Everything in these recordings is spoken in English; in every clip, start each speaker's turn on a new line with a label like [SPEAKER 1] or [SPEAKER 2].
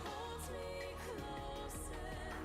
[SPEAKER 1] Holds me close and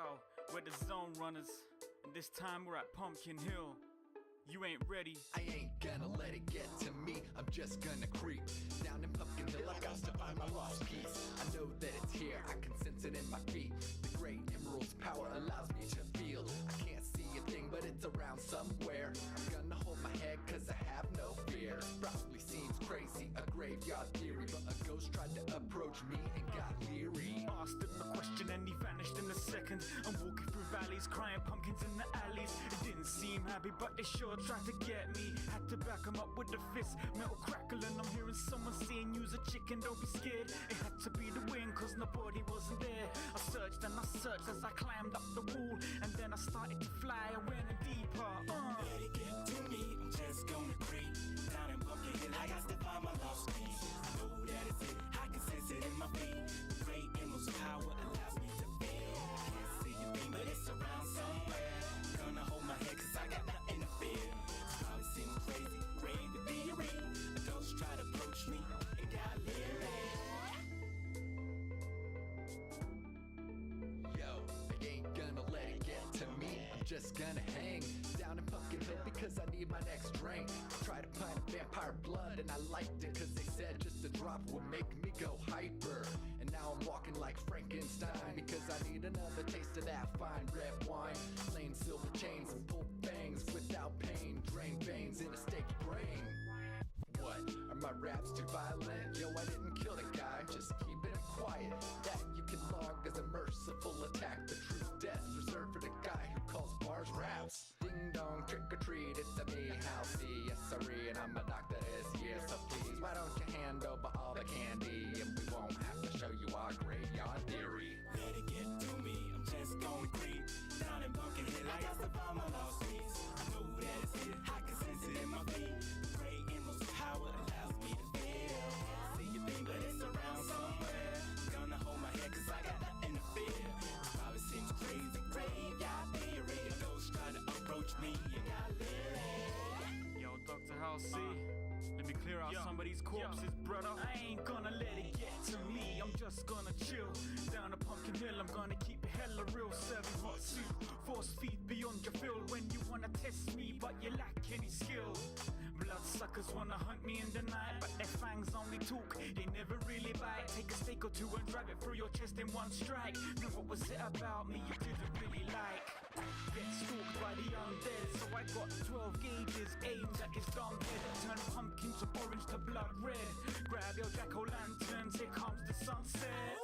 [SPEAKER 1] Yo, we're the Zone Runners, and this time we're at Pumpkin Hill. You ain't ready.
[SPEAKER 2] I ain't gonna let it get to me. I'm just gonna creep down in Pumpkin Hill. I got to find my lost piece. I know that it's here, I can sense it in my feet. The great emerald's power allows me to feel. I can't see a thing, but it's around somewhere. I'm gonna hold my head cause I have no fear. Probably seems crazy, a graveyard theory, but a ghost tried to approach me and got leery.
[SPEAKER 1] Asked him a question and he vanished in a second. I'm walking through valleys, crying pumpkins in the alleys. It didn't seem happy, but they sure tried to get me. Had to back him up with the fist, metal crackling. I'm hearing someone saying use a chicken, don't be scared. It had to be the wind cause nobody wasn't there. I searched and I searched as I climbed up the wall, and then I started to fly, I went in deeper.
[SPEAKER 3] Let it get to me, I'm just gonna creep down in Pumpkin Hill, I got to find my lost piece. I know that it's it, I can sense it in my feet. The great emerald's power allows me to feel. Can't see a thing, but it's around somewhere. Gonna hold my head cause I got nothing to fear. Probably seems crazy, crazy theory. A ghost tried to approach me and got leery.
[SPEAKER 2] Yo, I ain't gonna let it get to me. I'm just gonna hang down in Pumpkin Hill because I need my next drink. Try to find vampire blood and I liked it cause they said just a drop would make me go hyper. And now I'm walking like Frankenstein because I need another taste of that fine red wine. Plain silver chains and pull bangs without pain. Drain veins in a staked brain. What? Are my raps too violent? Yo, I didn't kill the guy, just keeping it quiet. That you can log as a merciful attack. The true death reserved for the guy who calls bars raps. Ding dong, trick or treat, it's a me, Halsey, yes sorry, and I'm a doctor this year. So please, why don't you hand over all the candy, and we won't have to show you our graveyard theory.
[SPEAKER 3] Let it get to me, I'm just gonna creep down in Pumpkin Hill, I got to find my lost piece. I know that it's here, I can sense it in my feet. The great emerald's power allows me to feel. Can't see a thing, but it's around somewhere. Gonna hold my head cause I got nothing to fear. This probably seems crazy, graveyard theory. A ghost tried to approach me and got leery.
[SPEAKER 1] Yo, Dr. Halsey, let me clear out some of these corpses, brother. I ain't gonna let it get to me. I'm just gonna chill down a Pumpkin Hill. I'm gonna keep it hella real, serving hot soup. Force feed beyond your fill when you wanna test me, but you lack any skill. Bloodsuckers wanna hunt me in the night, but their fangs only talk, they never really bite. Take a stake or two and drive it through your chest in one strike. Now what was it about me you didn't really like? Get stalked by the undead, so I got 12 gauges aimed at his dumb head. Turn pumpkins from orange to blood red. Grab your jack-o'-lanterns, here comes the sunset.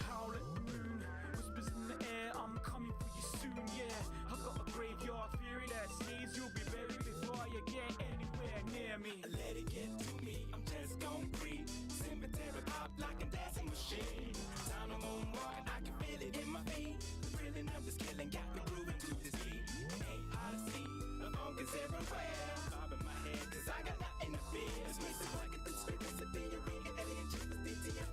[SPEAKER 1] Howl at the moon, whispers in the air, I'm coming for you soon, yeah. I got a graveyard theory that says you'll be buried before you get anywhere near me.
[SPEAKER 3] Let it get to me, I'm just gon' creep. Cemetery pop like a dancing machine. Time I'm on walking, I can feel it in my feet. The thrilling of this killing got me grooving to this beat. Ain't hard to see, the funk is everywhere. Bobbing my head cause I got nothing to fear. It's me so like a conspiracy theory, alien chips, DTF,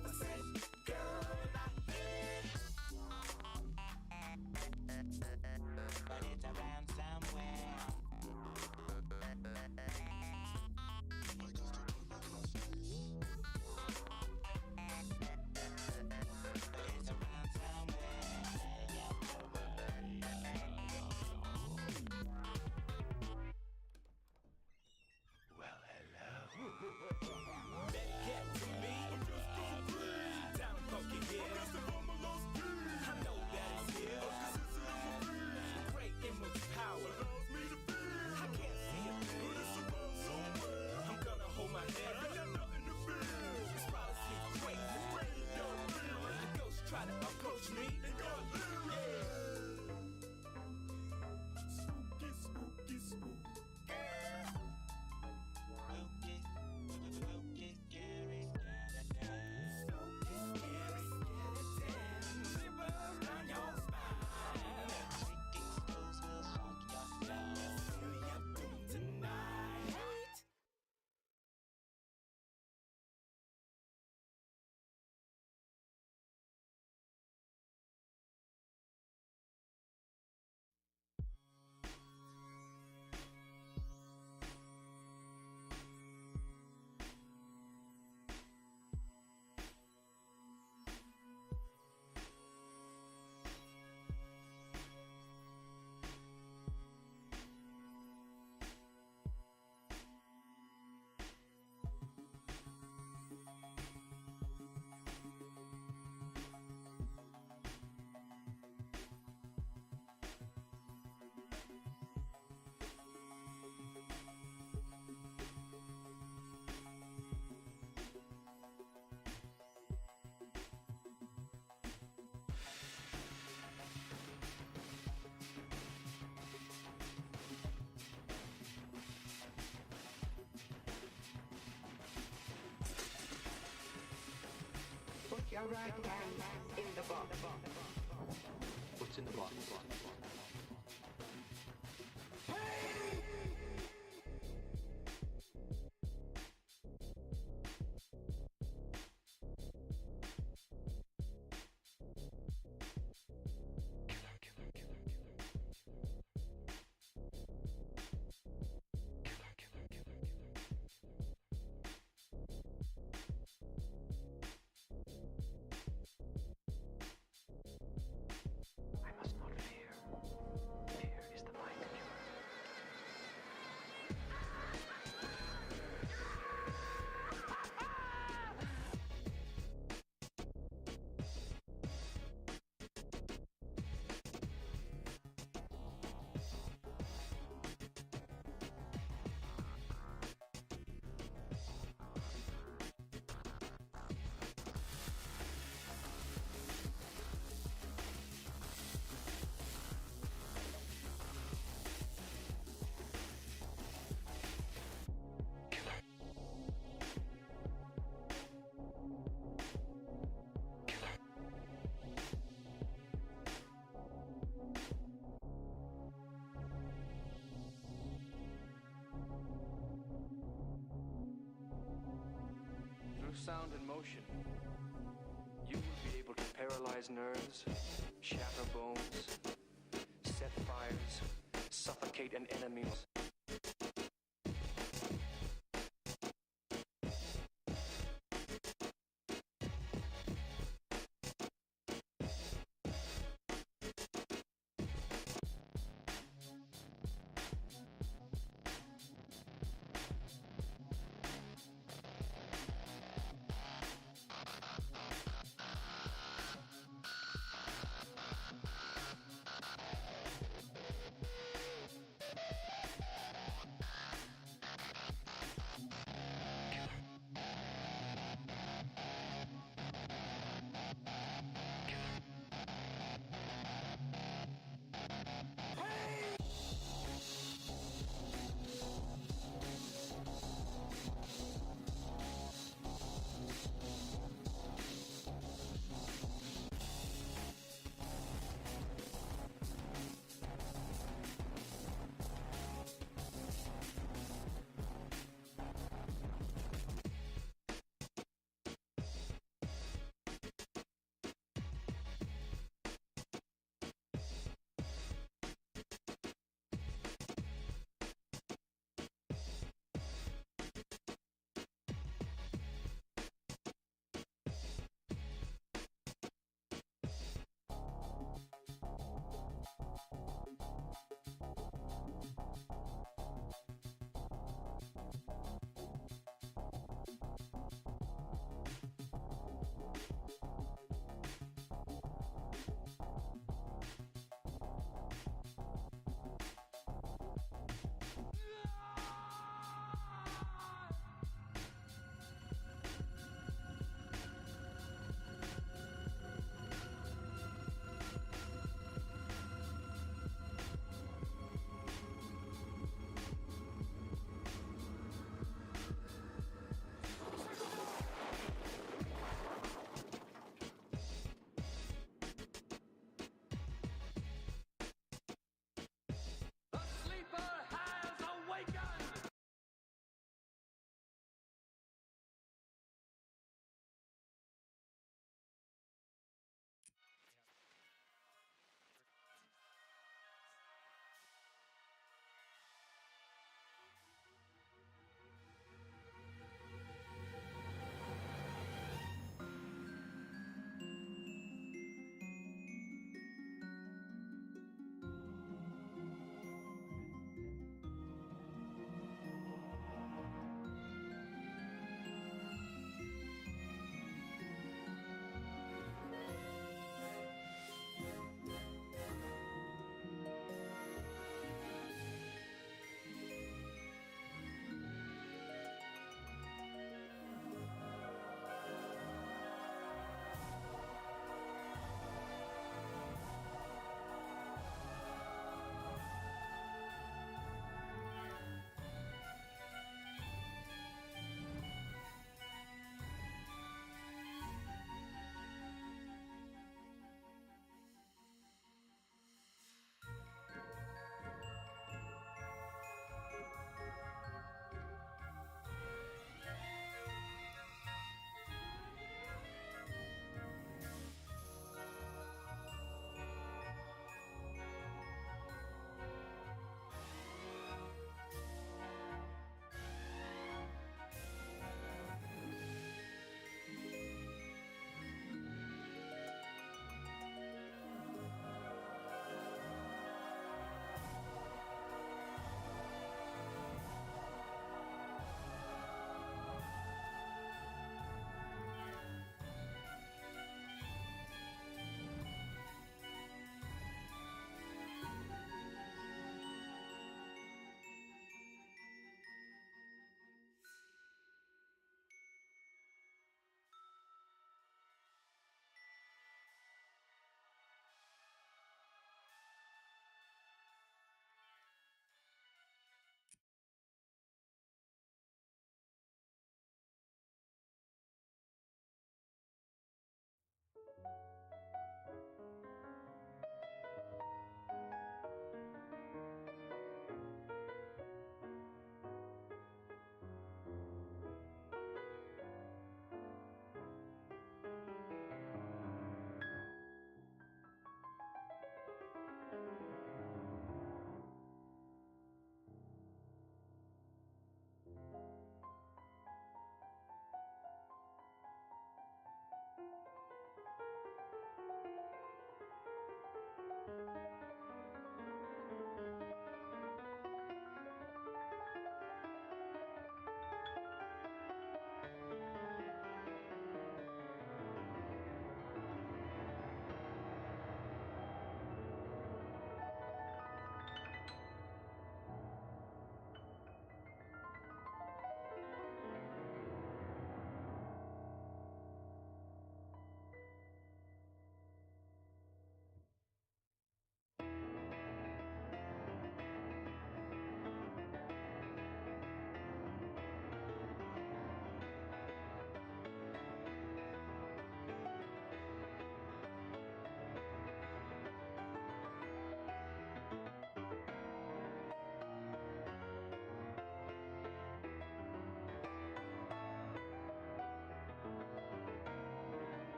[SPEAKER 4] your right hand in the box.
[SPEAKER 2] What's in the box? I must not fear. Fear is the mind killer.
[SPEAKER 5] Through sound and motion, you will be able to paralyze nerves, shatter bones, set fires, suffocate an enemy.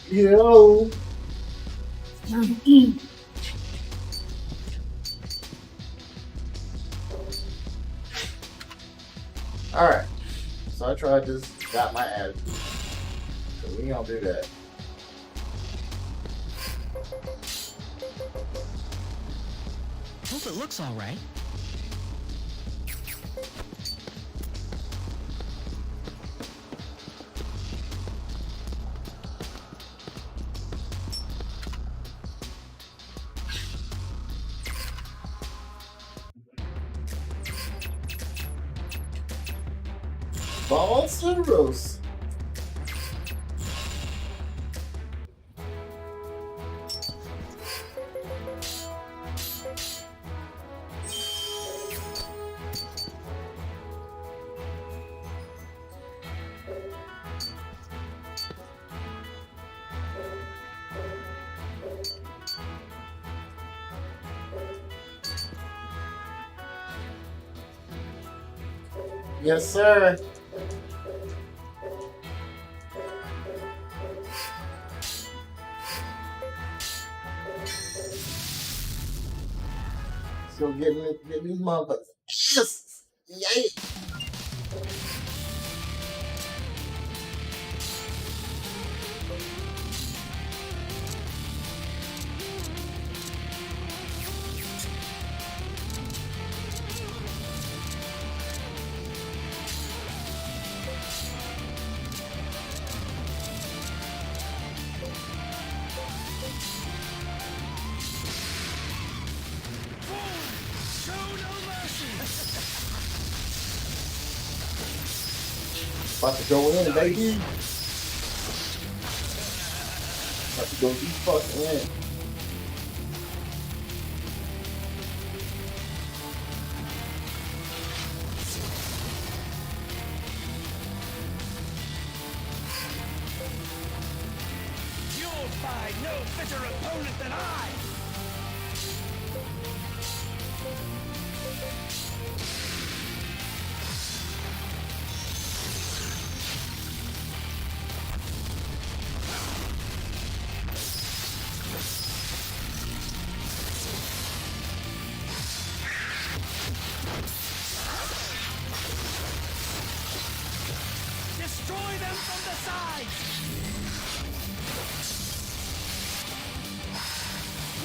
[SPEAKER 6] Yo. Alright. So I tried this, got my attitude. So we don't do that.
[SPEAKER 7] Hope it looks all right.
[SPEAKER 6] Balls to roast. Yes, sir. Let's go get these motherfuckers. Yes! Yay! About to go in, baby. About to go deep fucking in.
[SPEAKER 3] You'll find no fitter opponent than I! Destroy them from the sides!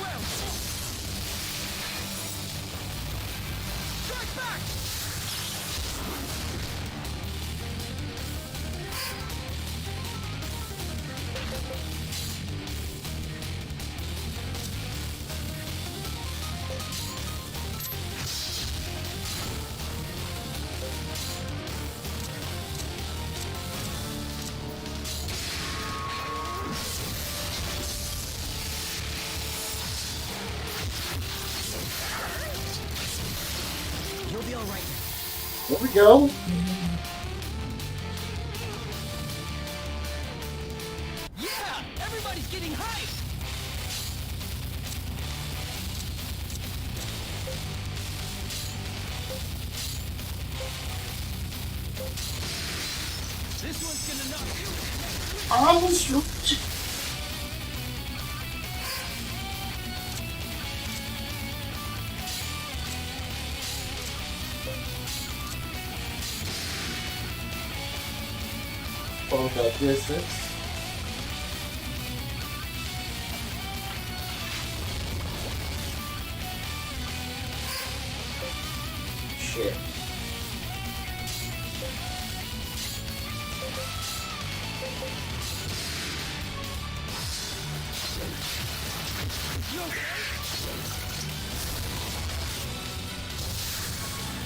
[SPEAKER 3] Well, strike back!
[SPEAKER 7] You'll be all right.
[SPEAKER 6] There we go.
[SPEAKER 7] Yeah! Everybody's getting hyped! This one's gonna knock you.
[SPEAKER 6] I was shoot. Hold that distance. Shit.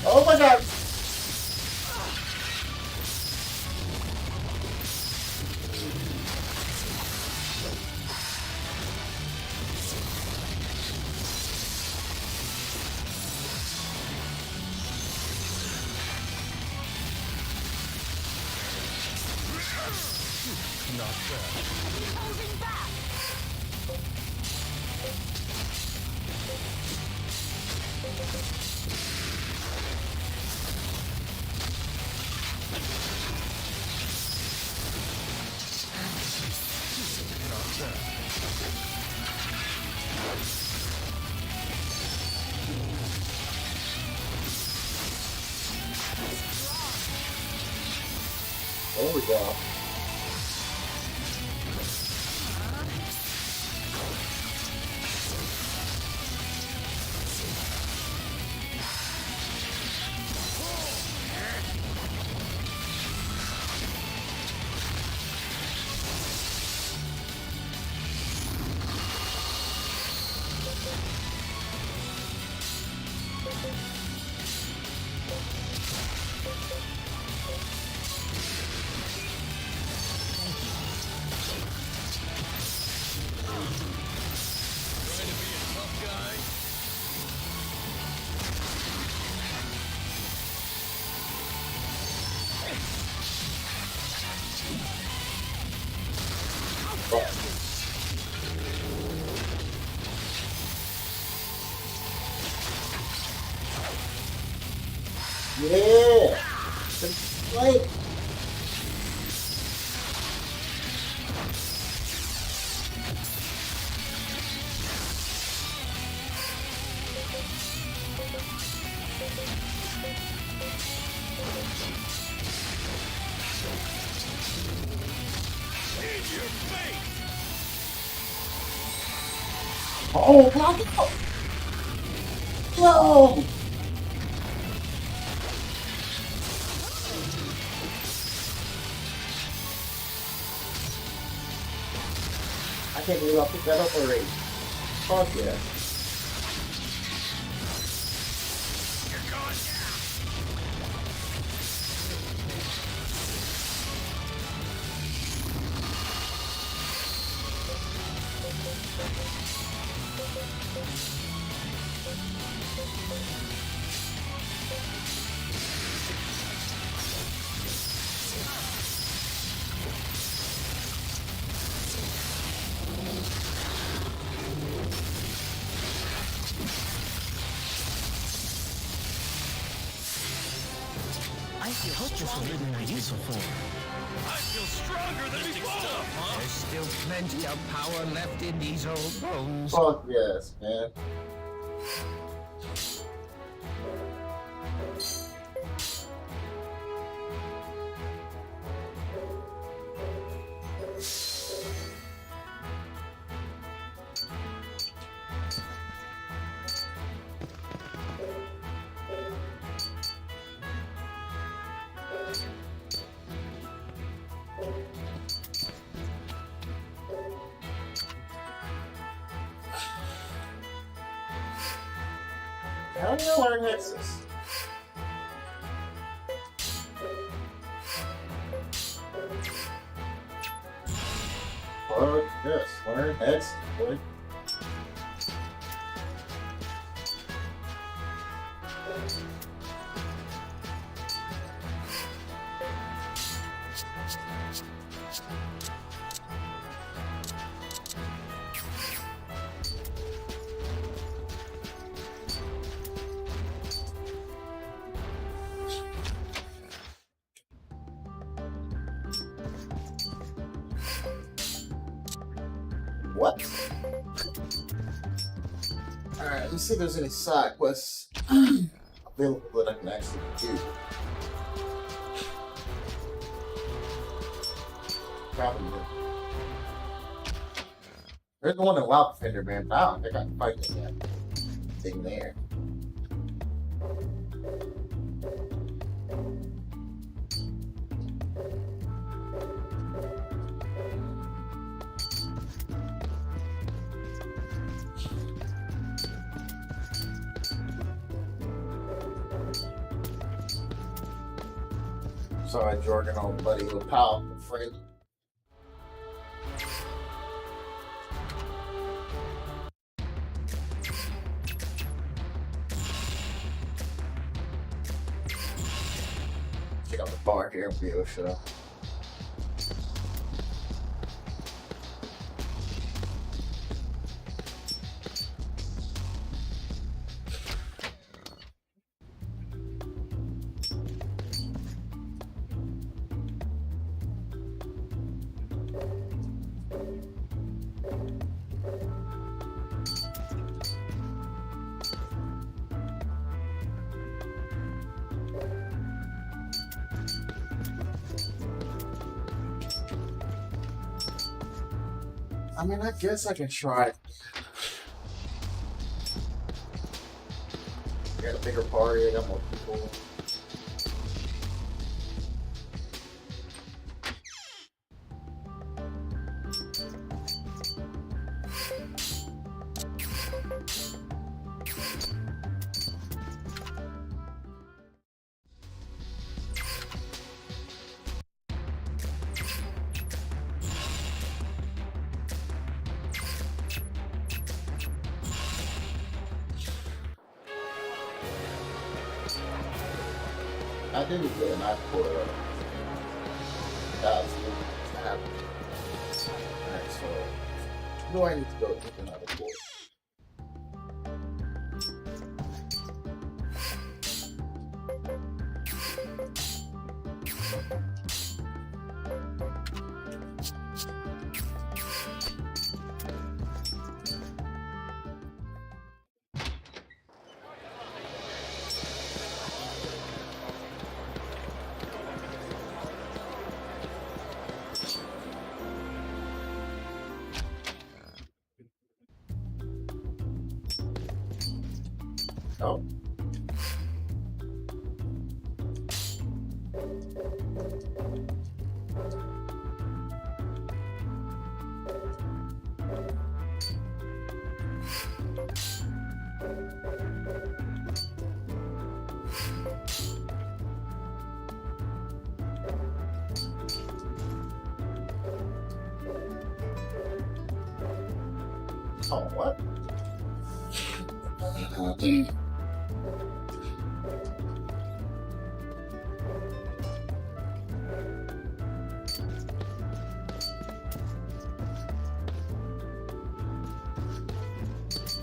[SPEAKER 6] Oh my god! we go. Yeah! Like, oh my god! Yo! I can't believe I picked that up already. Fuck yeah.
[SPEAKER 7] I hope this will be more useful for you.
[SPEAKER 3] I feel stronger than before.
[SPEAKER 8] There's still plenty of power left in these old bones.
[SPEAKER 6] Fuck yes, man. How do you learn Nexus? Fuck this. Learn Nexus, boy. What? Alright, let's see if there's any side quests available that I can actually do. Probably. There's the one in Wild Defender, man, but I don't think I can fight that thing there. Sorry, Jordan, old buddy, little powerful friend. Check out the bar here and be able to shut up. I mean, I guess I can try. I got a bigger party, I got more people. I didn't get an eye for that. Alright, so where do I need to go to get another port? Oh. Oh, what?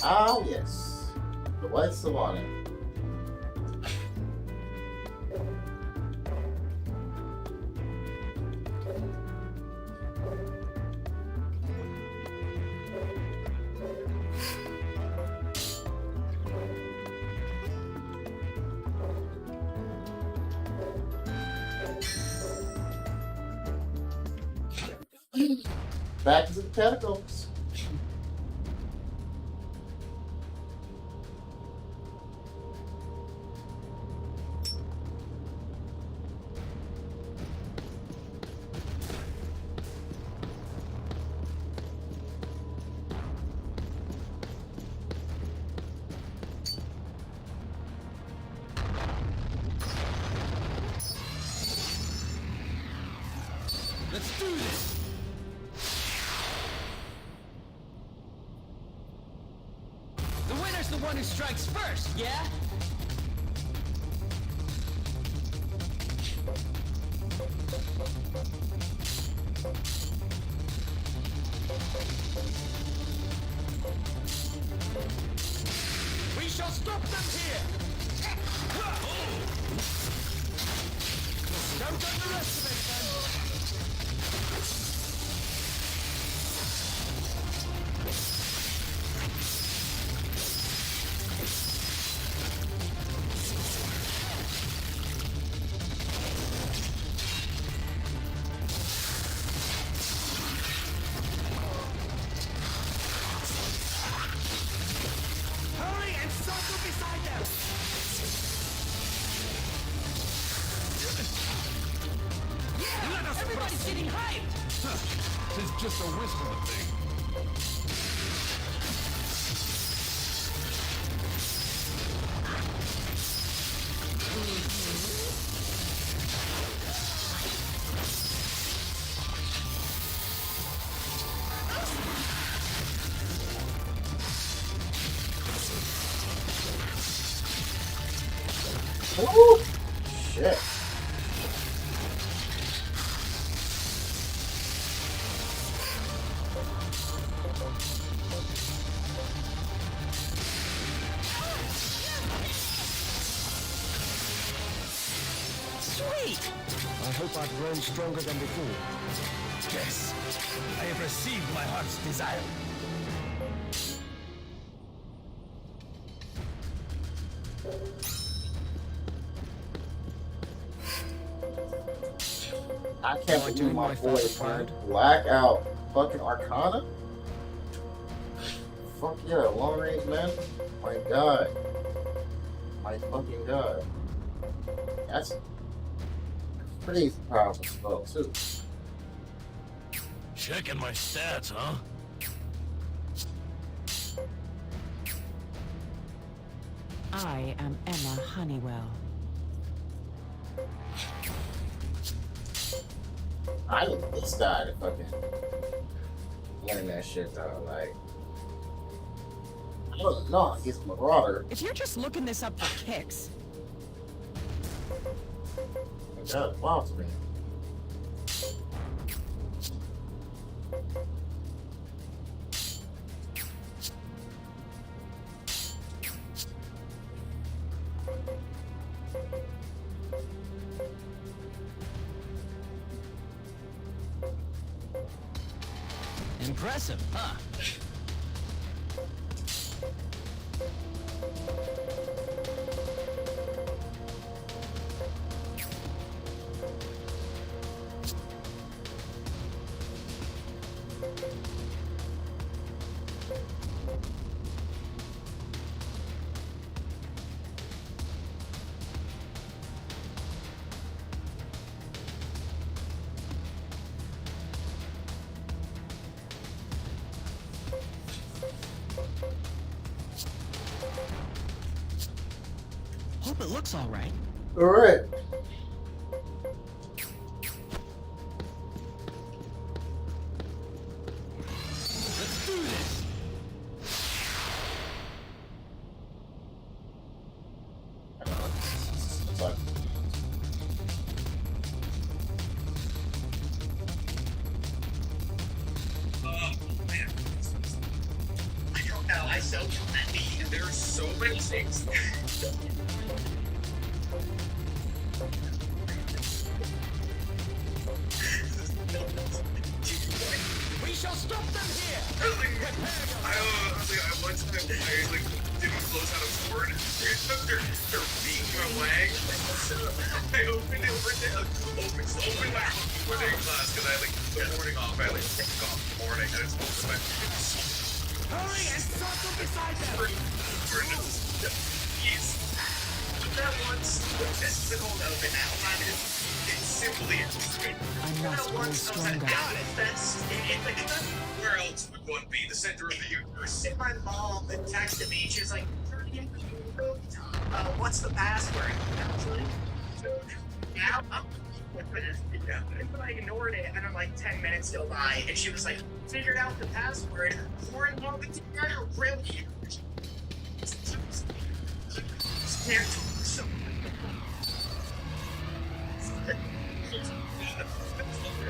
[SPEAKER 6] Ah, yes. The White Savannah. Back to the catacombs.
[SPEAKER 3] Let's do this! The winner's the one who strikes first, yeah? We shall stop them here! Don't underestimate them! Hurry and circle beside them! Yeah! Everybody's getting hyped!
[SPEAKER 9] It's just a whisper thing.
[SPEAKER 6] Ooh, shit.
[SPEAKER 3] Sweet!
[SPEAKER 8] I hope I've grown stronger than before.
[SPEAKER 3] Yes, I have received my heart's desire.
[SPEAKER 6] I can't believe my boy turned blackout. Fucking Arcana? fuck yeah, long range, man. My god. My fucking god. That's pretty powerful spell, too.
[SPEAKER 9] Checking my stats, huh?
[SPEAKER 10] I am Emma Honeywell.
[SPEAKER 6] I need this guy to fucking learn that shit, though. Like, I don't know, he's a marauder.
[SPEAKER 10] If you're just looking this up for kicks,
[SPEAKER 6] That bothers me.
[SPEAKER 8] Impressive, huh? Hope it looks all right.
[SPEAKER 6] Alright.
[SPEAKER 8] Let's do this.
[SPEAKER 6] Sorry.
[SPEAKER 11] Man. I don't know. I so plenty. There's so many things.
[SPEAKER 8] We shall stop them here.
[SPEAKER 11] I one time I didn't close out a sword. They're beating my leg. I opened it for them. Open my morning class because I the morning off. I take off in the morning and it's open my.
[SPEAKER 8] Hurry and circle beside them.
[SPEAKER 11] Yes. That once this is an old open now. It's simply
[SPEAKER 10] I must grow stronger.
[SPEAKER 11] Where else would one be? The center of the universe.
[SPEAKER 12] My mom texted me. She was like, what's the password? Yeah, but I ignored it, and then like 10 minutes go by, and she was like, figured out the password. We're in love with together, really. So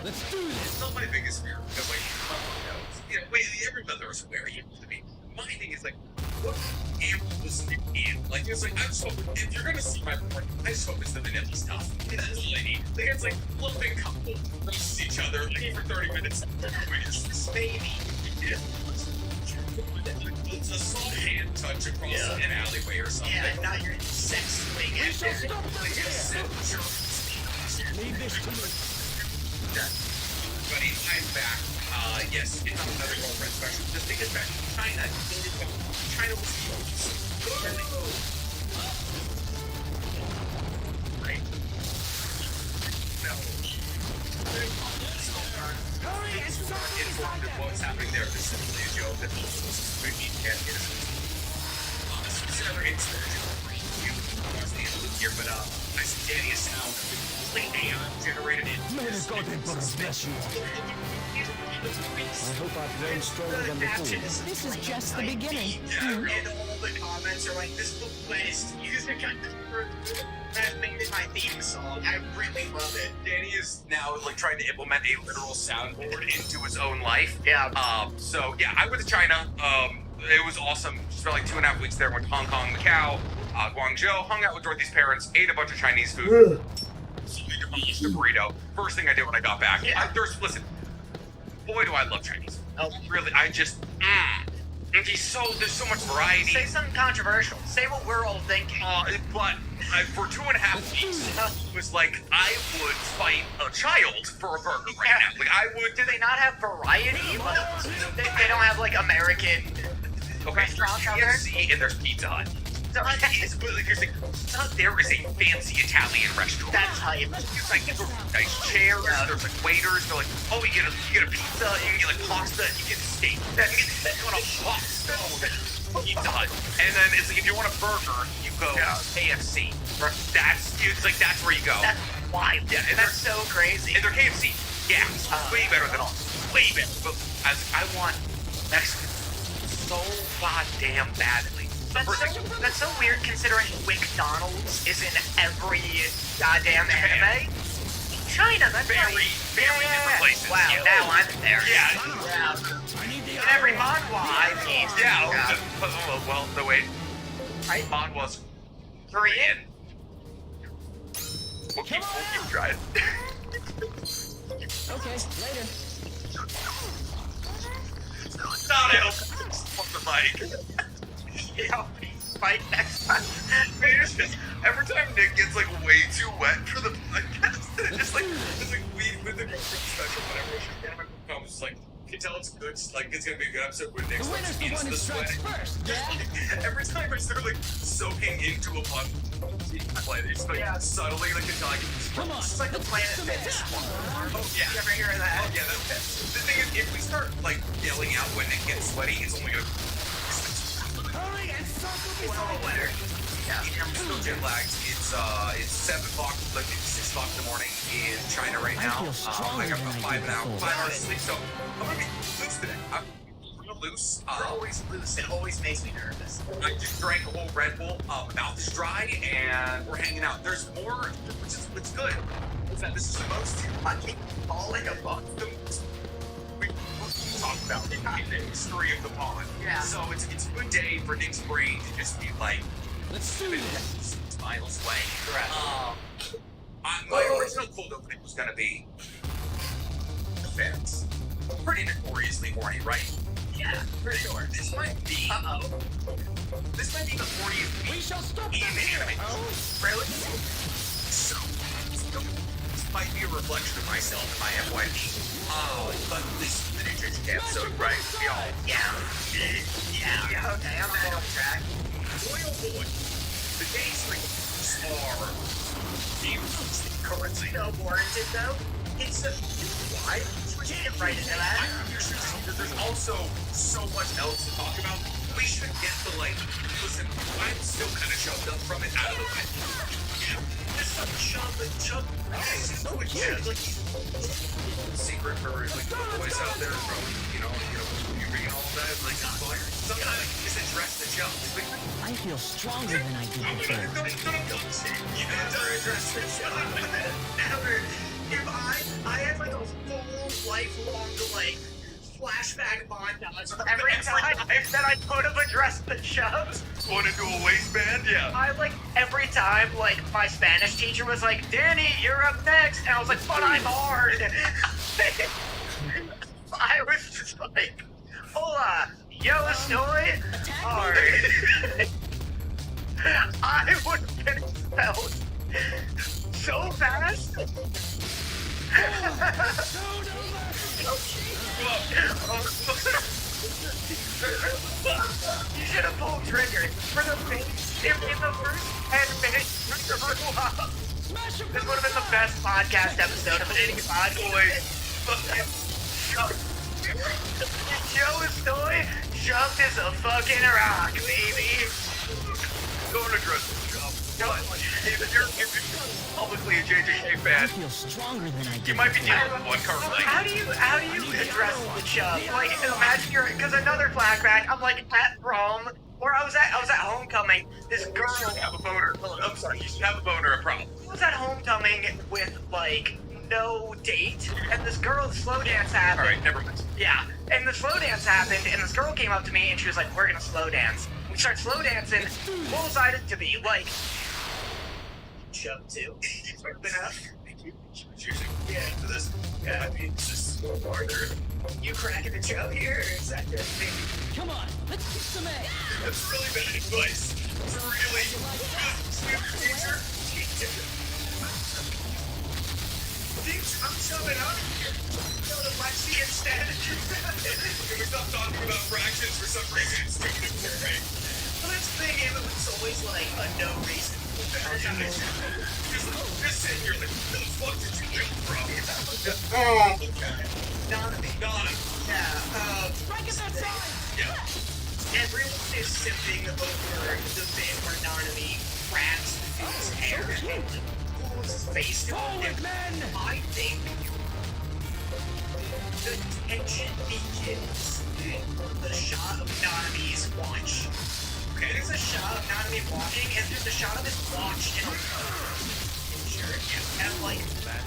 [SPEAKER 8] Let's do this.
[SPEAKER 11] It's not my biggest fear because, every mother is aware you to be. My thing is what am I listening in? It's I just hope if you're gonna see my porn, I just hope it's the vanilla stuff. That's all I need. It's loving couple roast each other for 30 minutes. This baby. Yeah. It's a soft hand touch across an alleyway or something.
[SPEAKER 12] Yeah, not your sex swing.
[SPEAKER 8] We shall stop them here. Leave this to me.
[SPEAKER 11] Buddy, I'm back. Yes, it's another girlfriend special. The thing is that China was right.
[SPEAKER 8] Hurry and circle beside them.
[SPEAKER 11] What's happening there? This is simply a joke that we can't get it. This is another insurgent. You watch the end of the year, but I see Danny is sound completely generated in.
[SPEAKER 8] May the God Emperor bless you. I hope I've grown stronger than before.
[SPEAKER 10] This is just the beginning.
[SPEAKER 12] And all the comments are like, this is the best music I've ever heard. That made it my theme song. I really love it.
[SPEAKER 11] Danny is now trying to implement a literal soundboard into his own life.
[SPEAKER 12] Yeah.
[SPEAKER 11] So yeah, I went to China. It was awesome. Spent 2.5 weeks there. Went to Hong Kong, Macau, Guangzhou. Hung out with Dorothy's parents. Ate a bunch of Chinese food. Absolutely demolished a burrito. First thing I did when I got back.
[SPEAKER 12] Yeah.
[SPEAKER 11] Listen, boy, do I love Chinese. Oh, really? I just. There's so much variety.
[SPEAKER 12] Say something controversial. Say what we're all thinking.
[SPEAKER 11] But for 2.5 weeks, it was I would fight a child for a burger right now. I would.
[SPEAKER 12] Do they not have variety? They don't have American
[SPEAKER 11] Okay, there's
[SPEAKER 12] restaurants out there?
[SPEAKER 11] KFC and there's Pizza Hut. It's literally there's like Pizza Hut there is a fancy Italian restaurant.
[SPEAKER 12] That's hype.
[SPEAKER 11] It's like nice chairs. There's like waiters. They're like, oh, you get a pizza. You can get like pasta. You get steak. You get on a pasta. Pizza Hut. And then it's like if you want a burger, you go KFC. That's where you go.
[SPEAKER 12] That's wild.
[SPEAKER 11] Yeah, and
[SPEAKER 12] that's so crazy.
[SPEAKER 11] And their KFC, yeah, it's way better than ours. Way better. But I want Mexican so goddamn badly.
[SPEAKER 12] That's so weird considering McDonald's is in every goddamn anime. China, that's
[SPEAKER 11] very different places.
[SPEAKER 12] Wow, now I'm there.
[SPEAKER 11] Yeah.
[SPEAKER 12] In every manhwa I've seen.
[SPEAKER 11] Yeah. Well, no wait.
[SPEAKER 12] Right?
[SPEAKER 11] Manhwa's
[SPEAKER 12] Korean.
[SPEAKER 11] We'll keep trying.
[SPEAKER 10] Okay, later.
[SPEAKER 11] Not help. Fuck the mic.
[SPEAKER 12] Yeah, fight next time.
[SPEAKER 11] Every time Nick gets like way too wet for the podcast, it's like we with the group special, whatever. Anime comes like you can tell it's good. Like it's gonna be a good episode when Nick starts the sweat. Every time I start like soaking into a pun. It's like subtly like it's like
[SPEAKER 12] it's like the Planet Fitness one.
[SPEAKER 11] Oh yeah.
[SPEAKER 12] You ever hear of that?
[SPEAKER 11] Oh yeah, the thing is if we start like yelling out when Nick gets sweaty, it's only gonna
[SPEAKER 12] winter.
[SPEAKER 11] Yeah, I'm still jet lagged. It's 7 o'clock, like it's 6 o'clock in the morning in China right now. I got about 5 hours sleep, so I'm gonna be loose today. I'm real loose.
[SPEAKER 12] You're always loose. It always makes me nervous.
[SPEAKER 11] I just drank a whole Red Bull. Mouth is dry, and we're hanging out. There's more, which is what's good. This is the most. I keep falling above the. We talk about in the history of the pond.
[SPEAKER 12] Yeah.
[SPEAKER 11] So it's a good day for Nick's brain to just be like,
[SPEAKER 10] let's do this.
[SPEAKER 11] Miles away. Correct. My original cold opening was gonna be Fans. Pretty notoriously horny, right?
[SPEAKER 12] Yeah, for sure.
[SPEAKER 11] This might be. This might be the horniest
[SPEAKER 10] We shall stop
[SPEAKER 11] in anime.
[SPEAKER 12] Oh, really?
[SPEAKER 11] So, this might be a reflection of myself and my FYP. But this is the Ninja episode, right? Yeah, okay, I'm on track. Boy, oh boy. The days like are currency.
[SPEAKER 12] No warranted though. It's a why? We should get right into that.
[SPEAKER 11] There's also so much else to talk about. We should get the listen, I'm still kind of shoved up from it out of the way. Yeah, this is chub. This is so like secret for like the boys out there from you read all that like sometimes it's address the jump.
[SPEAKER 10] I feel stronger than I did before.
[SPEAKER 11] You didn't address the jump.
[SPEAKER 12] Never. If I had like a full lifelong like flashback montage of every time that I could have addressed the shoves.
[SPEAKER 11] Going into a waistband, yeah.
[SPEAKER 12] I like every time like my Spanish teacher was like, Danny, you're up next, and I was like, but I'm hard. I was just like, hola, yo estoy hard. I would have been expelled so fast. You should have pulled trigger for the face in the first 10 minutes. This would have been the best podcast episode of any podcast. Joe Estoy jumped as a fucking rock, baby.
[SPEAKER 11] Don't address the jump. If you're publicly a JJK fan,
[SPEAKER 10] I feel stronger than I did.
[SPEAKER 11] you might be dealing with one currently.
[SPEAKER 12] How do you address the chub? Like, imagine because another flashback. I'm like at prom, or I was at homecoming. This girl.
[SPEAKER 11] You should have a boner. I'm sorry, you should have a boner. A problem.
[SPEAKER 12] I was at homecoming with like no date, and this girl, the slow dance happened.
[SPEAKER 11] All right, never mind.
[SPEAKER 12] Yeah, and the slow dance happened, and this girl came up to me, and she was like, "We're gonna slow dance." We start slow dancing. What was I to be like? Chub too.
[SPEAKER 11] Yeah, for this. Yeah, I mean, it's just farther.
[SPEAKER 12] You cracking the chub here? Or is that just me?
[SPEAKER 10] Come on, let's kick some ass.
[SPEAKER 11] That's really bad advice. It's really teacher.
[SPEAKER 12] I'm shoving up. Go to Lexi instead.
[SPEAKER 11] Can we stop talking about fractions? reasons for some reason it's stupid, right?
[SPEAKER 12] Well, that's the thing, it's always like a no reason.
[SPEAKER 11] Just sitting here like, who the fuck did you jump from?
[SPEAKER 12] Nanami. Yeah,
[SPEAKER 10] Right at that side!
[SPEAKER 11] Yeah.
[SPEAKER 12] everyone is simping over the bit where Nanami grabs his hair and pulls his face to him. I think the tension begins with the shot of Nanami's watch. Okay, there's a shot of Nanami walking, and there's a shot of his watch in a shirt. And like,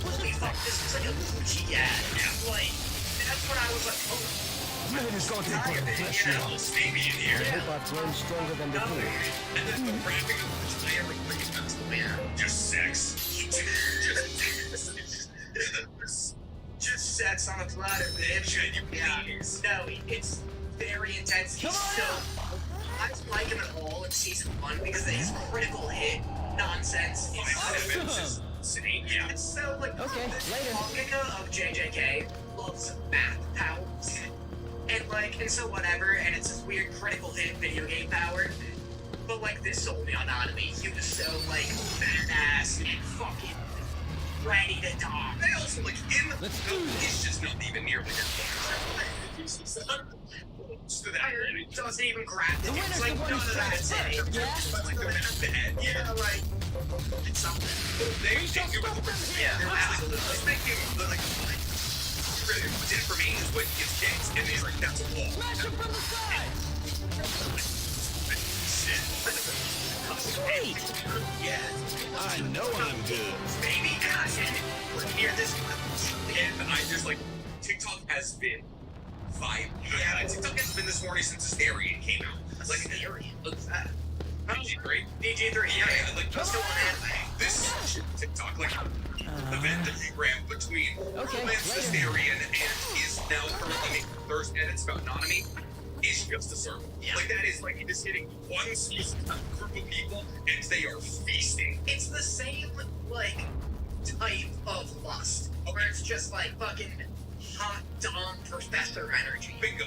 [SPEAKER 12] holy fuck, this is like a Gucci ad. And like, that's when I was like, oh,
[SPEAKER 8] Man is going to be put in flesh
[SPEAKER 11] you
[SPEAKER 8] now.
[SPEAKER 11] know, steamy in here.
[SPEAKER 8] I hope I've grown stronger than before.
[SPEAKER 11] And then the wrapping of the play everything is just sex.
[SPEAKER 12] just sex on a platter, bitch. No, it's very intense. He's so... I just like him at all in season 1 because his critical hit nonsense is
[SPEAKER 11] Awesome. Yeah.
[SPEAKER 12] It's so like...
[SPEAKER 10] Okay, later.
[SPEAKER 12] Mangaka of JJK loves math powers. And so whatever, and it's this weird critical hit video game power. But like this sold me on Nanami. He was so like badass and fucking ready to die.
[SPEAKER 11] They also like in the he's just not even nearly to that.
[SPEAKER 12] It doesn't even grab the
[SPEAKER 10] The
[SPEAKER 12] It's
[SPEAKER 10] winner's
[SPEAKER 12] like
[SPEAKER 10] the one
[SPEAKER 12] none
[SPEAKER 10] who
[SPEAKER 12] of that
[SPEAKER 10] starts
[SPEAKER 12] thing.
[SPEAKER 10] first.
[SPEAKER 11] Like the bad.
[SPEAKER 12] Yeah, like it's something.
[SPEAKER 11] They do it with the It's making like really did it for me is what gets kicked and he's like that's a wall.
[SPEAKER 10] Smash him from the side! Sweet!
[SPEAKER 12] Yeah.
[SPEAKER 9] I know I'm good.
[SPEAKER 12] Baby, God, we're near this.
[SPEAKER 11] And I just like TikTok has been vibe. Yeah, TikTok has been this morning since Asterion came out. It's like
[SPEAKER 12] Asterion? What's that?
[SPEAKER 11] DG3.
[SPEAKER 12] DG3, yeah.
[SPEAKER 11] Like
[SPEAKER 12] Let's go on anime.
[SPEAKER 11] this shit, TikTok, like the Venn diagram between Romance Asterion and is now currently making the first edits about Nanami is just a circle.
[SPEAKER 12] Yeah.
[SPEAKER 11] Like that is like it is hitting one specific group of people and they are feasting.
[SPEAKER 12] It's the same, like, type of lust. Where it's just like fucking hot Dom professor energy.
[SPEAKER 11] Bingo.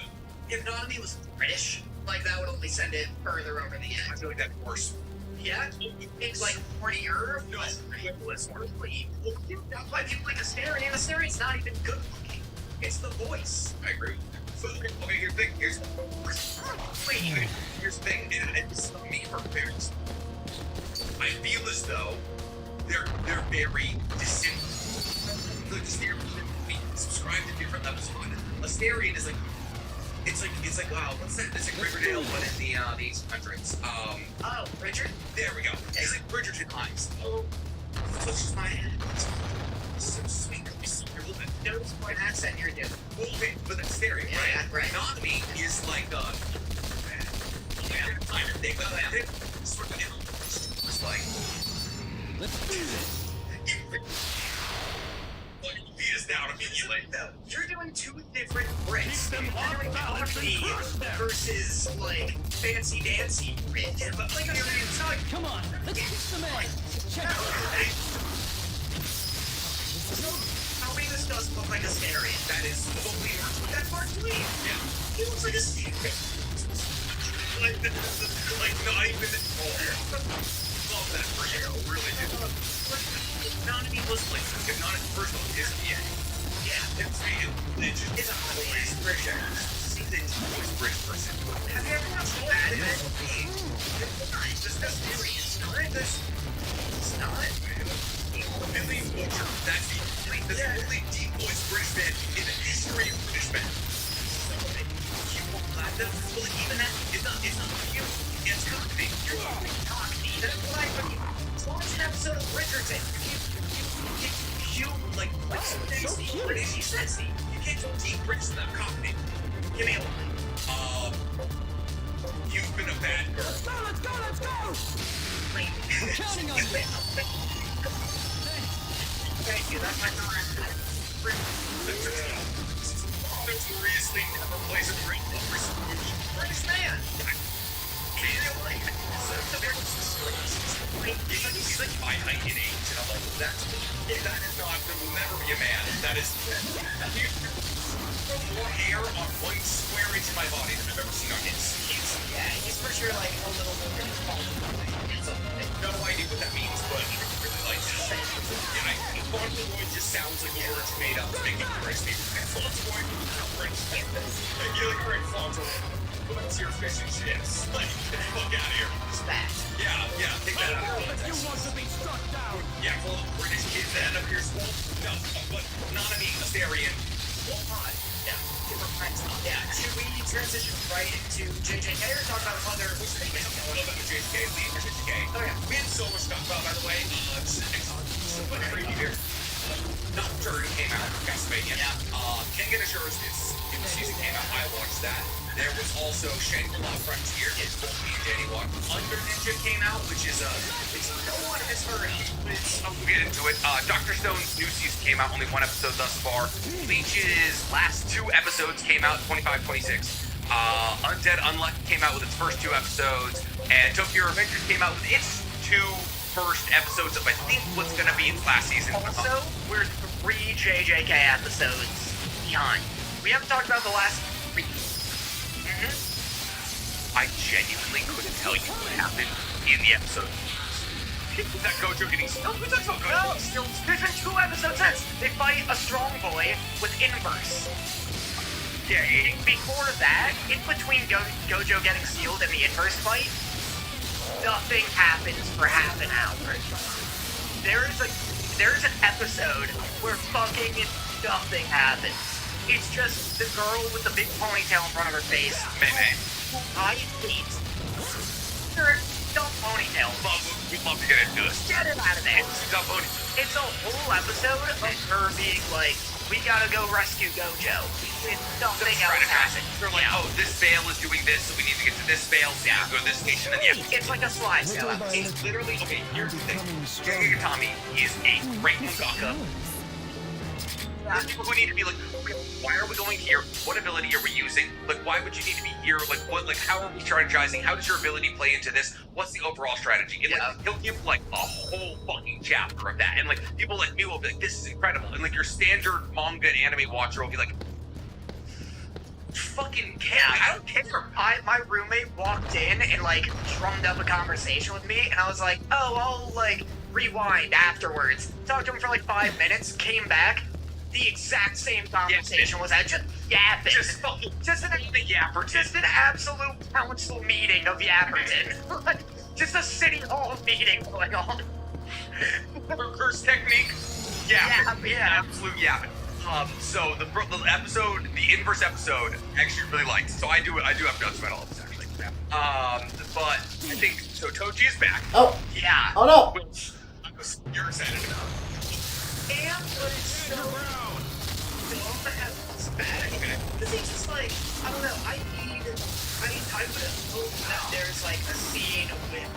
[SPEAKER 12] If Nanami was British, like that would only send it further over the
[SPEAKER 11] I
[SPEAKER 12] edge.
[SPEAKER 11] feel like that's worse.
[SPEAKER 12] Yeah? It's like hornier.
[SPEAKER 11] No, less worse.
[SPEAKER 12] That's why people like Asterion. Asterian's not even good looking. It's the voice.
[SPEAKER 11] I agree. Okay, here's the thing. Here's the thing, and it's me for parents. I feel as though they're very distant. Like we subscribe to different levels of content. Asterion is like it's like wow, what's that? It's like Riverdale, but in the 1800s.
[SPEAKER 12] Oh, Richard?
[SPEAKER 11] There we go. It's like Bridgerton times. Oh, touches my hand. So sweet.
[SPEAKER 12] Notice what accent you're doing.
[SPEAKER 11] Well, okay, but that's scary,
[SPEAKER 12] Yeah,
[SPEAKER 11] right?
[SPEAKER 12] right.
[SPEAKER 11] Nanami is like they got that sort of it's like
[SPEAKER 10] Let's do this.
[SPEAKER 11] beat us down immediately.
[SPEAKER 12] No, you're doing two different Brits. You're doing Nanami versus like fancy dancy Brit. Yeah, but like it's not like
[SPEAKER 10] Come on, let's kick some ass. Check it out.
[SPEAKER 12] Tell me this doesn't look like Asterion.
[SPEAKER 11] That is totally
[SPEAKER 12] That's Mark Twain.
[SPEAKER 11] yeah.
[SPEAKER 12] He looks like Asterion.
[SPEAKER 11] Like not even love that for you, really do.
[SPEAKER 12] Nanami was like,
[SPEAKER 11] First of all, is
[SPEAKER 12] yeah,
[SPEAKER 11] it's always British. See the always British person.
[SPEAKER 12] have you ever watched that? It's just Asterion. It's not.
[SPEAKER 11] Billy Butcher, that's the only deep voice British man in the history of British men. You won't laugh that, well, even that, it's not you, it's Cockney. You're Cockney.
[SPEAKER 12] That's why when you watch an episode of Bridgerton,
[SPEAKER 11] You like British sexy. You can't do deep British without Cockney.
[SPEAKER 12] give me a line.
[SPEAKER 11] You've been a bad girl.
[SPEAKER 10] Let's go! We're counting on you.
[SPEAKER 12] Thank you, that's my time.
[SPEAKER 11] Notoriously never plays a great
[SPEAKER 12] British man.
[SPEAKER 11] He's like my height in age, and I'm like, that is not, that will never be a man. That is more hair on one square inch of my body than I've ever seen on
[SPEAKER 12] you're like a little more involved.
[SPEAKER 11] No idea what that means, but I really like it. Yeah, Fauntleroy just sounds like a word made up to make it crispy. Fauntleroy, French. You're like wearing Fauntleroy. What's your fish and chips? Like, get the fuck out of here.
[SPEAKER 12] It's that.
[SPEAKER 11] Yeah, take that out of context.
[SPEAKER 1] You want to be struck down?
[SPEAKER 11] Yeah, full of British kids that end up here school. No, but not a Asterian.
[SPEAKER 12] Hold on. Yeah, different kinds of. Yeah, should we transition right into JJK or talk about other?
[SPEAKER 11] A little bit of JJK, leave for JJK.
[SPEAKER 12] Oh yeah.
[SPEAKER 11] We had so much stuff about, by the way. What preview here? Nocturne came out, Castlevania. Yeah. King of Assurance in the season came out. I watched that. There was also Shangri-La Frontier. It's both me and Danny watched. Under Ninja came out, which is it's no one has heard of. We'll get into it. Dr. Stone's new season came out, only one episode thus far. Bleach's last 2 episodes came out 25-26. Undead Unlucky came out with its first 2 episodes, and Tokyo Revengers came out with its 2 first episodes of I think what's gonna be its last season.
[SPEAKER 12] Also, we're 3 JJK episodes behind. We haven't talked about the last 3.
[SPEAKER 11] I genuinely couldn't tell you what happened in the episode. Was that Gojo getting still? Who talks about Gojo?
[SPEAKER 12] No, there's been 2 episodes since. They fight a strong boy with inverse.
[SPEAKER 11] Yeah,
[SPEAKER 12] Before that, in between Gojo getting sealed and the inverse fight, nothing happens for half an hour. There's an episode where fucking nothing happens. It's just the girl with the big ponytail in front of her face.
[SPEAKER 11] Mei.
[SPEAKER 12] I hate her dumb ponytail.
[SPEAKER 11] We'd love to get into this.
[SPEAKER 12] Get it out of there.
[SPEAKER 11] Dumb ponytail.
[SPEAKER 12] It's a whole episode of her being like, we gotta go rescue Gojo. Nothing else happens.
[SPEAKER 11] They're like, oh, this veil is doing this, so we need to get to this veil, so we need to go to this station, and yeah.
[SPEAKER 12] It's like a slideshow.
[SPEAKER 11] It's literally, okay, here's the thing. Gigatami is a great mangaka. There's people who need to be like, okay, why are we going here? What ability are we using? Like, why would you need to be here? Like, what? Like, how are we strategizing? How does your ability play into this? What's the overall strategy? And like, he'll give like a whole fucking chapter of that, and like people like me will be like, this is incredible. And like your standard manga and anime watcher will be like, fucking care. I don't care.
[SPEAKER 12] My roommate walked in and like drummed up a conversation with me, and I was like, oh, I'll like rewind afterwards. Talked to him for like 5 minutes, came back. The exact same conversation was had, just yapping. Just an absolute council meeting of Yapperton. Just a city hall meeting going on.
[SPEAKER 11] Curse technique. Yeah. Absolute yapping. So the episode, the inverse episode, I actually really liked. So I do have notes about all of this actually. But I think so. Toji is back.
[SPEAKER 6] Oh.
[SPEAKER 12] Yeah.
[SPEAKER 6] Oh no.
[SPEAKER 11] Which you're excited about.
[SPEAKER 12] And but it's so dumb as bad. Because it's just like, I don't know, I would have hoped that there's like a scene with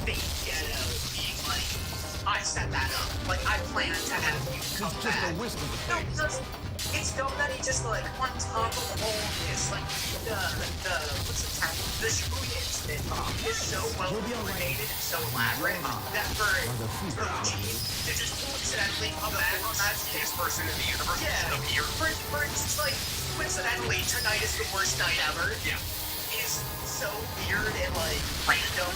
[SPEAKER 12] the Ghetto being like, I set that up. Like I plan to have you come back. No, because it's dumb that he just like on top of all this, like the what's the term? The Shibuya incident is so well coordinated and so elaborate that for Toji to just coincidentally come back on that
[SPEAKER 11] this person in the universe of here.
[SPEAKER 12] For instance, like coincidentally, tonight is the worst night ever.
[SPEAKER 11] Yeah.
[SPEAKER 12] Is so weird and like random.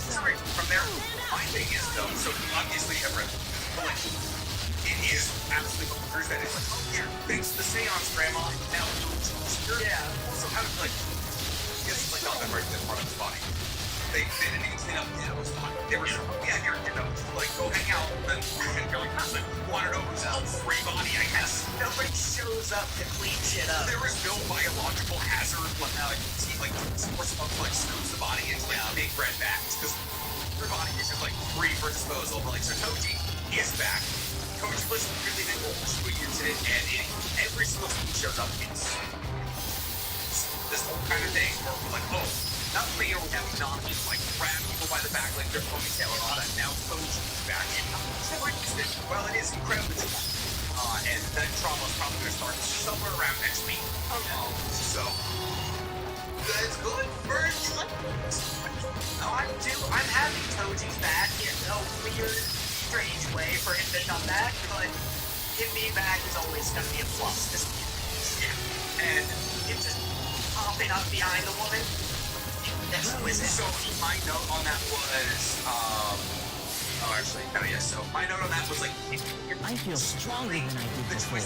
[SPEAKER 11] Sorry, from there, my thing is though, so obviously you have read, but like, it is absolutely bonkers that it's like, oh yeah, thanks to the seance, Grandma. Now, also how to like, it's like not that right in front of his body. They didn't even clean up Ditto's body. They were so, yeah, here, Ditto, like, go hang out, and you're like, wanted over his free body, I guess.
[SPEAKER 12] Nobody shows up to clean shit up.
[SPEAKER 11] There is no biological hazard, like, see, like, more supposed to, like, scoops the body into, like, big red bags, because your body is just, like, free for disposal, but, like, so Toji is back. Toji was really the old Shibuya incident, and every single time he shows up, it's this whole kind of thing where we're like, oh, not only are we having Nami, like, grab people by the back, like, their ponytail and all that, now Toji's back in. Well, it is incredibly trauma. And that trauma is probably going to start somewhere around next week. So, that's good for you.
[SPEAKER 12] No, I'm happy Toji's back in a weird, strange way for him to come back, but him being back is always going to be a plus.
[SPEAKER 11] Yeah. And
[SPEAKER 12] it's just popping up behind the woman. exquisite.
[SPEAKER 11] So my note on that was, so my note on that was like,
[SPEAKER 7] I feel stronger than I did before.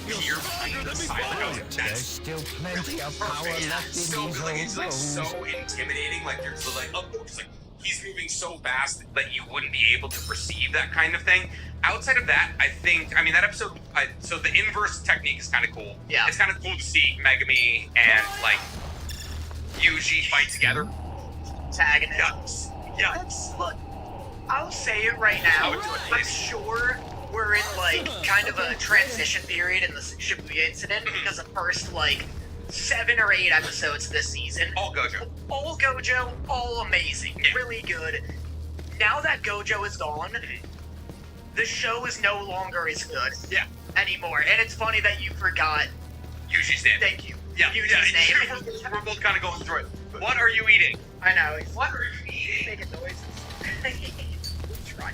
[SPEAKER 11] Here behind the silent.
[SPEAKER 8] There's still plenty of power left in
[SPEAKER 11] So
[SPEAKER 8] these
[SPEAKER 11] good, like it's
[SPEAKER 8] old
[SPEAKER 11] like so
[SPEAKER 8] bones.
[SPEAKER 11] intimidating. Like there's like it's like he's moving so fast that you wouldn't be able to perceive that kind of thing. Outside of that, I mean that episode. So the inverse technique is kind of cool.
[SPEAKER 12] Yeah,
[SPEAKER 11] it's kind of cool to see Megami and like Yuji fight together.
[SPEAKER 12] Tagging it.
[SPEAKER 11] Yes.
[SPEAKER 12] Look, I'll say it right now. I'm sure we're in like kind of a transition period in the Shibuya incident because the first like 7 or 8 episodes of this season,
[SPEAKER 11] all Gojo,
[SPEAKER 12] all amazing, really good. Now that Gojo is gone, the show is no longer as good anymore. And it's funny that you forgot
[SPEAKER 11] Yuji's name.
[SPEAKER 12] Thank you.
[SPEAKER 11] Yuji's name. We're both kind of going through it. What are you eating?
[SPEAKER 12] I know.
[SPEAKER 11] What are you eating?
[SPEAKER 12] Making noises. Try.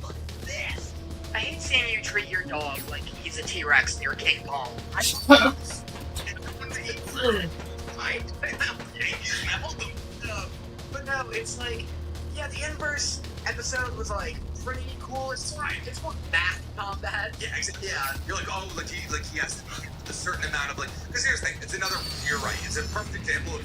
[SPEAKER 12] Look at this. I hate seeing you treat your dog like he's a T-Rex near King Kong. But no, it's like, yeah, the inverse episode was like pretty cool. It's more math combat.
[SPEAKER 11] Yeah, exactly. Yeah, you're like, oh, like he has a certain amount of like. Because here's the thing, it's another. You're right. It's a perfect example of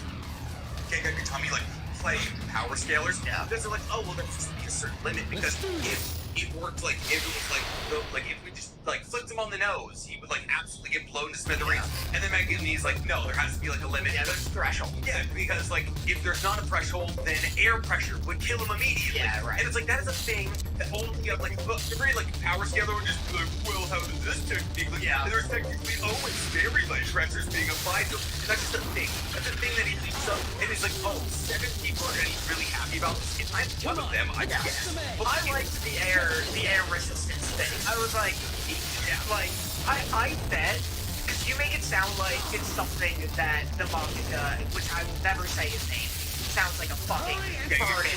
[SPEAKER 11] Kagami like playing power scalers.
[SPEAKER 12] Yeah.
[SPEAKER 11] Because they're like, oh well, there's a certain limit. Because if it worked like if it was like if we just like flicked him on the nose, he would like absolutely get blown to smithereens. And then Megami's like, no, there has to be like a limit.
[SPEAKER 12] Yeah, there's a threshold.
[SPEAKER 11] Yeah, because like if there's not a threshold, then air pressure would kill him immediately.
[SPEAKER 12] Yeah, right.
[SPEAKER 11] And it's like that is a thing that only like every like power scaler would just be like, well, how does this technique? Like,
[SPEAKER 12] yeah.
[SPEAKER 11] And there's technically always very light pressures being applied to him. And that's just a thing. That's a thing that he leaves up. And it's like, oh, 7 people are getting really happy about this. If I'm one of them, I guess.
[SPEAKER 12] Well, I liked the air resistance thing. I was like, like I bet, because you make it sound like it's something that the manga, which I will never say his name, sounds like a fucking burden.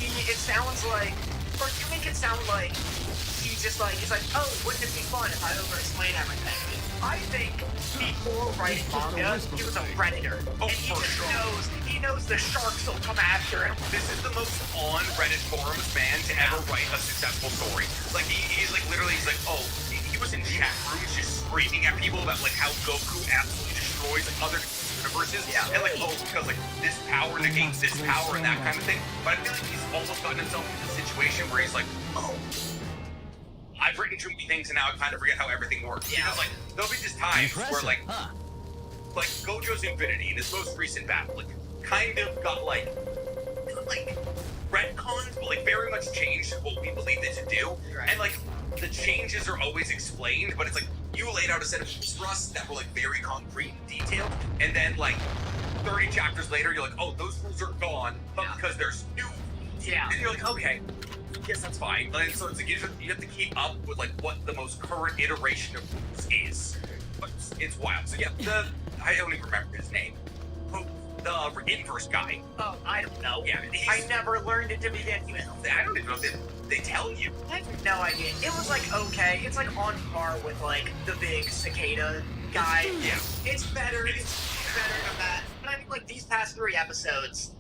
[SPEAKER 12] It sounds like, or you make it sound like he's like, oh, wouldn't it be fun if I over-explain everything? I think before writing manga, he was a predator.
[SPEAKER 11] Oh,
[SPEAKER 12] and he knows the sharks will come after him.
[SPEAKER 11] This is the most on Reddit forums man to ever write a successful story. Like he's like literally he's like, oh, he was in chat rooms just screaming at people about like how Goku absolutely destroys like other universes. Yeah. And like, oh, because like this power negates this power and that kind of thing. But I feel like he's almost gotten himself in a situation where he's like, oh, I've written too many things and now I kind of forget how everything works. Yeah. Because like there'll be just times where like Gojo's Infinity in his most recent battle, like kind of got like retcons, but like very much changed what we believed it to do. Right. And like the changes are always explained, but it's like you laid out a set of rules for us that were like very concrete and detailed, and then like 30 chapters later, you're like, oh, those rules are gone, but because there's new rules.
[SPEAKER 12] Yeah.
[SPEAKER 11] And you're like, okay, yes, that's fine. And so it's like you have to keep up with like what the most current iteration of rules is. But it's wild. So yeah, I don't even remember his name. The inverse guy.
[SPEAKER 12] Oh, I don't know.
[SPEAKER 11] Yeah,
[SPEAKER 12] I never learned it to begin with.
[SPEAKER 11] I don't even know if they tell you.
[SPEAKER 12] I have no idea. It was like okay. It's like on par with like the big cicada guy.
[SPEAKER 11] Yeah.
[SPEAKER 12] It's better. It's better than that. But I mean, like these past 3 episodes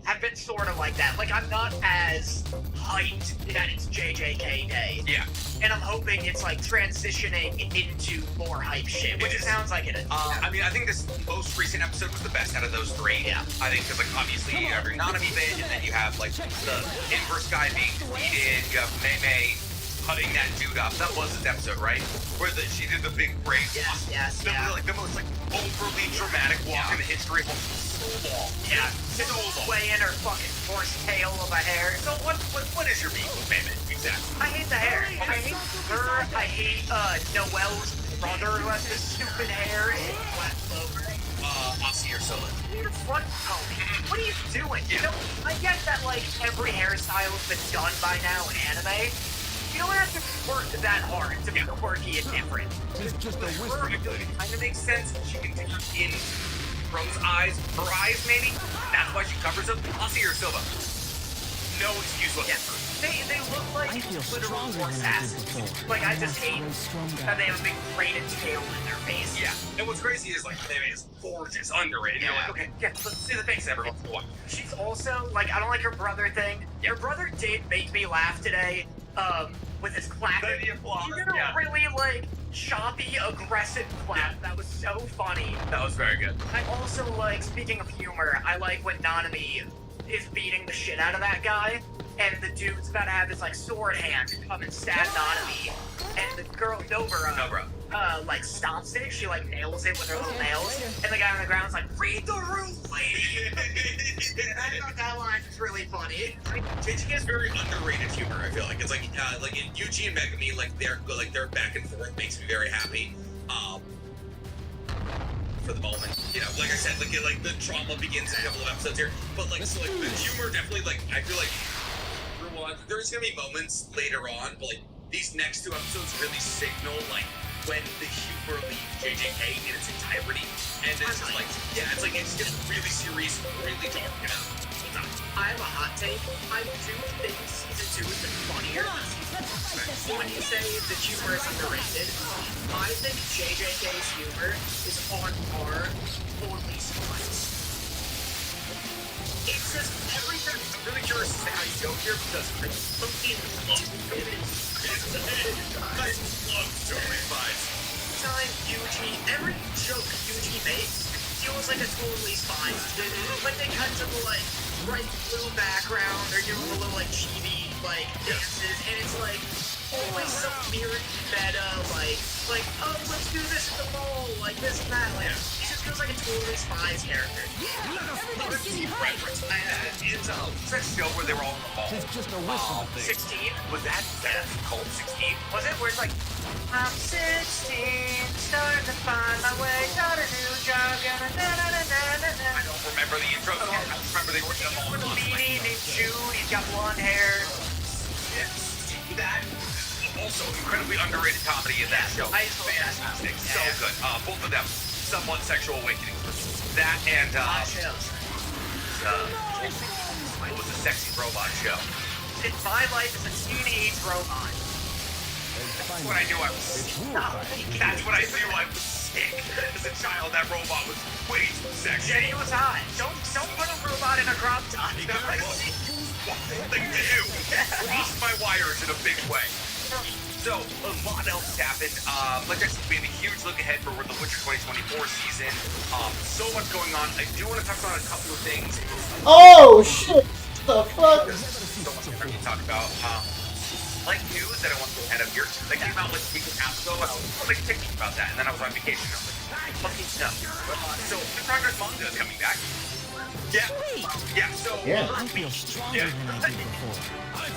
[SPEAKER 12] have been sort of like that. Like I'm not as hyped that it's JJK Day.
[SPEAKER 11] Yeah.
[SPEAKER 12] And I'm hoping it's like transitioning into more hype shit, which it sounds like it is.
[SPEAKER 11] I mean, I think this most recent episode was the best out of those 3.
[SPEAKER 12] Yeah.
[SPEAKER 11] I think because like obviously you have your Nanami bit, and then you have like the inverse guy being defeated. You have Mei cutting that dude up. That was this episode, right? Where she did the big break.
[SPEAKER 12] Yes.
[SPEAKER 11] Like the most like overly dramatic walk in the history of so long.
[SPEAKER 12] Yeah. So way in her fucking horse tail of a hair.
[SPEAKER 11] So what is your beef with Mei? Exactly.
[SPEAKER 12] I hate the hair. I hate her. I hate Noelle's brother who has this stupid hair and Black Clover.
[SPEAKER 11] Aussie or Solo.
[SPEAKER 12] Your front pony. What are you doing?
[SPEAKER 11] Yeah.
[SPEAKER 12] You know, I get that like every hairstyle's been done by now in anime. You don't have to work that hard to be quirky and different.
[SPEAKER 7] It's just a whisper.
[SPEAKER 11] It kind of makes sense. She can take in Rose's eyes, her eyes maybe. That's why she covers them. Aussie or Silva. No excuse whatsoever.
[SPEAKER 12] They look like
[SPEAKER 7] I feel
[SPEAKER 12] literal
[SPEAKER 7] stronger than I did
[SPEAKER 12] assassins.
[SPEAKER 7] before.
[SPEAKER 12] Like, I just hate
[SPEAKER 7] Strong
[SPEAKER 12] that they have a big braided tail in their face.
[SPEAKER 11] Yeah, and what's crazy is, like, they made this gorgeous under it, and you're like, okay, yeah, let's see the face, everyone. What?
[SPEAKER 12] She's also, like, I don't like her brother thing. Your brother did make me laugh today, with his clapping. He did a really, like, choppy, aggressive clap. That was so funny.
[SPEAKER 11] That was very good.
[SPEAKER 12] I also like, speaking of humor, I like when Nanami is beating the shit out of that guy, and the dude's about to have his, like, sword hand come and stab Nanami, and the girl, Nobara, like, stomps it. She, like, nails it with her little nails, and the guy on the ground's like, read the room, lady! I thought that line was really funny.
[SPEAKER 11] JJK has very underrated humor, I feel like. It's like in Yuji and Megami, like, their back and forth makes me very happy. For the moment, you know, like I said, like the trauma begins in a couple of episodes here, but like, so like the humor definitely, like, I feel like there's gonna be moments later on, but like these next two episodes really signal like when the humor leaves JJK in its entirety, and it's just like, yeah, it's like it's just really serious, really dark, you know.
[SPEAKER 12] I have a hot take. I do think season 2 has been funnier. When you say the humor is underrated, I think JJK's humor is on par for least once. It's just everything.
[SPEAKER 11] I'm really curious as to how you go here because I fucking love it. I love Joey vibes.
[SPEAKER 12] Time Yuji, every joke Yuji makes feels like a totally fine. When they cut to the like bright little background, they're doing a little like chibi like dances, and it's like always some weird meta like oh let's do this at the mall, like this and that. Like he just feels like a totally Spies character.
[SPEAKER 11] Reference. It's that show where they were all in the mall.
[SPEAKER 7] It's just a whistle.
[SPEAKER 12] 16?
[SPEAKER 11] Was that called 16?
[SPEAKER 12] Was it? Where it's like, I'm 16, starting to find my way, got a new job, gonna na-na-na-na-na-na.
[SPEAKER 11] I don't remember the intro. Okay. I don't remember they were in the mall.
[SPEAKER 12] With a beanie named Jude, he's got blonde hair.
[SPEAKER 11] Yes. That also incredibly underrated comedy in that show. Fantastic. So good. Both of them, somewhat sexual awakening. That and it was a sexy robot show.
[SPEAKER 12] It's my life as a teenage robot.
[SPEAKER 11] That's when I knew I was sick. That's when I knew I was sick. As a child, that robot was way too sexy.
[SPEAKER 12] Jenny was hot. Don't put a robot in a crop top.
[SPEAKER 11] That was the thing to do. Cross my wires in a big way. So, a lot else has happened. Like I said, we have a huge look ahead for the Witcher 2024 season. So much going on. I do want to touch on a couple of things.
[SPEAKER 6] Oh, shit! The fuck?
[SPEAKER 11] There's so much different to talk about. Like news that I want to go ahead of here. That came out like a week and a half ago. I was like thinking about that, and then I was on vacation. I was like, fucking no. So, the Progress manga is coming back. Yeah. Yeah, so...
[SPEAKER 6] Yeah.
[SPEAKER 7] I feel stronger than I did before.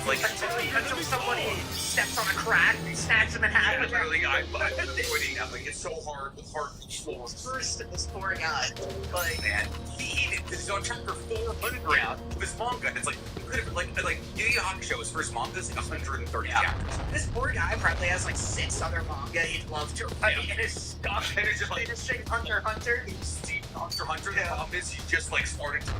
[SPEAKER 11] Like,
[SPEAKER 12] Until somebody steps on a crack and snatches them in half.
[SPEAKER 11] yeah, literally, I'm avoiding that. Like, it's so hard with hard floors.
[SPEAKER 12] First, this poor guy. Like,
[SPEAKER 11] Man, he's on chapter 400 of his manga. It's like, like Yu Yu Hakusho, his first manga is like 130 chapters.
[SPEAKER 12] this poor guy probably has like 6 other manga he'd love to write in his stuff.
[SPEAKER 11] And it's just like,
[SPEAKER 12] They just say Hunter x Hunter.
[SPEAKER 11] Hunter x Hunter, the problem is he just like started to...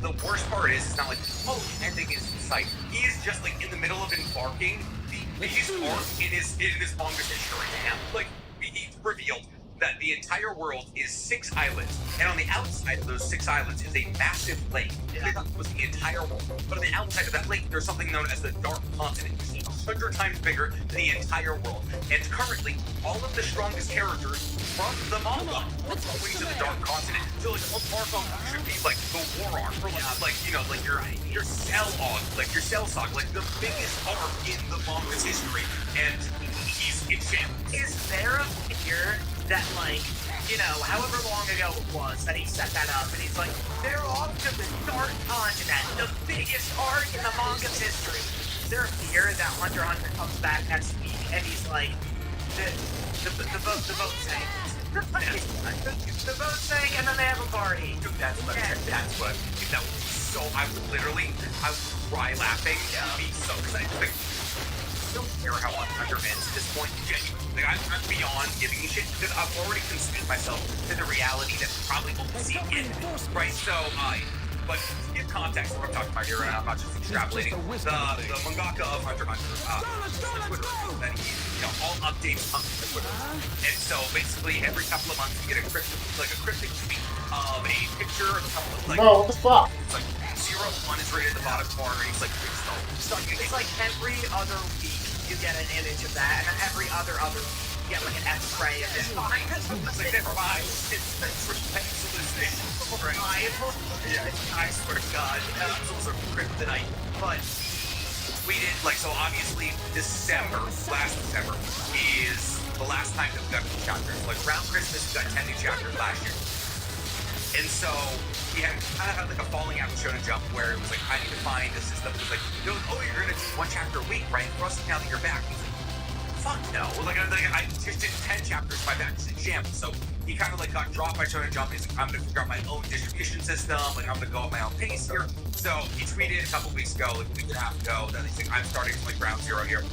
[SPEAKER 11] The worst part is, it's not like, oh, the ending is in sight. He is just like in the middle of embarking the biggest arc in his manga's history. Like, he revealed that the entire world is 6 islands, and on the outside of those 6 islands is a massive lake. That was the entire world. But on the outside of that lake, there's something known as the Dark Continent, which is 100 times bigger than the entire world. And currently, all of the strongest characters from the manga are going to the Dark Continent. So like, Marco should be like the war arc, or like you know, like your Cell arc, like your Cell Saga, like the biggest arc in the manga's history, and he's in shambles.
[SPEAKER 12] Is there a figure that, like, you know, however long ago it was that he set that up, and he's like, they're off to the Dark Continent, the biggest arc in the manga's history. Is there a fear that Hunter x Hunter comes back next week, and he's like, the boat sank. The boat sank, and then they have a party.
[SPEAKER 11] Dude, that's what that was so, I would cry laughing, be so, because I don't care how much Hunter ends at this point, genuinely. Like, I'm beyond giving a shit, because I've already consumed myself to the reality that we probably won't see it. Right, so, but to give context for what I'm talking about here, and I'm not just extrapolating, the mangaka of Hunter x Hunter, Twitter, that he, all updates on Twitter. And so basically every couple of months you get a cryptic tweet of a picture of something like...
[SPEAKER 6] No, what the fuck?
[SPEAKER 11] It's like 01 is right at the bottom corner, and he's like,
[SPEAKER 12] So it's like every other week you get an image of that, and then every other you get like an X-ray of it.
[SPEAKER 11] It's like, never mind. It's hallucination. I swear to God, those are kryptonite. But we did, so obviously last December, is the last time that we got new chapters. Like, around Christmas, we got 10 new chapters last year. And so, he kind of had like a falling out with Shonen Jump where it was like, I need to find a system. It was like, you're going to do one chapter a week, right? For us, now that you're back. He's like, fuck no. I just did 10 chapters, my back is in shambles. So he kind of got dropped by Shonen Jump. He's like, I'm going to figure out my own distribution system. I'm going to go at my own pace here. So he tweeted a couple weeks ago, a week and a half ago, that he's like, I'm starting from ground zero here.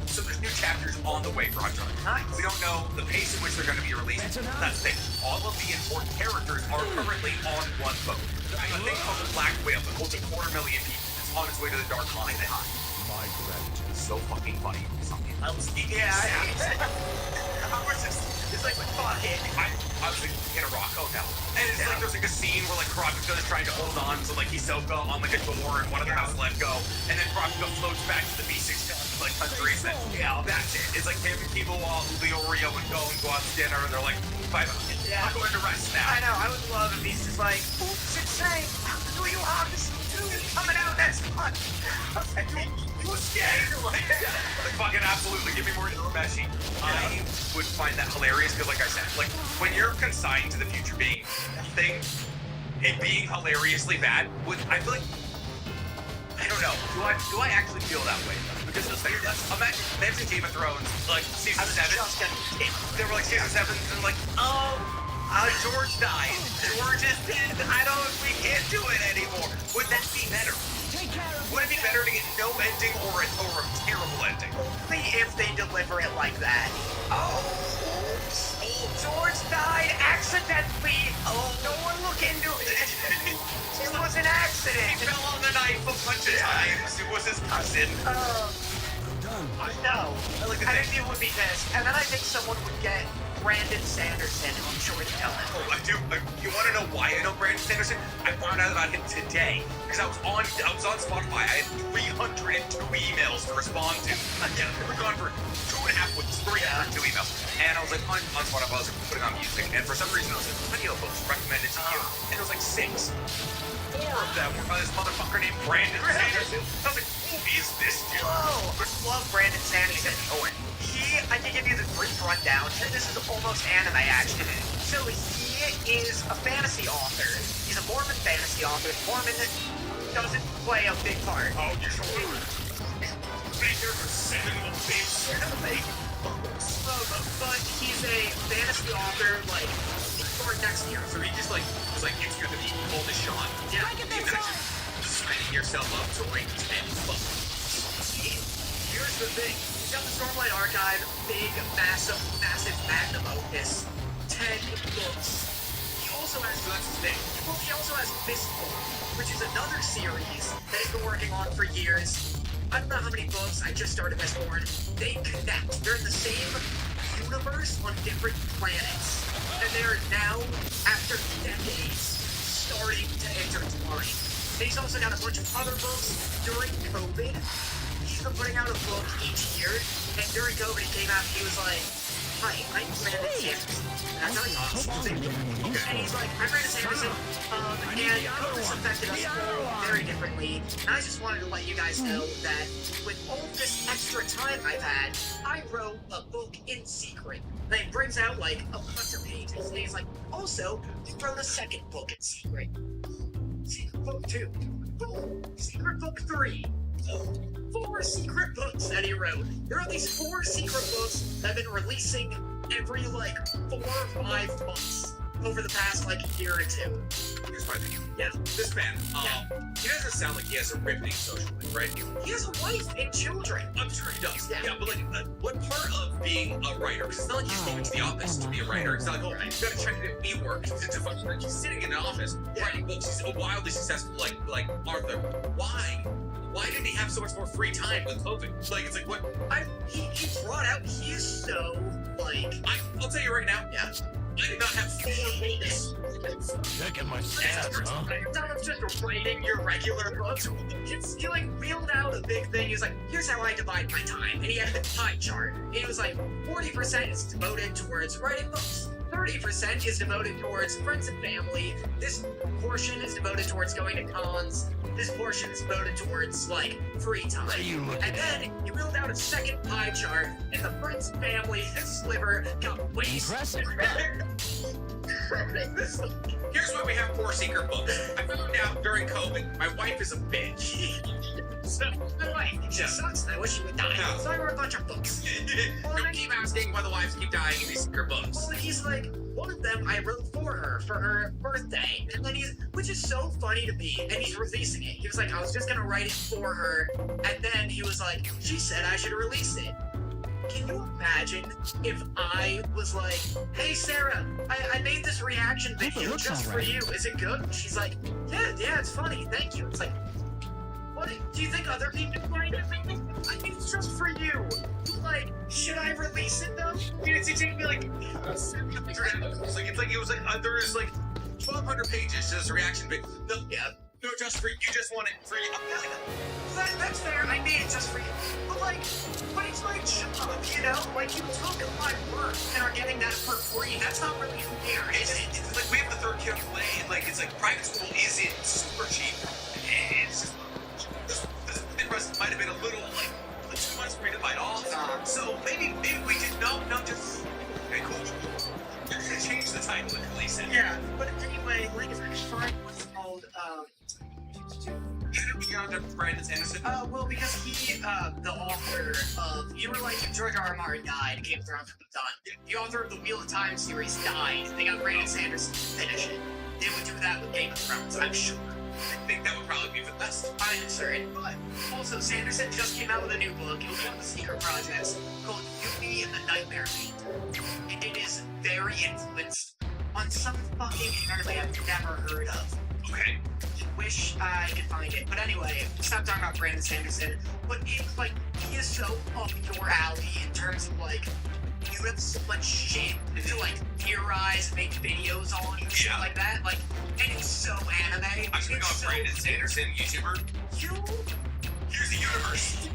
[SPEAKER 11] So there's new chapters on the way for Hunter.
[SPEAKER 12] Nice.
[SPEAKER 11] We don't know the pace in which they're going to be released. That's the thing. All of the important characters are currently on one boat. A thing called the Black Whale that holds 250,000 people. It's on its way to the Dark Line. My gratitude. So fucking funny. Something else. Yeah. I was just, it's like, fuck it. I was like, in a rock. Oh no. And it's like, there's like a scene where like Kurapika is trying to hold on to like Hisoka on like a door and one of them has to let go. And then Kurapika floats back to the B6 countries. And that's it. It's like him and Kibawa, Leorio would go out to dinner and they're like, bye. I'm going to rest now.
[SPEAKER 12] I know. I would love if he's just like, oops, it's insane. Do you have this coming out next month? You scared? Like,
[SPEAKER 11] fucking absolutely. Give me more Urameshi. I would find that hilarious because, like I said, like when you're consigned to the future being thing, it being hilariously bad, I feel like, I don't know. Do I actually feel that way? Because imagine Game of Thrones, like season 7. They were like season 7, and like, George died. George is dead. We can't do it anymore. Would that be better? Would it be better to get no ending or a terrible ending?
[SPEAKER 12] Only if they deliver it like that. Oh, George died accidentally. Oh, no one look into it. It was an accident.
[SPEAKER 11] He fell on the knife a bunch of times. It was his cousin.
[SPEAKER 12] No. I think you would be pissed. And then I think someone would get Brandon Sanderson, and I'm sure he'd tell it.
[SPEAKER 11] Oh, I do. You want to know why I know Brandon Sanderson? I found out about him today because I was on Spotify. I had 302 emails to respond to. Again, we were gone for 2.5 weeks, 302 emails, and I was like on Spotify. I was putting on music, and for some reason, I was like, audiobooks recommended to you, and it was like 6. 4 of them were by this motherfucker named Brandon Sanderson. I was like, who is this dude?
[SPEAKER 12] Whoa! I love Brandon Sanderson. I can give you the brief rundown. This is almost anime action. So he is a fantasy author. He's a Mormon fantasy author. Mormon doesn't play a big part.
[SPEAKER 11] Oh, you're sure? Be here for 7 days.
[SPEAKER 12] But he's a fantasy author, like, for next year.
[SPEAKER 11] So he just was like, it's gonna be the oldest shot.
[SPEAKER 12] Yeah.
[SPEAKER 11] Imagine signing yourself up to like 10 books.
[SPEAKER 12] Here's the thing. He's got the Stormlight Archive, big, massive magnum opus, 10 books. He also has, so that's his thing. Well, he also has Fistful, which is another series that he's been working on for years. I don't know how many books. I just started Mistborn. They connect. They're in the same universe on different planets. And they're now, after decades, starting to intertwine. And he's also got a bunch of other books during COVID. He's been putting out a book each year, and during COVID he came out and he was like, hi, I'm Brandon Sanderson. That's how he talks. And he's like, I'm Brandon Sanderson, and COVID's affected us all very differently. And I just wanted to let you guys know that with all this extra time I've had, I wrote a book in secret. And it brings out like a bunch of pages. And he's like, also, he wrote a second book in secret. Secret book 2. Secret book 3. 4 secret books that he wrote. There are these 4 secret books that have been releasing every 4 or 5 months. over the past like year or two.
[SPEAKER 11] Here's my thing.
[SPEAKER 12] Yeah.
[SPEAKER 11] This man, he doesn't sound like he has a riveting social life, right?
[SPEAKER 12] He has a wife and children.
[SPEAKER 11] I'm sure he does.
[SPEAKER 12] Yeah.
[SPEAKER 11] But like, what part of being a writer? Because it's not like he's going to the office to be a writer. It's not like, oh, you gotta check that we work to function. Like, he's sitting in an office writing books. He's wildly successful, like Arthur. Why? Why didn't he have so much more free time with COVID? Like, it's like, what?
[SPEAKER 12] He brought out, he is so, like...
[SPEAKER 11] I'll tell you right now, I did not have 4 books.
[SPEAKER 9] Check at my stats, huh?
[SPEAKER 12] Instead of just writing your regular books, he like wheeled out a big thing. He was like, here's how I divide my time. And he had a pie chart. And he was like, 40% is devoted towards writing books. 30% is devoted towards friends and family. This portion is devoted towards going to cons. This portion is devoted towards, like, free time. And then he wheeled out a second pie chart, and the friends and family, his sliver, got wasted.
[SPEAKER 11] Here's why we have 4 secret books. I found out during COVID, my wife is a bitch.
[SPEAKER 12] So, my wife, she sucks, and I wish she would die.
[SPEAKER 11] No.
[SPEAKER 12] So I wrote a bunch of books.
[SPEAKER 11] Don't keep asking why the wives keep dying in these secret books.
[SPEAKER 12] Well, he's like, one of them I wrote for her birthday. And then which is so funny to me, and he's releasing it. He was like, I was just gonna write it for her, and then he was like, she said I should release it. Can you imagine if I was like, hey Sarah, I made this reaction video just for you. Is it good? She's like, yeah, it's funny, thank you. It's like, what? Do you think other people find it? I mean, it's just for you. Like, should I release it though?
[SPEAKER 11] I mean, it's taking me like it was like there is like 1,200 pages to this reaction video. No, just for you. You just want it for you.
[SPEAKER 12] That's fair. I made it just for you. But it's my job, you know? Like, you took my work and are getting that for free. That's not really fair, is it?
[SPEAKER 11] It's like we have the 3rd kid on the way, and like it's like private school isn't super cheap. It's just this Midwest might have been a little like 2 months for me to bite off. So maybe we did just okay, cool. You're gonna change the title and release it.
[SPEAKER 12] Yeah, but anyway, like it's what's called
[SPEAKER 11] How did we get onto Brandon Sanderson?
[SPEAKER 12] Well, because he, the author of, you were like, George R. R. Martin died, Game of Thrones was done. The author of the Wheel of Time series died. They got Brandon Sanderson to finish it. They would do that with Game of Thrones, I'm sure.
[SPEAKER 11] I think that would probably be the best.
[SPEAKER 12] I'm certain, but also Sanderson just came out with a new book. It was one of the secret projects called Yuppie and the Nightmare Maid. And it is very influenced on some fucking anime I've never heard of.
[SPEAKER 11] Okay.
[SPEAKER 12] Wish I could find it. But anyway, stop talking about Brandon Sanderson. But it's like, he is so up your alley in terms of like, you have so much shit to like theorize and make videos on and shit like that. Like, and it's so anime.
[SPEAKER 11] I'm gonna go with Brandon Sanderson, YouTuber. Here's the universe.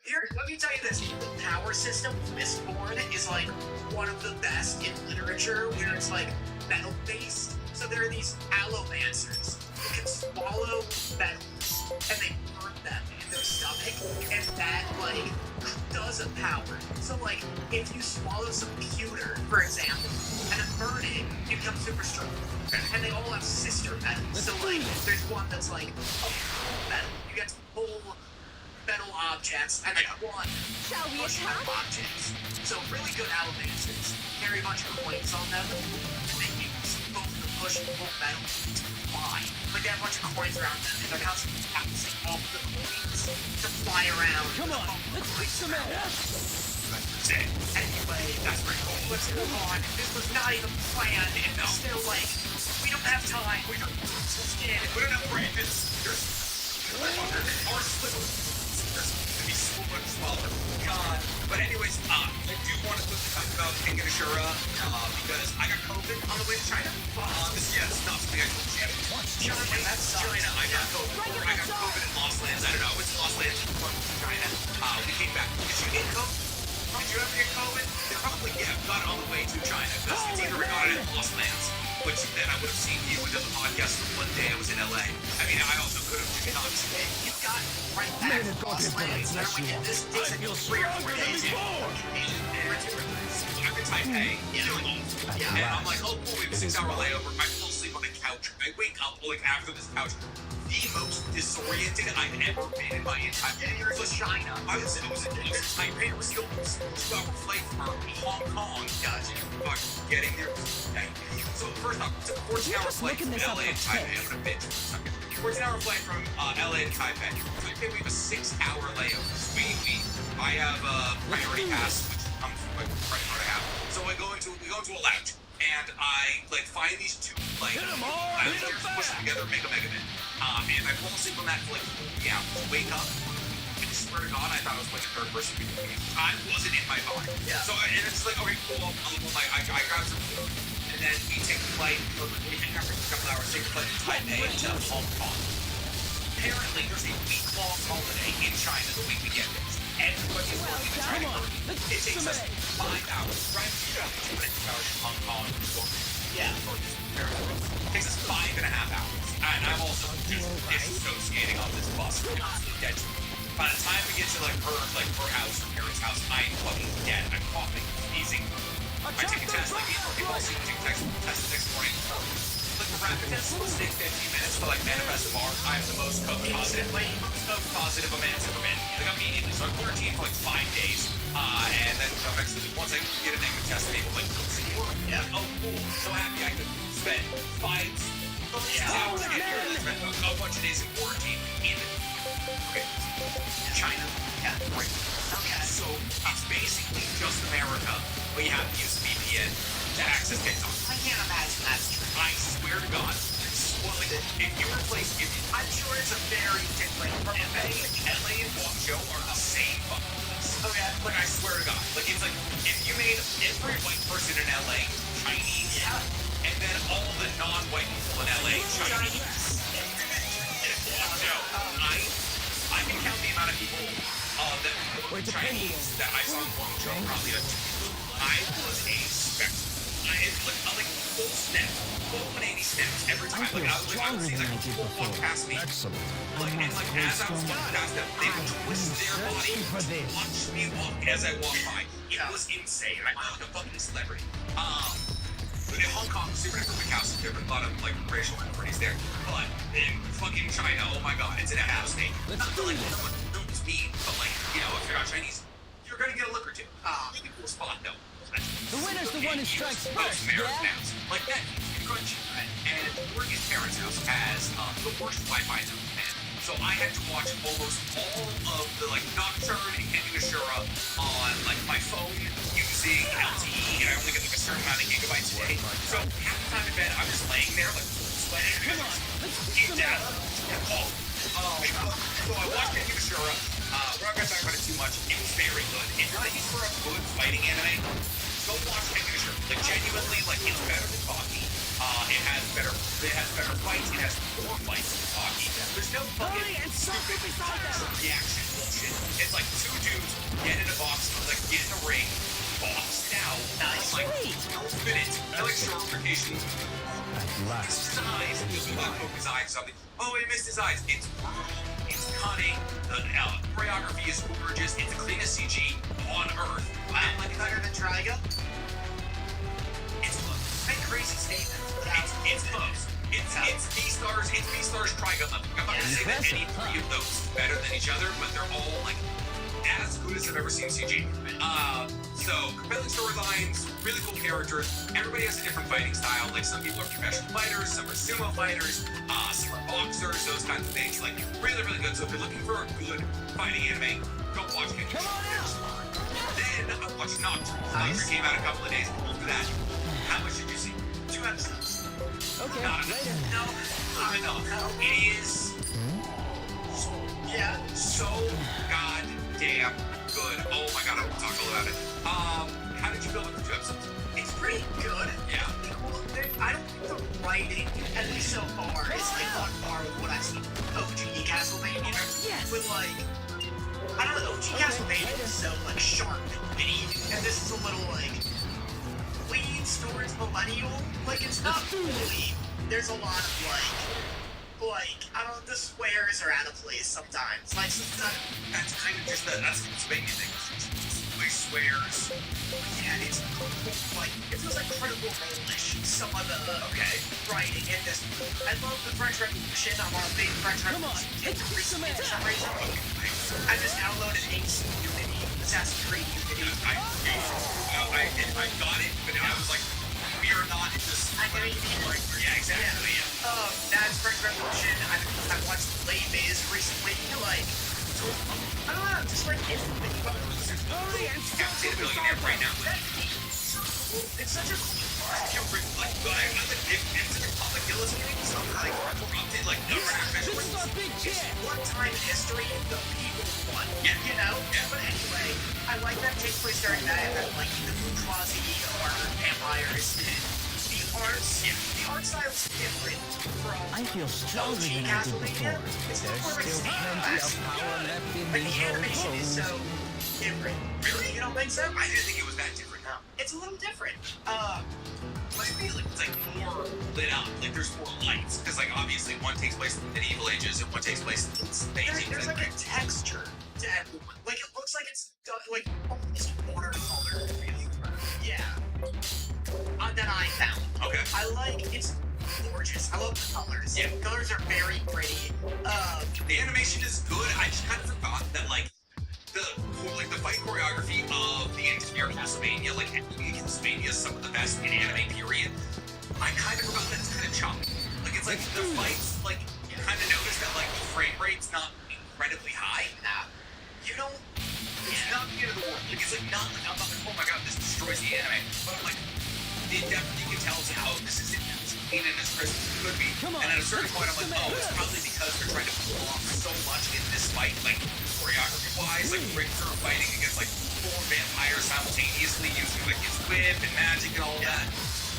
[SPEAKER 12] Here, let me tell you this. The power system of Mistborn is like one of the best in literature where it's like metal-based. So there are these allomancers who can swallow metals and they burn them in their stomach, and that like does a power. So like if you swallow some pewter, for example, and then burn it, you become super strong. And they all have sister metals. So like there's one that's like a metal. You get to pull metal objects, and then one push metal objects. So really good allomancers carry a bunch of coins on them, and they use both the push and pull metal to fly. Like they have a bunch of coins around them, and they're constantly bouncing off the coins to fly around.
[SPEAKER 10] Come on, let's kick some ass!
[SPEAKER 12] Anyway, that's pretty cool. Let's move on. This was not even planned, and still like, we don't have time. We don't
[SPEAKER 11] have branches. Our slivers. To be so much smaller. God. But anyways, I do want to quickly talk about King of Ashura, because I got COVID on the way to China. This is not something I told you. China, I got COVID. I got COVID in Lost Lands. I don't know. It's Lost Lands from China. We came back. Did you get COVID? Did you ever get COVID? They probably, got it on the way to China, because it's either we got it in Lost Lands, which then I would have seen you and done the podcast one day I was in LA. I mean, I also could have just talked.
[SPEAKER 12] You got right back to Lost Lands. This takes 3 or 4 days.
[SPEAKER 11] I'm in Taipei, doing all. And I'm like, oh, cool, we have a 6-hour layover. I fall asleep on the couch. I wake up, like, after this couch, the most disoriented I've ever been in my entire life. It was China. It was Taipei. It was still a 2-hour flight from Hong Kong. Gotcha. Getting there. So first off, it's a 14-hour flight from LA and Taipei. I'm gonna bitch for a second. 14-hour flight from LA and Taipei. Taipei, we have a 6-hour layover. Sweet. I have a priority pass, which I'm right now to have. So we go into a lounge, and I like find these two like loungers, push them together, make a Mega Man. And I fall asleep on that flick. Yeah, wake up. I swear to God, I thought it was like a third person video game. I wasn't in my body. Yeah. So and it's like, okay, cool. I grab some food, and then we take the flight. We hang out for a couple hours, take the flight to Taipei to Hong Kong. Apparently, there's a week-long holiday in China the week we get there. Everybody's working in China. It takes us 5 hours. Right? You know, 2 hours from Hong Kong. Yeah. It takes us 5.5 hours. And I'm also just dissociating on this bus. I'm absolutely dead. By the time we get to her house, her parents' house, I'm fucking dead. I'm coughing, sneezing. I take a test, people see me take a test the next morning. The rapid test will take 15 minutes, but manifest of art, I'm the most COVID positive. Positive a man's ever been. Immediately. So I'm quarantined for 5 days. And then eventually, once I get a negative test, I'm able to go see work. Yeah. Oh, cool. So happy I could spend 5 hours in here and spend a bunch of days in quarantine in China. Yeah. Right. Okay. So it's basically just America, but you have to use VPN to access TikTok.
[SPEAKER 12] I can't imagine that's true.
[SPEAKER 11] I swear to God. If you replace, I'm sure it's a very different from LA and Guangzhou are the same fucking place. Okay. I swear to God. It's if you made every white person in LA Chinese, and then all the non-white people in LA Chinese. I can count the amount of people that look Chinese that I saw in Guangzhou probably I was a spectrum. Full snap, full 180 snaps every time. I would see people walk past me.
[SPEAKER 8] Excellent.
[SPEAKER 11] And as I was walking past them, they would twist their body to watch me walk as I walked by. It was insane. I felt like a fucking celebrity. But in Hong Kong, super different house, different, a lot of racial minorities there. But in fucking China, oh my God, it's an house state. Not no one's mean, but if you're not Chinese, you're gonna get a look or two. Maybe cool spot, no.
[SPEAKER 8] The winner's the one who strikes first,
[SPEAKER 11] yeah? Like that, crunchy. And Morgan's parents' house has the worst Wi-Fi in Japan. So I had to watch almost all of the Nocturne and Kenny Ashura on my phone using LTE, and I only get a certain amount of gigabytes a day. So half the time in bed, I'm just laying there sweating. Come on, let's down. So I watched Kenny Ashura. We're not gonna talk about it too much. It was very good. If you're looking for a good fighting anime, go watch Kenny Ashura. Genuinely, it's better than Baki. It has better fights. It has more fights than Baki. There's no fucking stupid reaction bullshit. It's 2 dudes get in a box, get in a ring, box now. Nice. Don't fit it. Short rotations. Missed his eyes. He broke his eye or something. Oh, he missed his eyes. It's brutal. It's cunning. The choreography is gorgeous. It's the cleanest CG on Earth.
[SPEAKER 12] Wow. Better than Trigun?
[SPEAKER 11] It's close. Make crazy statements. It's close. It's B-Stars Trigun level. I'm not going to say that any 3 of those is better than each other, but they're all as good as I've ever seen CG. So compelling storylines, really cool characters. Everybody has a different fighting style. Some people are professional fighters, some are sumo fighters, some are boxers, those kinds of things. Really, really good. So if you're looking for a good fighting anime, go watch it. Come on out! Then I watched Nocturne. Nocturne came out a couple of days after that. How much did you see? 2 episodes. Okay. Not enough. Not enough. It is so goddamn good. Oh my God, I will talk all about it. How did you feel with the 2 episodes?
[SPEAKER 12] It's pretty good.
[SPEAKER 11] Yeah.
[SPEAKER 12] I don't think the writing, at least so far, is on par with what I've seen OG Castlevania. Yes. With I don't know, OG Castlevania is so sharp and even, and this is a little leans towards millennial. It's not fully. There's a lot of I don't know, the swears are out of place sometimes.
[SPEAKER 11] That's kind of just that's the Castlevania thing. swears.
[SPEAKER 12] Yeah, it's like it feels like Critical Role-ish. Some of the writing in this. I love the French Revolution. I'm on a big French Revolution recently for some reason. I just downloaded Ace Unity, Assassin's Creed Unity.
[SPEAKER 11] I got it, but I was like, we are not in this.
[SPEAKER 12] I know you mean like
[SPEAKER 11] yeah, exactly. Yeah.
[SPEAKER 12] That's French Revolution. I watched Les Mis recently. Like, I don't know, just like instantly.
[SPEAKER 11] Captain Billionaire right now.
[SPEAKER 12] It's such a cool.
[SPEAKER 11] Like, it's a comic illustrating something like corrupted, like never happened.
[SPEAKER 12] It's one time in history, the people won. Yeah. You know? Yeah. But anyway, I like that it takes place during that, and like the bourgeoisie or vampires. The art style is different from
[SPEAKER 8] I feel stronger than I did before.
[SPEAKER 12] It's
[SPEAKER 8] There's
[SPEAKER 12] more like
[SPEAKER 8] still plenty of power left in
[SPEAKER 12] but
[SPEAKER 8] these
[SPEAKER 12] the
[SPEAKER 8] old
[SPEAKER 12] animation is
[SPEAKER 8] bones.
[SPEAKER 12] so different. Really? You don't think so?
[SPEAKER 11] I didn't think it was that different.
[SPEAKER 12] No. It's a little different.
[SPEAKER 11] I feel like it's like more lit up. Like there's more lights because like obviously one takes place in the medieval ages and one takes place in the 18th.
[SPEAKER 12] There's like a texture to everyone. Like it looks like it's done like almost watercolor. Really. Yeah. That I found.
[SPEAKER 11] Okay.
[SPEAKER 12] I like it's gorgeous. I love the colors. Yeah. The colors are very pretty.
[SPEAKER 11] The animation is good. I just kind of forgot that like the fight choreography of the entire Castlevania, like Castlevania is some of the best in anime period. I kind of forgot that it's kind of choppy. Like it's like the fights, like you kind of notice that like the frame rate's not incredibly high. Nah. You don't. It's not the end of the world. Like it's like not like I'm not like oh my god this destroys the anime, but I'm like it definitely can tell us how this isn't as clean and as crisp as it could be. And at a certain point I'm like oh it's probably because they're trying to pull off so much in this fight like choreography-wise, like Richter fighting against like 4 vampires simultaneously using like his whip and magic and all of that.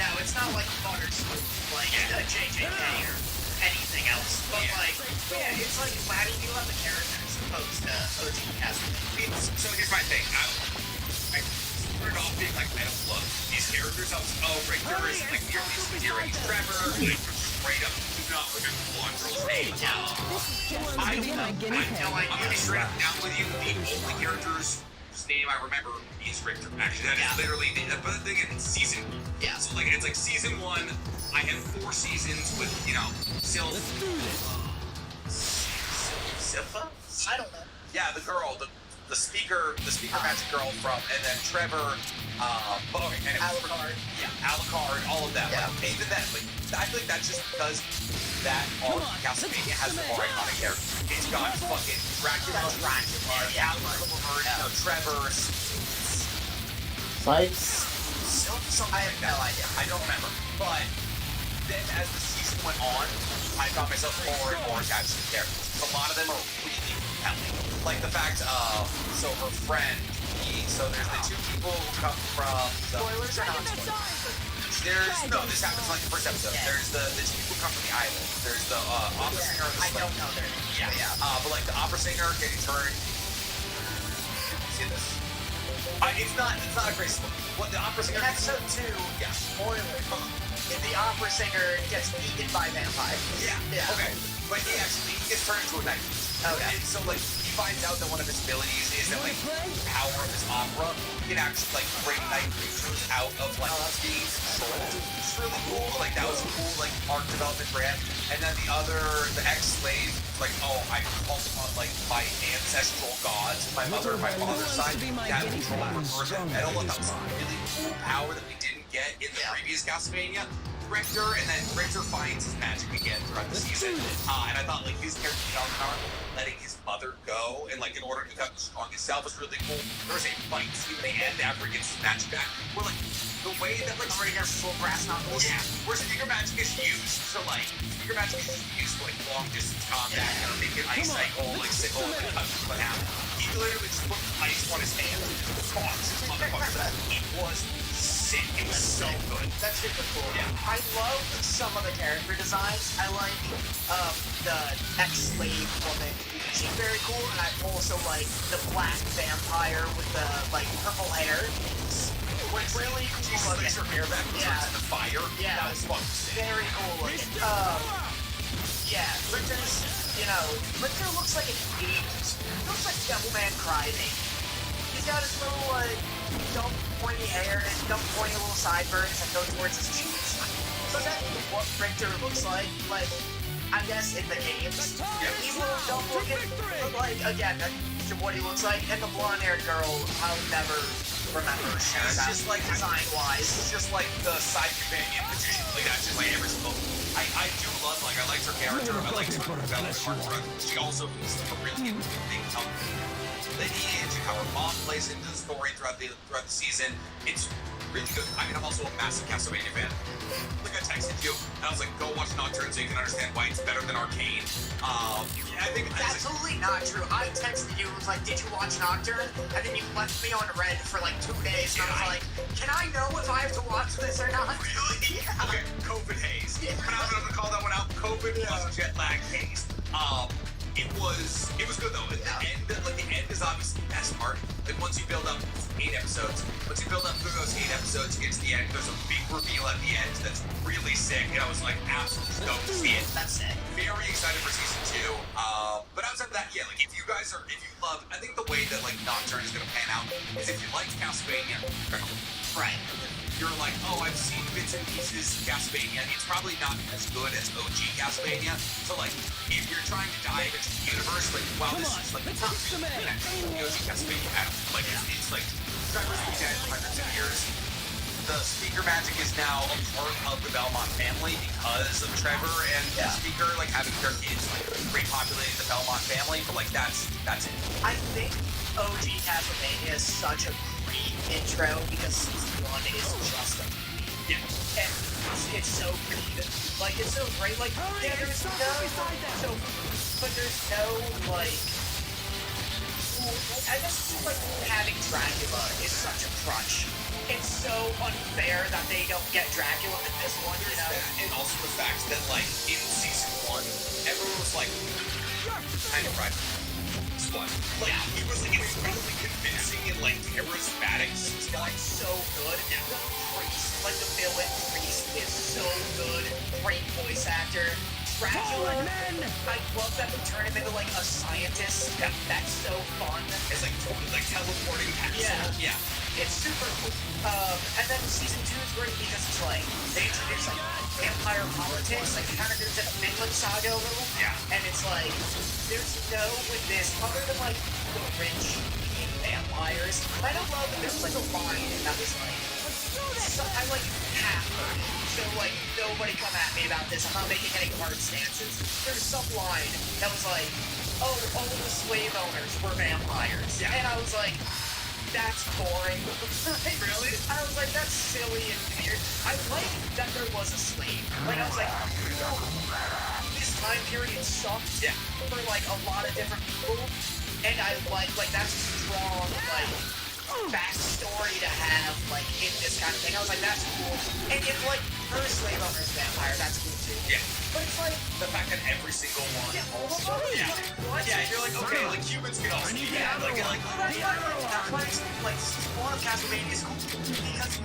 [SPEAKER 12] No, it's not like butter smooth like JJK or anything else. But like, yeah, it's like how do you feel about the characters opposed to OG Castlevania?
[SPEAKER 11] So here's my thing. I started off being like, I don't love these characters. I was Richter is like nearly superior to Trevor, like straight up do not remember one girl's name. I'm gonna be straight up down with you. The only character's name I remember is Richter. Actually, that is literally but again, it's season 1.
[SPEAKER 12] Yeah.
[SPEAKER 11] So like it's like season 1. I had 4 seasons with Sylph.
[SPEAKER 12] Silpha? I don't know.
[SPEAKER 11] Yeah, the girl, the speaker magic girl from, and then Trevor,
[SPEAKER 12] Alucard.
[SPEAKER 11] Yeah, Alucard, all of that.
[SPEAKER 12] Yeah.
[SPEAKER 11] Like, even that, like, I think that's just because that all Castlevania has the more iconic characters. It's got fucking Dracula, Alucard, Trevor,
[SPEAKER 6] Sykes.
[SPEAKER 12] I have no idea.
[SPEAKER 11] I don't remember. But then as the season went on, I found myself more and more attached to the characters. A lot of them are really compelling. Like the fact so her friend, so there's the 2 people who come from
[SPEAKER 12] Spoilers or not spoilers?
[SPEAKER 11] This happens like the first episode. Yeah. There's the 2 people who come from the island. There's the opera singer.
[SPEAKER 12] I don't know their names.
[SPEAKER 11] Yeah. But like the opera singer getting turned. See this? It's not a great spoiler. What the opera singer?
[SPEAKER 12] In episode 2, spoiler. The opera singer gets eaten by vampires.
[SPEAKER 11] Yeah. Okay. But he gets turned into a knight.
[SPEAKER 12] Okay.
[SPEAKER 11] And so like he finds out that one of his abilities is that like the power of his opera can actually like bring night creatures out of like being controlled. It's really cool. Like that was a cool like arc development for him. And then the ex-slave, like, I call on like my ancestral gods, my mother and my father's side, to have control over her metal. That was a really cool power that we didn't get in the previous Castlevania. Richter, and then Richter finds his magic again throughout the season. And I thought like his character development, letting his mother go, and like in order to become strong himself was really cool. There was a fight scene at the end after he gets his magic back, where like the way that like Rigger's full brass knuckles, where speaker magic is used to like speaker magic is used for like long distance combat, making ice cycle, like sickle, and like cut what happened. He literally just put ice on his hand and tossed his motherfucker. It was sick. It was so good.
[SPEAKER 12] That's super cool.
[SPEAKER 11] Yeah.
[SPEAKER 12] I love some of the character designs. I like the ex-slave woman. She's very cool, and I also like the black vampire with the like purple hair. What's really cool.
[SPEAKER 11] She slicks her hair back and turns into fire.
[SPEAKER 12] Yeah.
[SPEAKER 11] That was fun.
[SPEAKER 12] Very cool looking. Richter's, Richter looks like an 80s. Looks like Devilman Crybaby. he's got his little, like, dumb pointy hair and dumb pointy little sideburns that go towards his cheeks. So that's what Richter looks like, I guess, in the games. He's a little dumb looking, but, like, again, that's what he looks like. And the blonde-haired girl, I'll never remember.
[SPEAKER 11] She's just like,
[SPEAKER 12] design-wise.
[SPEAKER 11] She's just like the side companion, but she's like, that's just like every single. I do love, like, I liked her character, I liked her development. She also is like a really interesting lineage, how her mom plays into the story throughout the season. It's really good. I mean, I'm also a massive Castlevania fan. Like, I texted you, and I was like, go watch Nocturne so you can understand why it's better than Arcane. I think
[SPEAKER 12] that's absolutely not true. I texted you, was like, did you watch Nocturne? And then you left me on red for like 2 days, and I was like, can I know if I have to watch this or not?
[SPEAKER 11] Really? Yeah. Okay, COVID haze. Yeah. I'm gonna call that one out. COVID plus jet lag haze. It was good though. The end is obviously the best part. Like, once you build up 8 episodes, through those 8 episodes, you get to the end, there's a big reveal at the end that's really sick, and I was like, absolutely stoked to see it.
[SPEAKER 12] That's sick.
[SPEAKER 11] Very excited for season 2. But outside of that, yeah, like, if you love, I think the way that, like, Nocturne is gonna pan out is if you liked Castlevania,
[SPEAKER 12] right.
[SPEAKER 11] You're like, oh, I've seen bits and pieces of Castlevania. It's probably not as good as OG Castlevania. So, like, if you're trying to dive into the universe, like, wow, this is like not really the OG Castlevania at all. Like, it's like Trevor's been dead hundreds of years. The speaker magic is now a part of the Belmont family because of Trevor and the speaker, like, having their kids, like, repopulating the Belmont family. But, like, that's it.
[SPEAKER 12] I think OG Castlevania is such a great intro because season 1 is just a movie.
[SPEAKER 11] Yeah.
[SPEAKER 12] And it's so great. Like, it's so great. Like, yeah, there's no, but there's no, like, I guess, like, having Dracula is such a crutch. It's so unfair that they don't get Dracula in this one, you know?
[SPEAKER 11] And also the fact that, like, in season 1, everyone was like, kind of right. What? Like, he was like incredibly convincing and like charismatic.
[SPEAKER 12] He's like so good. And the priest, like the villain priest, is so good. Great voice actor. Dracula, I love that they turn him into like a scientist. That's so fun.
[SPEAKER 11] It's like totally like teleporting past.
[SPEAKER 12] Yeah. It's super cool. And then season 2 is great because it's like they introduce like vampire politics, like kind of there's a Finland saga a little.
[SPEAKER 11] Yeah.
[SPEAKER 12] And it's like there's no with this other than like the rich being vampires. I don't love that there's like a line that was like I like half heard it. So like nobody come at me about this. I'm not making any hard stances. There's some line that was like, oh, all the slave owners were vampires.
[SPEAKER 11] Yeah.
[SPEAKER 12] And I was like, that's boring.
[SPEAKER 11] Really?
[SPEAKER 12] I was like, that's silly and weird. I like that there was a slave. Like, I was like, this time period sucked for, like, a lot of different people. And I like, that's a strong, like, backstory to have, like, in this kind of thing. I was like, that's cool. And if, like, her slave owner's vampire, that's cool, too.
[SPEAKER 11] Yeah.
[SPEAKER 12] But it's like...
[SPEAKER 11] The fact that every single one also...
[SPEAKER 12] What?
[SPEAKER 11] Yeah, you're like, okay, like, humans can also... Yeah, like...
[SPEAKER 12] That's why it's, like, one of Castlevania is cool. Because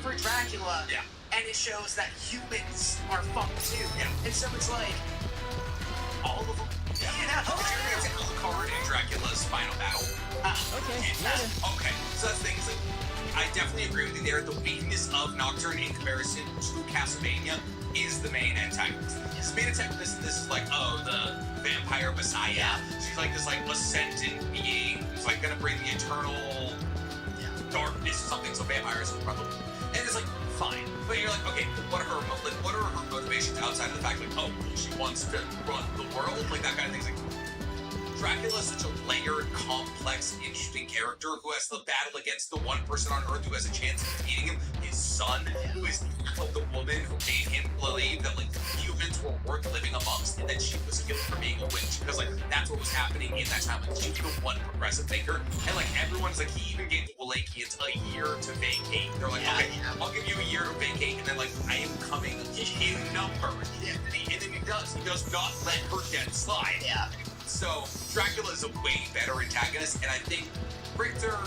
[SPEAKER 12] for Dracula...
[SPEAKER 11] Yeah.
[SPEAKER 12] And it shows that humans are fucked, too.
[SPEAKER 11] Yeah.
[SPEAKER 12] And so it's like...
[SPEAKER 11] All of them? Yeah. It's Alucard and Dracula's final battle.
[SPEAKER 12] Okay.
[SPEAKER 11] Okay, so that's things like... I definitely agree with you there. The weakness of Nocturne in comparison to Castlevania is the main antagonist. The main antagonist, this is like, oh, the vampire messiah. She's like this like ascendant being who's like gonna bring the eternal darkness or something. So vampires are probably, and it's like fine, but you're like, okay, what are her motivations outside of the fact like, oh, she wants to run the world, like that kind of thing. Like, Dracula is such a layered, complex, interesting character who has the battle against the one person on Earth who has a chance of defeating him, his son, who is the woman who made him believe that like humans were worth living amongst, and that she was killed for being a witch because like that's what was happening in that time. Like she was the one progressive thinker, and like everyone's like he even gave the Walakians a year to vacate. They're like, okay, I'll give you a year to vacate, and then like I am coming in number, and then he does. He does not let her death slide.
[SPEAKER 12] Yeah.
[SPEAKER 11] So Dracula is a way better antagonist, and I think Richter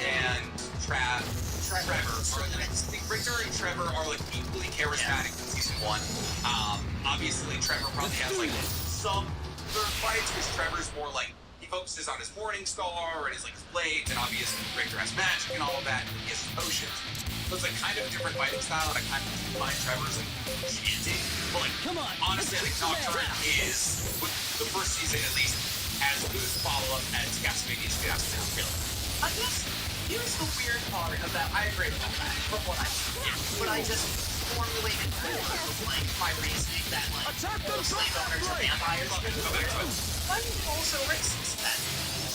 [SPEAKER 11] and Trevor are the next. I think Richter and Trevor are like equally charismatic in season 1. Obviously Trevor probably has like some third fights because Trevor's more like he focuses on his Morning Star and his like his blades, and obviously Richter has magic and all of that, and he has his potions. So it's like kind of a different fighting style, and I kind of find Trevor's like chanting. But like, come on, honestly, I think Nocturne is, with the first season at least, as good a follow-up as Castlevania's 2000. Really.
[SPEAKER 12] I guess here's the weird part about. I agree with that from what I see. Yeah. But I just formulated more of like my reasoning that like all slave owners are vampires. I'm also racist then.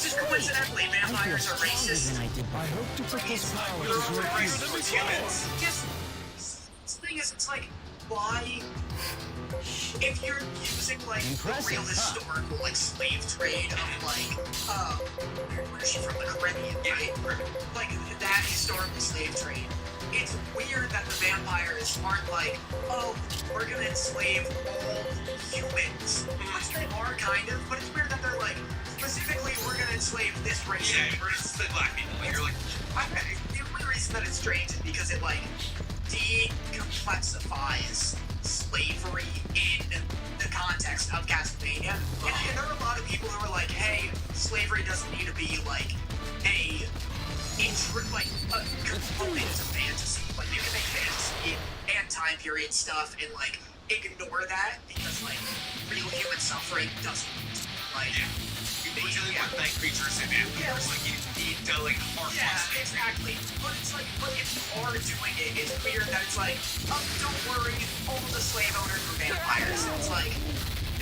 [SPEAKER 12] Just coincidentally, vampires are racist.
[SPEAKER 8] I hope to put this power
[SPEAKER 12] They're
[SPEAKER 8] to
[SPEAKER 12] only
[SPEAKER 8] work.
[SPEAKER 12] racist towards humans. Just the thing is, it's like why? If you're using like the real historical like slave trade of like where's she from, the Caribbean, right? Like that historical slave trade, it's weird that the vampires aren't like, oh, we're gonna enslave all humans. Which they are kind of, but it's weird that they're like, specifically we're gonna enslave this race.
[SPEAKER 11] Yeah, we're gonna enslave black people. Like, you're like,
[SPEAKER 12] the only reason that it's strange is because it like decomplexifies slavery in the context of Castlevania. And there are a lot of people who are like, hey, slavery doesn't need to be like a component of fantasy. Like you can make fantasy and time period stuff and like ignore that because like real human suffering doesn't like
[SPEAKER 11] we're dealing with night creatures and vampires. Like you need to like hard
[SPEAKER 12] exactly. But it's like, but if you are doing it, it's weird that it's like, oh, don't worry, all the slave owners were vampires. It's like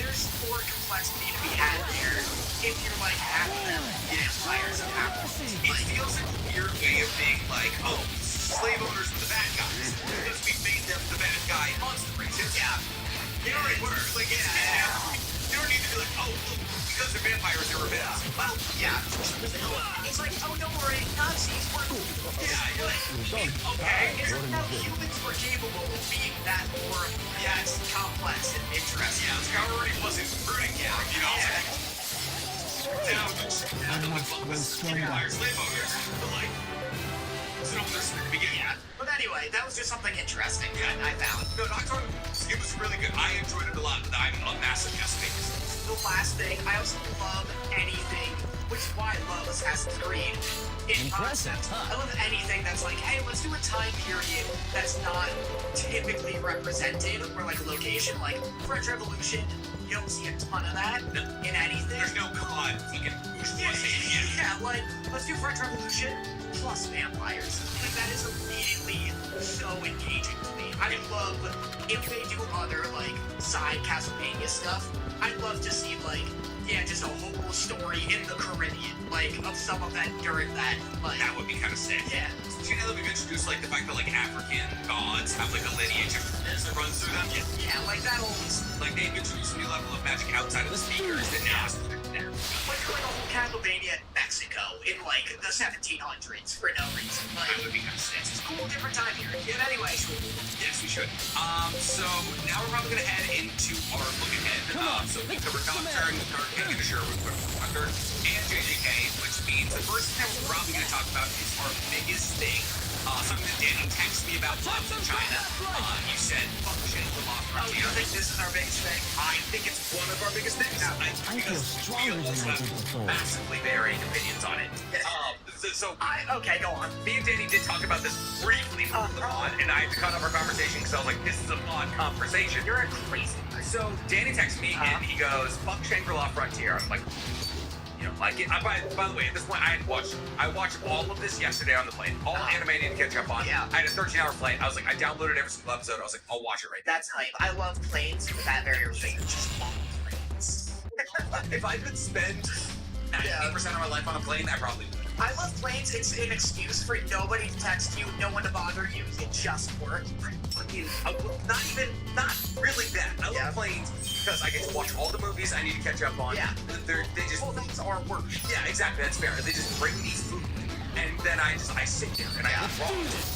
[SPEAKER 12] there's more complexity to be had there if you're like half of them vampires and half of them.
[SPEAKER 11] It feels like a weird way of being like, oh, slave owners were the bad guys because we made them the bad guy monster races.
[SPEAKER 12] Yeah.
[SPEAKER 11] It already works. Like it's you don't need to be like, oh, look, because they're vampires, they're rebels.
[SPEAKER 12] Well, yeah. It's like, oh, don't worry, Nazis were cool.
[SPEAKER 11] Yeah, you're like,
[SPEAKER 12] okay. It's like how humans were capable of being that more complex and interesting.
[SPEAKER 11] Yeah, Scout already wasn't rooting for him, you know? Down the vampire slave owners. But like, it's an older beginning.
[SPEAKER 12] Yeah. But anyway, that was just something interesting that I found.
[SPEAKER 11] No, Nocturne, it was really good. I enjoyed it a lot, but I'm a massive Castlevania.
[SPEAKER 12] The last thing, I also love anything, which is why I love Assassin's Creed in concept. I love anything that's like, hey, let's do a time period that's not typically represented, or like a location, like French Revolution. You don't see a ton of that in anything.
[SPEAKER 11] There's no COD fucking
[SPEAKER 12] yeah, like, let's do French Revolution plus vampires. Like, that is immediately so engaging to me. I love if they do other, like, side Castlevania stuff. I'd love to see, like, just a whole story in the Caribbean, like, of some of that during that, like...
[SPEAKER 11] That would be kind of sick.
[SPEAKER 12] Yeah.
[SPEAKER 11] Do you know that we've introduced, like, the fact that, like, African gods have, like, a lineage of that runs through them?
[SPEAKER 12] Yeah, like, that always...
[SPEAKER 11] Like, they've introduced a new level of magic outside of the speakers that now is there.
[SPEAKER 12] Like, doing a whole Castlevania in Mexico in, like, the 1700s for no reason. Like,
[SPEAKER 11] that would be kind of sick.
[SPEAKER 12] It's a cool, different time period. Yeah, anyway.
[SPEAKER 11] Yes, we should. So, now we're probably going to head into our look ahead. So, we covered Nocturne, King of Sure, we covered Thunder, and JJK, which means the first thing we're probably going to talk about is our biggest thing. Something that Danny texted me about loves in China. You said, fuck shit, the Lost Frontier.
[SPEAKER 12] You think this is our biggest thing?
[SPEAKER 11] I think it's one of our biggest things.
[SPEAKER 8] I feel stronger than I did before.
[SPEAKER 11] Massively varying opinions on it.
[SPEAKER 12] Okay, go on.
[SPEAKER 11] Me and Danny did talk about this briefly before the pod, and I had to cut off our conversation because I was like, this is a mod conversation.
[SPEAKER 12] You're a crazy guy.
[SPEAKER 11] So Danny texts me, and he goes, fuck Shangri-La Frontier. I'm like, you know, like, by the way, at this point, I watched all of this yesterday on the plane. All anime I need to catch up on.
[SPEAKER 12] Yeah.
[SPEAKER 11] I had a 13-hour flight. I was like, I downloaded every single episode. I was like, I'll watch it right now.
[SPEAKER 12] That's hype. I love planes for that very reason. Just long planes.
[SPEAKER 11] If I could spend 90% of my life on a plane, I probably would.
[SPEAKER 12] I love planes. It's an excuse for nobody to text you, no one to bother you. You just work.
[SPEAKER 11] Not really that. I love planes because I get to watch all the movies I need to catch up on.
[SPEAKER 12] Yeah.
[SPEAKER 11] They just...
[SPEAKER 12] Well, that's our work.
[SPEAKER 11] Yeah, exactly. That's fair. They just bring me food. And then I sit there and I eat raw.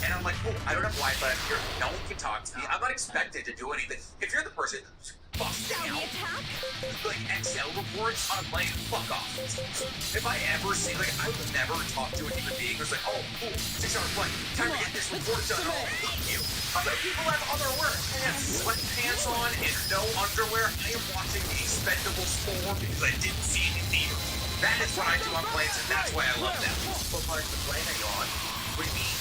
[SPEAKER 11] And I'm like, cool, I don't have Wi-Fi here. No one can talk to me. I'm not expected to do anything. If you're the person who's busting out, like, Excel reports on a plane, fuck off. If I ever see, like, I would never talk to a human being who's like, oh, cool, 6-hour flight. Time to get this report done. Oh, fuck you. Other people have other work. I have sweatpants on and no underwear. I am watching Expendables 4 because I didn't see it in theater. That is what I do on planes, and that's why I love them.
[SPEAKER 12] What part of the plane are you on? What do you mean?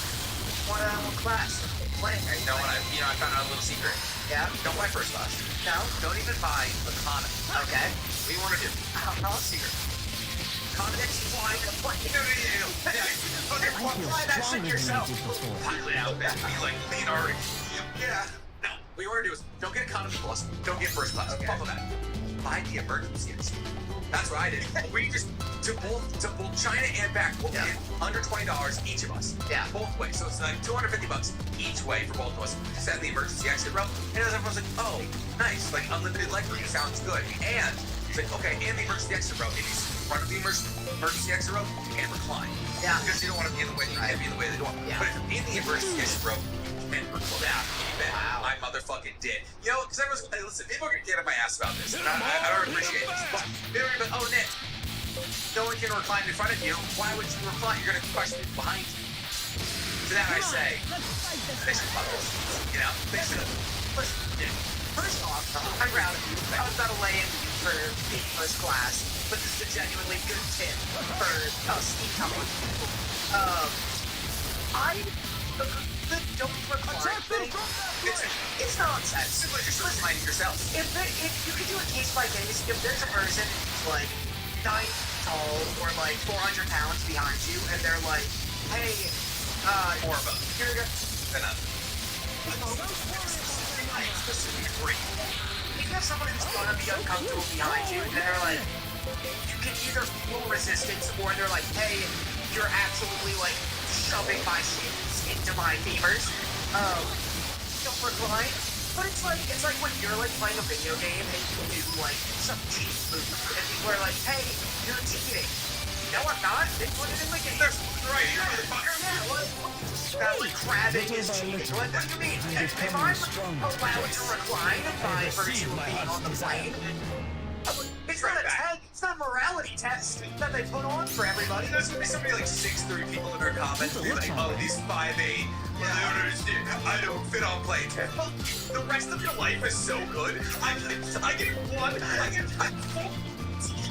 [SPEAKER 12] What class? Plane.
[SPEAKER 11] You know what? I found out a little secret.
[SPEAKER 12] Yeah?
[SPEAKER 11] Don't buy first class.
[SPEAKER 12] No?
[SPEAKER 11] Don't even buy economy.
[SPEAKER 12] Okay.
[SPEAKER 11] What do you want to do? Secret.
[SPEAKER 12] Economy, flying the plane.
[SPEAKER 11] No. Okay, fly that shit yourself. Pilot out back. Be like Leonardo. Yeah. No. What you want to do is don't get economy plus. Don't get first class.
[SPEAKER 12] Okay.
[SPEAKER 11] Follow that. Buy the emergency exit. That's what I did. We just to both China and back. We'll get under $20 each of us.
[SPEAKER 12] Yeah.
[SPEAKER 11] Both ways. So it's like $250 each way for both of us. Just had the emergency exit row, and everyone's like, "Oh, nice! Like unlimited leg room. Sounds good." And it's like, okay, and the emergency exit row. If you front of the emergency exit row, you can't recline.
[SPEAKER 12] Yeah.
[SPEAKER 11] Because you don't want to be in the way. You can't be in the way of the door.
[SPEAKER 12] Yeah.
[SPEAKER 11] But if you're in the emergency exit row, you can recline. Yeah.
[SPEAKER 12] Wow.
[SPEAKER 11] I motherfucking did. You know, because everyone's hey, listen, people are gonna get on my ass about this. And I don't appreciate this. But they're gonna be like, oh, Nick, no one can recline in front of you. Why would you recline? You're gonna crush people behind you. To that I say, they should fuck this. You know? They should. Listen,
[SPEAKER 12] First off, I'm proud of you. I was about to lay in for being first class, but this is a genuinely good tip for us incoming people. The don't recline thing, it's nonsense.
[SPEAKER 11] simply just recline yourself.
[SPEAKER 12] If you could do it case by case, if there's a person who's like 9 feet tall or like 400 pounds behind you, and they're like, hey,
[SPEAKER 11] More of a
[SPEAKER 12] you're gonna.
[SPEAKER 11] than a. I specifically agree.
[SPEAKER 12] If you have someone who's gonna be uncomfortable behind you, and they're like, you can either feel resistance, or they're like, hey, you're absolutely like shoving my shins into my femurs. Don't recline. But it's like when you're like playing a video game and you do like some cheat move, and people are like, hey, you're cheating. No, I'm not. They put it in the game.
[SPEAKER 11] There's right here, motherfucker.
[SPEAKER 12] Yeah, what? That like crabbing is cheating. What do you mean? If I'm allowed to recline by virtue of being on the plane, it's not a test. It's not a morality test that they put on for everybody.
[SPEAKER 11] There's gonna be somebody like 6'3" people in their comments be like, oh, these 5'8", I don't fit on planes. Well, the rest of your life is so good. I get full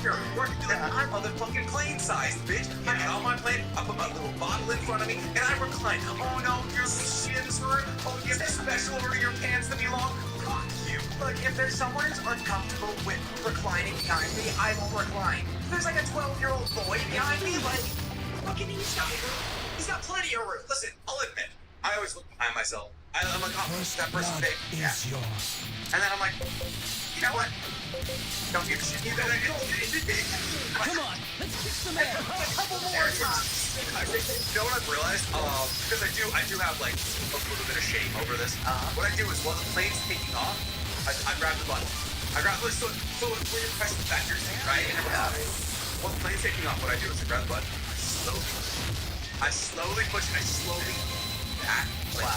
[SPEAKER 11] here. Where I'm motherfucking plane sized, bitch. I get on my plane, I put my little bottle in front of me, and I recline. Oh no, your shins hurt. Oh, you have a special order your pants to be long. Fuck you.
[SPEAKER 12] Look, if there's someone who's uncomfortable with reclining behind me, I won't recline. If there's like a 12-year-old boy behind me, like, fucking he's got plenty of room.
[SPEAKER 11] Listen, I'll admit, I always look behind myself. I'm like, oh, that person's big. Yeah. And then I'm like, you know what? Don't give a shit.
[SPEAKER 10] Come on, let's kick some ass.
[SPEAKER 12] A couple more times.
[SPEAKER 11] You know what I've realized? Because I do have like a little bit of shame over this. What I do is while the plane's taking off, I grab the button. I grab the so when you're pressing back your seat, right? While the plane's taking off, what I do is I grab the button. I slowly push it. I slowly back. Wow.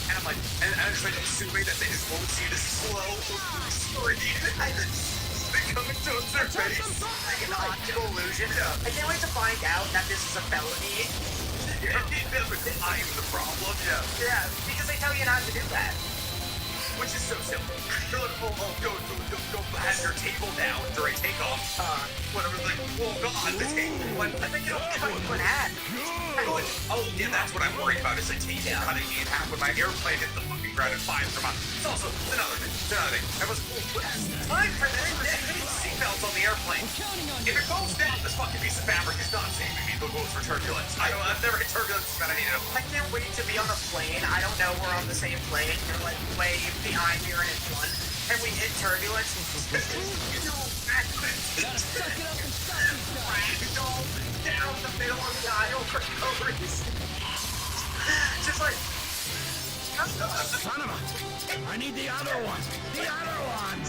[SPEAKER 11] And I'm like, and I'm just like assuming that they just won't see the slow screen. They come into their face.
[SPEAKER 12] Like an optical illusion.
[SPEAKER 11] Yeah.
[SPEAKER 12] I can't wait to find out that this is a felony.
[SPEAKER 11] I'm the problem. Yeah.
[SPEAKER 12] Yeah, because they tell you not to do that.
[SPEAKER 11] Which is so simple. They're like, oh, go have your table down during takeoff. Whatever, like, oh god, the table. I think it'll cut you in half. Oh, yeah, that's what I'm worried about, is the table cutting me in half when my airplane hit the fucking ground at 5 from It's also another thing. I was time for this. Seatbelts on the airplane. If it goes down, this fucking piece of fabric is not saving me the rules for turbulence. I've never hit turbulence, but I need it.
[SPEAKER 12] I can't wait to be on the plane. I don't know we're on the same plane. You're like way behind me or in front. And we hit turbulence. Ragdoll down the middle of the aisle for no reason. Just like,
[SPEAKER 8] Son of a... I need the other one. The other one.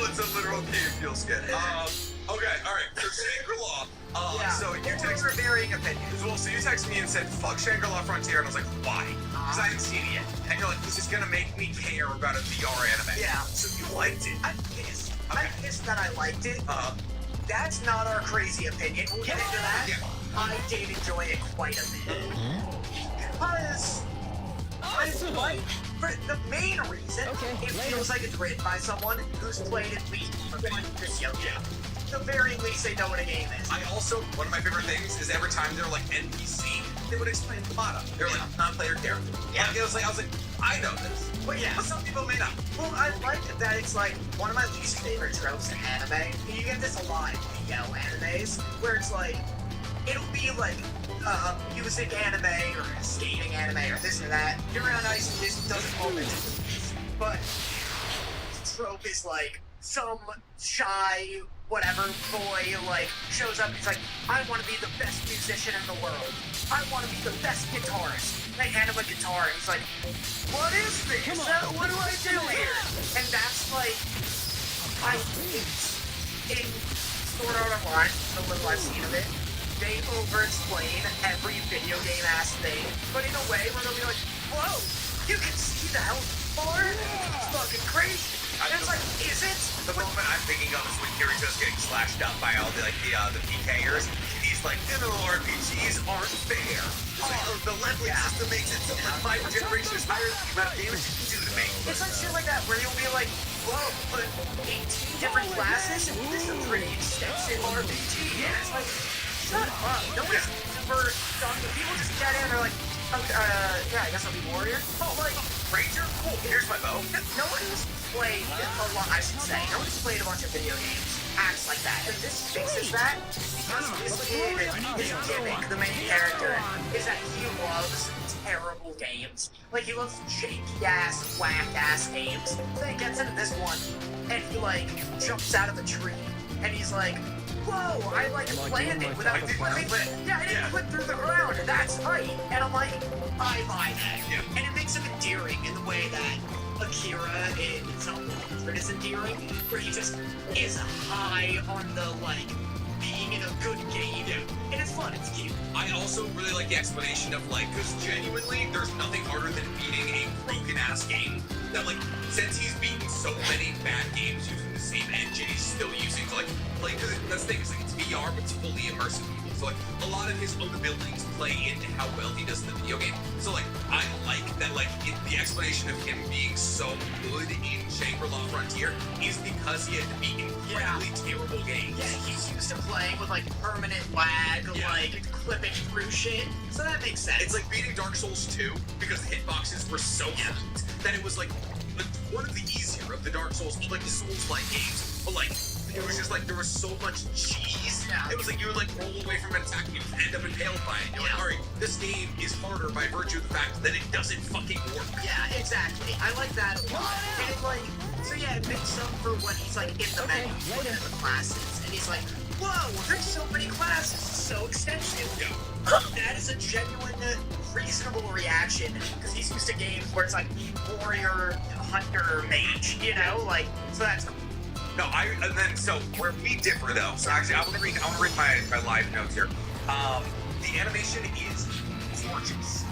[SPEAKER 11] It's a literal cave fuel skit. Okay, alright, so Shangri-La. So you text
[SPEAKER 12] we're varying opinions.
[SPEAKER 11] Well, so you texted me and said, fuck Shangri-La Frontier, and I was like, why? Because I hadn't seen it yet. And you're like, this is gonna make me care about a VR anime.
[SPEAKER 12] Yeah.
[SPEAKER 11] So you liked it.
[SPEAKER 12] I'm pissed. I'm pissed that I liked it. That's not our crazy opinion. We'll get into that.
[SPEAKER 11] Yeah.
[SPEAKER 12] I did enjoy it quite a bit. Because the main reason it feels like it's written by someone who's played at least want this young. Yeah. At the very least, they know what a game is.
[SPEAKER 11] I also, one of my favorite things is every time they're like NPC, they would explain the bottom. They're like non-player character.
[SPEAKER 12] Yeah.
[SPEAKER 11] Like, I was like, I know this.
[SPEAKER 12] But yeah.
[SPEAKER 11] But some people may not.
[SPEAKER 12] Well, I like that it's like one of my least favorite tropes in anime. You get this a lot in video animes, where it's like, it'll be like, music anime or skating anime or this or that. You're on ice and this doesn't hold it. But the trope is like some shy whatever boy like shows up and he's like, I want to be the best musician in the world. I want to be the best guitarist. They hand him a guitar and he's like, what is this? What do I do here? And that's like, I hate in Sword Art Online, the little I've seen of it, they over-explain every video game-ass thing, but in a way where they'll be like, whoa, you can see the health bar? It's fucking crazy. And it's like, is it?
[SPEAKER 11] The moment I'm thinking of is when Kirito's getting slashed up by all the PKers. He's like, MMORPGs aren't fair. It's like, the leveling system makes it so that 5 generations higher than the amount of damage you can do to me.
[SPEAKER 12] It's like shit like that where you'll be like, whoa, but 18 different classes? This is a pretty extensive RPG. And it's like, shut up. Nobody's super done. People just get in and they're like, yeah, I guess I'll be warrior. Oh, like, ranger? Cool, here's my bow. No one's played a lot, I should say. No one's played a bunch of video games. Acts like that. And this fixes that because this kid, his gimmick, the main character, is that he loves terrible games. Like, he loves janky-ass, whack-ass games. So he gets into this one, and he, like, jumps out of a tree, and he's like, whoa, I landed without flipping. Yeah, I didn't flip through the ground. That's right. And I'm like, I buy that. Yeah. And it makes him endearing in the way that Akira in Zone 100 is endearing, where he just is high on the, like, being in a good game. Yeah. And it's fun, it's cute.
[SPEAKER 11] I also really like the explanation of, like, because genuinely, there's nothing harder than beating a broken-ass game. That, like, since he's beaten so many bad games using the same engine, he's still using to, like, play, because that's the thing, it's like, it's VR, but it's fully immersive. So, like, a lot of his own abilities play into how well he does in the video game. So, like, I like that, like, the explanation of him being so good in Shangri-La Frontier is because he had to beat incredibly terrible games.
[SPEAKER 12] Yeah, he's used to playing with, like, permanent lag, like, clipping through shit. So that makes sense.
[SPEAKER 11] It's like beating Dark Souls 2 because the hitboxes were so good that it was, like, one of the easier of the Dark Souls, like, the Souls-like games. But, like, it was just like there was so much cheese. Yeah. It was like you would like roll away from an attack and you would end up impaled by it. You're like, alright, this game is harder by virtue of the fact that it doesn't fucking work.
[SPEAKER 12] Yeah, exactly. I like that a lot. And it like, so yeah, it makes up for when he's like in the menu, looking at the classes, and he's like, whoa, there's so many classes, it's so extensive. Yeah. That is a genuine, reasonable reaction, because he's used to games where it's like warrior, hunter, mage, you know, like, so that's cool.
[SPEAKER 11] No, and then, so, where we differ, though, so actually, I want to read my live notes here. The animation is gorgeous.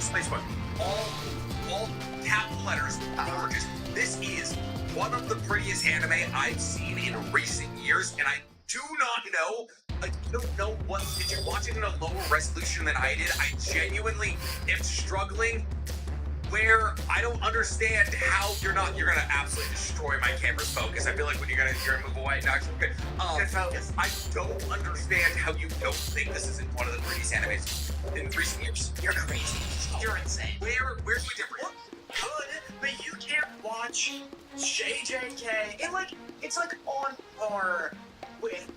[SPEAKER 11] Space one. All capital letters, gorgeous. This is one of the prettiest anime I've seen in recent years, and I do not know, I don't know what, did you watch it in a lower resolution than I did? I genuinely am struggling where I don't understand how you're gonna absolutely destroy my camera's focus. I feel like when you're gonna move away. No, actually, okay.
[SPEAKER 12] Good focus.
[SPEAKER 11] I don't understand how you don't think this isn't one of the prettiest animes in recent years.
[SPEAKER 12] You're crazy. You're insane.
[SPEAKER 11] Where's we different?
[SPEAKER 12] Good, but you can't watch JJK. It's like on par with,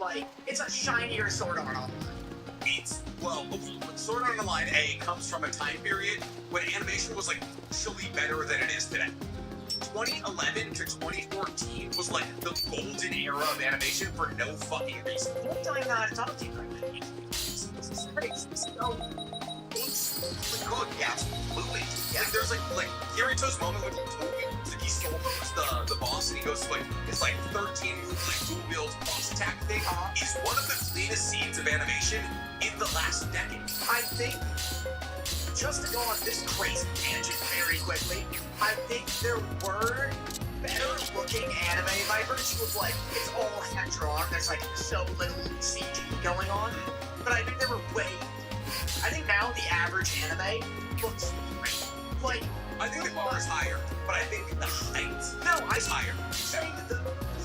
[SPEAKER 12] like, it's a shinier Sword Art Online.
[SPEAKER 11] Well, Sword Art Online A comes from a time period when animation was, like, actually better than it is today. 2011 to 2014 was, like, the golden era of animation for no fucking reason.
[SPEAKER 12] I'm telling you how to talk to you right now. It's so
[SPEAKER 11] good, yeah, absolutely. Yeah. Like, there's, like Kirito's moment when he solos the boss and he goes to, like, it's like 13 moves, like, dual-wield boss attack thing, is one of the cleanest scenes of animation in the last decade.
[SPEAKER 12] I think, just to go on this crazy tangent very quickly, I think there were better looking anime by virtue of, like, it's all hand drawn, there's like so little CG going on, but I think there were I think now the average anime looks great. like,
[SPEAKER 11] I think the bar is higher, but I think the height is higher.
[SPEAKER 12] I'm saying that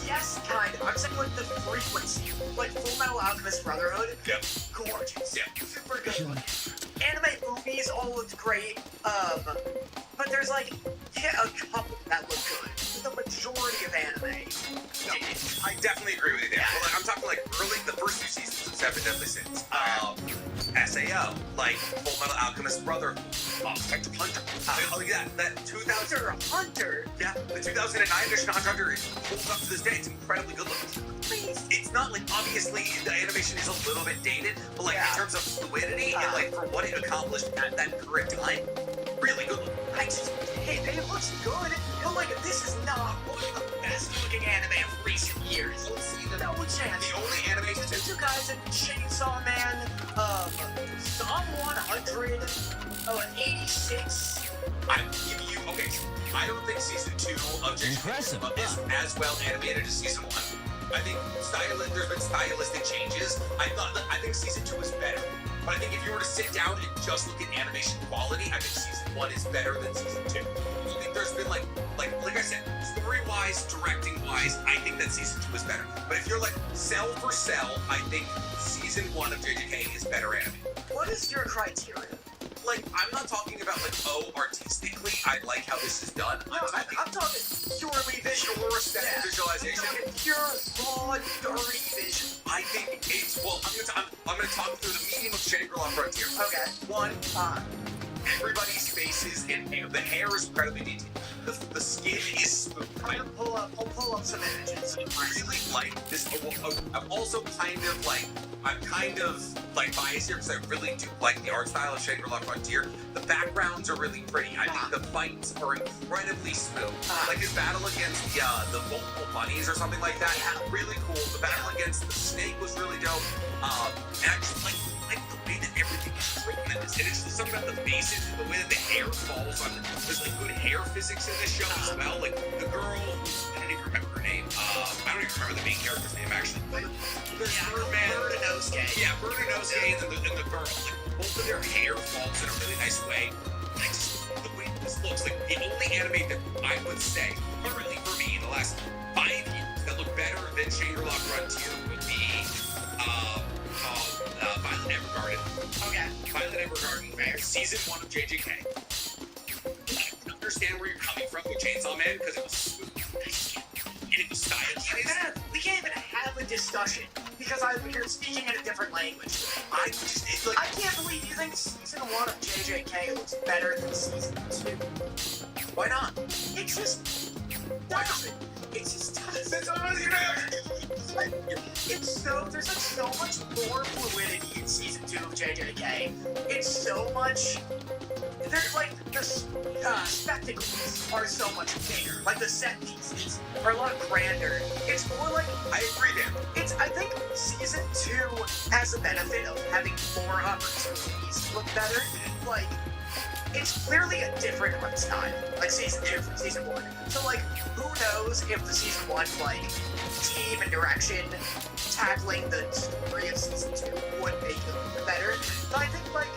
[SPEAKER 12] yes, kind of. I'm saying like the frequency, like Full Metal Alchemist Brotherhood.
[SPEAKER 11] Yep.
[SPEAKER 12] Gorgeous.
[SPEAKER 11] Yeah.
[SPEAKER 12] Super good. Anime movies all looked great. But there's like a couple that look good. The majority of anime.
[SPEAKER 11] No, I definitely agree with you there. But, like, I'm talking like early, the first 2 seasons of Seven Deadly Sins. SAO, like Full Metal Alchemist Brotherhood, Hunter x Hunter. Like that 2000
[SPEAKER 12] Hunter.
[SPEAKER 11] Yeah, the 2009 edition of Hunter x Hunter holds up to this day. It's incredibly good looking. It's not like, obviously the animation is a little bit dated, but like in terms of fluidity and like for what it accomplished at that current time, really good looking.
[SPEAKER 12] It looks good, but like this is not one of the best looking anime of recent years. No chance.
[SPEAKER 11] The only animation
[SPEAKER 12] Jujutsu Kaisen, Chainsaw Man, Psalm 100, 86.
[SPEAKER 11] I give you, okay, I don't think season 2 of Jujutsu is as well animated as season 1. I think there's been stylistic changes. I think season 2 is better. But I think if you were to sit down and just look at animation quality, I think season 1 is better than season 2. I think there's been like I said, story-wise, directing-wise, I think that season 2 is better. But if you're like cell for cell, I think season 1 of JJK is better animated.
[SPEAKER 12] What is your criteria?
[SPEAKER 11] Like, I'm not talking about like, artistically, I like how this is done.
[SPEAKER 12] I'm talking purely visual.
[SPEAKER 11] Pure aesthetic visualization.
[SPEAKER 12] I'm talking pure, raw, dirty vision.
[SPEAKER 11] I think it's, well, I'm gonna talk through the medium of Shangri-La Frontier.
[SPEAKER 12] Okay. 1 time.
[SPEAKER 11] Everybody's faces and hair. The hair is incredibly detailed. The skin is smooth.
[SPEAKER 12] I'll pull up some images.
[SPEAKER 11] I really like this. I'm also kind of biased here because I really do like the art style of Shangri-La Frontier. The backgrounds are really pretty. I think the fights are incredibly smooth. Like his battle against the multiple bunnies or something like that, really cool. The battle against the snake was really dope. And I just like the way that everything is written in this. And it's just something about the faces and the way that the hair falls on. There's like good hair physics in this show as well. Like the girl, I don't even remember her name. I don't even remember the main character's name actually. There's
[SPEAKER 12] Berninosuke.
[SPEAKER 11] Yeah, Berninosuke and the girl. Like both of their hair falls in a really nice way. And I just, the way this looks, like the only anime that I would say currently for me in the last 5 years that look better than Shangri-La Frontier would be Violet Evergarden. Okay. Violet Evergarden, season 1 of JJK. I can understand where you're coming from with Chainsaw Man because it was smooth. And it was stylized.
[SPEAKER 12] We can't even have a discussion because you're speaking in a different language.
[SPEAKER 11] I
[SPEAKER 12] can't believe you think season 1 of JJK looks better than season 2.
[SPEAKER 11] Why not?
[SPEAKER 12] It just doesn't. It just doesn't. There's like so much more fluidity in season 2 of JJK. It's so much. There's like the spectacles are so much bigger. Like the set pieces are a lot grander. It's more like,
[SPEAKER 11] I agree there.
[SPEAKER 12] I think season 2 has the benefit of having more opportunities to look better. Like, it's clearly a different art style, like season 2 from season 1. So like, who knows if the season 1 like team and direction tackling the story of season 2 would make it better. But I think like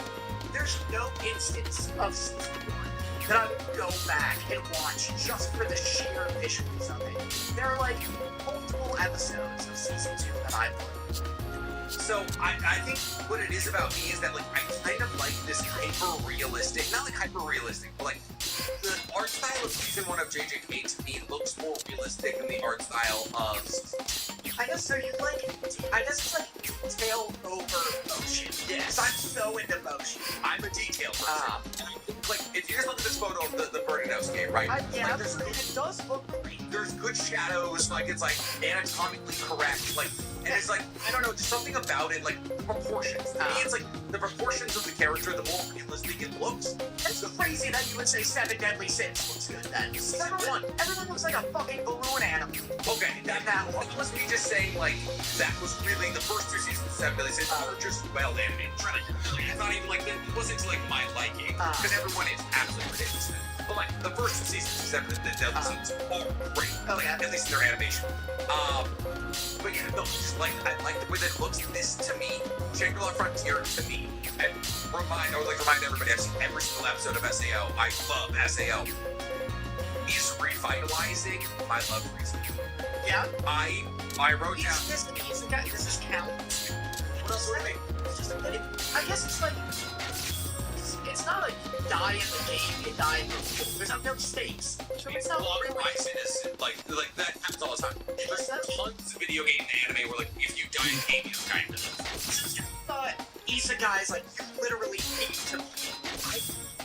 [SPEAKER 12] there's no instance of season 1 that I would go back and watch just for the sheer visuals of it. There are like multiple episodes of season 2 that I've watched.
[SPEAKER 11] So I think what it is about me is that like I kind of like this hyper-realistic, not like hyper-realistic, but like the art style of season 1 of JJK to me looks more realistic than the art style of season 2.
[SPEAKER 12] I guess so you like, I guess it's like detail over motion. Yes. I'm so into motion.
[SPEAKER 11] I'm a detail person. Like, if you just look at this photo of the Berninosuke, right?
[SPEAKER 12] Yeah,
[SPEAKER 11] like,
[SPEAKER 12] it does look great.
[SPEAKER 11] There's good shadows, like it's like anatomically correct, like, and it's like, I don't know, just something about it, like proportions. To me, it's like the proportions of the character, the more realistic it looks.
[SPEAKER 12] It's crazy that you would say Seven Deadly Sins looks good then. Everyone looks like a fucking balloon animal.
[SPEAKER 11] Okay, that was me just saying, like, that was really the first 2 seasons of Seven Deadly Sins were just well animated. It's not even like, it wasn't like my liking, because everyone is absolutely ridiculous. But like the first two seasons, except for the Devil seasons, all great.
[SPEAKER 12] Oh, yeah.
[SPEAKER 11] At least in their animation. But yeah, no, just like I like the way that it looks. This to me, Shangri-La Frontier to me, and I would like to remind everybody I've seen every single episode of SAO. I love SAO. Is revitalizing my love for Isekai.
[SPEAKER 12] Yeah.
[SPEAKER 11] I wrote down.
[SPEAKER 12] Does this count?
[SPEAKER 11] What else would it be?
[SPEAKER 12] It's just I guess it's like it's not like you die in the game, you die in the field. There's no stakes. So it's not
[SPEAKER 11] Block
[SPEAKER 12] really
[SPEAKER 11] Ricinus, like that happens all the time. There's tons of video game and anime where like if you die in game, you die in the field.
[SPEAKER 12] But Isekai is like you literally need to.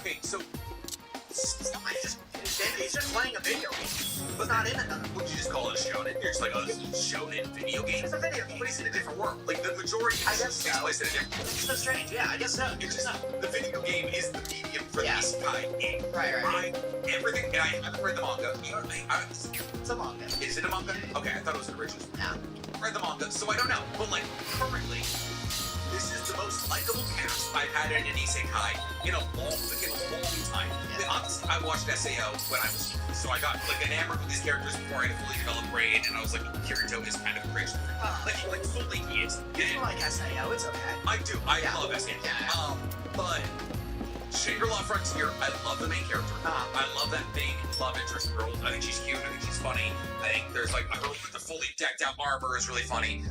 [SPEAKER 11] Okay, so
[SPEAKER 12] he's just playing a video game, but not in another.
[SPEAKER 11] Would you just call it a shonen? You're just like, oh, this is a shonen video game?
[SPEAKER 12] It's a video game.
[SPEAKER 11] But he's in a different world. Like, the majority of it takes place in a different world.
[SPEAKER 12] It's so strange, yeah, I guess so.
[SPEAKER 11] It's just, the video game is the medium for the isekai game.
[SPEAKER 12] Right.
[SPEAKER 11] Everything, and I haven't read the manga. You know what I mean?
[SPEAKER 12] It's a manga.
[SPEAKER 11] Is it a manga? Okay, I thought it was an original.
[SPEAKER 12] Yeah.
[SPEAKER 11] I read the manga, so I don't know. But, like, currently, this is the most likable cast I've had in an isekai in a long time. Yeah. Honestly, I watched SAO when I was so I got like enamored with these characters before I had a fully developed brain, and I was like, Kirito is kind of crazy. Like fully he is.
[SPEAKER 12] You like SAO, it's okay.
[SPEAKER 11] I do. I love SAO.
[SPEAKER 12] Yeah.
[SPEAKER 11] But Shangri-La Frontier, I love the main character. I love that big love interest girl. I think she's cute. I think she's funny. I think there's like a girl with the fully decked out armor is really funny.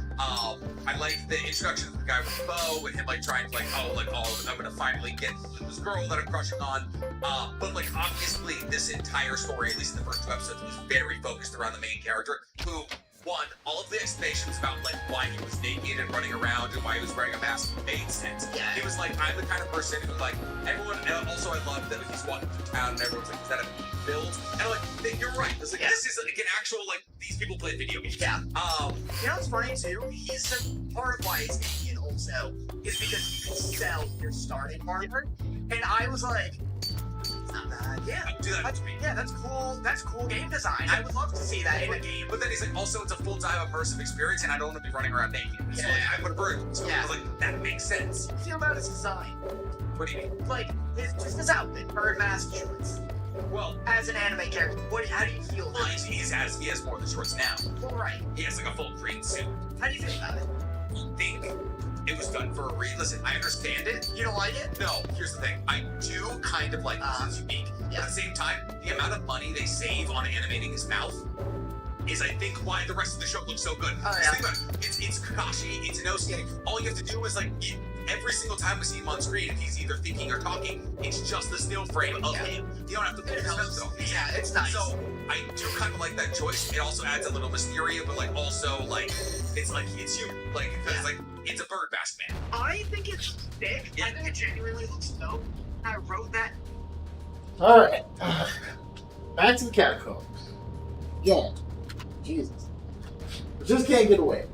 [SPEAKER 11] I like the introduction of the guy with the bow and him like trying to I'm gonna finally get this girl that I'm crushing on. But like obviously this entire story, at least in the first 2 episodes, was very focused around the main character who. One, all of the explanations about like why he was naked and running around and why he was wearing a mask made sense.
[SPEAKER 12] Yeah.
[SPEAKER 11] It was like I'm the kind of person who like everyone. And also, I love that he's walking through town and everyone's like, "Is that a build?" And I'm like, "You're right." It's like this is like an actual like these people play video games.
[SPEAKER 12] Yeah. You know what's funny too? He's a part of why he's naked also is because you can sell your starting armor, and I was like. Not bad. Yeah, that's cool. That's cool game design. I would love to see that in a game.
[SPEAKER 11] But then he's like, also, it's a full-time immersive experience, and I don't want to be running around naked. So like, I put a burden. So I was like, that makes sense.
[SPEAKER 12] What do you feel about his design?
[SPEAKER 11] What do you mean?
[SPEAKER 12] Like his outfit, bird mask, shorts.
[SPEAKER 11] Well,
[SPEAKER 12] as an anime character, how do you feel about it?
[SPEAKER 11] He has more than shorts now.
[SPEAKER 12] Well, right.
[SPEAKER 11] He has like a full green suit.
[SPEAKER 12] How do you feel about it?
[SPEAKER 11] I think it was done for a reason. Listen, I understand it.
[SPEAKER 12] You don't like it?
[SPEAKER 11] No, here's the thing. I do kind of like this. It's unique. Yeah. But at the same time, the amount of money they save on animating his mouth is, I think, why the rest of the show looks so good. Think about it. It's Kakashi, it's Inosuke. All you have to do is, like, every single time we see him on screen, if he's either thinking or talking, it's just the still frame of him. You don't have to put his nose on.
[SPEAKER 12] Yeah, it's nice.
[SPEAKER 11] So, I do kind of like that choice. It also adds a little mysteria, but, like, also, like, it's like, it's you. Like, because, like, it's a bird mask man.
[SPEAKER 12] I think it's sick. Yeah. I think it genuinely looks dope. I wrote that.
[SPEAKER 6] Alright. Back to the catacombs. Yeah. Jesus. I just can't get away.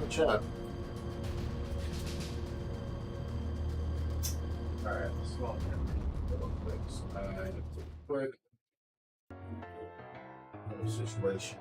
[SPEAKER 6] in the chat. Alright, let's go on real quick. Quick little situation.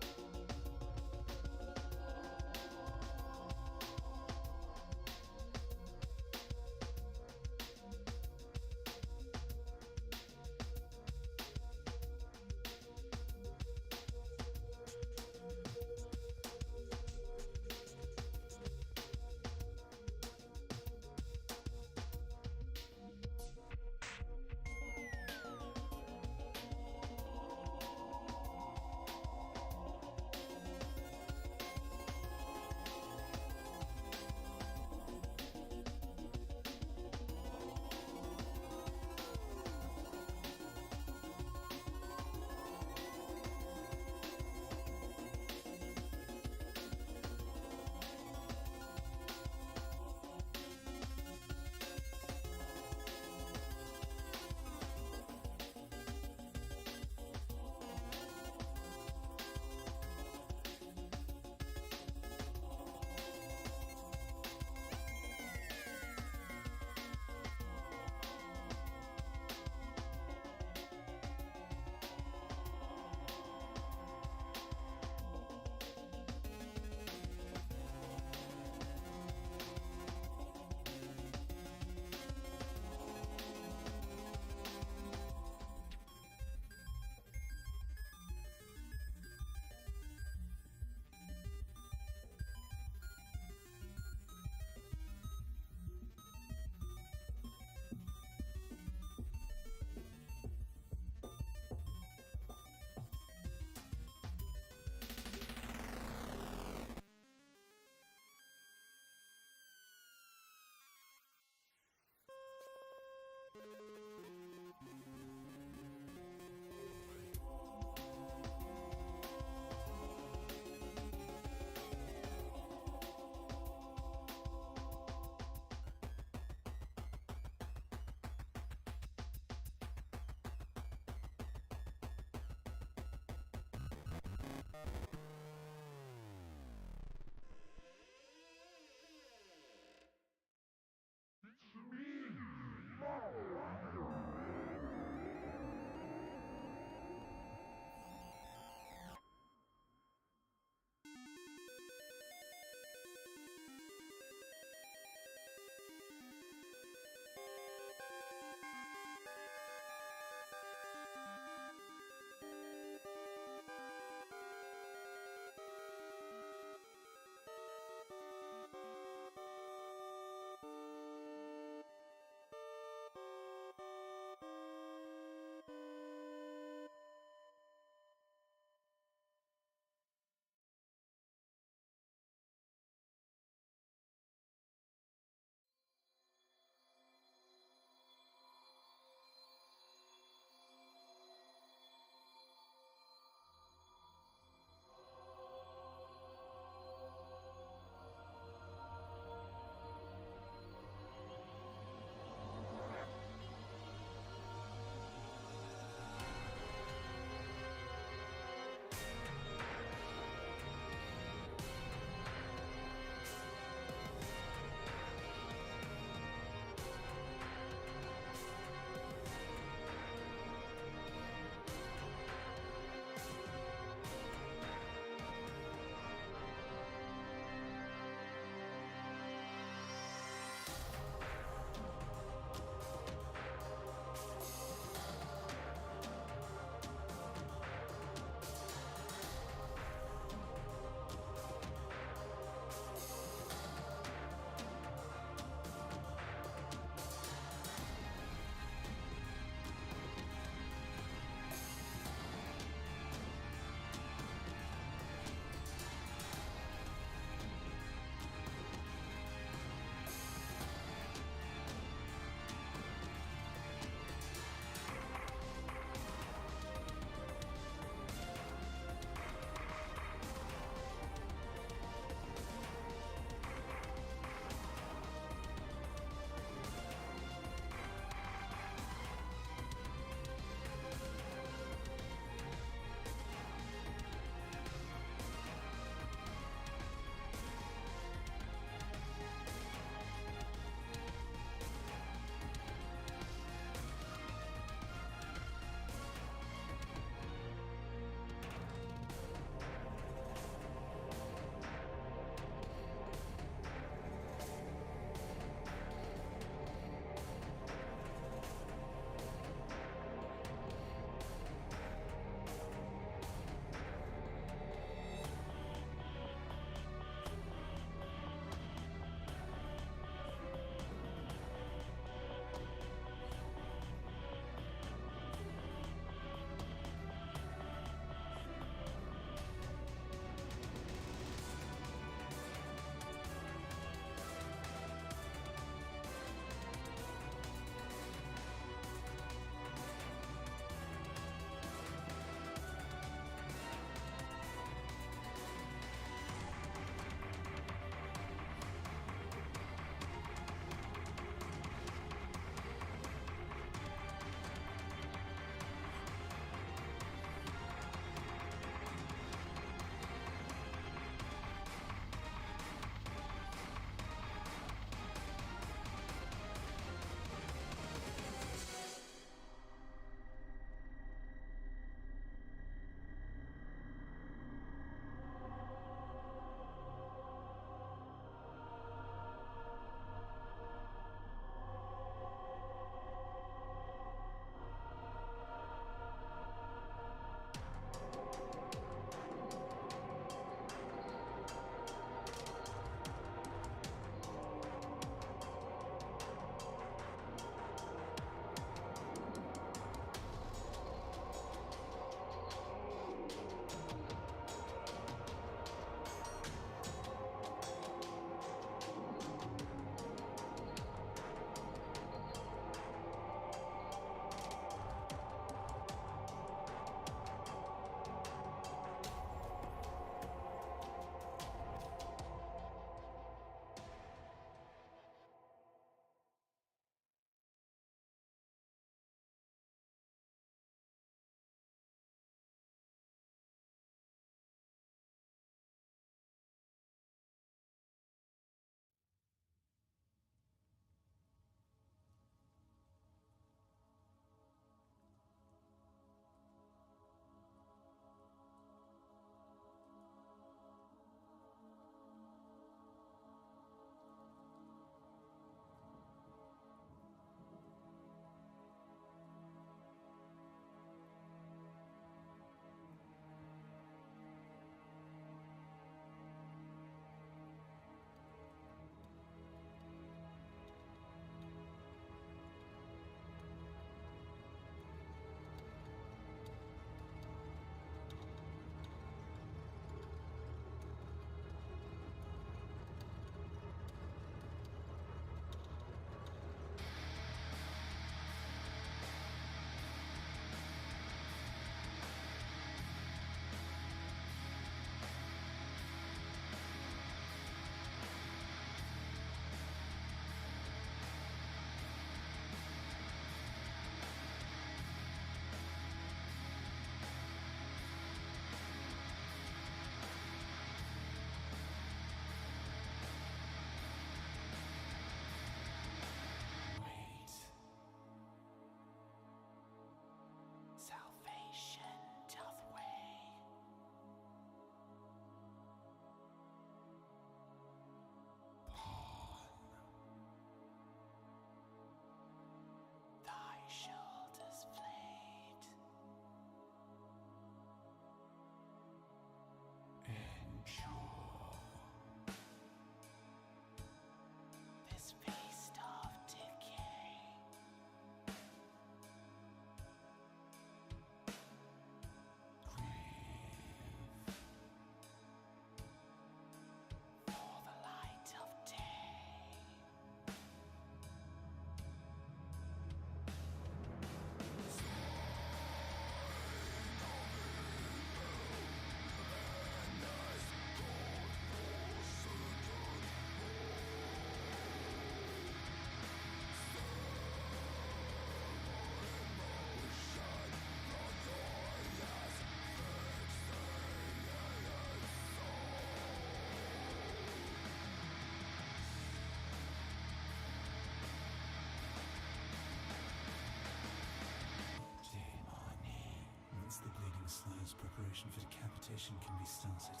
[SPEAKER 3] Decapitation can be started.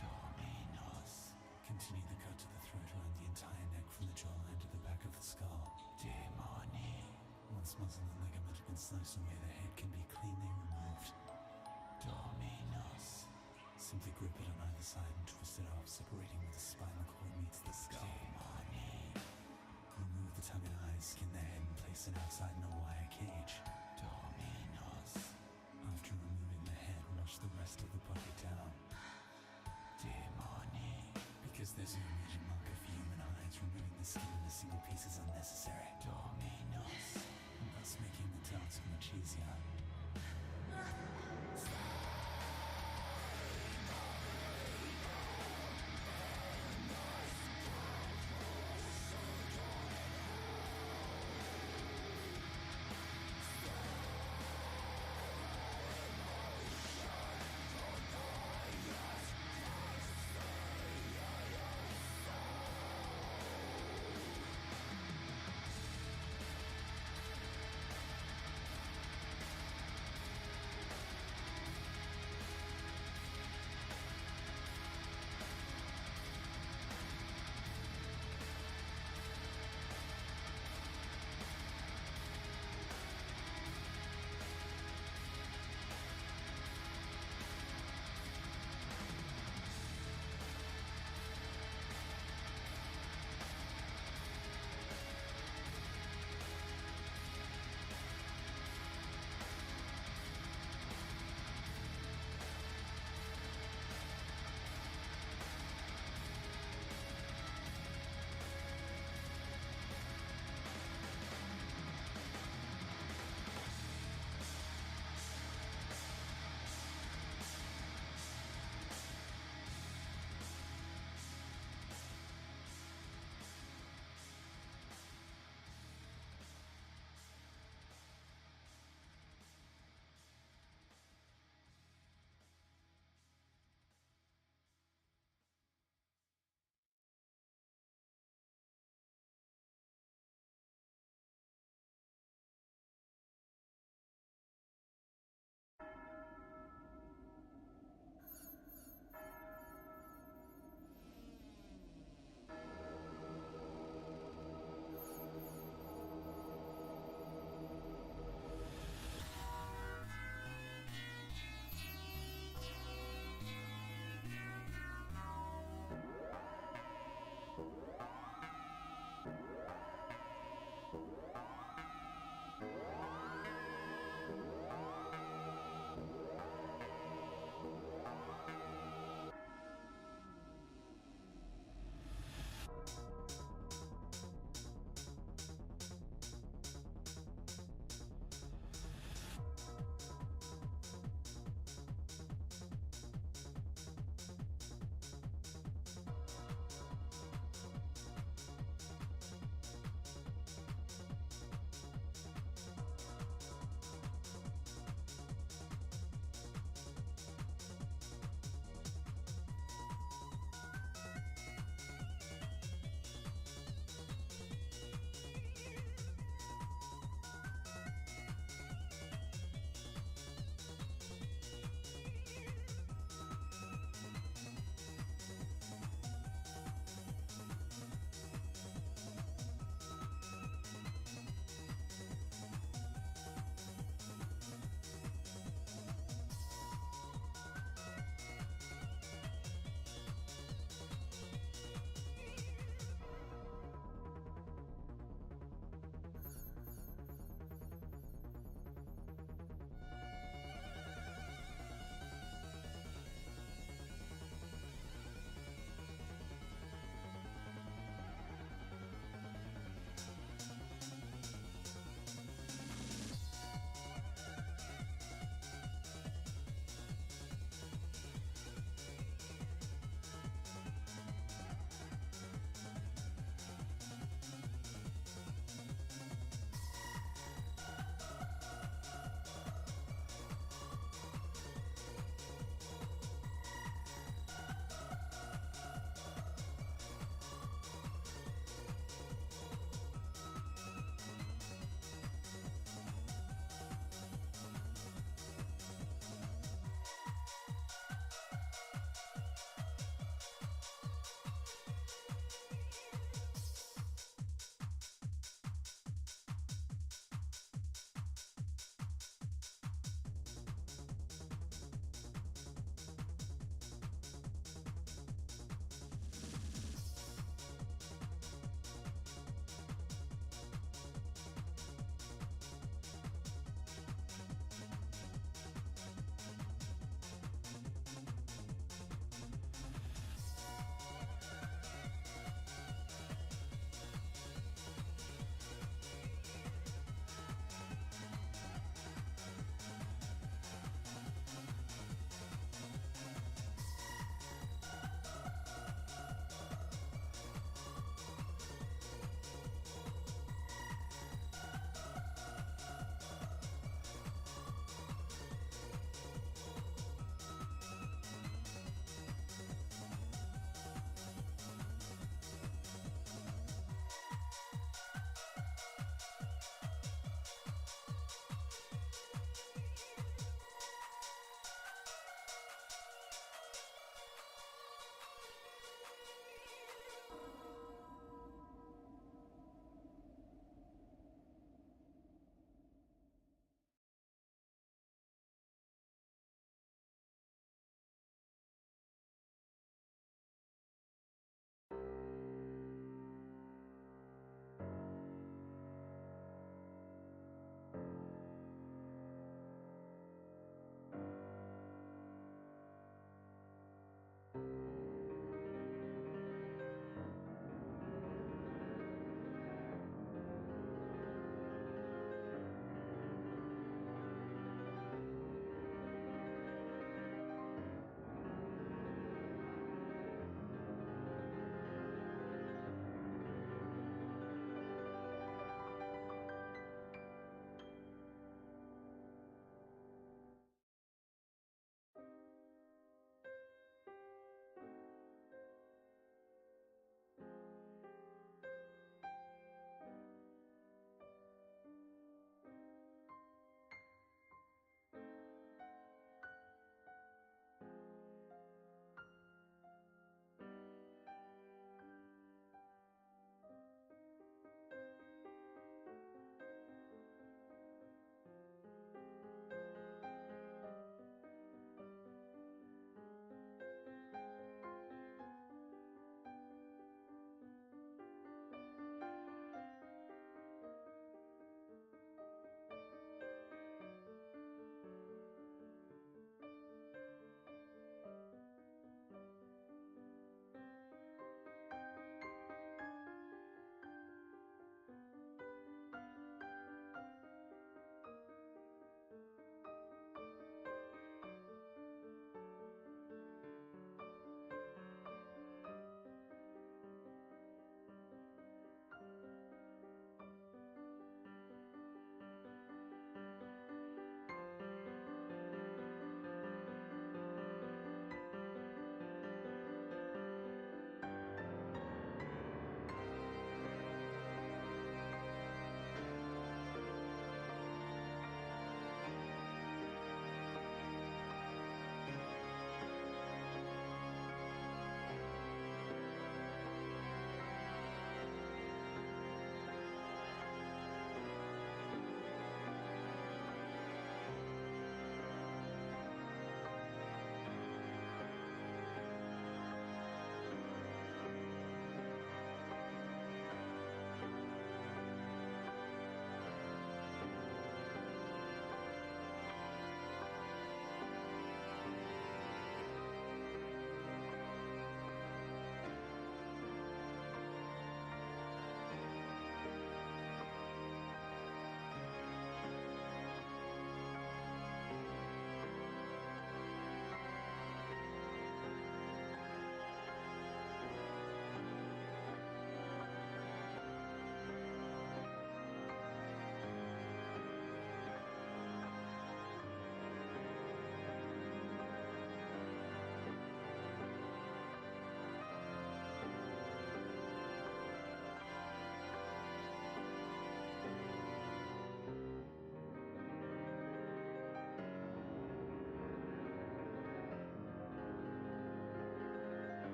[SPEAKER 3] Dominos. Continue the cut to the throat around the entire neck from the jawline to the back of the skull. Demoni. Once muscle and ligament have been sliced away, the head can be cleanly removed. Dominos. Simply grip it on either side and twist it off, separating where the spinal cord meets the skull. Demoni. Remove the tongue and eyes, skin the head, and place it outside in a wire cage. Dominos. After removing the head, wash the rest of the body down. Demoni. Because there's no major mark of human eyes, removing the skin in a single piece is unnecessary. Dominos. Thus making the task much easier.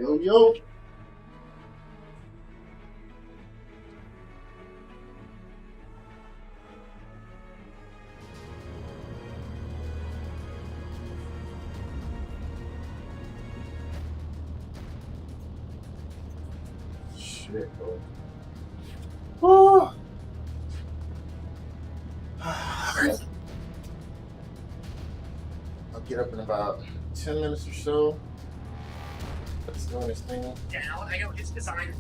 [SPEAKER 6] Yo, yo. Shit, bro. Woo. Alright. I'll get up in about 10 minutes or so. It's doing this thing.
[SPEAKER 12] Down. I know his design,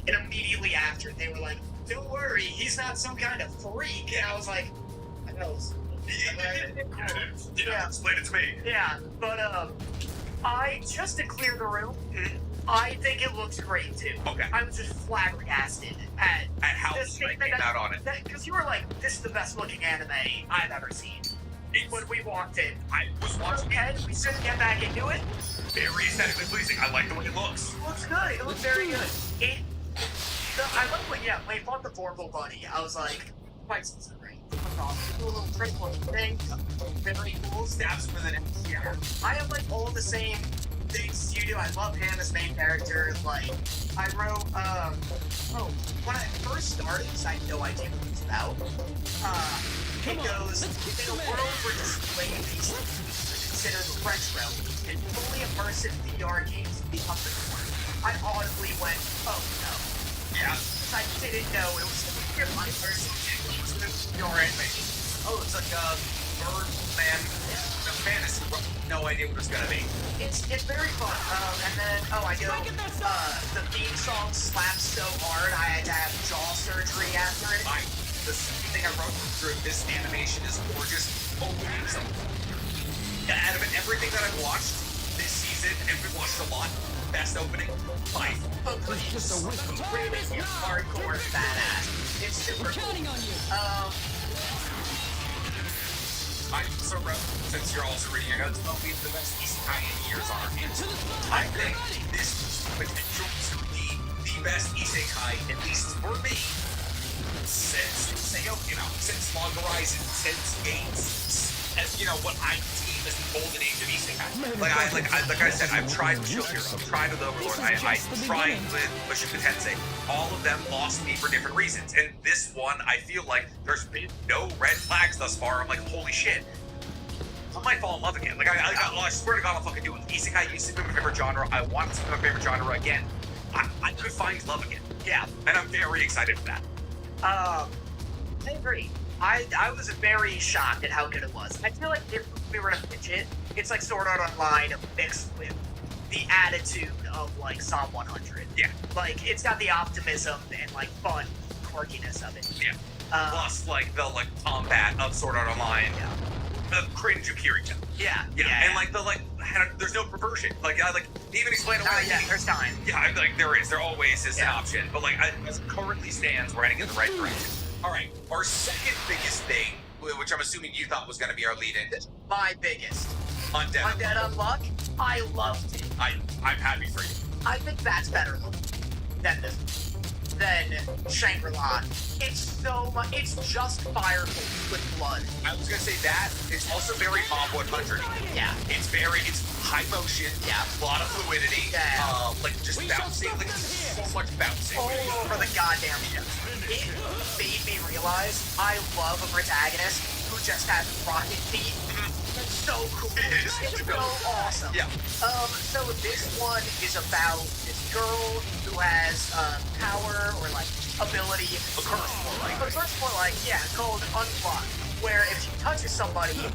[SPEAKER 12] and immediately after they were like, "Don't worry, he's not some kind of freak." And I was like, "I know."
[SPEAKER 11] Yeah, explain it to me.
[SPEAKER 12] Yeah, but I just to clear the room. I think it looks great too.
[SPEAKER 11] Okay.
[SPEAKER 12] I was just flabbergasted at
[SPEAKER 11] how
[SPEAKER 12] the
[SPEAKER 11] you
[SPEAKER 12] statement
[SPEAKER 11] came out on it.
[SPEAKER 12] Because you were like, "This is the best looking anime I've ever seen." When we walked in,
[SPEAKER 11] I was watching.
[SPEAKER 12] Okay, we should get back into it.
[SPEAKER 11] Very aesthetically pleasing. I like the way it looks.
[SPEAKER 12] It looks good. It looks very good. I love when when he fought the Vorpal Bunny. I was like, quite great. A little critical thing. Very cool.
[SPEAKER 11] Stabs with an
[SPEAKER 12] Yeah. I have like all the same things you do. I love him as main character. Like I wrote when I first started, because I had no idea what it was about. It goes in a world where display these considered retro and fully immersive VR games become the norm. I audibly went, "Oh no."
[SPEAKER 11] Yeah.
[SPEAKER 12] I didn't know it was my first
[SPEAKER 11] VR anime. Oh, it's like a Birdman fantasy. No idea what it's gonna be.
[SPEAKER 12] It's very fun. And then I know the theme song slaps so hard I had to have jaw surgery after it.
[SPEAKER 11] The thing I wrote through this animation is gorgeous. Openings. Out of everything that I've watched this season, and we've watched a lot, best opening, life.
[SPEAKER 12] It's just a really hardcore badass. It's super cool.
[SPEAKER 11] Since you're also reading your notes, will be the best isekai in years on our hands. I think this is potential to be the best isekai, at least for me, since Log Horizon, since Gates, as what I deem as the golden age of isekai. Like I said, I've tried with ChiLL, I've tried with Overlord, I tried with Mushoku Tensei. All of them lost me for different reasons, and this one, I feel like there's been no red flags thus far. I'm like, holy shit. I might fall in love again. I swear to God, I'll fucking do it. Isekai used to be my favorite genre. I want it to be my favorite genre again. I could find love again. Yeah, and I'm very excited for that.
[SPEAKER 12] I agree. I was very shocked at how good it was. I feel like if we were to pitch it, it's like Sword Art Online mixed with the attitude of like Psalm 100.
[SPEAKER 11] Yeah.
[SPEAKER 12] Like it's got the optimism and like fun quirkiness of it.
[SPEAKER 11] Yeah. Plus the combat of Sword Art Online.
[SPEAKER 12] Yeah.
[SPEAKER 11] The cringe of Kirito.
[SPEAKER 12] Yeah.
[SPEAKER 11] And there's no perversion. Even explain away.
[SPEAKER 12] There's time.
[SPEAKER 11] Yeah, there always is an option. But as it currently stands, we're heading in the right direction. All right, our second biggest thing, which I'm assuming you thought was going to be our lead-in.
[SPEAKER 12] My biggest.
[SPEAKER 11] Undead
[SPEAKER 12] Unluck. I loved it.
[SPEAKER 11] I'm happy for you.
[SPEAKER 12] I think that's better than Shangri-La. It's so much. It's just fireballs with blood.
[SPEAKER 11] I was gonna say that. It's also very Mob 100.
[SPEAKER 12] Yeah.
[SPEAKER 11] It's high motion.
[SPEAKER 12] Yeah.
[SPEAKER 11] A lot of fluidity.
[SPEAKER 12] Yeah.
[SPEAKER 11] Just bouncing. So much bouncing.
[SPEAKER 12] All over the goddamn ship. It made me realize I love a protagonist who just has rocket feet. It's so cool. It's so awesome.
[SPEAKER 11] Yeah.
[SPEAKER 12] So this one is about this girl who has power or ability.
[SPEAKER 11] A curse more like.
[SPEAKER 12] Called Unlock. Where if she touches somebody,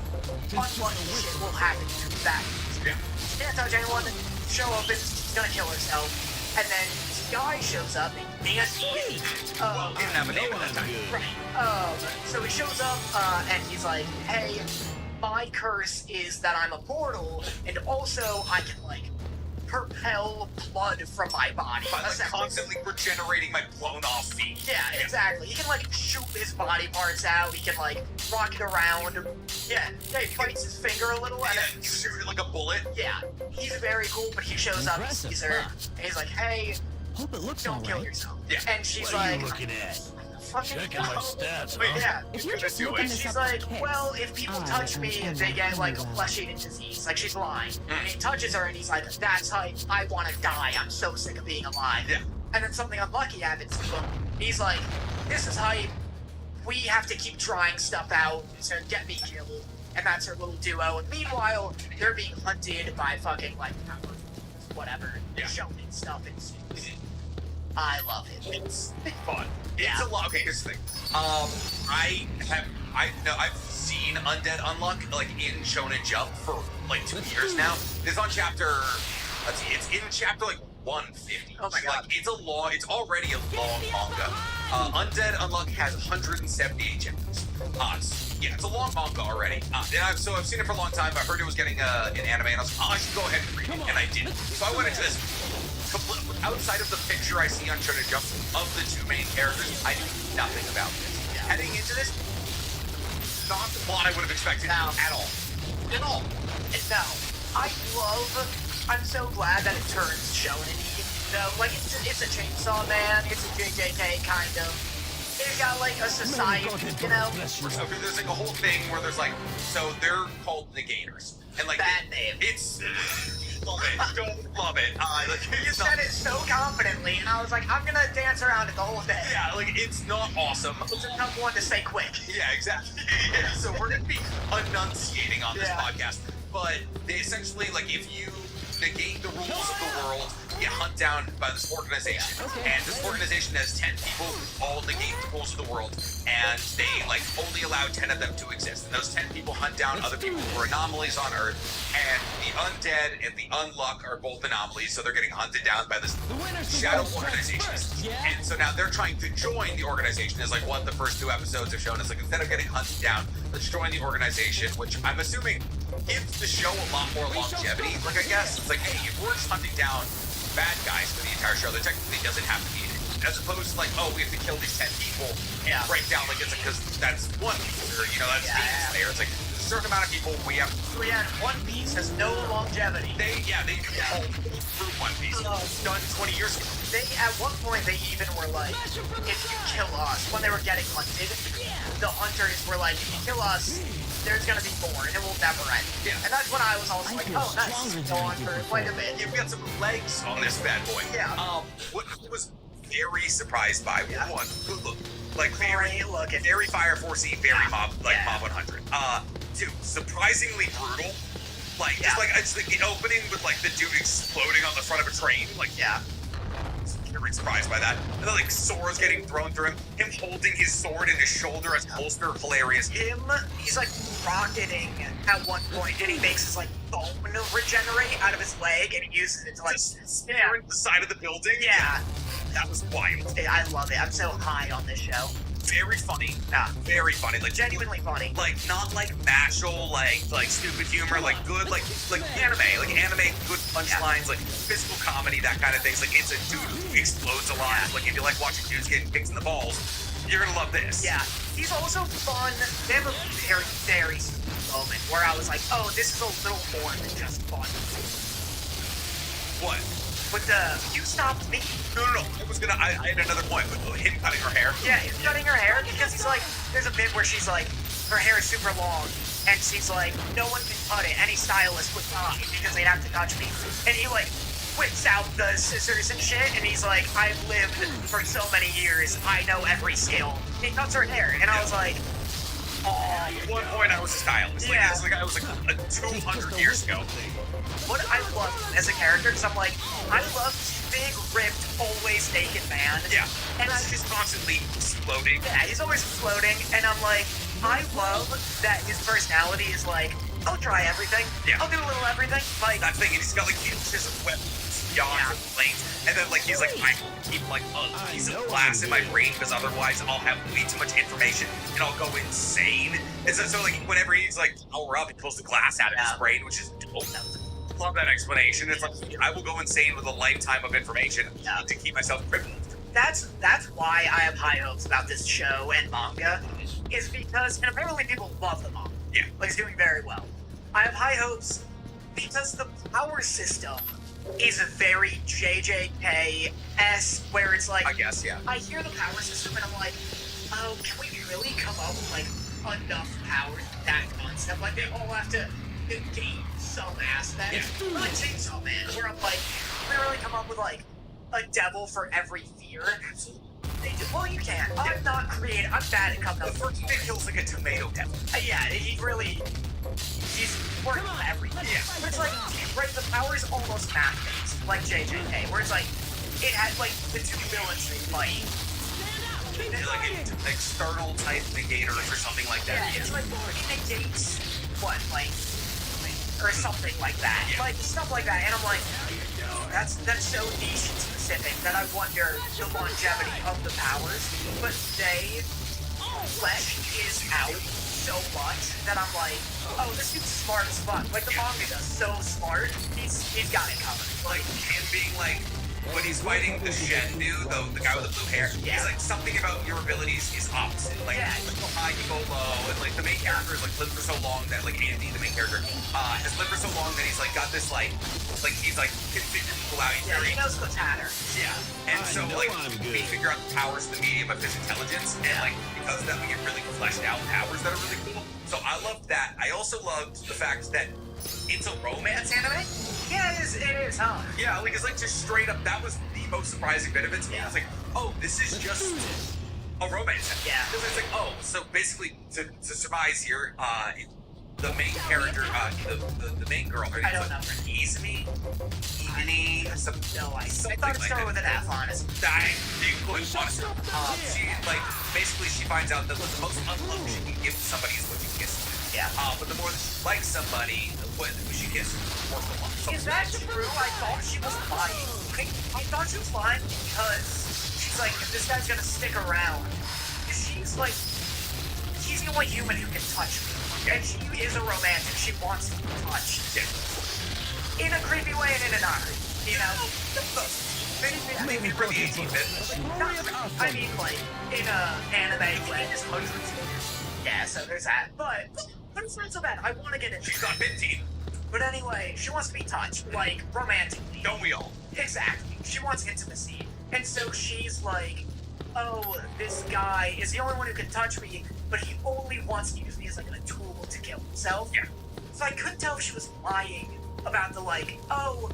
[SPEAKER 12] unlucky shit will happen to that.
[SPEAKER 11] Yeah.
[SPEAKER 12] She can't touch anyone. Show up and she's gonna kill herself. And then this guy shows up and Nancy.
[SPEAKER 11] Didn't have a name at that time.
[SPEAKER 12] Right. So he shows up and he's like, "Hey, my curse is that I'm immortal, and also I can propel blood from my body."
[SPEAKER 11] By constantly regenerating my blown off feet.
[SPEAKER 12] Yeah, exactly. He can shoot his body parts out. He can rock it around. Yeah, he fights his finger a little. And then
[SPEAKER 11] shoot it like a bullet.
[SPEAKER 12] Yeah, he's very cool. But he shows up, he sees her, and he's like, "Hey,
[SPEAKER 7] Hope it looks
[SPEAKER 12] don't kill
[SPEAKER 7] alright.
[SPEAKER 12] yourself."
[SPEAKER 11] Yeah.
[SPEAKER 12] And she's
[SPEAKER 9] What are
[SPEAKER 12] like,
[SPEAKER 9] you looking at?
[SPEAKER 12] fucking
[SPEAKER 9] Checking my stats,
[SPEAKER 11] Wait,
[SPEAKER 9] huh?
[SPEAKER 11] yeah,
[SPEAKER 10] If
[SPEAKER 11] he's
[SPEAKER 10] you're
[SPEAKER 11] gonna
[SPEAKER 10] just
[SPEAKER 11] do
[SPEAKER 10] looking
[SPEAKER 11] it.
[SPEAKER 10] this
[SPEAKER 12] She's
[SPEAKER 10] up for
[SPEAKER 12] like,
[SPEAKER 10] kicks,
[SPEAKER 12] well, if people
[SPEAKER 10] I
[SPEAKER 12] touch me,
[SPEAKER 10] understand
[SPEAKER 12] they
[SPEAKER 10] why
[SPEAKER 12] get like
[SPEAKER 10] you
[SPEAKER 12] a
[SPEAKER 10] will.
[SPEAKER 12] flesh-eating disease. Like she's lying. And he touches her and he's like, that's hype. I want to die. I'm so sick of being alive.
[SPEAKER 11] Yeah.
[SPEAKER 12] And then something unlucky happens to him. He's like, this is hype. We have to keep trying stuff out to get me killed. And that's her little duo. And meanwhile, they're being hunted by fucking like whatever.
[SPEAKER 11] Yeah.
[SPEAKER 12] Shonen stuff. I love it. It's
[SPEAKER 11] Fun. It's a lot. Okay, here's the thing. I've seen Undead Unluck like in Shonen Jump for like 2 years now. It's on chapter. Let's see. It's in chapter like 150.
[SPEAKER 12] Oh my god.
[SPEAKER 11] Like it's already a long manga. Undead Unluck has 178 chapters. It's a long manga already. And I've seen it for a long time. I heard it was getting an anime, and I was like, I should go ahead and read it, and I did. So I went into this. Outside of the picture I see on Shonen Jump of the two main characters, I knew nothing about this.
[SPEAKER 12] Yeah.
[SPEAKER 11] Heading into this, not the plot I would have expected at all. At all.
[SPEAKER 12] No. I'm so glad that it turns shonen-y. No, like it's a Chainsaw Man, it's a JJK kind of. It's got like a society, you know?
[SPEAKER 11] So there's like a whole thing where there's like, so they're called negators. And like
[SPEAKER 12] Bad name.
[SPEAKER 11] It's love it. Don't love it.
[SPEAKER 12] You said it so confidently, and I was like, I'm gonna dance around it the whole day.
[SPEAKER 11] Yeah, like it's not awesome.
[SPEAKER 12] It's a tough one to say quick.
[SPEAKER 11] Yeah, exactly. Yeah, so we're gonna be enunciating on this podcast, but they essentially, like, if you negate the rules of the world, you hunt down by this organization, and this organization has 10 people who all negate the rules of the world, and they like only allow 10 of them to exist. And those 10 people hunt down other people who are anomalies on Earth, and the undead and the unluck are both anomalies, so they're getting hunted down by this shadow organization. And so now they're trying to join the organization, is like what the first 2 episodes have shown. It's like, instead of getting hunted down, let's join the organization, which I'm assuming gives the show a lot more longevity. Like, I guess it's like, hey, if we're just hunting down bad guys for the entire show, there technically doesn't have to be it. As opposed to like, oh, we have to kill these 10 people, break down like it's because that's One Piece, or that's there. It's like there's a certain amount of people we have.
[SPEAKER 12] So yeah, One Piece has no longevity.
[SPEAKER 11] They all through One Piece. Done 20 years ago.
[SPEAKER 12] They at one point they even were like, if you kill us, when they were getting hunted, the hunters were like, if you kill us, there's gonna be more, and it will never end.
[SPEAKER 11] Yeah.
[SPEAKER 12] And that's when I was also like, oh, nice. Go on for quite a bit.
[SPEAKER 11] Yeah, we got some legs on this bad boy.
[SPEAKER 12] Yeah.
[SPEAKER 11] What was very surprised by one, look, like very
[SPEAKER 12] looking,
[SPEAKER 11] very Fire Force-y, very Mob 100. 2, surprisingly brutal. Like just like it's like the opening with like the dude exploding on the front of a train. Like very surprised by that. And then like swords getting thrown through him holding his sword in his shoulder as a holster, hilarious.
[SPEAKER 12] He's like rocketing at one point, and he makes his like bone regenerate out of his leg, and he uses it to like
[SPEAKER 11] spear the side of the building.
[SPEAKER 12] Yeah.
[SPEAKER 11] That was wild.
[SPEAKER 12] I love it. I'm so high on this show.
[SPEAKER 11] Very funny. Very funny. Like
[SPEAKER 12] genuinely funny.
[SPEAKER 11] Like not like mashal, like stupid humor, like good, like anime, good punchlines, like physical comedy, that kind of things. Like it's a dude who explodes a lot. Like if you like watching dudes getting kicked in the balls, you're gonna love this.
[SPEAKER 12] Yeah. He's also fun. They have a very, very moment where I was like, oh, this is a little more than just fun.
[SPEAKER 11] What?
[SPEAKER 12] With you stopped me.
[SPEAKER 11] No. I had another point with him cutting her hair.
[SPEAKER 12] Yeah, he's cutting her hair because he's like, there's a bit where she's like, her hair is super long, and she's like, no one can cut it. Any stylist would not because they'd have to touch me. And he like whips out the scissors and shit, and he's like, I've lived for so many years, I know every skill. He cuts her hair, and I was like, oh.
[SPEAKER 11] At one point I was a stylist. Like, this guy was like 200 years ago.
[SPEAKER 12] What I love as a character, because I'm like, I love big, ripped, always naked man.
[SPEAKER 11] Yeah.
[SPEAKER 12] And
[SPEAKER 11] he's constantly exploding.
[SPEAKER 12] Yeah, he's always exploding, and I'm like, I love that his personality is like, I'll try everything.
[SPEAKER 11] Yeah.
[SPEAKER 12] I'll do a little everything. Like
[SPEAKER 11] that thing, and he's got like inches of weapons, yawns, and planes, and then like he's like, I keep like a piece of glass in my brain because otherwise I'll have way too much information and I'll go insane. And so like whenever he's like power up, he pulls the glass out of his brain, which is dope. Love that explanation. It's like I will go insane with a lifetime of information to keep myself crippled.
[SPEAKER 12] That's why I have high hopes about this show and manga, is because, and apparently people love the manga.
[SPEAKER 11] Yeah.
[SPEAKER 12] Like it's doing very well. I have high hopes because the power system is very JJK-esque, where it's like,
[SPEAKER 11] I guess, yeah.
[SPEAKER 12] I hear the power system and I'm like, oh, can we really come up with, like, enough power in that concept? Like, they all have to gain some aspect.
[SPEAKER 11] Yeah.
[SPEAKER 12] Like Chainsaw Man, where I'm like, can we really come up with, like, a devil for every fear? They do. Well, you can. I'm not creative. I'm bad at coming up with
[SPEAKER 11] It feels like a tomato devil.
[SPEAKER 12] yeah, he's working on everything.
[SPEAKER 11] Yeah.
[SPEAKER 12] But it's like, right, the power is almost math-based, like JJK, where it's like, it has, like, the two villains they fight.
[SPEAKER 11] Like external type negators or something like that.
[SPEAKER 12] Yeah, it's like, it negates, what, like, or something like that.
[SPEAKER 11] Yeah.
[SPEAKER 12] Like, stuff like that, and I'm like, that's so niche and specific that I wonder the longevity of the powers, but they flesh is out so much that I'm like, oh, this dude's smart as fuck. Like, the manga does so smart, he's got it covered.
[SPEAKER 11] Like him being like, when he's fighting the Shen dude, the guy with the blue hair, he's like, something about your abilities is opposite. Like, you go high, you go low, and like the main character is like lived for so long that like Andy, the main character, has lived for so long that he's like got this like he's like can figure people out. He's
[SPEAKER 12] he knows the patterns.
[SPEAKER 11] Yeah. And so like we figure out the powers of the medium of his intelligence, and like because of that we get really fleshed out powers that are really cool. So I loved that. I also loved the fact that it's a romance anime.
[SPEAKER 12] Yeah, it is, huh?
[SPEAKER 11] Yeah, like it's like just straight up. That was the most surprising bit of it to me. I was like, oh, this is just a romance.
[SPEAKER 12] Yeah.
[SPEAKER 11] Because it's like, oh, so basically to surmise here, the main character, the main girl, her
[SPEAKER 12] I
[SPEAKER 11] name's
[SPEAKER 12] don't know.
[SPEAKER 11] Izumi,
[SPEAKER 12] No, I thought it started with an F, honestly.
[SPEAKER 11] She like basically she finds out that the most unloved she can give to somebody is when you kiss them.
[SPEAKER 12] Yeah.
[SPEAKER 11] But the more that she likes somebody, when she kisses, the more the love.
[SPEAKER 12] Is that true? I thought she was lying. I thought she was lying because she's like, if this guy's gonna stick around, she's like, she's the only human who can touch me. And she is a romantic. She wants to be touched.
[SPEAKER 11] Yeah.
[SPEAKER 12] In a creepy way and in a not creepy, you know?
[SPEAKER 11] Maybe for the 18-bit.
[SPEAKER 12] I mean, like, in a anime way, there's hundreds of years. Yeah, so there's that. But it's not so bad. I want to get into
[SPEAKER 11] She's not 15.
[SPEAKER 12] But anyway, she wants to be touched, like, romantically.
[SPEAKER 11] Don't we all?
[SPEAKER 12] Exactly. She wants intimacy. And so she's like, oh, this guy is the only one who can touch me, but he only wants to use me as, like, a tool to kill himself.
[SPEAKER 11] Yeah.
[SPEAKER 12] So I couldn't tell if she was lying about the, like, oh,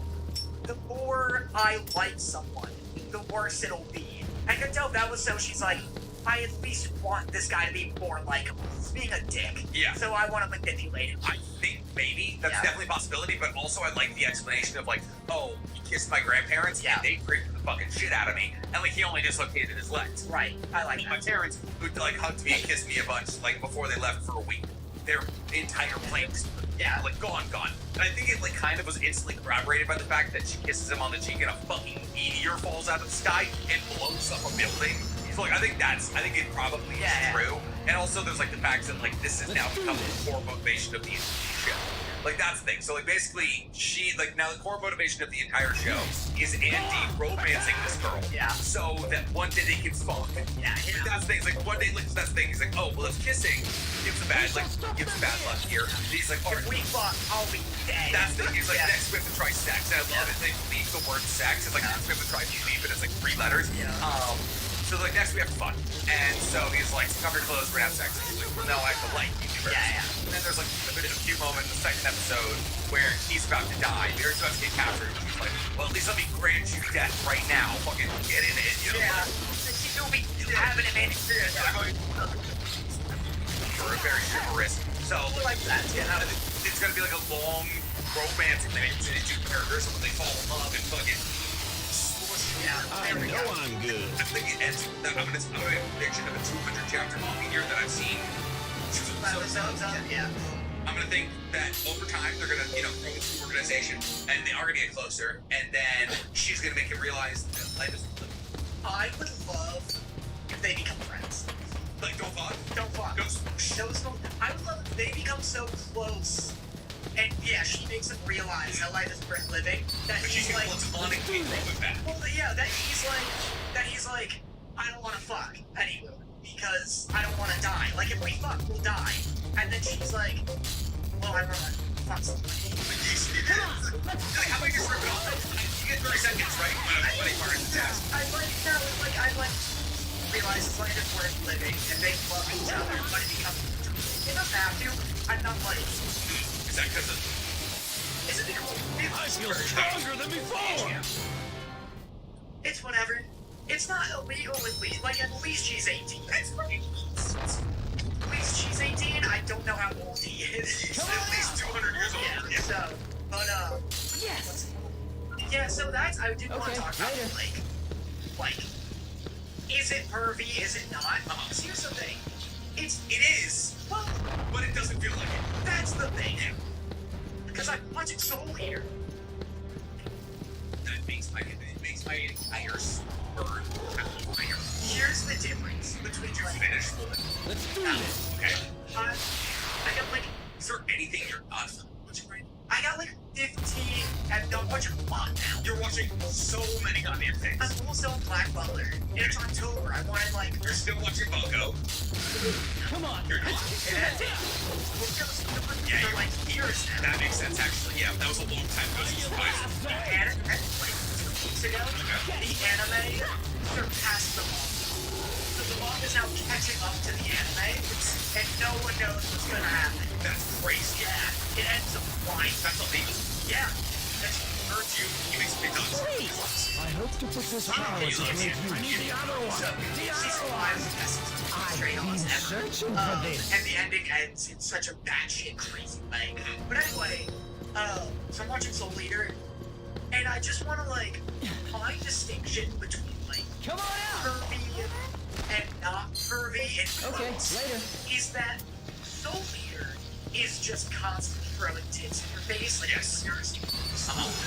[SPEAKER 12] the more I like someone, the worse it'll be. I could tell if that was so she's like, I at least want this guy to be more likable. He's being a dick.
[SPEAKER 11] Yeah.
[SPEAKER 12] So I want to manipulate him.
[SPEAKER 11] I think maybe that's definitely a possibility, but also I like the explanation of like, oh, he kissed my grandparents and they creeped the fucking shit out of me, and like he only dislocated his legs.
[SPEAKER 12] Right. I like that.
[SPEAKER 11] My parents who like hugged me and kissed me a bunch like before they left for a week. Their entire planks, like gone. And I think it like kind of was instantly corroborated by the fact that she kisses him on the cheek and a fucking meteor falls out of the sky and blows up a building. So like I think it probably is true. And also there's like the fact that like this has now become the core motivation of the entire show. Like that's the thing. So like basically she like now the core motivation of the entire show is Andy romancing this girl.
[SPEAKER 12] Yeah.
[SPEAKER 11] So that one day they can fuck.
[SPEAKER 12] Yeah.
[SPEAKER 11] Like, that's the thing. It's like one day like that's the thing. He's like, oh well, if kissing gives some bad luck here. And he's like,
[SPEAKER 12] If we fuck, I'll be dead.
[SPEAKER 11] that's the thing. He's like, next we have to try sex. And I love it. They leave the word sex. It's like next we have to try sleep, and it's like 3 letters.
[SPEAKER 12] Yeah.
[SPEAKER 11] So like next we have to fuck. And so he's like, cover your clothes, we're gonna have sex. And he's like, well, no, I have to like you first.
[SPEAKER 12] Yeah.
[SPEAKER 11] And then there's like a few moments in the second episode where he's about to die. Peter's about to get captured. And she's like, well, at least let me grant you death right now. Fucking get in it, you know?
[SPEAKER 12] Yeah. She will be having him in here.
[SPEAKER 11] For a very chivalrous. So
[SPEAKER 12] I like that. Yeah.
[SPEAKER 11] It's gonna be like a long romantic thing between the two characters when they fall in love and fucking.
[SPEAKER 12] Yeah,
[SPEAKER 9] I know I'm good.
[SPEAKER 11] I think it ends. I'm gonna make a prediction of a 200 chapter manga here that I've seen.
[SPEAKER 12] Yeah.
[SPEAKER 11] I'm gonna think that over time they're gonna, grow into an organization and they are gonna get closer, and then she's gonna make him realize that life is.
[SPEAKER 12] I would love if they become friends.
[SPEAKER 11] Like don't fuck.
[SPEAKER 12] I would love if they become so close. And yeah, she makes him realize that life is worth living. That
[SPEAKER 11] But
[SPEAKER 12] he's
[SPEAKER 11] she's
[SPEAKER 12] like,
[SPEAKER 11] platonic with that.
[SPEAKER 12] well, yeah, that he's like, I don't want to fuck anymore because I don't want to die. Like if we fuck, we'll die. And then she's like, well, I want to fuck somebody.
[SPEAKER 11] Like, how about you just rip it off? You get 30 seconds, right? When he burns his ass.
[SPEAKER 12] I like realizes life is worth living and they love each other, but it becomes it doesn't have to. I'm not like.
[SPEAKER 11] Is that because of?
[SPEAKER 12] Is it because
[SPEAKER 9] I feel stronger than before.
[SPEAKER 12] it's whatever. It's not illegal at least. Like at least she's 18.
[SPEAKER 11] That's right.
[SPEAKER 12] At least she's 18. I don't know how old he is.
[SPEAKER 11] He's at least 200 years old.
[SPEAKER 12] Yeah. So, but
[SPEAKER 10] Yes.
[SPEAKER 12] yeah. So that's I did want to
[SPEAKER 10] Okay,
[SPEAKER 12] talk about
[SPEAKER 10] later.
[SPEAKER 12] like, is it pervy? Is it not? So here's the thing.
[SPEAKER 11] It is,
[SPEAKER 12] Well,
[SPEAKER 11] but it doesn't feel like it.
[SPEAKER 12] that's the thing. Because I'm watching Soul Eater.
[SPEAKER 11] That makes my entire burn.
[SPEAKER 12] Here's the difference between
[SPEAKER 11] Did you
[SPEAKER 12] like,
[SPEAKER 11] finish?
[SPEAKER 9] Let's do this.
[SPEAKER 11] Okay.
[SPEAKER 12] I got like
[SPEAKER 11] Is there anything you're not watching right now?
[SPEAKER 12] I got like 15 and I'm watching a lot now.
[SPEAKER 11] You're watching so many goddamn things.
[SPEAKER 12] I'm almost done Black Butler. And it's October. I wanted like
[SPEAKER 11] You're still watching Bungo.
[SPEAKER 9] Come on.
[SPEAKER 11] You're not.
[SPEAKER 12] it ended. We're just
[SPEAKER 11] Yeah,
[SPEAKER 12] for like years now.
[SPEAKER 11] That makes sense, actually. Yeah, that was a long time ago.
[SPEAKER 12] And like 2 weeks ago, the anime surpassed the manga. So the manga is now catching up to the anime, and no one knows what's gonna happen.
[SPEAKER 11] That's crazy.
[SPEAKER 12] Yeah, it ends up flying.
[SPEAKER 11] That's illegal.
[SPEAKER 12] Yeah.
[SPEAKER 11] That's hurt you. He makes me done.
[SPEAKER 7] I hope to put this power to good
[SPEAKER 9] I
[SPEAKER 7] use.
[SPEAKER 9] need the other one.
[SPEAKER 12] So season 5 is the best straight on
[SPEAKER 7] I've been
[SPEAKER 12] ever.
[SPEAKER 7] searching for this.
[SPEAKER 12] And the ending ends in such a batshit crazy way. But anyway, so I'm watching Soul Eater, and I just want to like find distinction between like
[SPEAKER 10] Come on out.
[SPEAKER 12] pervy and not pervy. And
[SPEAKER 10] Okay, later.
[SPEAKER 12] is that Soul Eater is just constantly throwing tits in your face, like
[SPEAKER 11] Yes.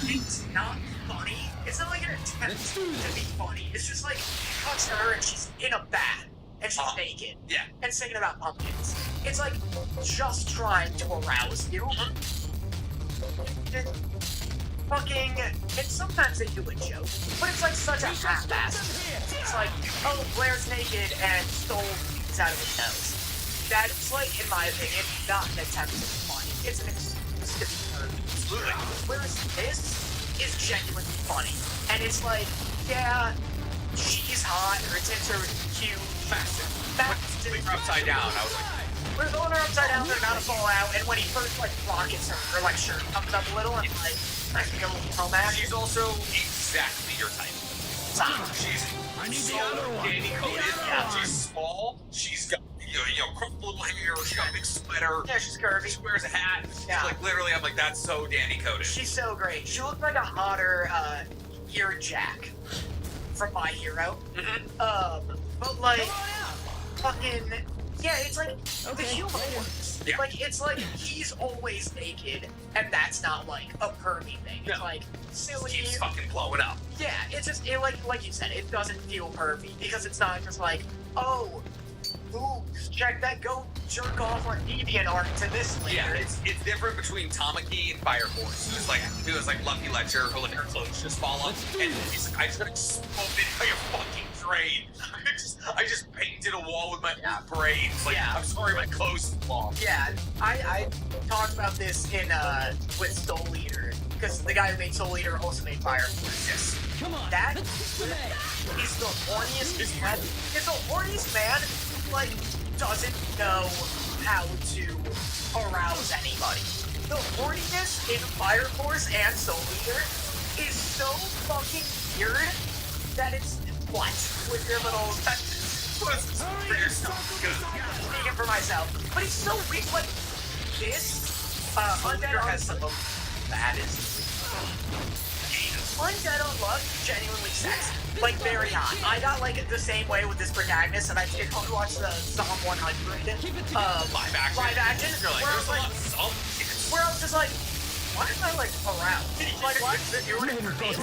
[SPEAKER 12] it's not funny. It's not like an attempt to be funny. It's just like cuts to her and she's in a bath and she's naked.
[SPEAKER 11] Yeah.
[SPEAKER 12] And singing about pumpkins. It's like just trying to arouse you. Fucking, and sometimes they do a joke, but it's like such a half-ass. It's like, oh, Blair's naked and stole beats out of his nose. That's like, in my opinion, not an attempt to be funny. It's an excuse to be pervy.
[SPEAKER 11] Absolutely.
[SPEAKER 12] Whereas this is genuinely funny. And it's like, yeah, she's hot, her tits are cute.
[SPEAKER 11] When you're upside down, I was like,
[SPEAKER 12] We're throwing her upside down, they're about to fall out, and when he first like rockets her, her like shirt comes up a little, and like, I can go home back.
[SPEAKER 11] she's also exactly your type. She's
[SPEAKER 9] I need
[SPEAKER 11] so
[SPEAKER 9] the other one.
[SPEAKER 11] Danny coated.
[SPEAKER 12] Yeah.
[SPEAKER 11] She's small. She's got crumpled little hair. She's got a big sweater.
[SPEAKER 12] Yeah, she's curvy.
[SPEAKER 11] She wears a hat. She's
[SPEAKER 12] Yeah.
[SPEAKER 11] like literally, I'm like, that's so Danny coated.
[SPEAKER 12] She's so great. She looked like a hotter, Year Jack from My Hero. But like, fucking, yeah, it's like, the humor works.
[SPEAKER 11] Yeah.
[SPEAKER 12] Like, it's like, he's always naked, and that's not like a pervy thing. It's
[SPEAKER 11] No.
[SPEAKER 12] like, silly.
[SPEAKER 11] Keeps fucking blowing up.
[SPEAKER 12] Yeah, it's just, like you said, it doesn't feel pervy, because it's not just like, oh, boobs, check that, go jerk off on DeviantArt to this later.
[SPEAKER 11] Yeah, it's different between Tamaki and Fire Force. It was like Lucky Ledger, her clothes just fall off, and he's like, I just got exploded by a fucking train. I just painted a wall with my brains. Like,
[SPEAKER 12] Yeah.
[SPEAKER 11] I'm sorry, my clothes fall off.
[SPEAKER 12] Yeah, I talked about this in with Soul Eater, because the guy who made Soul Eater also made Fire Force.
[SPEAKER 11] Yes.
[SPEAKER 10] Come on.
[SPEAKER 12] That
[SPEAKER 10] Let's do
[SPEAKER 12] is
[SPEAKER 10] it.
[SPEAKER 12] the horniest man. It's the horniest man who like doesn't know how to arouse anybody. The horniness in Fire Force and Soul Eater is so fucking weird that it's what with your little. Speaking for myself, but it's so weird. Like this, Undead has some of the baddest. Undead Unluck, genuinely sexy. Like very hot. I got like the same way with this protagonist, and I did watch the Psalm 100
[SPEAKER 11] Live action. You're like,
[SPEAKER 12] where I
[SPEAKER 11] there's
[SPEAKER 12] was
[SPEAKER 11] a
[SPEAKER 12] like,
[SPEAKER 11] lot of some.
[SPEAKER 12] where I was just like, why am I like around? Like what? You're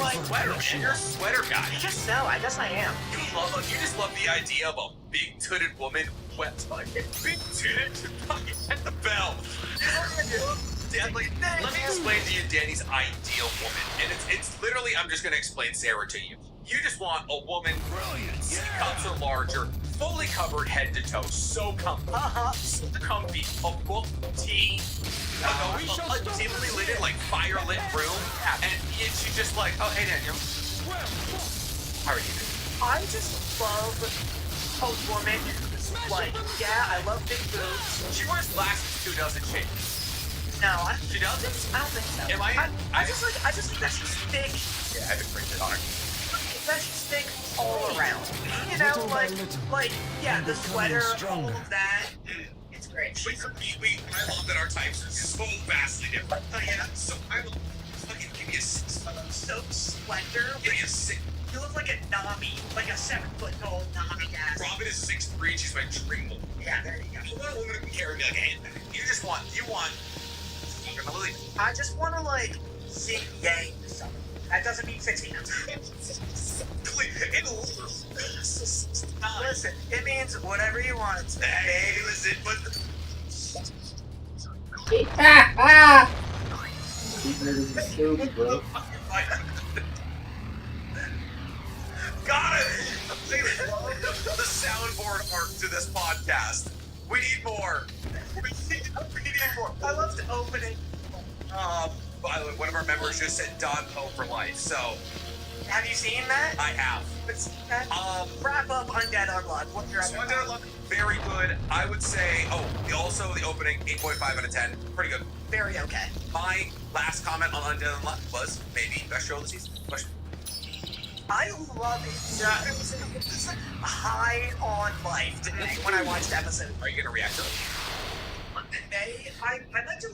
[SPEAKER 12] like
[SPEAKER 11] Sweater, man. You're a sweater guy.
[SPEAKER 12] I just know. I guess I am.
[SPEAKER 11] You just love the idea of a big tooted woman wet fucking big tooted fucking at the bell. Dan, like, let me explain to you Danny's ideal woman. And it's literally, I'm just gonna explain Sarah to you. You just want a woman, C cups are larger, fully covered head to toe, so comfy. So comfy, a book, tea, a dimly lit, like fire lit room, and she's just like, oh hey Daniel, how are you?
[SPEAKER 12] I just love a woman. Like, yeah, I love big boobs.
[SPEAKER 11] She wears glasses too, doesn't she?
[SPEAKER 12] No,
[SPEAKER 11] She doesn't?
[SPEAKER 12] I don't think so.
[SPEAKER 11] Am I
[SPEAKER 12] just like that she's thick.
[SPEAKER 11] Yeah, I haven't printed on her.
[SPEAKER 12] That she's thick all around. You know, like, yeah, the sweater, all of that. It's great.
[SPEAKER 11] I love that our types are so vastly different. Yeah, so I will fucking give you a 6.
[SPEAKER 12] So slender.
[SPEAKER 11] Give me a 6.
[SPEAKER 12] You look like a Nami, like a 7-foot tall Nami ass.
[SPEAKER 11] Robin is 6'3", she's my dream woman.
[SPEAKER 12] Yeah, there you go.
[SPEAKER 11] You want a woman who can carry me like a handbag. You want.
[SPEAKER 12] I just want to, like, see Yang or something. That doesn't mean 16 ounces. Listen, it means whatever you want it to.
[SPEAKER 11] Hey, listen, but...
[SPEAKER 6] Stupid, bro.
[SPEAKER 11] Got it! The soundboard art to this podcast. We need more. We need more.
[SPEAKER 12] I love the opening.
[SPEAKER 11] By the way, one of our members just said Don Poe for life, so...
[SPEAKER 12] Have you seen that?
[SPEAKER 11] I have.
[SPEAKER 12] Wrap up Undead Unluck. What's your
[SPEAKER 11] so Undead Unluck, very good. I would say, also the opening, 8.5 out of 10. Pretty good.
[SPEAKER 12] Very okay.
[SPEAKER 11] My last comment on Undead Unluck was maybe best show of the season. Question.
[SPEAKER 12] I love it. It was high on life today when I watched the episode.
[SPEAKER 11] Are you going to react to it?
[SPEAKER 12] I'd like to...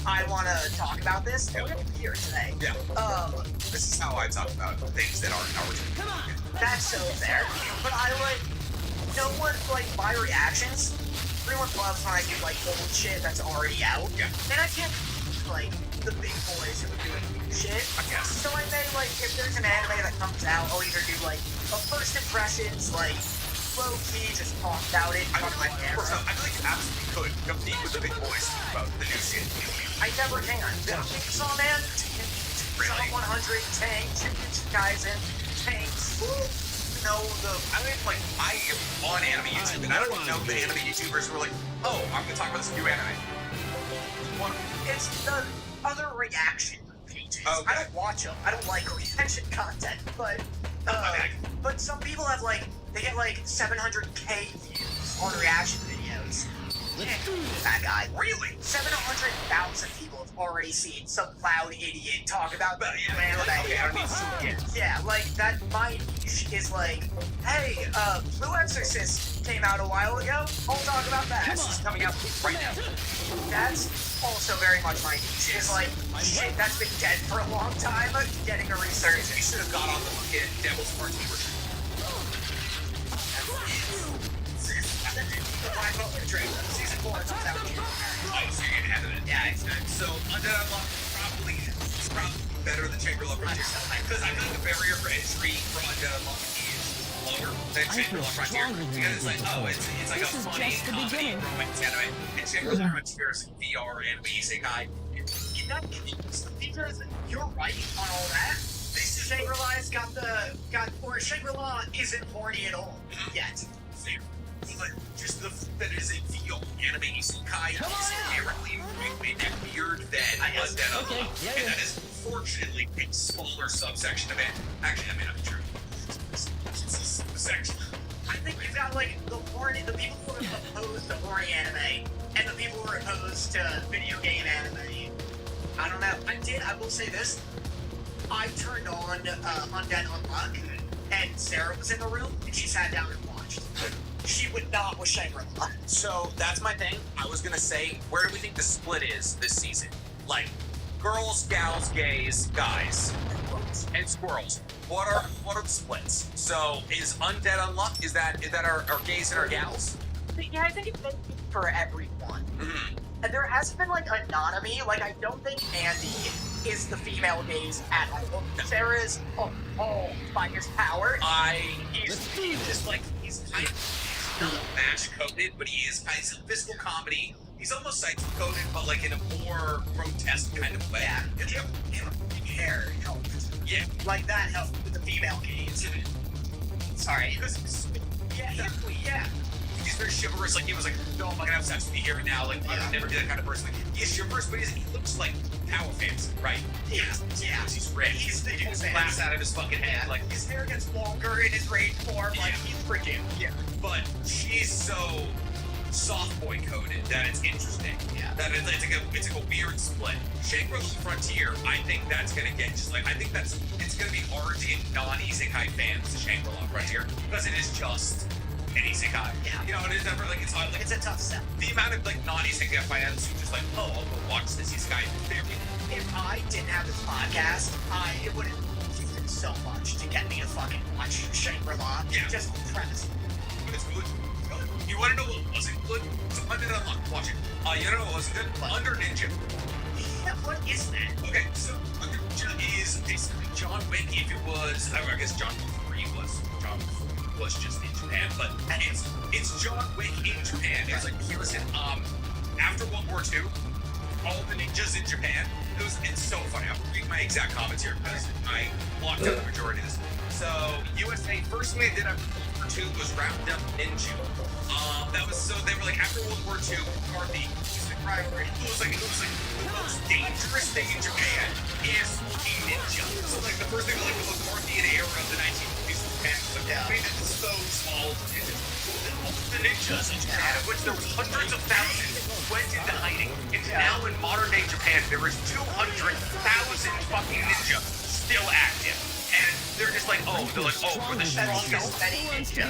[SPEAKER 12] I want to talk about this. We're going to be here today.
[SPEAKER 11] Yeah. This is how I talk about things that aren't original.
[SPEAKER 12] Come on. That's so fair. But no one, my reactions, everyone loves when I do, old shit that's already out.
[SPEAKER 11] Yeah.
[SPEAKER 12] And I can't, the big boys who are doing new shit.
[SPEAKER 11] I guess.
[SPEAKER 12] So I may, if there's an anime that comes out, I'll either do, a first impressions, low-key, just talk about it.
[SPEAKER 11] I feel like you absolutely could compete with the big boys about the new shit.
[SPEAKER 12] I never can. Chainsaw Man,
[SPEAKER 11] really?
[SPEAKER 12] 100, Tank, Jujutsu Kaisen, Tanks.
[SPEAKER 11] I am on anime YouTube, and I don't even know the anime YouTubers who are oh, I'm going to talk about this new anime.
[SPEAKER 12] It's the other reaction pages.
[SPEAKER 11] Okay.
[SPEAKER 12] I don't watch them. I don't like reaction content, but some people have they get 700K views on reaction videos. That guy.
[SPEAKER 11] Really?
[SPEAKER 12] 700,000 people have already seen some loud idiot talk about the anime.
[SPEAKER 11] Okay, I don't need to see it.
[SPEAKER 12] Yeah, that my niche is hey, Blue Exorcist came out a while ago. I'll talk about that.
[SPEAKER 11] It's coming out right now.
[SPEAKER 12] That's also very much my niche. Is shit that's been dead for a long time, getting a resurgence.
[SPEAKER 11] You should have got on the fucking Devil's Martini version.
[SPEAKER 12] Season 4 is out.
[SPEAKER 11] So you're getting ahead of it.
[SPEAKER 12] Yeah, exactly.
[SPEAKER 11] So Undead Unluck probably better than Chamberlain Frontier. Because I feel like the barrier for entry for Undead Unluck is lower than Chamberlain Frontier. Because it's it's a funny comedy romance anime. And Chamberlain Frontier is VR anime isekai.
[SPEAKER 12] You're right on all that. Shangri-La's Shangri-La isn't horny at all yet.
[SPEAKER 11] But just the that it is a VR anime isekai is inherently weird than Undead Unluck. And that is fortunately a smaller subsection of it. Actually, that may not be true. It's a section.
[SPEAKER 12] I think you've got the people who are opposed to horny anime and the people who are opposed to video game anime. I don't know. I will say this. I turned on Undead Unluck and Sarah was in the room and she sat down and watched. She would not with Shangri-La.
[SPEAKER 11] So that's my thing. I was gonna say, where do we think the split is this season? Girls, gals, gays, guys, and squirrels. What are the splits? So is Undead Unluck? Is that our gays and our gals?
[SPEAKER 12] Yeah, I think it's been for everyone.
[SPEAKER 11] Mm-hmm.
[SPEAKER 12] And there hasn't been anonymity. I don't think Andy is the female gaze at all.
[SPEAKER 11] No.
[SPEAKER 12] Sarah is appalled by his power.
[SPEAKER 11] He's kind of not match coded, but he is kind of physical comedy. He's almost psycho coded, but in a more grotesque kind of way.
[SPEAKER 12] Yeah. Hair helped.
[SPEAKER 11] Yeah.
[SPEAKER 12] That helped with the female gaze. Sorry. Yeah.
[SPEAKER 11] He's very chivalrous. He was no, I'm not gonna have sex with you here and now. I would never be that kind of person. He is chivalrous, but he looks power fantasy, right?
[SPEAKER 12] Yeah.
[SPEAKER 11] He's red.
[SPEAKER 12] He's the dude's
[SPEAKER 11] laughs out of his fucking head. Like,
[SPEAKER 12] his hair gets longer in his rage form. Like, he's freaking. Yeah.
[SPEAKER 11] but she's so soft boy coded that it's interesting.
[SPEAKER 12] Yeah.
[SPEAKER 11] That it's like a weird split. Shangri-La Frontier, I think that's gonna get just like it's gonna be hard to get non-isekai fans to Shangri-La Frontier because it is just an isekai.
[SPEAKER 12] Yeah.
[SPEAKER 11] You know, it is never like it's hard. Like,
[SPEAKER 12] It's a tough sell.
[SPEAKER 11] the amount of like non-isekai fans who just like, oh, I'll go watch this isekai.
[SPEAKER 12] If I didn't have this podcast, it would have taken so much to get me to fucking watch Shangri-La.
[SPEAKER 11] Yeah.
[SPEAKER 12] Just premise.
[SPEAKER 11] But it's good. You want to know what wasn't good? So I did unlock. Watch it. You know what wasn't good? Under Ninja.
[SPEAKER 12] Yeah, what is that?
[SPEAKER 11] Okay, so Under Ninja is basically John Wick if it was. I guess John Wick 3 was just in Japan, but it's John Wick in Japan. It's like here, listen. After World War II, all the ninjas in Japan. It's so funny. I'm reading my exact comments here because I blocked out the majority of this. So USA first thing they did after World War II was wrapped up ninja. They were like after World War II, McCarthy it was like the most dangerous thing in Japan is fucking ninja. So like the first thing like the McCarthy era of the 1950s was Japan was like made it so small the ninjas in Japan, of which there was hundreds of thousands went into hiding. And now in modern day Japan there is 200,000 fucking ninja still active. And they're just like, we're the strongest.
[SPEAKER 12] Many ninja.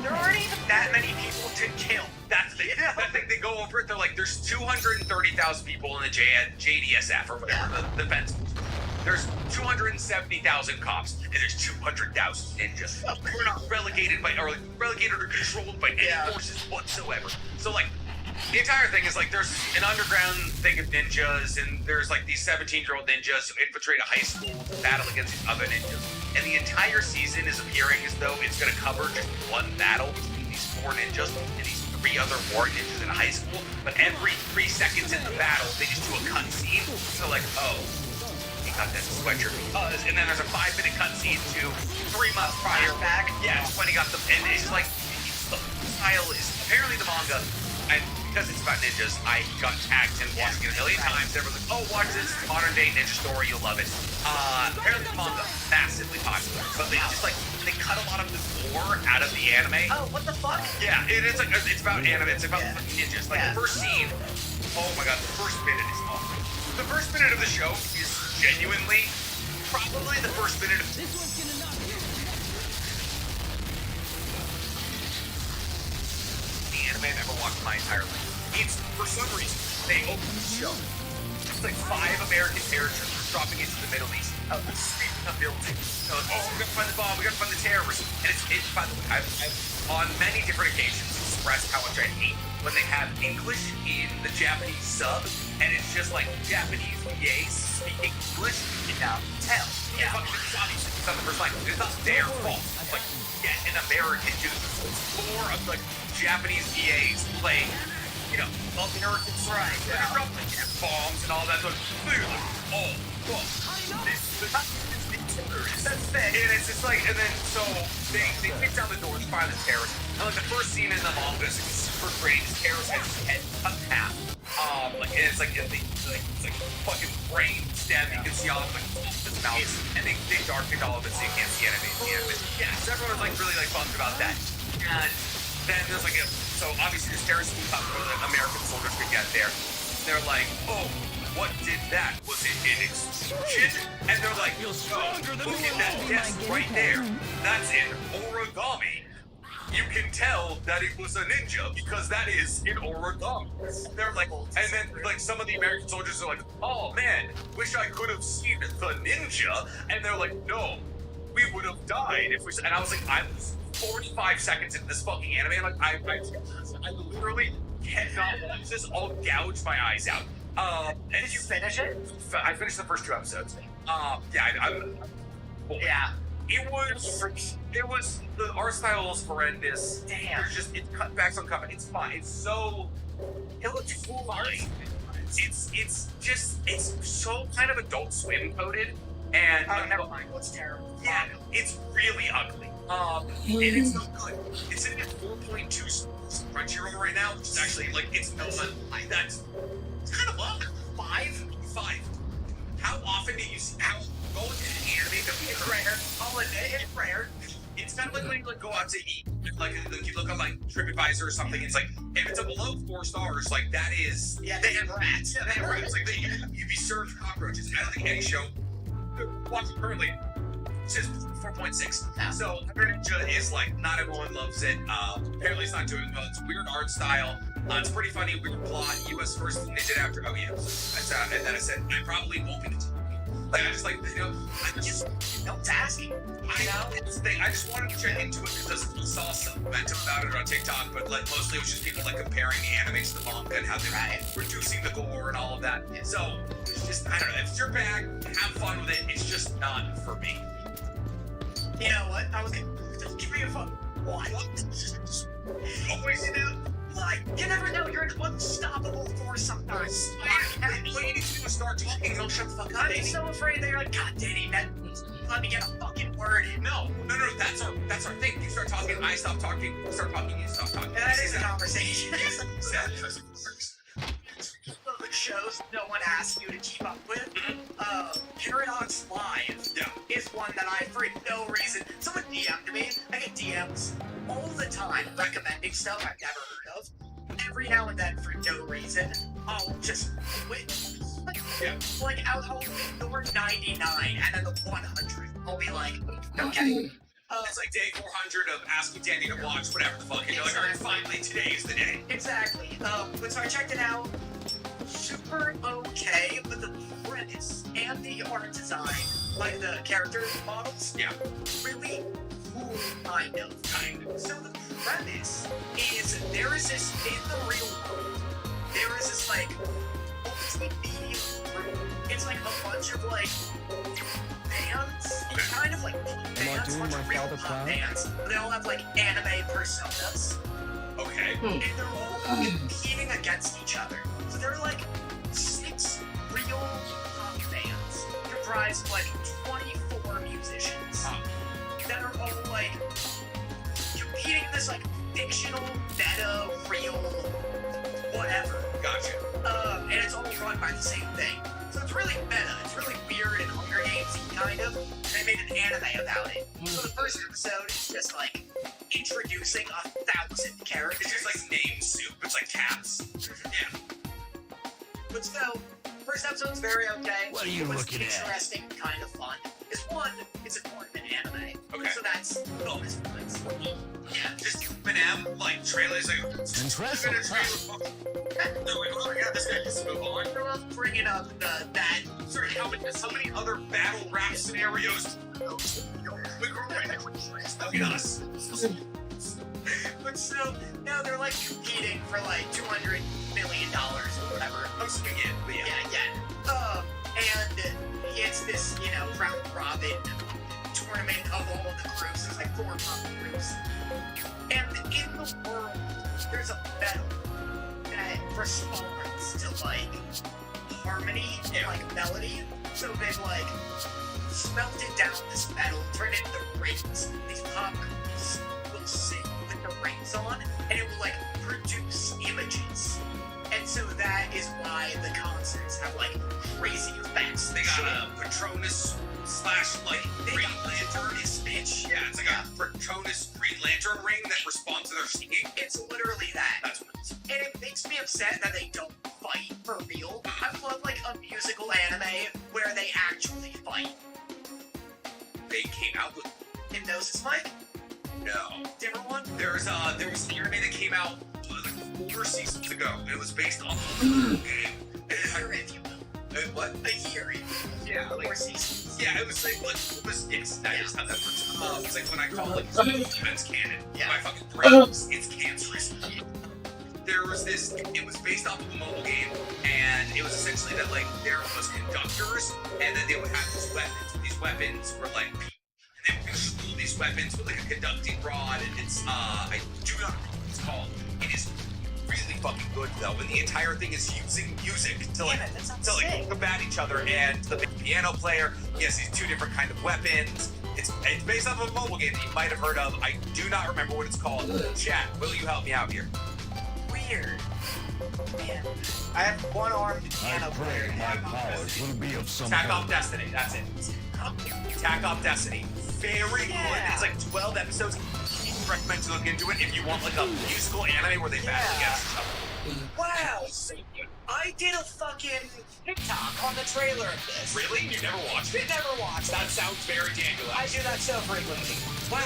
[SPEAKER 12] There aren't even that many people to kill.
[SPEAKER 11] That's the thing. They go over it. They're like, there's 230,000 people in the JDSF or whatever the defense. There's 270,000 cops, and there's 200,000 ninjas. We're not relegated or controlled by any forces whatsoever. So like, the entire thing is like there's an underground thing of ninjas, and there's like these 17-year-old ninjas who infiltrate a high school to battle against these other ninjas. And the entire season is appearing as though it's going to cover just one battle between these 4 ninjas and these 3 other war ninjas in a high school. But every 3 seconds in the battle, they just do a cutscene. So like, he got this sweatshirt because, and then there's a 5-minute cutscene to 3 months prior.
[SPEAKER 12] Back.
[SPEAKER 11] Yeah, it's when he got the, and it's like, the style is apparently the manga. And because it's about ninjas, I got tagged and watched it a million times. They were like, oh, watch this modern day ninja story, you'll love it. Apparently the manga, massively popular. But they just like, they cut a lot of the lore out of the anime.
[SPEAKER 12] Oh, what the fuck?
[SPEAKER 11] Yeah, it's like, it's about anime, it's about fucking ninjas. Like the first scene, oh my god, the first minute is awesome. The first minute of the show is genuinely probably the first minute of this one's gonna knock you. The anime I've ever watched my entire life. It's, for some reason, they open the show. It's like 5 American characters dropping into the Middle East. Sweeping a building. So, we gotta find the bomb, we gotta find the terrorists. And it's by the way, I've on many different occasions expressed how much I hate when they have English in the Japanese sub, and it's just like Japanese VAs speaking English. You can tell. Yeah. It's not the first language. It's not their fault. Like, get an American dude. It's more of like Japanese VAs playing, you know, Americans, right? Yeah. Bombs and all that. So clearly, that's it. And it's just like, and then so they kick down the door to find the terrorist. And like the first scene in the manga is super great. This terrorist has his head cut in half. And it's like fucking brain stem. You can see all of like his mouth, and they darkened all of it so you can't see anything. Yeah, so everyone was like really like bummed about that. And then there's like so obviously this terrorist comes up where the American soldiers could get there. They're like, oh, what did that? Was it an explosion? And they're like, oh, look at that desk right there. That's an origami. You can tell that it was a ninja because that is an origami. They're like, and then like some of the American soldiers are like, oh man, wish I could have seen the ninja. And they're like, no, we would have died if we. And I was like, I was 45 seconds into this fucking anime. And like, I literally cannot watch this. I'll gouge my eyes out.
[SPEAKER 12] Did you finish it?
[SPEAKER 11] I finished the first 2 episodes. It was the art style was horrendous.
[SPEAKER 12] Damn.
[SPEAKER 11] There's just it's cutbacks on cutbacks. It's fine. It's so
[SPEAKER 12] it looks fine.
[SPEAKER 11] It's so kind of Adult Swim coded, and
[SPEAKER 12] never mind. What's terrible?
[SPEAKER 11] Yeah, it's really ugly. And it's not good. It's in at 4.2 Crunchyroll right now, which is actually like it's no that's it's kind of low. 5. how often do you see how go into an anime that we
[SPEAKER 12] It's rare. I'll admit it's rare.
[SPEAKER 11] It's kind of like when you like go out to eat, like you look on like TripAdvisor or something. It's like if it's a below 4 stars, like that is
[SPEAKER 12] they have rats.
[SPEAKER 11] Yeah, they have rats. Like you'd be served cockroaches. I don't think any show watching currently says 4.6.
[SPEAKER 12] Yeah.
[SPEAKER 11] So Hunter Ninja is like not everyone loves it. Apparently it's not doing well. It's weird art style. It's pretty funny. Weird plot. U.S. first ninja after. Oh yeah. And then I said I probably won't be. Like I just like I just
[SPEAKER 12] it's asking.
[SPEAKER 11] I know it's the thing. I just wanted to check into it because I saw some momentum about it on TikTok, but like mostly it was just people like comparing the anime to the manga and how they're reducing the gore and all of that. So it's just I don't know. If it's your bag, have fun with it. It's just not for me.
[SPEAKER 12] You know what? I was gonna give me a fuck. What?
[SPEAKER 11] Always you do.
[SPEAKER 12] Like, you never know. You're an unstoppable force sometimes.
[SPEAKER 11] What you need to do is start talking and don't shut the fuck up.
[SPEAKER 12] I'm so afraid that you're like, God damn it, let me get a fucking word in.
[SPEAKER 11] No. That's our thing. You start talking, I stop talking. You start talking, you stop talking.
[SPEAKER 12] That is a conversation. The shows no one asks you to keep up with. Paradox Live is one that I, for no reason, someone DM'd me. I get DMs all the time recommending stuff I've never heard of. Every now and then, for no reason, I'll just quit. Like I'll ignore 99 and then the 100. I'll be like, okay.
[SPEAKER 11] It's like day 400 of asking Danny to watch whatever the fuck. And you're like, alright, finally, today is the day.
[SPEAKER 12] Exactly. But so I checked it out. Super okay, but the premise and the art design, like the character models, really cool, kind of. So the premise is there is this in the real world. There is this like multi-media group. It's like a bunch of like bands, kind of like punk bands, bunch of real punk bands. They all have like anime personas.
[SPEAKER 11] Okay.
[SPEAKER 12] And they're all competing against each other. So there are like 6 real punk bands comprised of like 24 musicians that are all like competing in this like fictional, meta, real, whatever.
[SPEAKER 11] Gotcha.
[SPEAKER 12] And it's all run by the same thing. So it's really meta. It's really weird and Hunger Games-y kind of. And they made an anime about it. So the first episode is just like introducing 1,000 characters.
[SPEAKER 11] It's just like name soup. It's like cats. Yeah.
[SPEAKER 12] But so, first episode's very okay.
[SPEAKER 7] What are you looking at?
[SPEAKER 12] Interesting, kind of fun. Is one, it's a tournament anime.
[SPEAKER 11] Okay.
[SPEAKER 12] So that's bonus points. Yeah.
[SPEAKER 11] Just Eminem, like trailers, like
[SPEAKER 7] impressive.
[SPEAKER 11] No, wait, hold on. Yeah, this guy needs to move on.
[SPEAKER 12] I love bringing up that.
[SPEAKER 11] Sorry, how many other battle rap scenarios? We grew up with us.
[SPEAKER 12] But so now they're like competing for like $200 million or whatever.
[SPEAKER 11] I'm swinging it, but
[SPEAKER 12] yeah. And it's this, round robin tournament of all of the groups. There's like 4 pop groups. And in the world, there's a metal that responds to like harmony and like melody. So they've like smelted down this metal, turned it into rings. These pop groups will sing with the rings on, and it will like produce images. And so that is why the concerts have like crazy effects.
[SPEAKER 11] They got a Patronus / like Green Lantern bitch. Yeah, it's like a Patronus Green Lantern ring that responds to their singing.
[SPEAKER 12] It's literally that.
[SPEAKER 11] That's what it is.
[SPEAKER 12] And it makes me upset that they don't fight for real. I love like a musical anime where they actually fight.
[SPEAKER 11] They came out with
[SPEAKER 12] Hypnosis Mike?
[SPEAKER 11] No.
[SPEAKER 12] Different one?
[SPEAKER 11] There was an anime that came out like 4 seasons ago. It was based on a game.
[SPEAKER 12] A year, if you will.
[SPEAKER 11] What?
[SPEAKER 12] A year, if you will.
[SPEAKER 11] Yeah, like
[SPEAKER 12] 4 seasons.
[SPEAKER 11] Yeah, it was like yes, that is how that works. It's like when I call like defense canon.
[SPEAKER 12] Yeah.
[SPEAKER 11] My fucking brain, it's cancerous. There was this. It was based off of a mobile game, and it was essentially that like there was conductors, and then they would have these weapons. These weapons were like they would control these weapons with like a conducting rod, and it's I do not know what it's called. It is really fucking good though, and the entire thing is using music to like combat each other. And the big piano player, he has these 2 different kind of weapons. It's based off of a mobile game that you might have heard of. I do not remember what it's called. Chat, will you help me out here?
[SPEAKER 12] We weird. Man, I have one-armed piano player.
[SPEAKER 8] My powers will be of some
[SPEAKER 11] Attack
[SPEAKER 8] help.
[SPEAKER 11] Off Destiny, that's it. Attack Off Destiny. Very good. It's like 12 episodes. I recommend to look into it if you want like a musical anime where they battle against each other.
[SPEAKER 12] Wow. I did a fucking TikTok on the trailer of this.
[SPEAKER 11] Really? You never watched it?
[SPEAKER 12] Never watched.
[SPEAKER 11] That sounds very Daniel.
[SPEAKER 12] I do that so frequently.
[SPEAKER 11] Wow,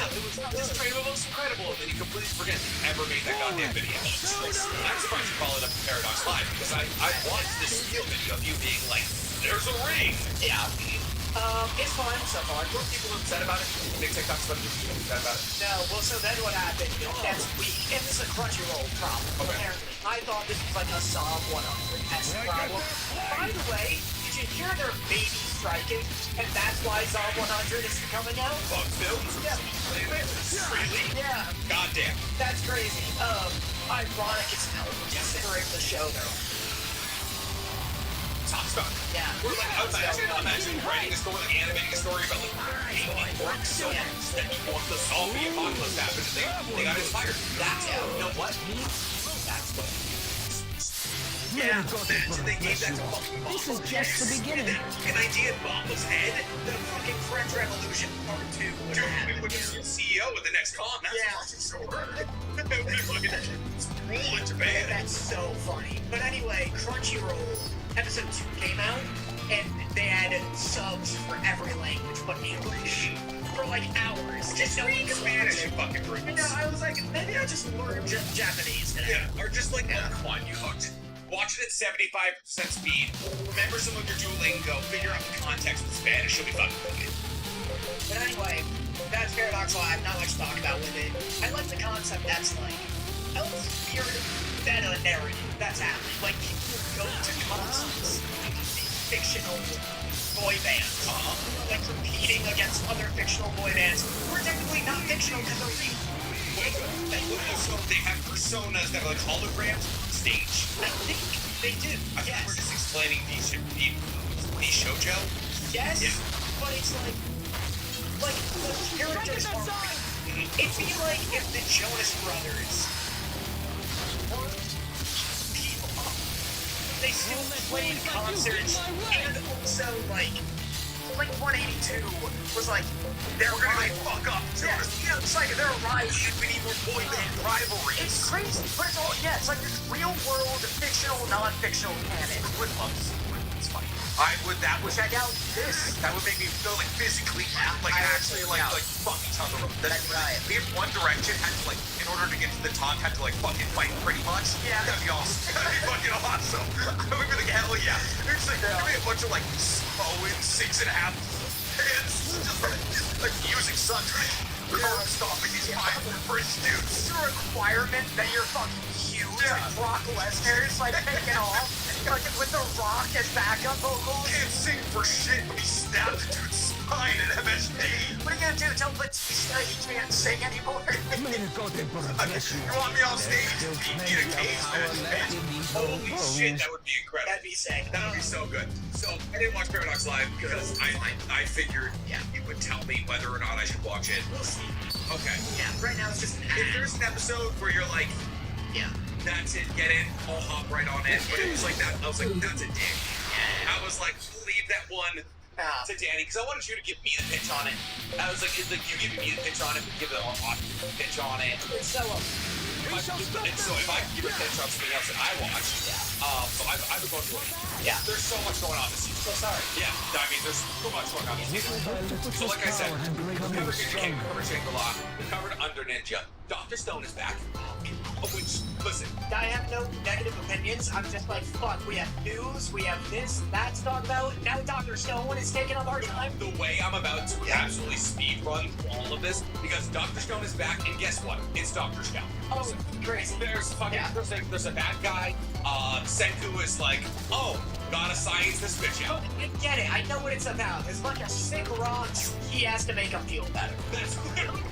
[SPEAKER 11] this trailer looks incredible, and then you completely forget you ever made that goddamn video. I'm surprised you followed up with Paradox Live, because I watched this skill video of you being like, there's a ring!
[SPEAKER 12] Yeah. It's fine so far.
[SPEAKER 11] Were people upset about it? Big TikToks about it? People upset about it?
[SPEAKER 12] No, well, so then what happened next week, and this is a Crunchyroll problem, apparently. I thought this was like a Psalm 100-esque problem. By the way, did you hear their baby striking? And that's why Psalm 100 is coming out?
[SPEAKER 11] Fuck films?
[SPEAKER 12] Yeah.
[SPEAKER 11] Really?
[SPEAKER 12] Yeah.
[SPEAKER 11] Goddamn.
[SPEAKER 12] That's crazy. Ironic as hell, considering the show, though.
[SPEAKER 11] Top stuff.
[SPEAKER 12] Yeah.
[SPEAKER 11] We're like, imagine writing a story, like animating a story about like alien orcs so that you want the zombie apocalypse to happen, and they got inspired. That's you know what? That's what. Yeah, imagine they gave that to fucking Bob.
[SPEAKER 7] This is just the beginning.
[SPEAKER 11] An idea in Bob's head.
[SPEAKER 12] The fucking French Revolution Part 2 would
[SPEAKER 11] Dude,
[SPEAKER 12] happen.
[SPEAKER 11] we would just be CEO of the next con. That's fucking so hard. That would be fucking cool in Japan.
[SPEAKER 12] That's so funny. But anyway, Crunchyroll episode 2 came out, and they had subs for every language but English for like hours. Just
[SPEAKER 11] speak Spanish, you fucking brutes.
[SPEAKER 12] You know, I was like, maybe I just learned Japanese today.
[SPEAKER 11] Yeah, or just like, oh, come on, you hooked. Watch it at 75% speed. Remember some of your Duolingo. Figure out the context with Spanish. You'll be fucking good.
[SPEAKER 12] But anyway, that's Paradox Live. Not much to talk about with it. I like the concept that's like, weird meta narrative that's happening. Like, people go to concerts and see fictional boy bands. Like, competing against other fictional boy bands who are technically not fictional because they're real.
[SPEAKER 11] So they have personas that are like holograms on stage.
[SPEAKER 12] I think they do.
[SPEAKER 11] I think we're just explaining these shoujo.
[SPEAKER 12] Yes,
[SPEAKER 11] yeah.
[SPEAKER 12] But it's like the characters are real. It'd be like if the Jonas Brothers were people. They still played concerts and also like 182 was like they're gonna fuck up. Yeah, it's like they're a rival.
[SPEAKER 11] We need more boy band rivalries.
[SPEAKER 12] It's crazy, but it's all it's like this real world, fictional, non-fictional canon.
[SPEAKER 11] It's funny. I would check out this. That would make me feel like physically, like actually like fuck each other.
[SPEAKER 12] That's right.
[SPEAKER 11] If One Direction had to like, in order to get to the top, had to like fucking fight pretty much.
[SPEAKER 12] Yeah.
[SPEAKER 11] That'd be awesome. That'd be fucking awesome. I would be like, hell yeah. There's like a bunch of like Owen 6.5 kids just like using sunlight. Stopping these 5 British dudes.
[SPEAKER 12] It's a requirement that you're fucking huge. Like Brock Lesnar's like taking off. Like with The Rock as backup vocals.
[SPEAKER 11] Can't sing for shit, but he stabbed the dude's spine at MSD.
[SPEAKER 12] What are you gonna do? Tell Batista he can't sing anymore?
[SPEAKER 11] You want me on stage? You need a cage match. Holy shit, that would be incredible.
[SPEAKER 12] That'd be sick.
[SPEAKER 11] That would be so good. So I didn't watch Paradox Live because I figured you would tell me whether or not I should watch it.
[SPEAKER 12] We'll see.
[SPEAKER 11] Okay.
[SPEAKER 12] Yeah, right now it's just an
[SPEAKER 11] If there's an episode where you're like, that's it, get it, I'll hop right on it. But it was like that, I was like, that's a dick. I was like, leave that one to Danny, because I wanted you to give me the pitch on it. I was like, you giving me the pitch on it, but give it a pitch on it.
[SPEAKER 12] It's so
[SPEAKER 11] if I give a pitch on something else that I watched, so I've been going through it.
[SPEAKER 12] Yeah.
[SPEAKER 11] There's so much going on this season.
[SPEAKER 12] So sorry.
[SPEAKER 11] Yeah, I mean, there's so much going on this season. So like I said, we covered Ninja King, we covered Shangri-La, we covered Under Ninja. Dr. Stone is back. Which, listen,
[SPEAKER 12] I have no negative opinions. I'm just like, fuck, we have news, we have this, that to talk about. Now Dr. Stone is taking up our time.
[SPEAKER 11] The way I'm about to absolutely speed run all of this, because Dr. Stone is back, and guess what? It's Dr. Stone.
[SPEAKER 12] Oh, crazy.
[SPEAKER 11] There's fucking, there's a bad guy. Senku is like, oh, gotta science this bitch out.
[SPEAKER 12] I get it. I know what it's about. There's a bunch of sick rocks. He has to make them feel better.
[SPEAKER 11] That's literally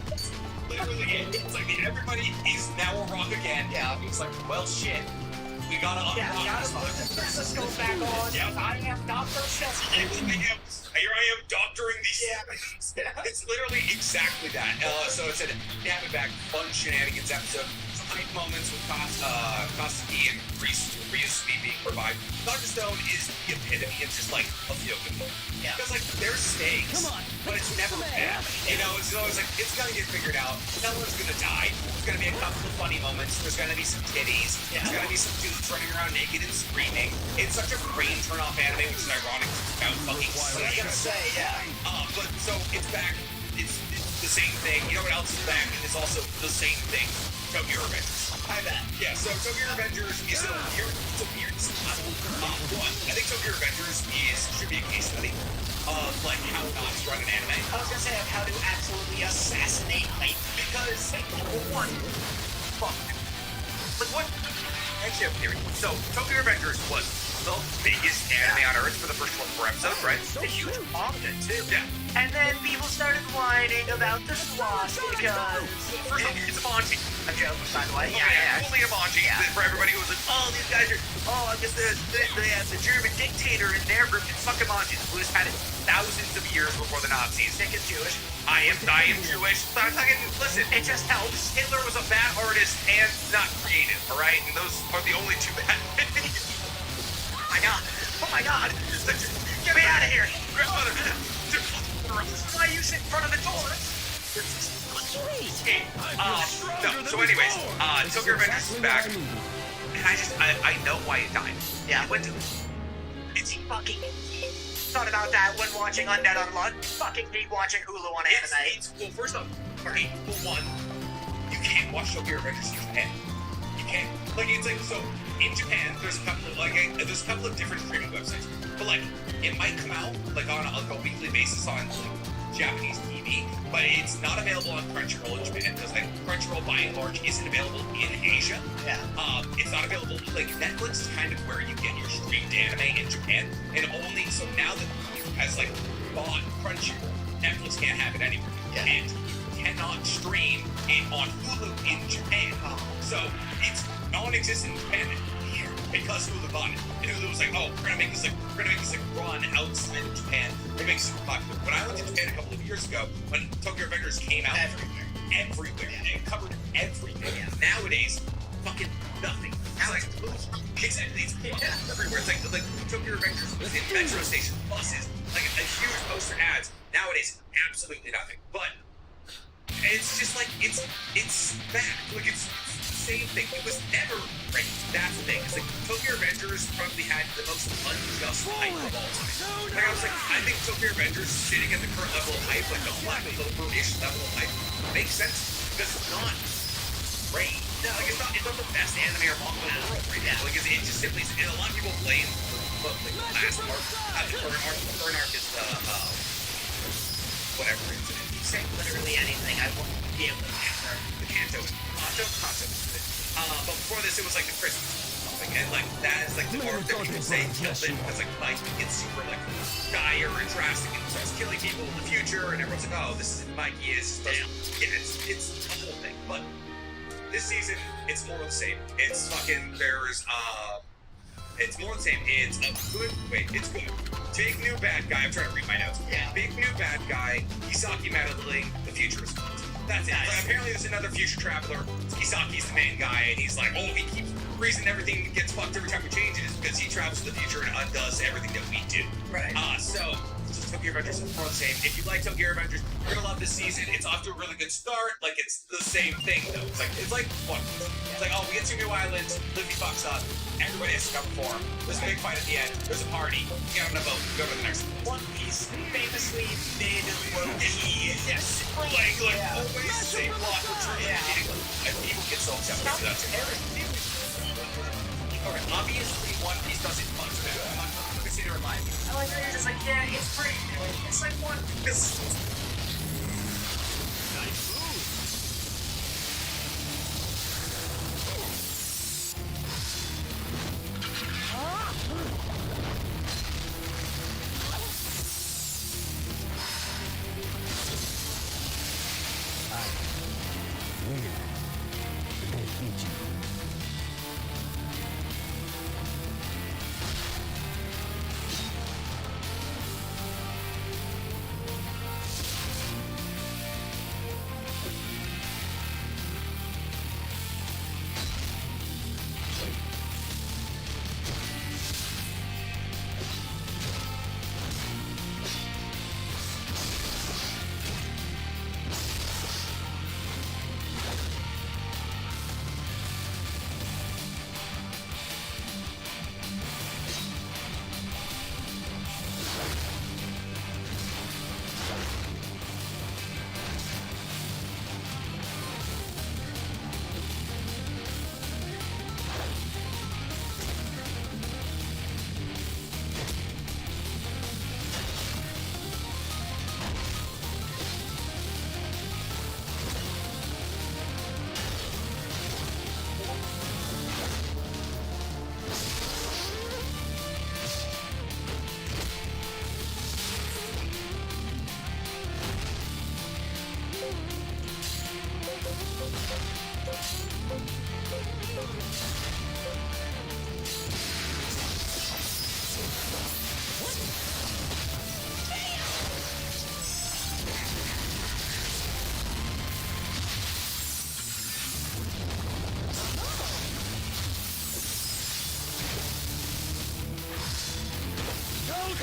[SPEAKER 11] it. It's like everybody is now a rock again.
[SPEAKER 12] Yeah.
[SPEAKER 11] It's like, well, shit. We gotta unrock this
[SPEAKER 12] put the stethoscope back on.
[SPEAKER 11] Yeah.
[SPEAKER 12] I am Dr. Stone.
[SPEAKER 11] Here I am doctoring these. Yeah. It's literally exactly that. So it's a Nap It Back fun shenanigans episode. Some hype moments with Kasumi and Ryusumi being revived, Thunder Stone is the epitome of just like a feel-good movie.
[SPEAKER 12] Yeah.
[SPEAKER 11] Because like there's stakes, but it's never bad. You know, it's always like it's gonna get figured out. No one's gonna die. There's gonna be a couple of funny moments. There's gonna be some titties. There's gonna be some dudes running around naked and screaming. It's such a brain turn-off anime, which is ironic because it's about fucking sex. But so it's back. It's the same thing. You know what else is back? And it's also the same thing. Tokyo Revengers.
[SPEAKER 12] I bet.
[SPEAKER 11] Yeah, so Tokyo Revengers is a weird spot. One, I think Tokyo Revengers should be a case study of like how not to run an anime.
[SPEAKER 12] I was gonna say how to absolutely assassinate hype because one, fuck. Like what?
[SPEAKER 11] Actually, I have a theory. So Tokyo Revengers was the biggest anime on Earth for the first 24 episodes, right?
[SPEAKER 12] It's a huge manga too.
[SPEAKER 11] Yeah.
[SPEAKER 12] And then people started whining about the slots because
[SPEAKER 11] First off, it's a manji.
[SPEAKER 12] a joke, by the way.
[SPEAKER 11] Totally a manji.
[SPEAKER 12] Yeah.
[SPEAKER 11] For everybody who was like, oh, these guys are, I guess they have the German dictator in their group. It's fucking manji. The Blues had it thousands of years before the Nazis.
[SPEAKER 12] Nick is Jewish.
[SPEAKER 11] I am Jewish. So I'm talking, listen, it just helps. Hitler was a bad artist and not creative, all right? And those are the only two bad things.
[SPEAKER 12] Oh my god. Get me out of here.
[SPEAKER 11] Grandmother.
[SPEAKER 12] This is why you sit in front of the door.
[SPEAKER 11] So anyways, Tokyo Revengers is back. And I know why it died.
[SPEAKER 12] Yeah.
[SPEAKER 11] What do
[SPEAKER 12] It's fucking thought about that when watching Undead Unluck. Fucking hate watching Hulu on anime.
[SPEAKER 11] Well, first off, okay, for one, you can't watch Tokyo Revengers in Japan. You can't. Like, it's like, so, in Japan, there's a couple of different streaming websites. But, like, it might come out, like, on a weekly basis on, like, Japanese TV, but it's not available on Crunchyroll in Japan, because, like, Crunchyroll, by and large, isn't available in Asia.
[SPEAKER 12] Yeah.
[SPEAKER 11] It's not available, like, Netflix is kind of where you get your streamed anime in Japan, and only, so now that Hulu has, like, bought Crunchyroll, Netflix can't have it anywhere.
[SPEAKER 12] Yeah.
[SPEAKER 11] And cannot stream it on Hulu in Japan. So it's non-existent in Japan here because Hulu bought it. And Hulu was like, oh, we're gonna make this run outside of Japan. We're gonna make it super popular. When I went to Japan a couple of years ago, when Tokyo Revengers came out, everywhere. It covered everything. Yeah. Nowadays, fucking nothing. It's like exactly, it's everywhere. It's like Tokyo Revengers was in metro station buses, like a huge poster ads. Nowadays, absolutely nothing. But it's just like it's back. Like it's the same thing. It was never great. That's the thing. It's like Tokyo Revengers probably had the most unjust hype of all time. Like I was like, I think Tokyo Revengers sitting at the current level of hype, like the Black Clover-ish level of hype, makes sense because it's not great. No, like it's not the best anime or manga in the world right now. Like it just simply, and a lot of people blame the last arc, the current arc is whatever it's in.
[SPEAKER 12] Say literally anything, I won't be able to answer.
[SPEAKER 11] The Kanto but before this, it was like the Christmas thing, and like that is like the arc that people say killed it because like Mike gets super like dire and drastic and starts killing people in the future, and everyone's like, oh, this is Mikey is supposed to, yeah, it's a whole thing. But this season, it's more of the same. It's fucking it's more of the same. It's a good. Wait, it's good. Big new bad guy. I'm trying to read my notes.
[SPEAKER 12] Yeah.
[SPEAKER 11] Big new bad guy. Kisaki meddling. The future is fucked. That's it. Nice. Apparently, there's another future traveler. Kisaki's the main guy, and he's like, oh, he keeps. The reason everything gets fucked every time we change it is because he travels to the future and undoes everything that we do.
[SPEAKER 12] Right.
[SPEAKER 11] So Tokyo Revengers is more the same. If you like Tokyo Revengers, you're gonna love this season. It's off to a really good start. Like it's the same thing though. It's like what? It's like, oh, we get 2 new islands. Livy fucks up. Everybody has to come perform. There's a big fight at the end. There's a party. You get on a boat. Go to the next one.
[SPEAKER 12] One Piece famously made low-key.
[SPEAKER 11] Yes. Like always the same plot for tree. And people get so upset with that too. Okay, obviously One Piece doesn't much better. I'm not gonna say to remind you.
[SPEAKER 12] I like that you're just like, yeah, it's pretty good. It's like One Piece.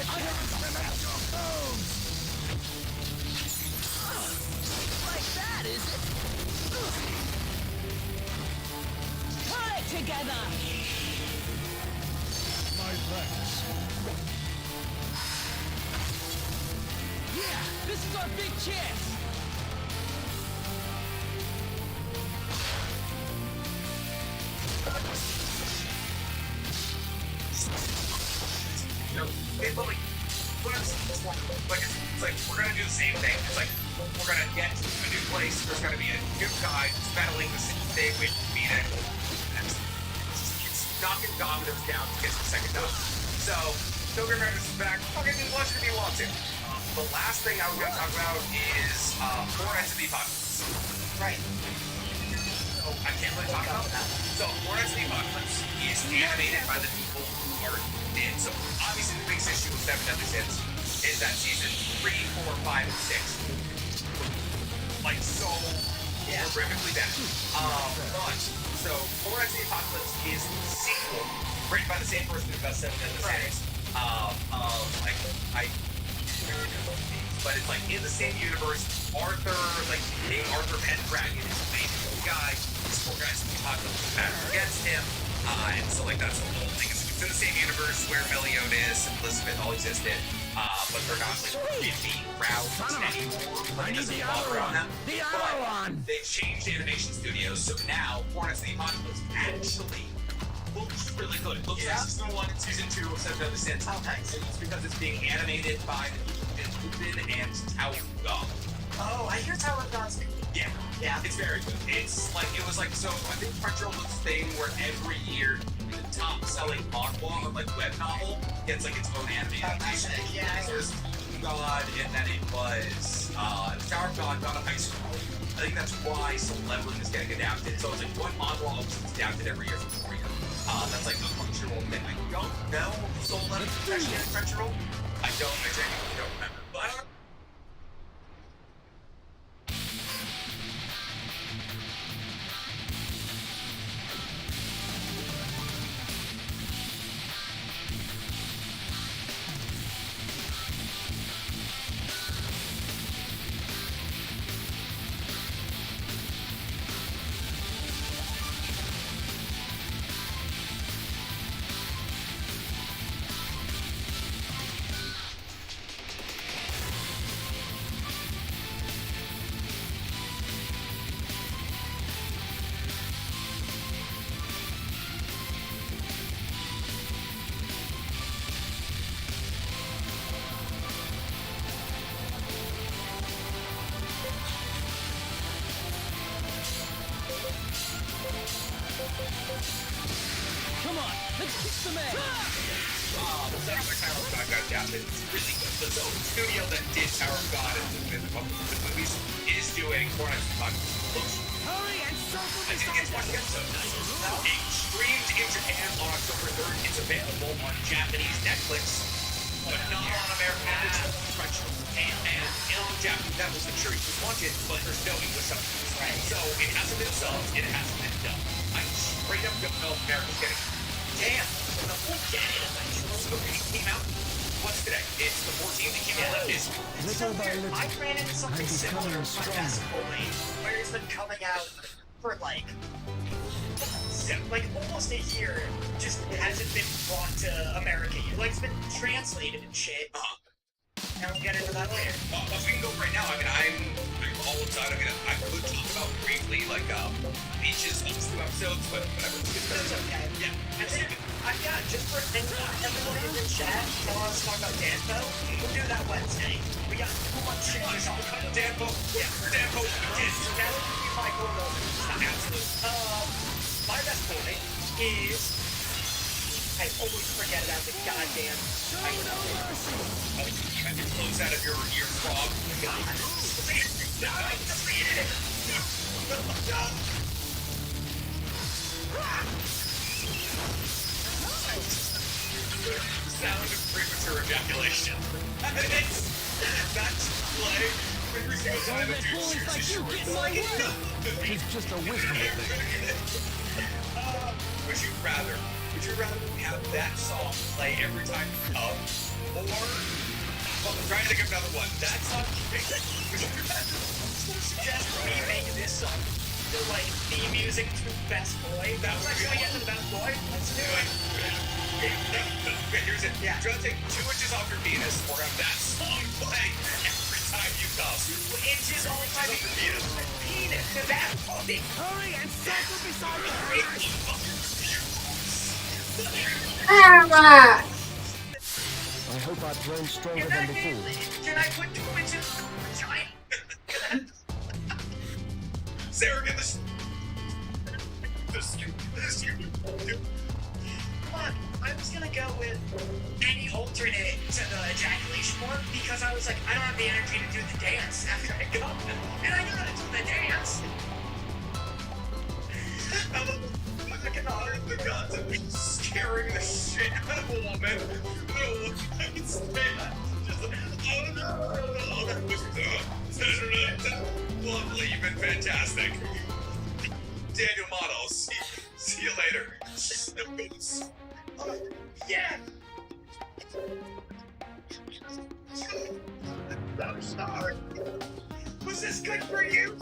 [SPEAKER 10] Like that, is it? Pull it together!
[SPEAKER 7] My thanks.
[SPEAKER 10] Yeah, this is our big chance!
[SPEAKER 11] You know, it's like, it's like we're gonna do the same thing. It's like we're gonna get to a new place. There's gonna be a new guy battling the same thing. We beat it. It's knocking dominoes down to get to the second dome. So, Pilgrim Records is back. Fucking watch it if you want to. The last thing I was gonna talk about is Remnant the Apocalypse.
[SPEAKER 12] Right.
[SPEAKER 11] So I can't really talk about that. So Remnant the Apocalypse is animated by the people who are did. So obviously the biggest issue with 7 Deadly Sins is that season 3, 4, 5, and 6. Like so horrifically bad. But so Remnant the Apocalypse is the sequel written by the same person who does 7 Deadly Sins. But it's like in the same universe. Arthur, like King Arthur Pendragon is the main guy. These 4 guys in the Apocalypse battle against him. And so like that's the whole thing. It's in the same universe where Meliodas and Elizabeth all existed, but they're not like in the routes anymore. Like, it doesn't bother on them.
[SPEAKER 8] The other one!
[SPEAKER 11] They've changed animation studios, so now Remnant the Apocalypse actually looks really good. It looks like season 1 and season 2 of 7 Deadly Sins.
[SPEAKER 12] Oh, nice.
[SPEAKER 11] It's because it's being animated by the people who did Lupin and Tower of God.
[SPEAKER 12] Oh, I hear Tower of God's good.
[SPEAKER 11] Yeah, it's very good. It's like, it was like, so I think Crunchyroll does this thing where every year the top selling manhwa or like web novel gets like its own animated adaptation.
[SPEAKER 12] Yeah, I heard.
[SPEAKER 11] So there's God, and then it was Tower of God, God of High School. I think that's why Soul Leveling is getting adapted. So it's like one manhwa is adapted every year for 4 years. That's like a Crunchyroll thing. I don't know if Soul Leveling is actually on Crunchyroll. I genuinely don't remember. But
[SPEAKER 10] Come on, let's kick some ass!
[SPEAKER 11] That's why Tower of God got adapted. It's really good. The studio that did Tower of God and the movies is doing Remnant the Apocalypse.
[SPEAKER 10] Hurry and circle
[SPEAKER 11] I didn't get to watch the episode. It streamed in Japan on October 3rd. It's available on Japanese Netflix, but not on American Crunchyroll. And on Japanese Netflix, I'm sure you can watch it, but there's no English subtitles.
[SPEAKER 12] Right.
[SPEAKER 11] So it hasn't been subbed, it hasn't been dubbed. I straight up don't know if America's getting it. Damn! We'll get it eventually. So it came out. What's today? It's the 14th. It came out this week.
[SPEAKER 7] Little by little,
[SPEAKER 12] I ran into something
[SPEAKER 7] I'm
[SPEAKER 12] similar
[SPEAKER 7] becoming
[SPEAKER 12] with my
[SPEAKER 7] stronger.
[SPEAKER 12] basketball league, where it's been coming out for like almost a year, just hasn't been brought to America yet. Like, it's been translated and shit. And we'll get into that later.
[SPEAKER 11] We can go right now. I mean, I'm all inside. I mean, I could talk about briefly, like, Beach's next 2 episodes, but whatever.
[SPEAKER 12] That's okay.
[SPEAKER 11] Yeah.
[SPEAKER 12] And then I've got, just for everybody in the chat that wants to talk about Danpo, we'll do that Wednesday. We got too much shit to talk about.
[SPEAKER 11] Danpo.
[SPEAKER 12] Yeah.
[SPEAKER 11] Danpo. Yes.
[SPEAKER 12] So that would be my goal.
[SPEAKER 11] Absolutely.
[SPEAKER 12] My best point is I always forget about the goddamn.
[SPEAKER 11] You have to close out of your frog.
[SPEAKER 12] God. I deleted it.
[SPEAKER 11] Sound of premature ejaculation. That's like when you're trying to do
[SPEAKER 7] It's just a whisper thing.
[SPEAKER 11] would you rather would you rather have that song play every time you come, or well, I'm trying to think of another one. That song. Would you rather
[SPEAKER 12] Just remake this song. The like theme music to Best Boy. That was actually get to the Best Boy. Let's do it.
[SPEAKER 11] Okay, here's it. Yeah. Do you want to take 2 inches off your penis or have that song play every time you come?
[SPEAKER 12] 2 inches off my penis. Penis. That fucking.
[SPEAKER 9] Hurry and circle beside the
[SPEAKER 6] Ah!
[SPEAKER 7] I hope I've grown stronger than before.
[SPEAKER 12] Can I put 2 inches on my vagina?
[SPEAKER 11] Sarah, get this.
[SPEAKER 12] Look, I was gonna go with any alternate to the ejaculation one because I was like, I don't have the energy to do the dance after I come, and I gotta do the dance.
[SPEAKER 11] I can honor the gods of scaring the shit out of a woman. No, I can stand. Just like, oh no, that was lovely. You've been fantastic. Daniel Model, see you later.
[SPEAKER 12] Yeah.
[SPEAKER 11] I'm sorry. Was this good for you?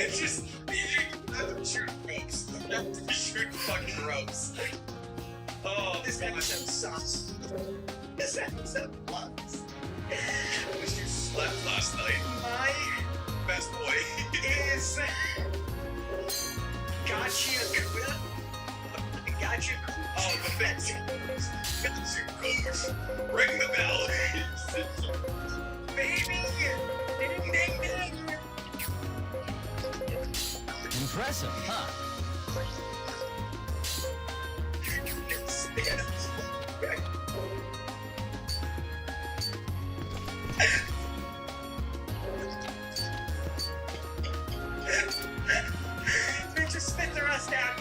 [SPEAKER 11] It's just, you have to shoot ropes. You have to be shooting fucking ropes. Oh,
[SPEAKER 12] This episode sucks. This episode sucks.
[SPEAKER 11] I wish you slept last night.
[SPEAKER 12] My
[SPEAKER 11] Best boy.
[SPEAKER 12] is Gotcha Kuda. Gotcha Kuda.
[SPEAKER 11] Oh, the best. Ring the bell.
[SPEAKER 12] Baby. Ding ding ding.
[SPEAKER 9] Impressive, huh?
[SPEAKER 12] They just spit the rest out.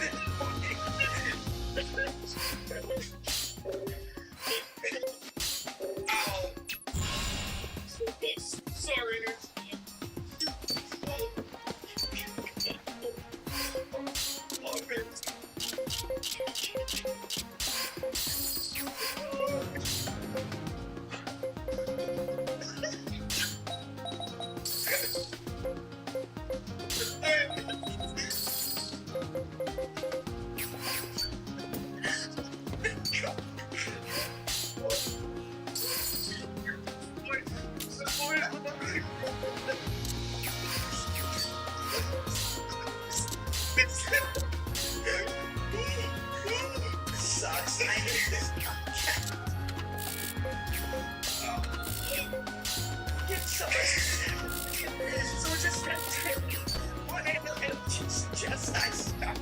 [SPEAKER 11] Ow. Sorry, dude. Oh, man.
[SPEAKER 12] Sucks. I hate this podcast. Get so just what just I stopped.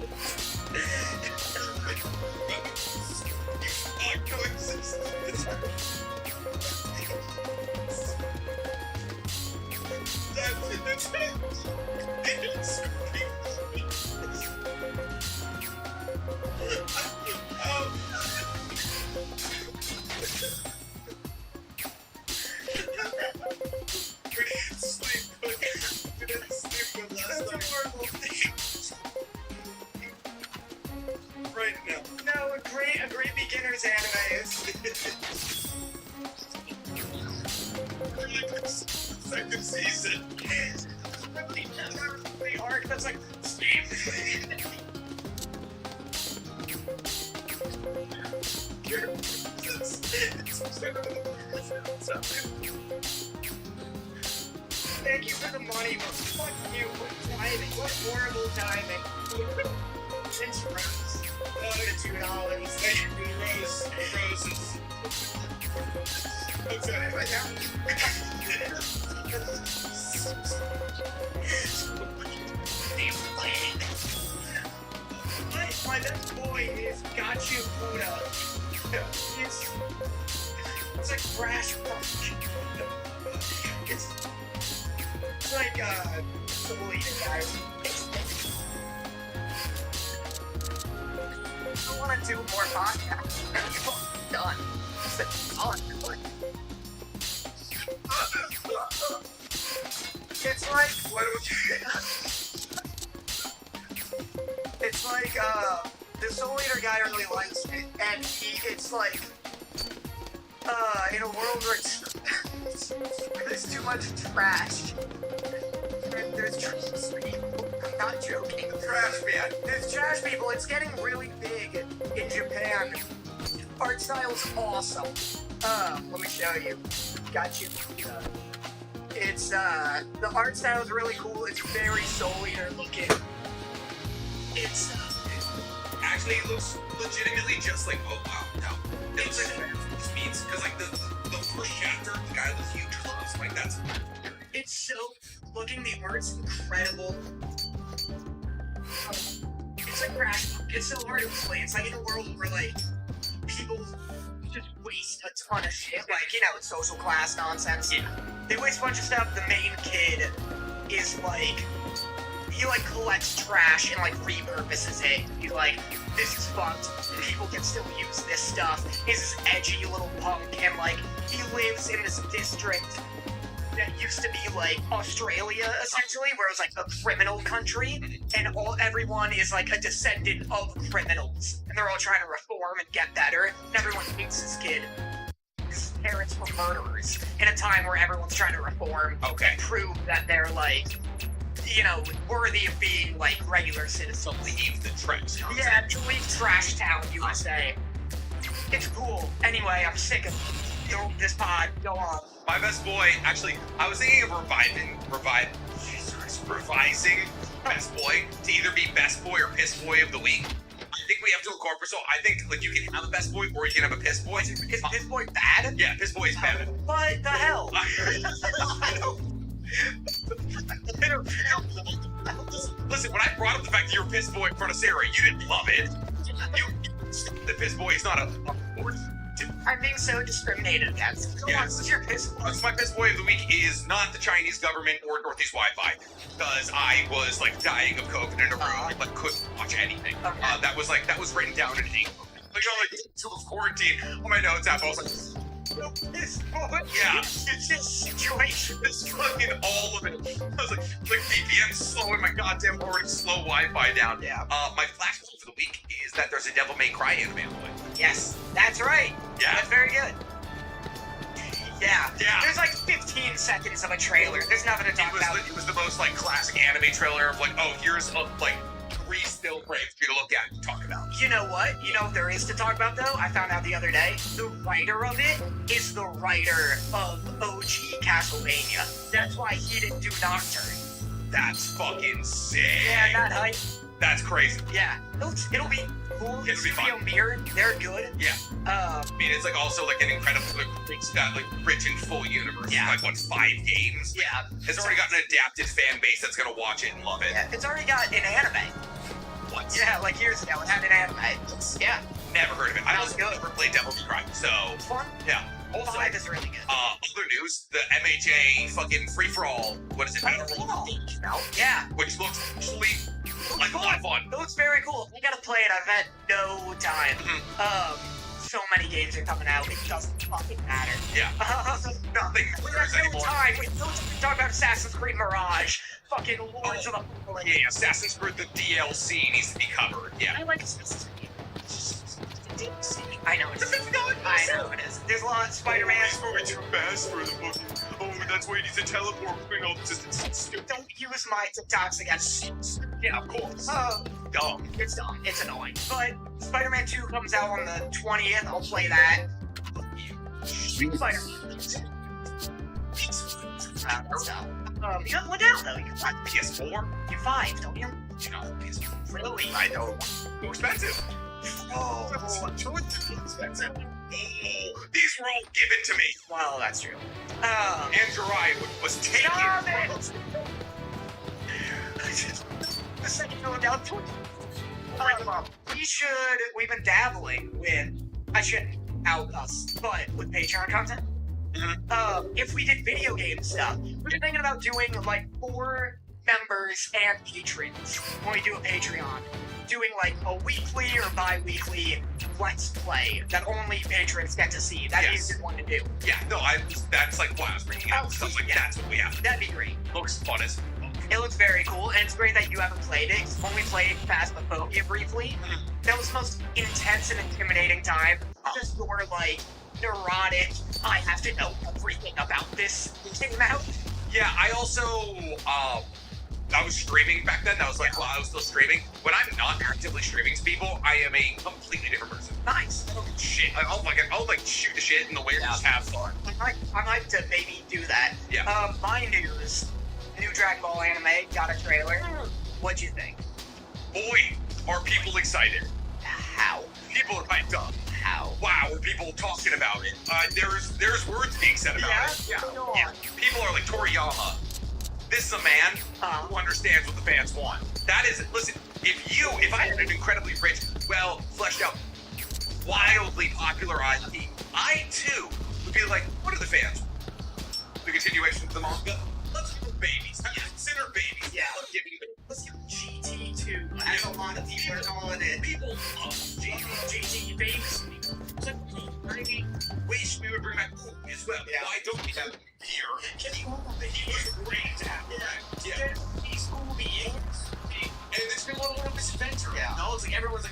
[SPEAKER 11] Right now.
[SPEAKER 12] No, a great beginner's anime is.
[SPEAKER 11] Second season.
[SPEAKER 12] The arc that's like. Thank you for the money, but fuck you. What timing? What horrible timing. Since Rose. The $2.
[SPEAKER 11] Roses.
[SPEAKER 12] My best boy is Gachu Buddha. It's like Crash It's like Soul Eater guys. I want to do more podcasts. I'm done. It's like, what would you like, the Soul Eater guy really likes it, and it's like, in a world where there's too much trash. There's trash people. I'm not joking.
[SPEAKER 11] Trash man.
[SPEAKER 12] There's trash people. It's getting really big in Japan. Art style's awesome. Let me show you. Got you. It's, the art style is really cool. It's very Soul Eater looking. It's,
[SPEAKER 11] actually, it looks legitimately just like, oh wow, no. It looks like speeds, because like the first chapter, the guy with huge claws, like that's...
[SPEAKER 12] It's so, looking, the art's incredible. It's like Crash. It's so hard to explain. It's like in a world where like, people just waste a ton of shit, like, you know, it's social class nonsense.
[SPEAKER 11] Yeah.
[SPEAKER 12] They waste a bunch of stuff. The main kid is like, he like collects trash and like repurposes it. He's like, this is fucked. People can still use this stuff. He's this edgy little punk, and like, he lives in this district that used to be like Australia, essentially, where it was like a criminal country, and everyone is like a descendant of criminals, and they're all trying to reform and get better, and everyone hates this kid. His parents were murderers in a time where everyone's trying to reform and prove that they're like, you know, worthy of being like regular citizens.
[SPEAKER 11] So leave the trash.
[SPEAKER 12] Yeah, to leave Trash Town, USA. It's cool. Anyway, I'm sick of this pod. Go on.
[SPEAKER 11] My best boy, actually, I was thinking of revising best boy to either be best boy or piss boy of the week. I think we have to incorporate, so I think like you can have a best boy or you can have a piss boy.
[SPEAKER 12] Is piss boy bad?
[SPEAKER 11] Yeah, piss boy is bad.
[SPEAKER 12] What the hell?
[SPEAKER 11] Listen, when I brought up the fact that you're a piss boy in front of Sarah, you didn't love it. The piss boy is not a
[SPEAKER 12] I'm being so discriminated against. Go on, what's your piss boy?
[SPEAKER 11] My piss boy of the week is not the Chinese government or Northeast Wi-Fi, because I was like dying of COVID in a room, like couldn't watch anything. That was written down in ink. Like, until quarantine, on my notes app, I was like, no piss boy. Yeah. It's just situation. It's fucking all of it. I was like VPN slowing my goddamn already slow Wi-Fi down.
[SPEAKER 12] Yeah.
[SPEAKER 11] My flash point for the week is that there's a Devil May Cry anime on the way.
[SPEAKER 12] Yes, that's right.
[SPEAKER 11] Yeah.
[SPEAKER 12] That's very good. Yeah.
[SPEAKER 11] Yeah.
[SPEAKER 12] There's like 15 seconds of a trailer. There's nothing to talk about.
[SPEAKER 11] It was the most like classic anime trailer of like, oh, here's like 3 still frames for you to look at and talk about.
[SPEAKER 12] You know what? You know what there is to talk about though? I found out the other day. The writer of it is the writer of OG Castlevania. That's why he didn't do Nocturne.
[SPEAKER 11] That's fucking sick.
[SPEAKER 12] Yeah, that hype.
[SPEAKER 11] That's crazy.
[SPEAKER 12] Yeah. It'll be cool.
[SPEAKER 11] It'll be fun.
[SPEAKER 12] Mirror, they're good.
[SPEAKER 11] Yeah. I mean, it's like also like an incredibly rich and full universe.
[SPEAKER 12] Yeah.
[SPEAKER 11] Like what, 5 games?
[SPEAKER 12] Yeah.
[SPEAKER 11] It's already got an adapted fan base that's gonna watch it and love it.
[SPEAKER 12] Yeah. It's already got an anime.
[SPEAKER 11] What?
[SPEAKER 12] Yeah, like years ago, it had an anime. Yeah.
[SPEAKER 11] Never heard of it. I also never played Devil May Cry, so.
[SPEAKER 12] It's fun.
[SPEAKER 11] Yeah. Also,
[SPEAKER 12] 5 is really good.
[SPEAKER 11] Other news, the MHA fucking free-for-all, what is it?
[SPEAKER 12] Yeah.
[SPEAKER 11] Which looks actually like a lot of fun.
[SPEAKER 12] It looks very cool. I gotta play it. I've had no time. So many games are coming out. It doesn't fucking matter.
[SPEAKER 11] Yeah. Nothing matters anymore.
[SPEAKER 12] Time. We talk about Assassin's Creed Mirage. Fucking Lords of the Fallen.
[SPEAKER 11] Yeah, Assassin's Creed, the DLC needs to be covered. Yeah.
[SPEAKER 12] I like Assassin's Creed. DLC. I know it's I know it is. There's a lot of Spider-Man.
[SPEAKER 11] He's moving too fast for the book. Oh, that's why he needs to teleport between all the systems.
[SPEAKER 12] Don't use my TikToks against.
[SPEAKER 11] Yeah, of course. Dumb.
[SPEAKER 12] It's dumb. It's annoying. But Spider-Man 2 comes out on the 20th. I'll play that. Spider-Man. You gotta look out though. You got
[SPEAKER 11] PS4?
[SPEAKER 12] You 5, don't you?
[SPEAKER 11] You know, PS4.
[SPEAKER 12] Really?
[SPEAKER 11] I know. Too expensive.
[SPEAKER 12] Oh,
[SPEAKER 11] too expensive. These were all given to me.
[SPEAKER 12] Well, that's true.
[SPEAKER 11] Andrew Ryan was taken.
[SPEAKER 12] The second going down to we've been dabbling with, I shouldn't out us, but with Patreon content. If we did video game stuff, we're thinking about doing like 4 members and patrons when we do a Patreon. Doing like a weekly or bi-weekly Let's Play that only patrons get to see. That is the one to do.
[SPEAKER 11] Yeah, no, that's like why I was bringing it up. Stuff like that's what we have.
[SPEAKER 12] That'd be great.
[SPEAKER 11] Looks fun as fuck.
[SPEAKER 12] It looks very cool, and it's great that you haven't played it. When we played Phasmophobia briefly, that was the most intense and intimidating time. Just your, like, neurotic, I have to know everything about this came out.
[SPEAKER 11] Yeah, I also, I was streaming back then. That was like while I was still streaming. When I'm not actively streaming to people, I am a completely different person.
[SPEAKER 12] Nice.
[SPEAKER 11] Shit. I'll like shoot the shit in the way and just have fun.
[SPEAKER 12] I'd like to maybe do that.
[SPEAKER 11] Yeah.
[SPEAKER 12] My news, new Dragon Ball anime, got a trailer. What'd you think?
[SPEAKER 11] Boy, are people excited.
[SPEAKER 12] How?
[SPEAKER 11] People are hyped up.
[SPEAKER 12] How?
[SPEAKER 11] Wow, are people talking about it? There's words being said about it. Yeah. People are like, Toriyama, this is a man who understands what the fans want. That is, listen, if I had an incredibly rich, well, fleshed out, wildly popular IP, I too would be like, what are the fans? The continuation of the manga? Let's give them babies. Consider babies.
[SPEAKER 12] Yeah. Let's give GT2, as a lot of people are calling it.
[SPEAKER 11] People love GT babies. It's like, wish we would bring back Ooh as well. Yeah. Why don't we have him here? He was great to have him back. Yeah. He's Scooby. And it's been one of this adventure. Yeah. No, it's like everyone's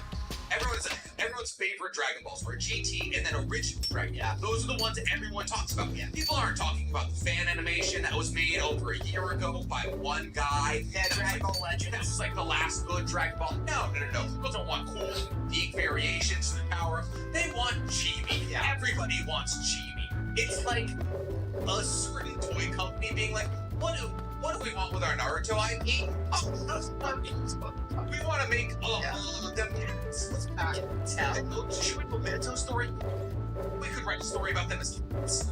[SPEAKER 11] favorite Dragon Balls were GT and then original Dragon. Yeah. Those are the ones that everyone talks about. Yeah. People aren't talking about the fan animation that was made over a year ago by one guy.
[SPEAKER 12] Yeah, Dragon Ball Legends.
[SPEAKER 11] This is like the last good Dragon Ball. No. People don't want cool, unique variations to the power. They want chibi. Yeah. Everybody wants chibi. It's like a certain toy company being like, what do we want with our Naruto IP? We want to make them cats. Let's tell should we Memento story? We could write a story about them as kids.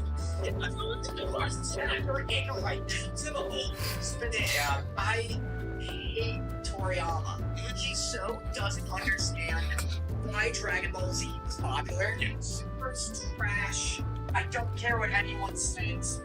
[SPEAKER 12] I hate Toriyama. He so doesn't understand why Dragon Ball Z was popular.
[SPEAKER 11] Yes.
[SPEAKER 12] It's trash. I don't care what anyone says.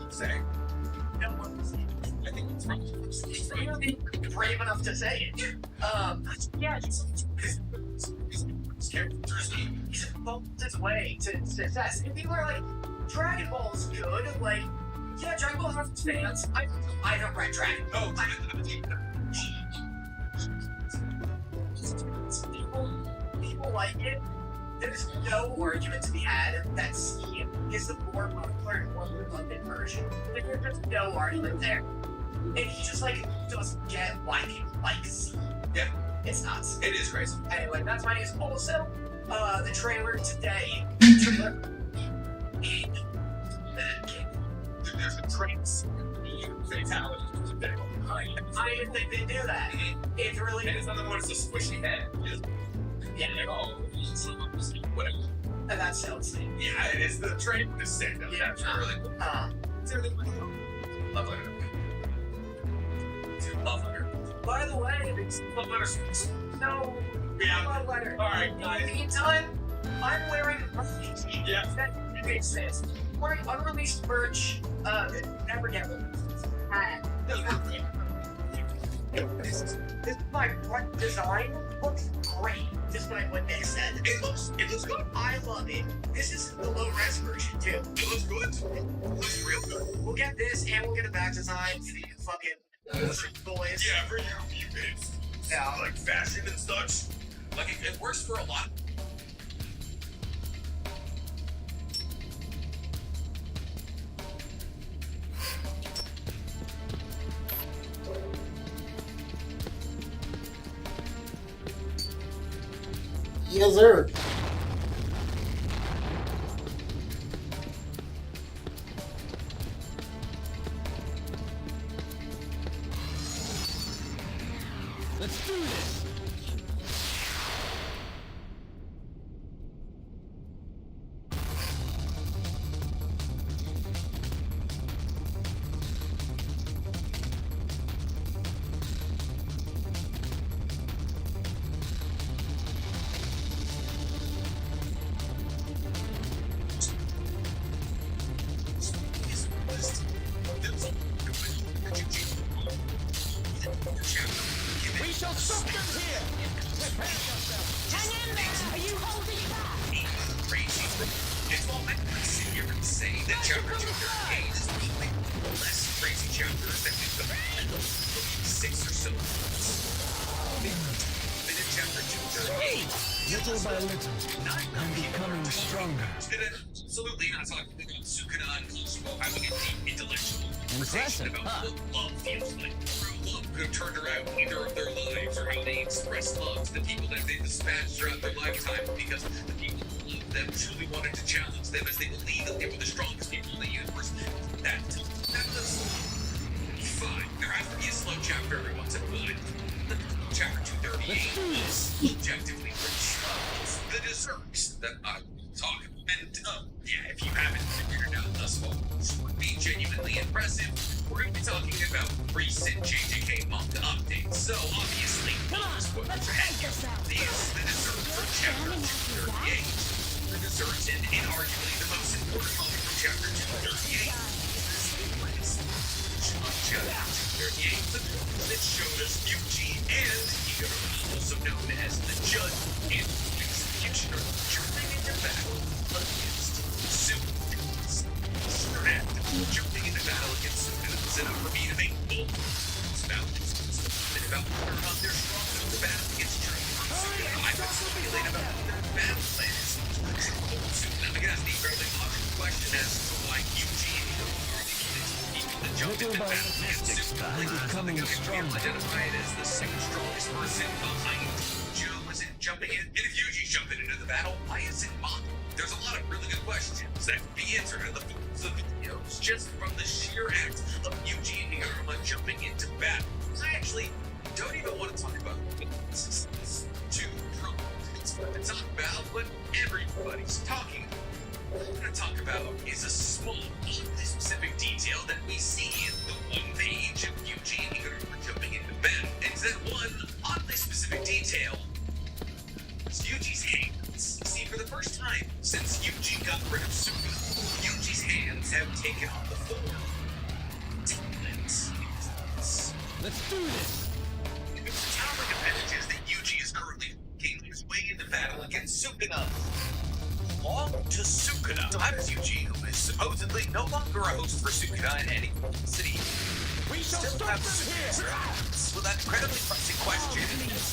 [SPEAKER 11] Saying. I think it's wrong.
[SPEAKER 12] You're brave enough to say it. Yeah, he's evolved his way to success. And people are like, Dragon Ball's good. Like, yeah, Dragon Ball has its fans. I haven't read Dragon Ball. People like it. There's no argument to be had that C is the more popular and more beloved version. Like, there's just no argument there. And he just, like, doesn't get why people like C.
[SPEAKER 11] Yeah.
[SPEAKER 12] It's nuts.
[SPEAKER 11] It is crazy.
[SPEAKER 12] Anyway, that's my news. Also, the trailer today.
[SPEAKER 11] There's a trace fatality.
[SPEAKER 12] I didn't think they'd do that. It's really.
[SPEAKER 11] And it's another one. It's a squishy head.
[SPEAKER 12] Yeah.
[SPEAKER 11] Oh, whatever.
[SPEAKER 12] And that sounds sick.
[SPEAKER 11] Yeah, it is the train with the stand up.
[SPEAKER 12] Yeah.
[SPEAKER 11] That's really cool. It's really cool. Love letter. Dude, love letter.
[SPEAKER 12] By the way,
[SPEAKER 11] Love letter.
[SPEAKER 12] no.
[SPEAKER 11] Yeah.
[SPEAKER 12] Love letter.
[SPEAKER 11] All right, guys.
[SPEAKER 12] Meantime, I'm wearing merch.
[SPEAKER 11] Yeah.
[SPEAKER 12] That makes sense. Wearing unreleased merch. Never get one. This is my front design. Looks great, despite what they said.
[SPEAKER 11] It looks good.
[SPEAKER 12] I love it. This is the low-res version, too.
[SPEAKER 11] It looks good. It looks real good.
[SPEAKER 12] We'll get this, and we'll get a back design for you fucking boys.
[SPEAKER 11] Yeah, for you kids.
[SPEAKER 12] Yeah.
[SPEAKER 11] Like fashion and such. Like it works for a lot.
[SPEAKER 6] Yes, sir.
[SPEAKER 9] Let's do this! We shall stop them here! Prepare yourself!
[SPEAKER 10] Hang in there! Are you holding back?
[SPEAKER 11] Crazy. It's all meant to sit here and say that chapter 238 is probably less crazy chapters than we've done in the 6 or so. Then in chapter 238,
[SPEAKER 7] Little by little, I'm becoming stronger.
[SPEAKER 11] absolutely not talking about Sukuna and Koshimo having a deep intellectual conversation
[SPEAKER 9] Impressive,
[SPEAKER 11] about
[SPEAKER 9] huh?
[SPEAKER 11] what love feels like. True love could have turned around either of their lives or how they express love to the people that they dispatched throughout their lifetime because the people who loved them truly wanted to challenge them as they believed that they were the strongest people in the universe. That was fine. There has to be a slow chapter every once in a while. Chapter 238 is objectively pretty slow. It's the desserts that I talk about. And yeah, if you haven't figured it out thus far, which would be genuinely impressive, we're going to be talking about recent JJK manga updates. So obviously, spoilers ahead here. This is the dessert for chapter 238. The desserts in arguably the most important moment from chapter 238. Chapter 238, that showed us Yuji and Hikaru, also known as the Judge and Executioner, jumping into battle against Sukuna. Jumping into battle against Sukuna was enough for me to make bold about whether or not they're strong enough to battle against Sukuna. I could speculate about what their battle plan is. Sukuna, I'm going to ask the fairly logical question as to why Yuji and Hikaru are the people that jumped into battle against Sukuna.
[SPEAKER 7] I'm becoming stronger.
[SPEAKER 11] Identified as the second strongest person behind Joe isn't jumping in. And if Yuji's jumping into the battle, why isn't Mom? There's a lot of really good questions that can be answered in the videos just from the sheer act of Yuji and Hikaru jumping into battle. I actually don't even want to talk about this. It's too prolonged. It's not about what everybody's talking about. What I'm going to talk about is a small, oddly specific detail that we see in the one page of Yuji and Hikaru jumping into battle. And that one oddly specific detail is Yuji's hands. See, for the first time since Yuji got rid of Sukuna, Yuji's hands have taken on the form of talents.
[SPEAKER 9] Let's do this!
[SPEAKER 11] It's the towering advantages that Yuji is currently making his way into battle against Sukuna. Belong to Sukuna. Times Yuji, who is supposedly no longer a host for Sukuna in any city.
[SPEAKER 9] We shall
[SPEAKER 11] Still
[SPEAKER 9] stop
[SPEAKER 11] have
[SPEAKER 9] them here!
[SPEAKER 11] with that incredibly pressing question,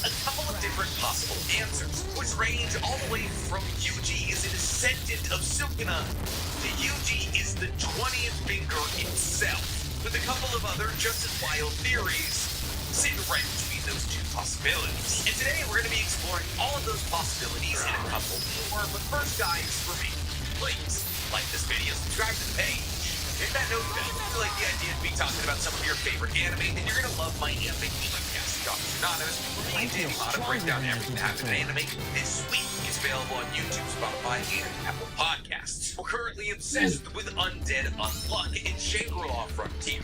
[SPEAKER 11] a couple of different possible answers, which range all the way from Yuji is a descendant of Sukuna to Yuji is the 20th finger itself, with a couple of other just as wild theories sitting right between those two possibilities. And today we're going to be exploring all of those possibilities and a couple more, but first guys, for me, please like this video, subscribe to the page, If that note you like the idea of me talking about some of your favorite anime, then you're gonna love my epic podcast, Doctors Anonymous, where me and Danny Mata break down everything that happened in anime this week. It's available on YouTube, Spotify, and Apple Podcasts. We're currently obsessed with Undead Unluck and Shangri-La Frontier.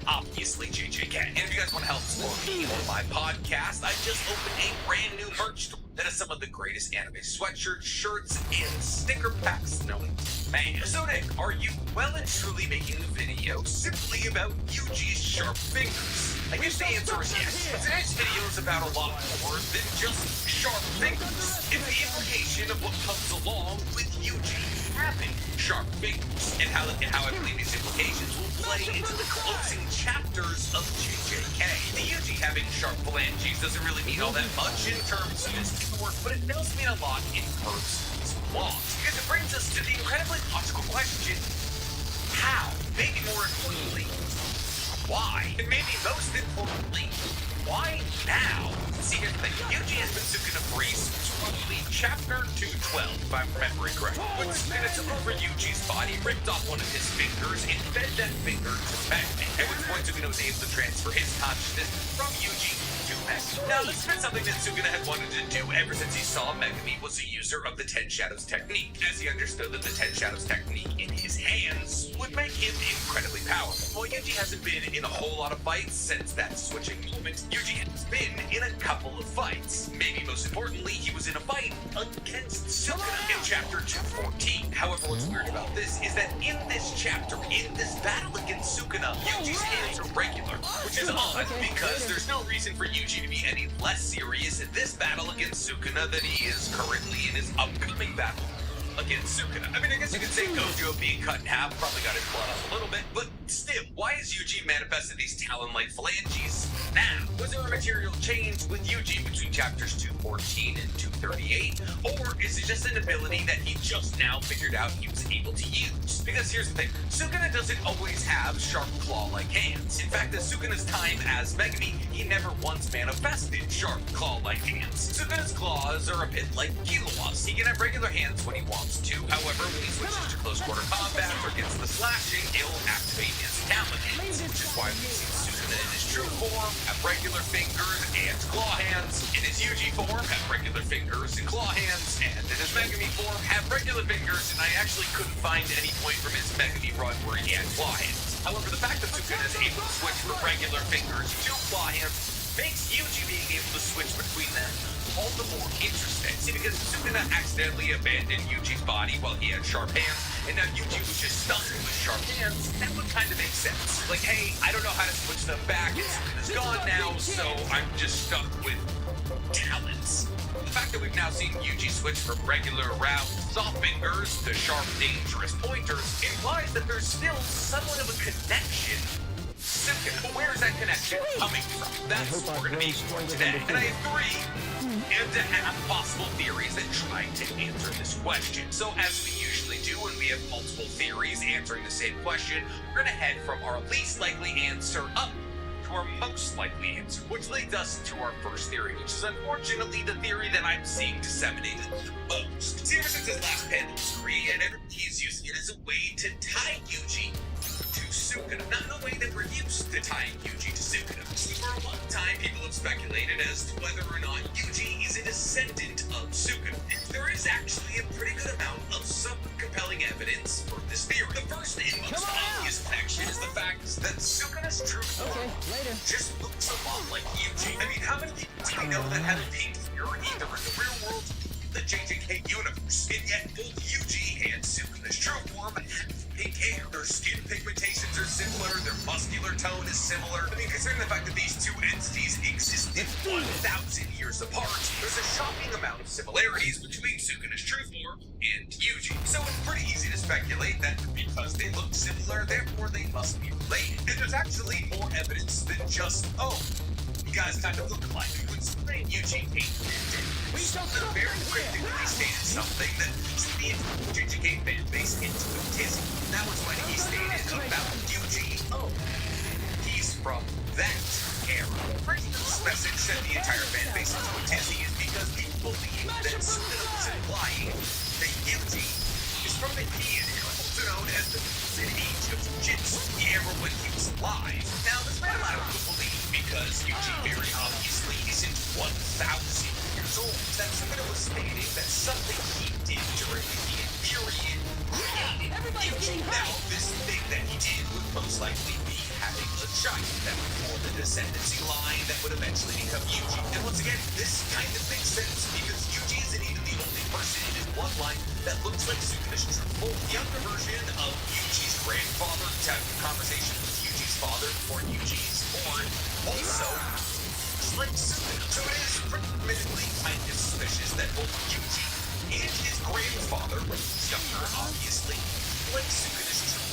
[SPEAKER 11] Obviously, JJK. And if you guys want to help support me or my podcast, I just opened a brand new merch store that has some of the greatest anime sweatshirts, shirts, and sticker packs known. Man, so Nick, are you well and truly making a video simply about Yuji's sharp fingers? I guess the answer is yes. But today's video is about a lot more than just sharp fingers. It's the implication of what comes along with Yuji having sharp fingers, and how I believe these implications will play into the closing chapters of JJK. The Yuji having sharp phalanges doesn't really mean all that much in terms of his work, but it does mean a lot in terms of his flaws. Because it brings us to the incredibly logical question: how? Maybe more importantly, why? And maybe most importantly, why now? See, here's the thing. Yuji has been Sukuna free since probably chapter 212, if I'm remembering correctly. When Sukuna took over Yuji's body, ripped off one of his fingers, and fed that finger to Megumi. At which point Sukuna was able to transfer his consciousness from Yuji to Megumi. Now, this has been something that Sukuna had wanted to do ever since he saw Megumi was a user of the Ten Shadows technique, as he understood that the Ten Shadows technique in his hands would make him incredibly powerful. While Yuji hasn't been in a whole lot of fights since that switching moment, Yuji has been in a couple of fights. Maybe most importantly, he was in a fight against Sukuna in chapter 214. However, what's weird about this is that in this chapter, in this battle against Sukuna, Yuji's hands are regular, which is odd because there's no reason for Yuji to be any less serious in this battle against Sukuna than he is currently in his upcoming battle against Sukuna. I mean, I guess you could say Gojo being cut in half probably got his blood up a little bit, but still, why has Yuji manifested these talon-like phalanges now? Was there a material change with Yuji between chapters 214 and 238? Or is it just an ability that he just now figured out he was able to use? Because here's the thing, Sukuna doesn't always have sharp claw-like hands. In fact, in Sukuna's time as Megumi, he never once manifested sharp claw-like hands. Sukuna's claws are a bit like Killaw's. He can have regular hands when he wants to. However, when he switches to close quarter combat or gets the slashing, he'll activate his talon hands, which is why we see Sukuna in his true form have regular fingers and claw hands, in his Yuji form have regular fingers and claw hands, and in his Megumi form have regular fingers, and I actually couldn't find any point from his Megumi run where he had claw hands. However, the fact that Sukuna is able to switch from regular fingers to claw hands makes Yuji being able to switch between them all the more interesting. See, because Sukuna accidentally abandoned Yuji's body while he had sharp hands, and now Yuji was just stuck with sharp hands, that would kind of make sense. Like, hey, I don't know how to switch them back, and Sukuna's gone now, so I'm just stuck with talents. The fact that we've now seen Yuji switch from regular round soft fingers to sharp, dangerous pointers implies that there's still somewhat of a connection. Sukuna, but where is that connection coming from? That's what we're going to be exploring today. And I have 3.5 possible theories that try to answer this question. So as we usually do when we have multiple theories answering the same question, we're going to head from our least likely answer up to our most likely answer, which leads us to our first theory, which is unfortunately the theory that I'm seeing disseminated the most. See, ever since his last panel was created, everybody's using it as a way to tie Yuji to Sukuna, not in a way that we're used to tying Yuji to Sukuna. So for a long time, people have speculated as to whether or not Yuji is a descendant of Sukuna. And there is actually a pretty good amount of somewhat compelling evidence for this theory. The first and most obvious connection is the fact that Sukuna's true form just looks a lot like Yuji. I mean, how many people do we know that have a pink hair either in the real world or the JJK universe? And yet, both Yuji and Sukuna's true form have pink hair. Their skin pigmentations are similar, their muscular tone is similar. I mean, considering the fact that these two entities existed 1,000 years apart, there's a shocking amount of similarities between Sukuna's true form and Yuji. So it's pretty easy to speculate that because they look similar, therefore they must be related. And there's actually more evidence than just, oh, you guys kind of look alike. When Sukuna and Yuji came Sukuna very cryptically stated something that sent the JJK fan base into a tizzy. That was when he stated about Yuji, oh, he's from that era. The reason this message sent the entire fan base into a tizzy is because people believe that Sukuna was implying that Yuji is from the Heian era. So also known as the Golden Age of Jujitsu, the era when he was alive. Now, this might allow you to believe, because Yuji very obviously isn't 1,000 years old, that Sukuna was stating that something he did during the period created Yuji. Now, this thing that he did would most likely be having a child that would form the descendancy line that would eventually become Yuji. And once again, this kind of makes sense because Yuji isn't even the only person in his bloodline that looks like Sukuna's truthful younger version of Yuji's grandfather who's having a conversation with Yuji's father before Yuji's born. Also, just like Sukuna. So it is admittedly kind of suspicious that both Yuji and his grandfather, who's younger, obviously, like Sukuna's truth.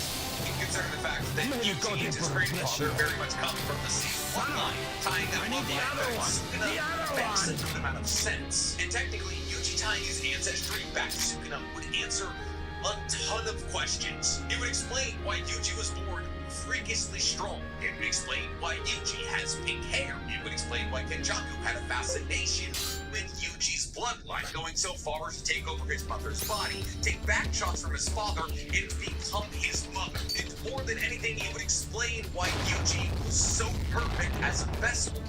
[SPEAKER 11] Considering the fact that Yuji and his grandfather very much come from the same bloodline, tying that bloodline Sukuna makes a good amount of sense. And technically, Yuji tying his ancestry back to Sukuna would answer a ton of questions. It would explain why Yuji was born freakishly strong. It would explain why Yuji has pink hair. It would explain why Kenjaku had a fascination with Yuji's bloodline, going so far as to take over his mother's body, take back shots from his father, and become his mother. And more than anything, it would explain why Yuji was so perfect as a vessel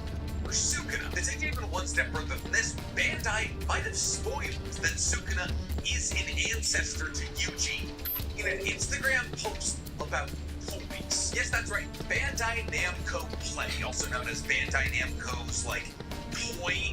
[SPEAKER 11] for Sukuna. To take even one step further than this, Bandai might have spoiled that Sukuna is an ancestor to Yuji in an Instagram post about toys. Yes, that's right. Bandai Namco Play, also known as Bandai Namco's, toy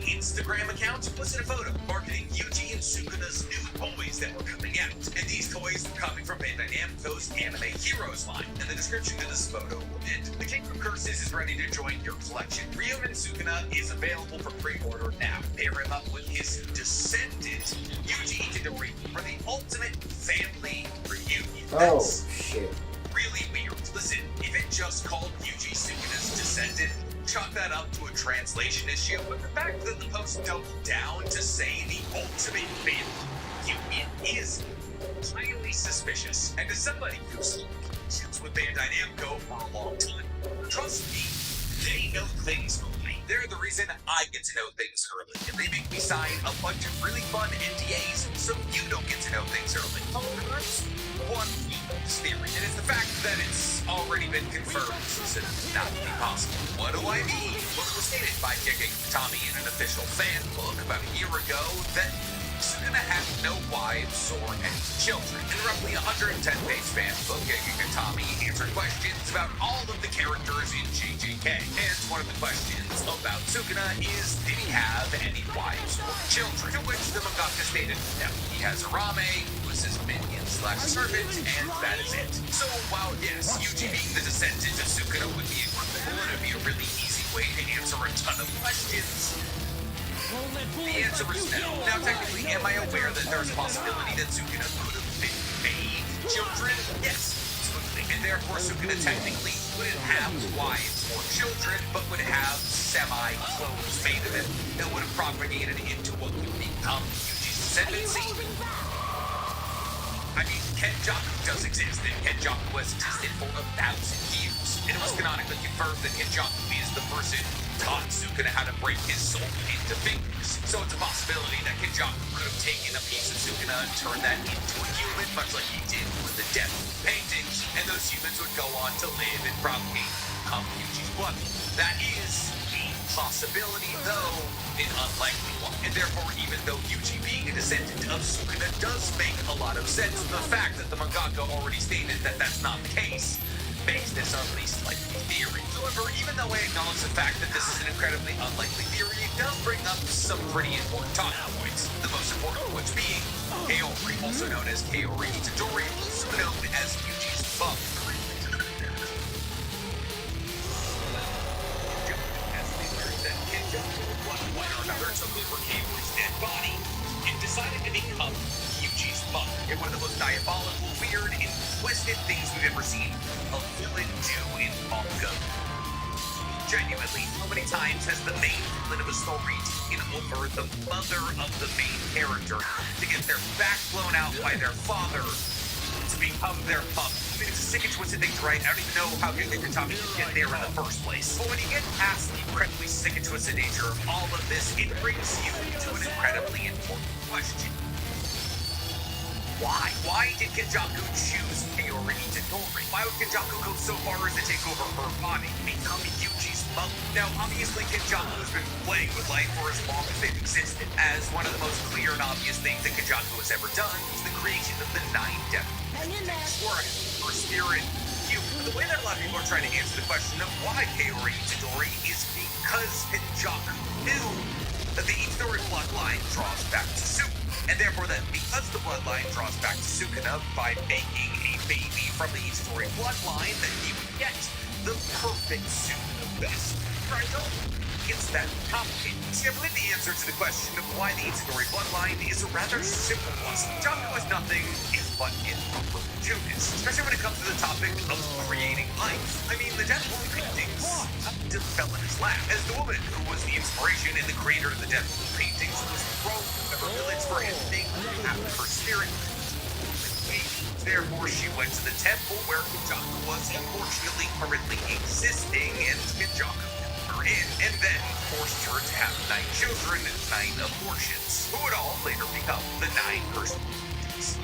[SPEAKER 11] Instagram account, posted a photo marketing Yuji and Sukuna's new toys that were coming out. And these toys were coming from Bandai Namco's Anime Heroes line. And the description to this photo read, "The King of Curses is ready to join your collection. Ryunin Sukuna is available for pre-order now. Pair him up with his descendant, Yuji Itadori, for the ultimate family reunion." That's
[SPEAKER 6] shit.
[SPEAKER 11] Really weird. Listen, if it just called Yuji Sukuna's descendant, chalk that up to a translation issue, but the fact that the post doubled down to say the ultimate family union is highly suspicious. And as somebody who's since with Bandai Namco for a long time, trust me, they know things early. They're the reason I get to know things early. And they make me sign a bunch of really fun NDAs so you don't get to know things early. That's one theory, and it's the fact that it's already been confirmed since it's not be possible. What do I mean? Well, it was stated by Gege Utami in an official fan book about a year ago that Sukuna had no wives or any children. In roughly 110-page fan book, Gege Utami answered questions about all of the characters in JJK. And one of the questions about Sukuna is, did he have any wives or children? To which the mangaka stated, no, he has Arame, who is his minion/servant, and that is it. So while yes, Yuji being the descendant of Sukuna would be incredible, and it would be a really easy way to answer a ton of questions, the answer is no. Now, technically, am I aware that there's a possibility that Sukuna could have been made children? Yes, absolutely. And therefore, Sukuna technically wouldn't have wives or children, but would have semi-clones made of him that would have propagated into what would become Yuji's descendancy. I mean, Kenjaku does exist, and Kenjaku has existed for 1,000 years. And it was canonically confirmed that Kenjaku is the person taught Sukuna how to break his soul into fingers. So it's a possibility that Kenjaku could have taken a piece of Sukuna and turned that into a human, much like he did with the death paintings, and those humans would go on to live and propagate Yuji's blood. That is a possibility, though an unlikely one. And therefore, even though Yuji being a descendant of Sukuna does make a lot of sense, the fact that the mangaka already stated that that's not the case makes this at least likely theory. However, even though I acknowledge the fact that this is an incredibly unlikely theory, it does bring up some pretty important talking points. The most important of which being Kaori, also known as Kaori Itadori, also known as Yuji's mother. One or another took over Kaori's dead body and decided to become Yuji's mother. In one of the most diabolical, weird, and twisted things we've ever seen a villain do in manga. Genuinely, how many times has the main villain of a story taken over the mother of the main character to get their back blown out by their father to become their mother? I mean, it's a sick and twisted thing to write. I don't even know how Gege Utami could get there in the first place. But when you get past the incredibly sick and twisted nature of all of this, it brings you to an incredibly important question. why? Why did Kenjaku choose Kaori Itadori? Why would Kenjaku go so far as to take over her body, become Yuji's mother? Now, obviously, Kenjaku has been playing with life for as long as they've existed, as one of the most clear and obvious things that Kenjaku has ever done is the creation of the 9 death. Or her spirit. The way that a lot of people are trying to answer the question of why Kaori Itadori is because Kenjaku knew that the Itadori bloodline draws back to Sukuna, and therefore that because the bloodline draws back to Sukuna by making a baby from the Itadori bloodline, that he would get the perfect Sukuna best. Right? It's that complicated. See, I believe the answer to the question of why the Itadori bloodline is a rather simple one. Kenjaku is nothing but an opportunist, especially when it comes to the topic of creating life. I mean, the Death Moon paintings fell in his lap, as the woman who was the inspiration and the creator of the Death Moon paintings was thrown from her village for anything after her spirit. Therefore, she went to the temple where Kenjaku was unfortunately currently existing, and Kenjaku took her in, and then forced her to have 9 children and 9 abortions, who would all later become the 9 cursed.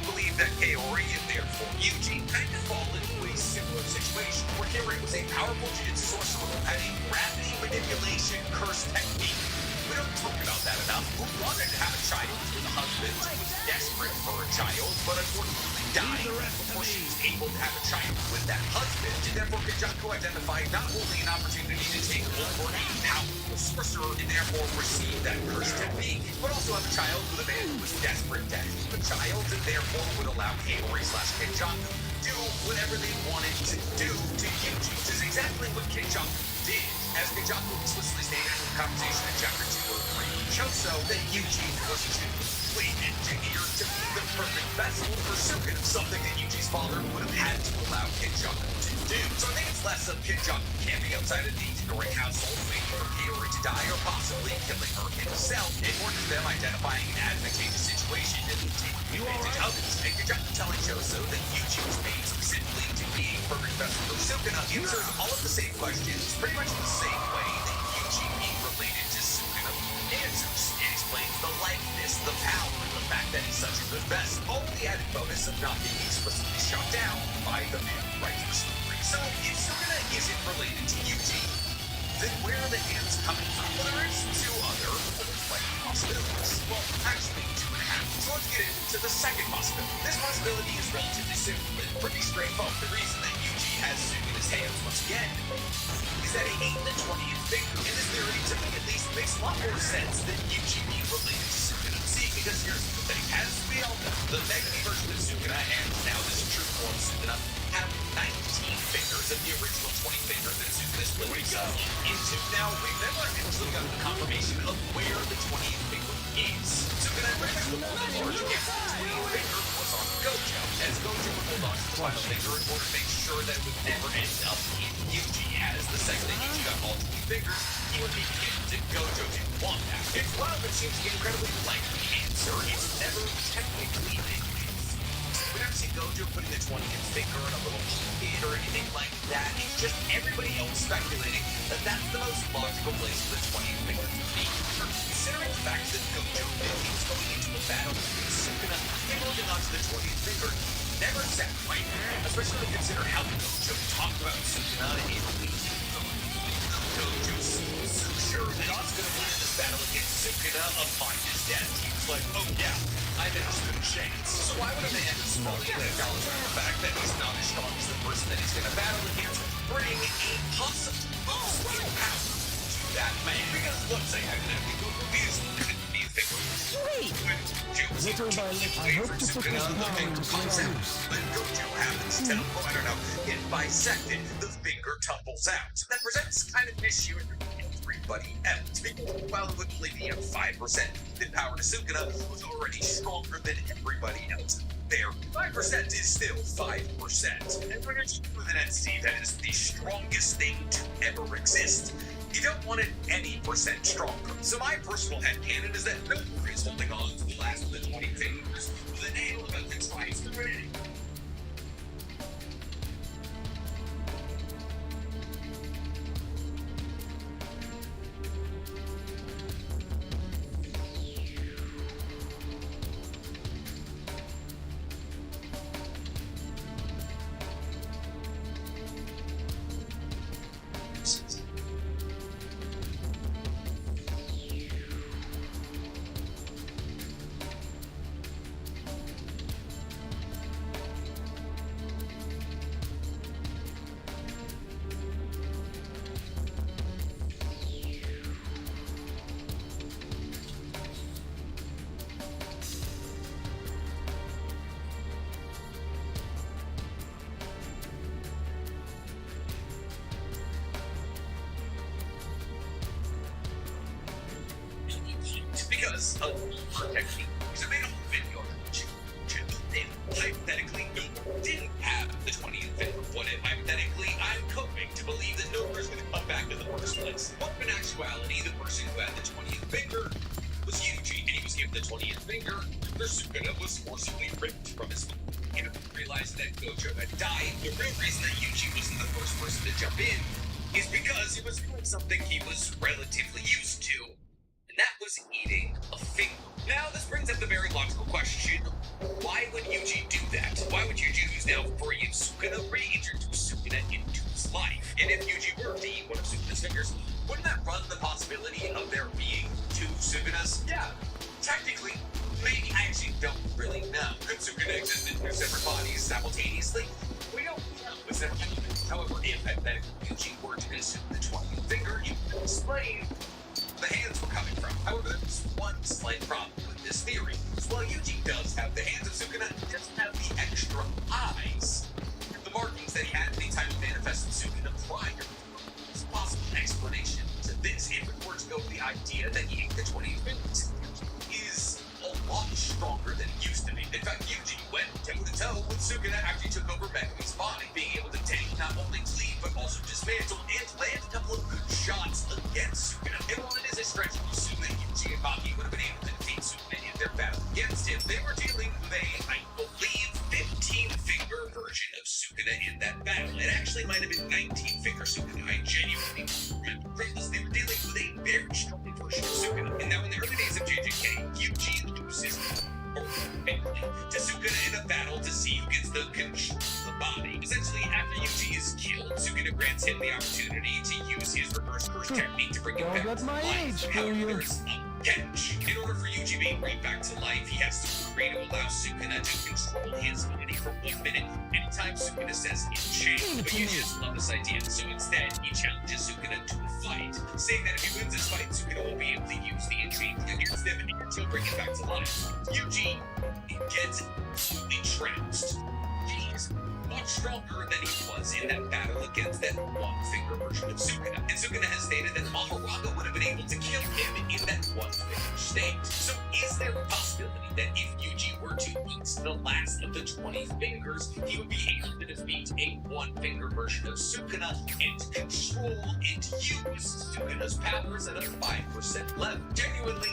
[SPEAKER 11] Believe that Kaori and therefore Yuji kind of fall into a similar situation where Kaori was a powerful Jinjutsu sorcerer who had a gravity manipulation curse technique. We don't talk about that enough. Who wanted to have a child with a husband who was desperate for a child, but unfortunately died before she was able to have a child with that husband. And therefore Kenjaku identified not only an opportunity to take over a powerful sorcerer and therefore receive that curse technique, but also have a child with a man who was desperate to have a child, and therefore would allow Kaori/Kenjaku do whatever they wanted to do to Yuji, which is exactly what Kenjaku did. As Kenjaku explicitly stated in the conversation in Chapter 2 of Choso, that Yuji was completely engineered to be the perfect vessel for Sukuna, something that Yuji's father would have had to allow Kenjaku to do. So I think it's less of Kenjaku camping outside of the Itadori household, waiting for Kaori to die, or possibly killing her himself, and more than them identifying an advantageous situation and taking advantage of it. And Kenjaku telling Choso that Yuji was made specifically to be a perfect vessel for Sukuna answers all of the same questions pretty much the same way that Yuji being related to Sukuna answers. It explains the likeness, the power, the fact that he's such a good vessel, all the added bonus of not being explicitly shot down by the man who writes the story. So if Sukuna isn't related to Yuji, then where are the hands coming from? Well, there is 2 other likely possibilities. Well, actually 2.5. So let's get into the second possibility. This possibility is relatively simple and pretty straightforward. The reason that Yuji has Sukuna's hands once again is that he ate the 20th finger. And this theory, to me at least, makes a lot more sense than Yuji being related to Sukuna. See, because here's the thing. As we all know, the negative version of Sukuna, and now this true form of Sukuna, have 19 fingers of the original 20 fingers that Sukuna split himself into. Now, we've never actually gotten the confirmation of where the 20th finger is. Sukuna records the large guess that the 20th finger was on Gojo, as Gojo would hold on to the final finger in order to make sure that it would never end up in Yuji, as the second that Yuji got all 20 fingers, he would be given to Gojo didn't want that. It's wild, but seems to be incredibly likely answer. It's never technically been. We never see Gojo putting the 20th finger in a little pocket or anything like that. It's just everybody else speculating that that's the most logical place for the 20th finger to be. Considering the fact that Gojo knew he was going into a battle with Sukuna, him holding onto the 20th finger never sat right, especially when you consider how Gojo talked about Sukuna in Gojo seems so sure that he's going to win this battle against Sukuna upon his death. He was like, oh yeah, I never stood a chance. So why would a man who's fully acknowledge the fact that he's not as strong as the person that he's going to battle against bring a possible boost in power to that man? Because let's say hypothetically, Gojo is going to be figure.
[SPEAKER 7] Little by little, I hope to put this behind us.
[SPEAKER 11] But Gojo happens to, I don't know, get bisected. The finger tumbles out. That presents kind of an issue in everybody else. While it would only be at 5% in power to Sukuna, was already stronger than everybody else. There, 5% is still 5%. And when you're dealing with an entity that is the strongest thing to ever exist, you don't want it any percent stronger. So my personal headcanon is that Gojo is holding on to the last of the 20 fingers with a nail about to try to win. was a lure technique. So I made a whole video on it. If hypothetically no didn't have the 20th finger, what if hypothetically I'm coping to believe that no is going to come back in the first place? What if in actuality the person who had the 20th finger was Yuji, and he was given the 20th finger, the Sukuna was forcibly ripped from his foot. And realized that Gojo had died. The real reason that Yuji wasn't the first person to jump in is because he was doing something he was relatively used to, and that was eating a finger. Now, this brings up the very logical question, why would Yuji do that? Why would Yuji, who's now free in Sukuna, reintroduce Sukuna into his life? And if Yuji were to eat one of Sukuna's fingers, wouldn't that run the possibility of there being two Sukunas? Yeah, technically, maybe. I actually don't really know. Could Sukuna exist in two separate bodies simultaneously? We don't know. However, if hypothetically Yuji were to consume the 20th finger, you could explain the hands were coming from. However, there's one slight problem with this theory. While Yuji does have the hands of Sukuna, he doesn't have the extra eyes. The markings that he had anytime he manifested Sukuna prior. There's a possible explanation to this if we were to go with the idea that he ate the 20th fingers. Is a lot stronger than he used to be. In fact, Yuji went toe-to-toe with Sukuna after he took over Megumi's body, being able to tank not only cleave, but also dismantle and land a couple of good shots against Sukuna. And while it is a stretch to assume that Yuji and Maki would have been able to defeat Sukuna in their battle against him, they were dealing with a, I believe, 15-finger version of Sukuna in that battle. It actually might have been 19-finger Sukuna. I genuinely remember because they were dealing with a very strong version of Sukuna. And now in the early days of JJK, Yuji loses to Sukuna in a battle to see who gets the control of the body. Essentially, after Yuji is killed, Sukuna grants him the opportunity to use his reverse curse technique to bring him back to life. However, there's a catch. In order for Yuji being brought back to life, he has to agree to allow Sukuna to control his body for 1 minute anytime Sukuna says enchain. But Yuji doesn't love this idea, so instead he challenges Sukuna to a fight, saying that if he wins this fight, Sukuna will be able to use the enchain against them and to bring him back to life. Yuji gets absolutely trounced. He's much stronger than he was in that battle against that one-finger version of Sukuna. And Sukuna has stated that Mahoraga would have been able to kill him in that one-finger state. So is there a possibility that if Yuji were to eat the last of the 20 fingers, he would be able to defeat a one-finger version of Sukuna and control and use Sukuna's powers at a 5% level? Genuinely,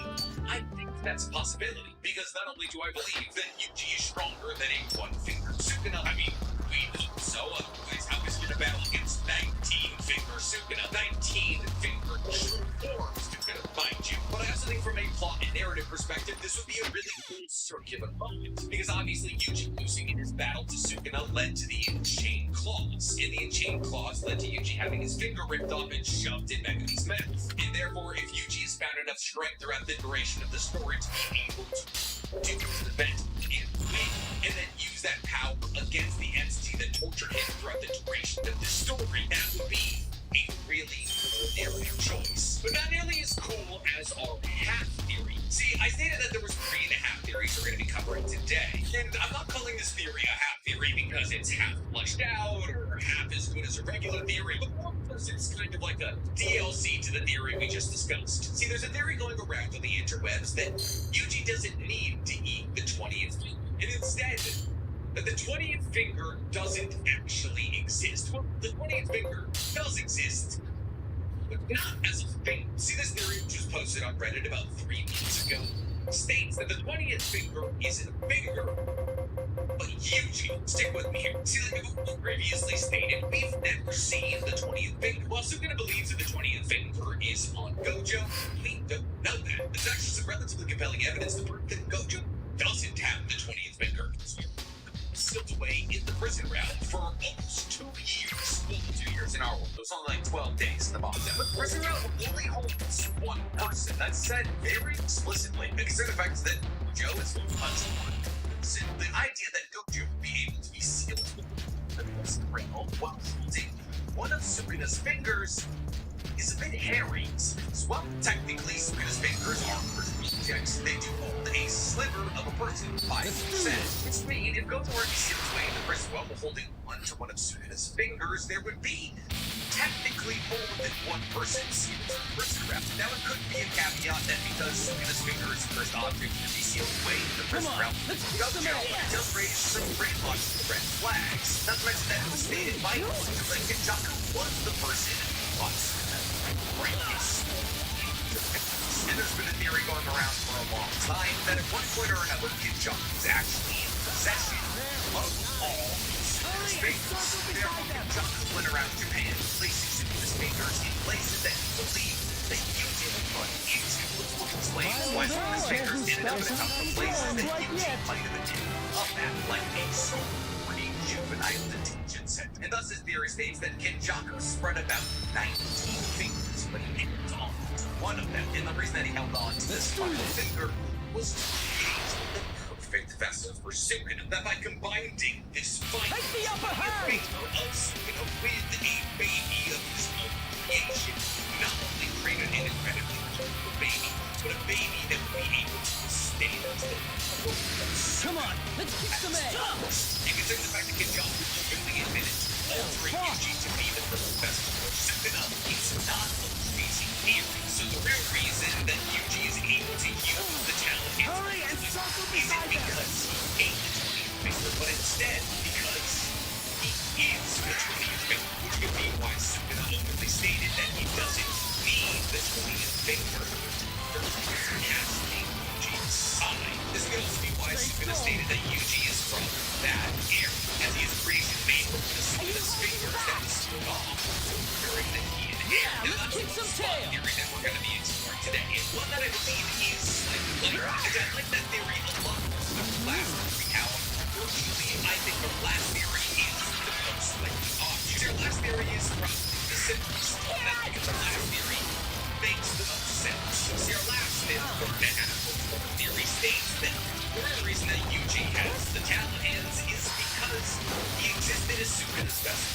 [SPEAKER 11] I think that's a possibility, because not only do I believe that Yuji is stronger than a one-finger Sukuna, I mean, we hope so, otherwise how is he going to battle against 19-finger Sukuna? 19-finger true form Sukuna, mind you. But I also think from a plot and narrative perspective, this would be a really cool circular moment, because obviously Yuji losing in his battle to Sukuna led to the Enchained Claws, and the Enchained Claws led to Yuji having his finger ripped off and shoved in Megumi's mouth. And therefore, if Yuji has found enough strength throughout the duration of the story to be able to do the event and win, and then use that power against the entity that tortured him throughout the duration of the story, that would be a really cool narrative choice. But not nearly as cool as our half theory. See, I stated that there was 3.5 theories we're going to be covering today, and I'm not calling this theory a half theory because it's half fleshed out or half as good as a regular theory, but more because it's kind of like a DLC to the theory we just discussed. See, there's a theory going around on the interwebs that Yuji doesn't need to eat the 20th finger, and instead, that the 20th finger doesn't actually exist. Well, the 20th finger does exist, but not as a finger. See, this theory, which was posted on Reddit about 3 weeks ago, states that the 20th finger isn't a finger, but Yuji. Stick with me here. See, like I've previously stated, we've never seen the 20th finger. While Sukuna believes that the 20th finger is on Gojo, we don't know that. There's actually some relatively compelling evidence to prove that Gojo doesn't have the 20th finger. Sealed away in the prison realm for almost 2 years. Well, 2 years in our world. It was only like 12 days in the box. But the prison realm only holds one person. That's said very explicitly. And consider the fact that Joe is one person. So the idea that Gojo would be able to be sealed with the prison realm while holding one of Sukuna's fingers is a bit hairy. Well, technically, Sukuna's fingers are objects. They do hold a sliver of a person, 5%. Which means if Gojo were to be sealed away in the prison while holding one of Sukuna's fingers, there would be technically more than one person sealed in the prison realm. Now, it could be a caveat caveat that because Sukuna's finger is the first object to be sealed away in the first realm, it does raise some pretty logical red flags. Not to mention that it was stated by Sukuna that Kenjaku was the person who fought Sukuna right his and there's been a theory going around for a long time that at one point or another Kenjaku was actually in possession of all Sukuna's fingers. Therefore, Kenjaku went around Japan placing Sukuna's fingers in places that he believed that Yuji would run into, which will explain why Sukuna's fingers ended up in a couple of places that Yuji might have been up at, like a pretty juvenile detention center. And thus his theory states that Kenjaku spread about 19 fingers, but he held on to one of them. And the reason that he held on to this final finger was to create the perfect vessel for Sukuna. That by combining this fight, the upper hand of Sukuna with a baby of his own creation, not only created an incredibly beautiful baby, but a baby that would be able to withstand the
[SPEAKER 10] Come on, let's kick some ass.
[SPEAKER 11] You consider the fact that Kenjaku openly admitted to altering Yuji to be the perfect vessel for Sukuna. It's not a crazy theory. So the real reason that Yuji is able to use the talent isn't because he ate the 20th finger, but instead because he is the 20th finger, which could be why Sukuna openly stated that he doesn't need the 20th finger for casting Yuji's side. This could also be why Sukuna stated that Yuji is from that era, as he is creation made from the Sukuna's fingers that is split off during the Heian era. Now that's a theory that we're going to be exploring today, and one that I believe is slightly lighter, as I like that theory a lot more than the last theory. However, unfortunately, I think the last theory is the most likely option. Your last theory is probably the simplest one, that's because the last theory makes the most sense. So your last theory states that the real reason that Yuji has the talent hands is because he existed as Sukuna's vessel.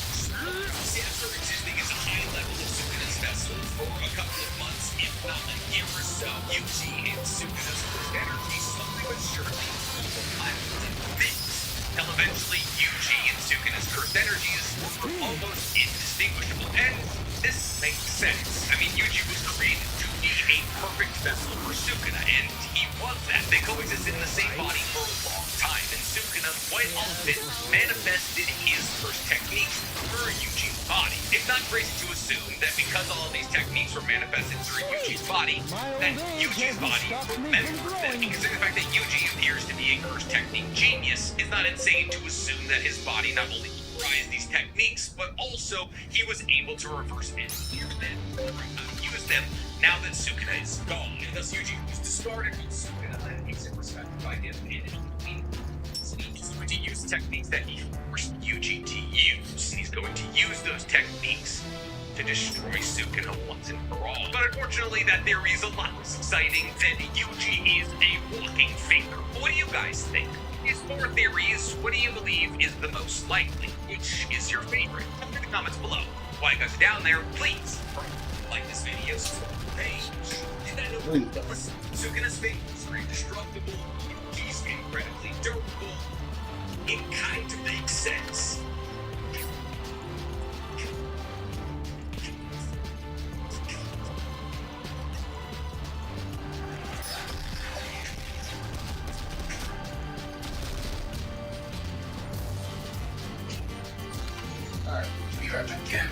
[SPEAKER 11] See, after existing as a high level of Sukuna's vessel for a couple of months, if not a year or so, Yuji and Sukuna's first energy slowly but surely overlapped and mixed. Till eventually, Yuji and Sukuna's cursed energies were almost indistinguishable, and this makes sense. I mean, Yuji was created to be a perfect vessel for Sukuna, and he was that. They coexisted in the same body for a long time, and Sukuna quite often manifested his cursed techniques through Yuji's body. It's not crazy to assume that because all of these techniques were manifested through Yuji's body, that Yuji's body remembers them. Because the fact that Yuji appears to be a cursed technique genius, it's not insane to assume that his body not only memorized these techniques, but also he was able to reverse engineer them, use them now that Sukuna is gone. And thus Yuji was discarded with Sukuna and he's respected by him and so he's going to use techniques that he forced Yuji to use. And he's going to use those techniques to destroy Sukuna once and for all. But unfortunately, that theory is a lot less exciting than Yuji is a walking finger. What do you guys think? These four theories, what do you believe is the most likely? Which is your favorite? Tell me in the comments below. While you guys are down there, please like this video, subscribe to the page. And I know that Sukuna's fingers are indestructible, Yuji's incredibly durable. It kind of makes sense.
[SPEAKER 6] Alright, we are again.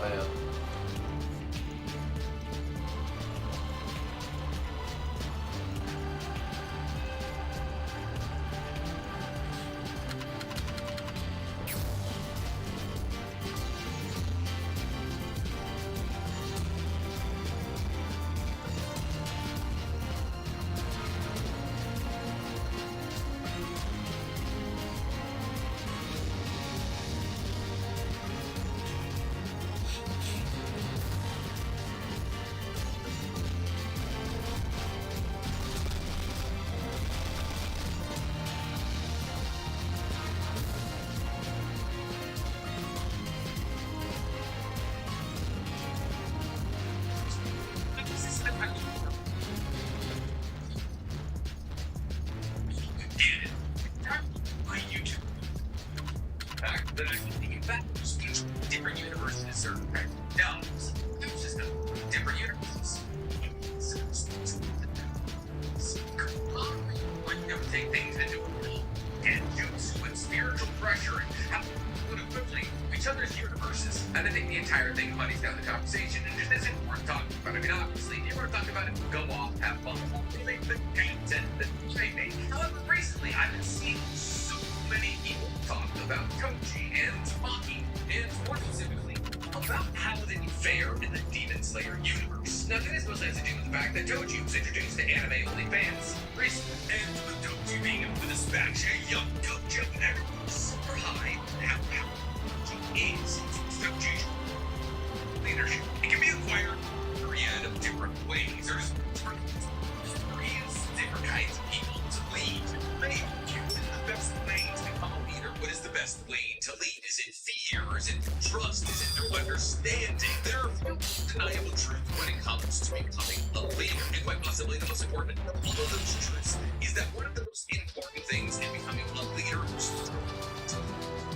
[SPEAKER 6] man.
[SPEAKER 11] Different universes or no, it was just different universes. Like them take things into account and juice with spiritual pressure and how to put equivalently each other's universes. And I think the entire thing muddies down the conversation and just isn't worth talking about. I mean, obviously, if you want to talk about it, go off, have fun, make the content that they make. However, recently I've been seeing so many people talk about Koji and Maki, and more specifically, about how they fare in the Demon Slayer universe. Now, this mostly has to do with the fact that Toji was introduced to anime-only fans recently, and with Toji being able to dispatch a young Gojo, everyone's super high now Toji is Toji's leadership. It can be acquired in myriad of different ways. There's different kinds of people to lead. Many choose the best way to become a leader. What is the best way to lead? Is it fear? Is it trust? Is it through understanding? There are few undeniable truths when it comes to becoming a leader. And quite possibly the most important of all of those truths is that one of the most important things in becoming a leader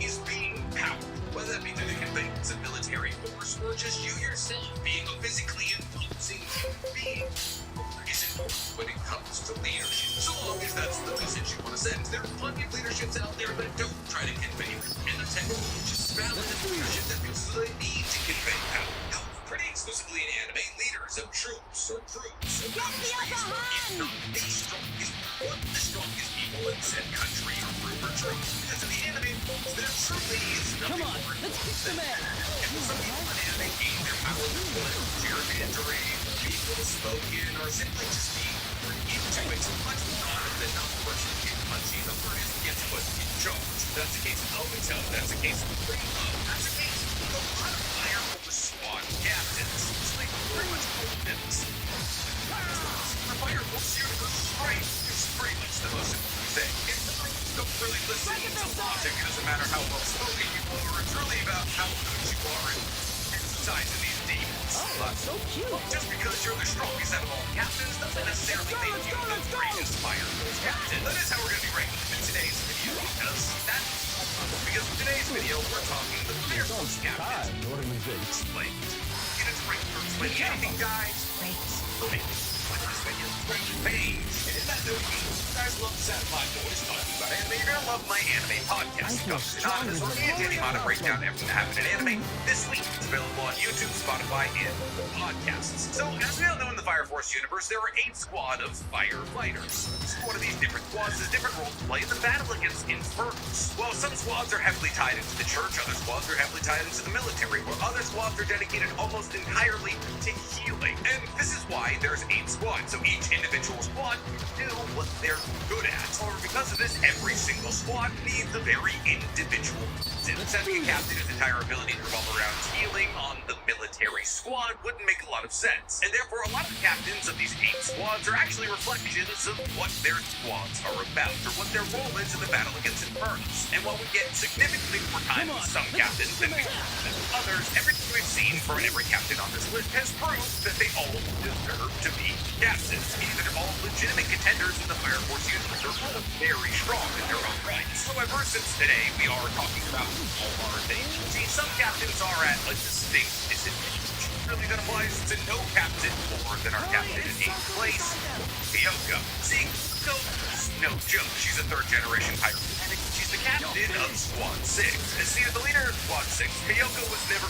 [SPEAKER 11] is being powerful. Whether that be through the conveyance of military force or just you yourself being a physically imposing human being is important when it comes to leadership. So long as that's the message you want to send. There are plenty of leaderships out there that don't try to convey and attempt to just valid leadership that feels they need to convey power. Now, pretty exclusively in anime, leaders of troops or groups or countries is not the strongest, one of the strongest people in said country or group or troop. Because in the anime, there truly is nothing more important than that. And some people in anime gain their power through gerrymandering, people spoken, or simply just being into it so much more than not the person getting punchy, the person gets put in charge. That's the case with Obito, that's the case with Primo, that's the case with a lot of fire over squad captains. It's like pretty much openness. The Fire Force universe strength is pretty much the most important thing. It's don't really listen to logic. It doesn't matter how well spoken you are, it's really about how good you are in exercising these demons.
[SPEAKER 8] Oh, that's so cute.
[SPEAKER 11] Just because you're the strongest out of all captains doesn't necessarily make you the greatest Fire Force captain. That is how we're going to be ranking in today's video, because in today's video we're talking the Fire Force captain. Explained. Get into rank for explaining anything, guys. For me. Page. And in that note, you guys love the sound of my voice talking about anime. You're gonna love my anime podcast. Anonymous, where me and Danny Mata break down everything that happened in anime this week. It's available on YouTube, Spotify, and podcasts. So, as we all know in the Fire Force universe, there are 8 squad of firefighters. Each one of these different squads has different roles to play in the battle against Infernals. While some squads are heavily tied into the church, other squads are heavily tied into the military, while other squads are dedicated almost entirely to healing. And this is why there's 8 squads. So each individual squad can do what they're good at. However, because of this, every single squad needs a very individual reason. Sending a captain whose entire ability to revolve around healing on the military squad wouldn't make a lot of sense. And therefore, a lot of the captains of these 8 squads are actually reflections of what their squads are about, or what their role is in the battle against Infernals. And while we get significantly more time with some captains than others, everything we've seen from every captain on this list has proved that they all deserve to be captains. Meaning that they're all legitimate contenders in the Fire Force universe. They're all very strong in their own rights. However, since today we are talking about all our agencies, some captains are at a distinct disadvantage. Really, that applies to no captain more than our captain in 8th place, Kyoko. See, Kyoko's no joke. She's a 3rd-generation pyromanic. She's the captain of Squad 6. As she is the leader of Squad 6, Kyoko was never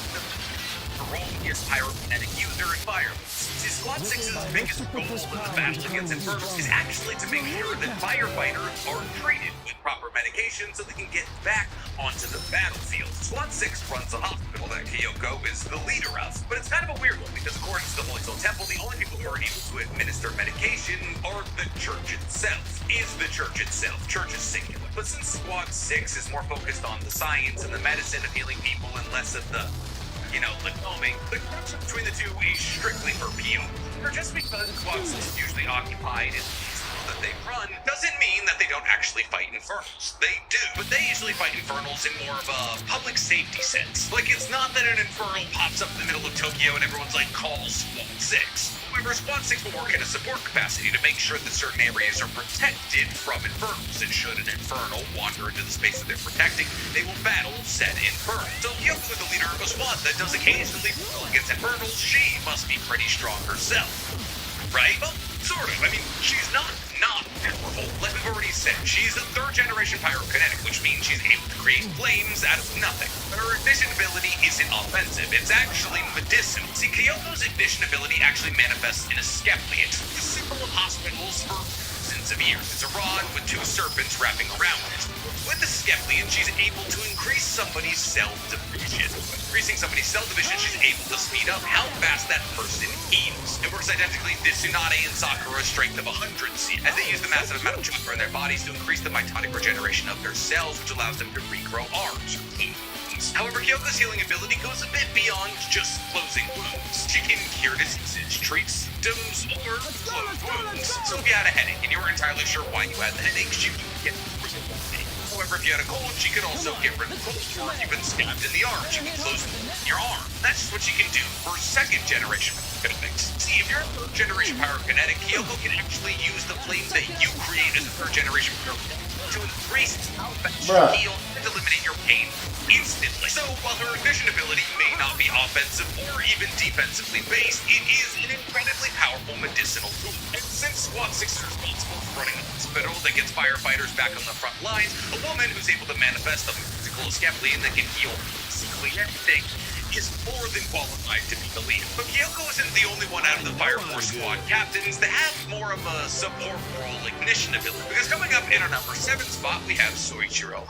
[SPEAKER 11] overall, he is pyrokinetic user and fire. See, Squad 6's biggest goal in the battle against Infernals is actually to make sure that firefighters are treated with proper medication so they can get back onto the battlefield. Squad 6 runs a hospital that Kyoko is the leader of, but it's kind of a weird one because according to the Holy Soul Temple, the only people who are able to administer medication are the church itself. Church is singular. But since Squad 6 is more focused on the science and the medicine of healing people and less of the calming, the connection between the two is strictly for Kyoko. Or just because Squad 6 is usually occupied in that they run doesn't mean that they don't actually fight Infernals. They do, but they usually fight Infernals in more of a public safety sense. Like, it's not that an Infernal pops up in the middle of Tokyo and everyone's like, call Squad 6. However, Squad 6 will work in a support capacity to make sure that certain areas are protected from Infernals, and should an Infernal wander into the space that they're protecting, they will battle said Infernal. So Kyoko is the leader of a squad that does occasionally battle against Infernals. She must be pretty strong herself, right? Well, sort of. I mean, she's not powerful. Like we've already said, she's a third-generation pyrokinetic, which means she's able to create flames out of nothing. But her ignition ability isn't offensive, it's actually medicinal. See, Kyoko's ignition ability actually manifests in a Skepli. It's the symbol of hospitals for thousands of years. It's a rod with two serpents wrapping around it. With the Skepli, she's able to increase somebody's cell division. Increasing somebody's cell division, she's able to speed up how fast that person heals. It works identically to Tsunade and Sakura's strength of 100 C, as they use the massive amount of chakra in their bodies to increase the mitotic regeneration of their cells, which allows them to regrow arms or knees. However, Kyoko's healing ability goes a bit beyond just closing wounds. She can cure diseases, treat symptoms, or close wounds. So if you had a headache and you weren't entirely sure why you had the headache, she can get rid of it. However, if you had a cold, she could also get rid of the cold, or if you've been stabbed in the arm, she can close your arm. That's just what she can do for second-generation pyrokinetics. See, if you're a third-generation pyrokinetic, Kyoko can actually use the flames that you create as a third-generation pyrokinetic to increase how fast you heal and eliminate your pain instantly. So, while her ignition ability may not be offensive or even defensively based, it is an incredibly powerful medicinal tool. And since Squad 6 is responsible for running a hospital that gets firefighters back on the front lines, a woman who's able to manifest a physical Skepli that can heal basically everything is more than qualified to be the leader. But Kyoko isn't the only one out of the Fire Force squad captains that have more of a support role ignition ability. Because coming up in our number 7 spot, we have Soichiro.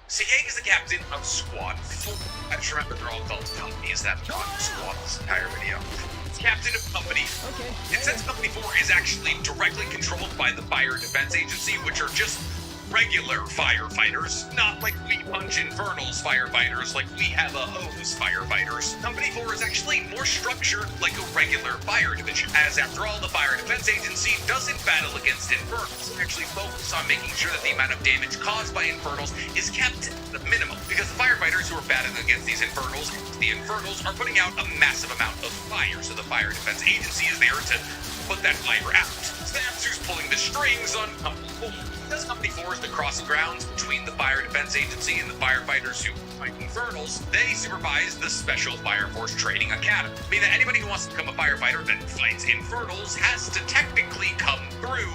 [SPEAKER 11] See, he is the captain of Squad 4. I just remember they're all called companies that have squad this entire video. It's captain of Company 4. And since Company 4 is actually directly controlled by the Fire Defense Agency, which are just regular firefighters, not like we punch Infernals firefighters, like we have a hose firefighters. Company 4 is actually more structured like a regular fire division, as after all, the Fire Defense Agency doesn't battle against Infernals. They actually focus on making sure that the amount of damage caused by Infernals is kept at the minimum, because the firefighters who are battling against the Infernals are putting out a massive amount of fire, so the Fire Defense Agency is there to put that fire out. That's who's pulling the strings on Company 4. Because Company 4 is the crossing grounds between the Fire Defense Agency and the firefighters who fight Infernals, they supervise the Special Fire Force Training Academy. Meaning that anybody who wants to become a firefighter that fights Infernals has to technically come through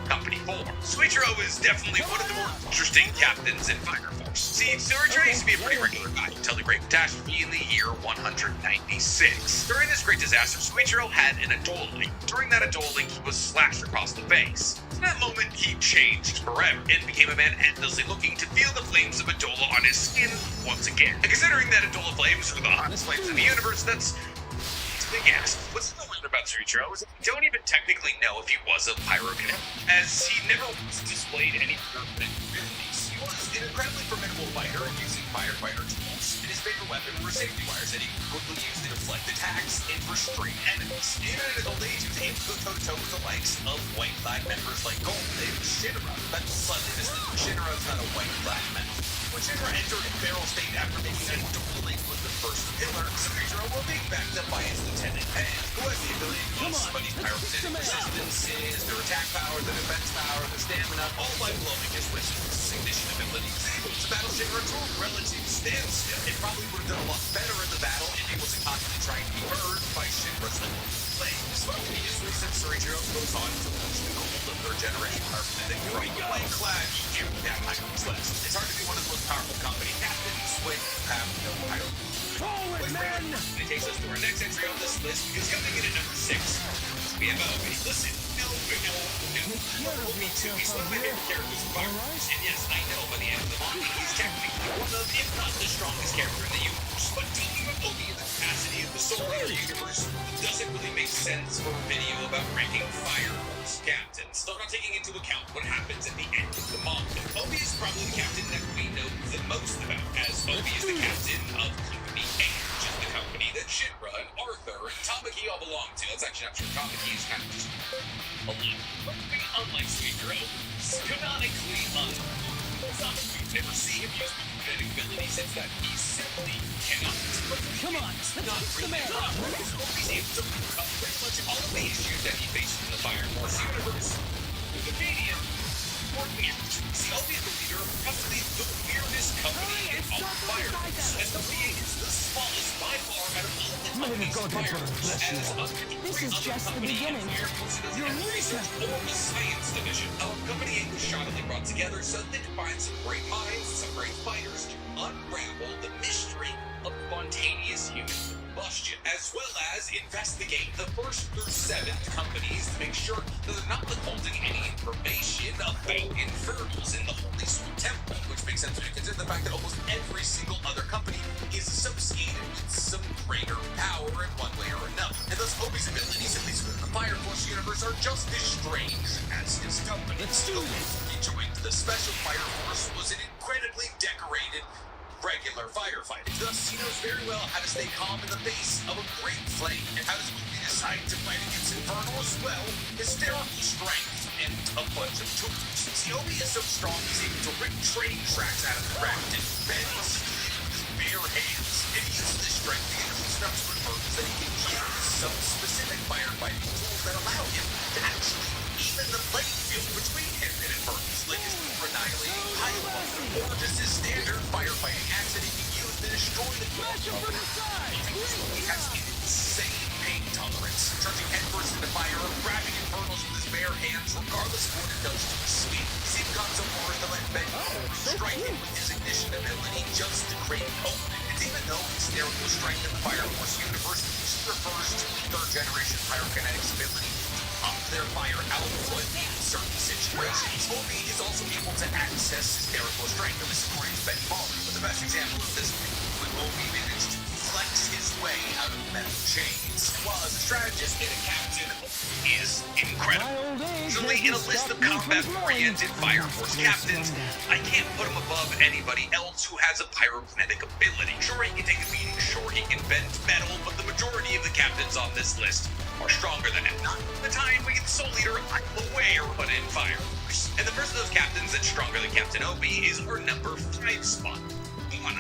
[SPEAKER 11] Company 4. Soichiro is definitely one of the more interesting captains in Fire Force. See, Soichiro used to be a pretty regular guy until the Great Catastrophe in the year 196. During this great disaster, Soichiro had an Adoling. During that Adoling, he was slashed across the face. In that moment, he changed forever and became a man endlessly looking to feel the flames of Adola on his skin once again. And considering that Adola flames are the hottest flames in the universe, that's a big ask. What's so weird about Soichiro is that we don't even technically know if he was a pyrokinetic, as he never displayed any pyrokinetic abilities. He was an incredibly formidable fighter using firefighter tools, and his favorite weapon were safety wires that he quickly used to deflect attacks and restrain enemies. Even in his old age, he was able to go toe-to-toe with the likes of white flag members like Gold and Shinra. That's suddenly distinct. Shinra's not a white flag member. When Shinra entered in feral state after making a dueling with the first pillar, Soichiro will be backed up by his Lieutenant Pan, who has the ability to use somebody's pyrokinetic resistances, their attack power, their defense power, their stamina, all by blowing his whistle. Ignition ability was able to battle Shinra to a relative standstill. It probably would have done a lot better in the battle if he wasn't constantly trying to be heard by Shinra's flames. These recent Sergio goes on to launch the gold of their generation pyrokinetic from the flame-clad EU that Pyro's list. It's hard to be one of the most powerful company captains when you have no pyro.
[SPEAKER 8] Forward, men!
[SPEAKER 11] And it takes us to our next entry on this list, because coming in at number 6, we have Obi. Listen, no. Obi 2, he's one of my favorite characters in Fire Force. And yes, I know by the end of the manga, he's technically one of, if not the strongest character in the universe. But talking about Obi in the capacity of the Soul Eater universe doesn't really make sense for a video about ranking Fire Force captains. So I'm not taking into account what happens at the end of the manga. Obi is probably the captain that we know the most about, as Obi is the captain of Company A, which is the company that Shinra and Arthur and Tamaki all belong to. That's actually not true. Tamaki is kind of just a lot. Unlike Sweet Girl, canonically we've never seen him use kinetic ability since that he simply cannot.
[SPEAKER 8] Come on, let's fix the man!
[SPEAKER 11] He's able to overcome pretty much all of the issues that he faces in the Fire Force universe. Wikipedia, or weird. Obi is the leader of probably the weirdest company in all of Fire Force, as Obi is the smallest by far out of all the companies in Fire Force.
[SPEAKER 10] This is just the beginning.
[SPEAKER 11] You're research or the science division. Our company was shoddily brought together so they could find some great minds, some great fighters to unravel the mystery of spontaneous human combustion, as well as investigate the first through 7th companies to make sure that they're not withholding any information about infernals in the Holy Sweet Temple, which makes sense when you consider the fact that almost every single other company is associated with some greater power in one way or another. And thus Obi's abilities, at least within the Fire Force universe, are just as strange as his company. He joined the Special Fire Force, was an incredibly decorated regular firefighter. Thus, he knows very well how to stay calm in the face of a great flame, and how does Obi decide to fight against Infernal as well? Hysterical strength and a bunch of tools. See, Obi is so strong, he's able to rip train tracks out of the ground and bend steel with his bare hands. And he uses this strength to get enough to infernals that he can use some specific firefighting tools that allow him to actually even the playing field between him and infernals, like his annihilating pylon, or just his standard firefighting axe that he can use to destroy the He has an insane pain tolerance, charging headfirst into fire or grabbing infernals with his bare hands, regardless of what it does to his sleep. He's even gone so far as to let Ben strike him with his ignition ability just to create hope. And even though hysterical strength in the Fire Force universe refers to the 3rd generation pyrokinetics ability up their fire output in certain situations, Obi is also able to access hysterical strength, at least according to Ben Baller. But the best example of this when Obi managed to flex his way out of metal chains. While as a strategist and a captain, is incredible. Usually in a list of combat-oriented Fire Force captains, I can't put him above anybody else who has a pyrokinetic ability. Sure, he can take a beating, sure, he can bend metal, but the majority of the captains on this list are stronger than him. Not the time we get the Soul Eater, I'm aware, but in Fire Force. And the first of those captains that's stronger than Captain Obi is our number 5 spot.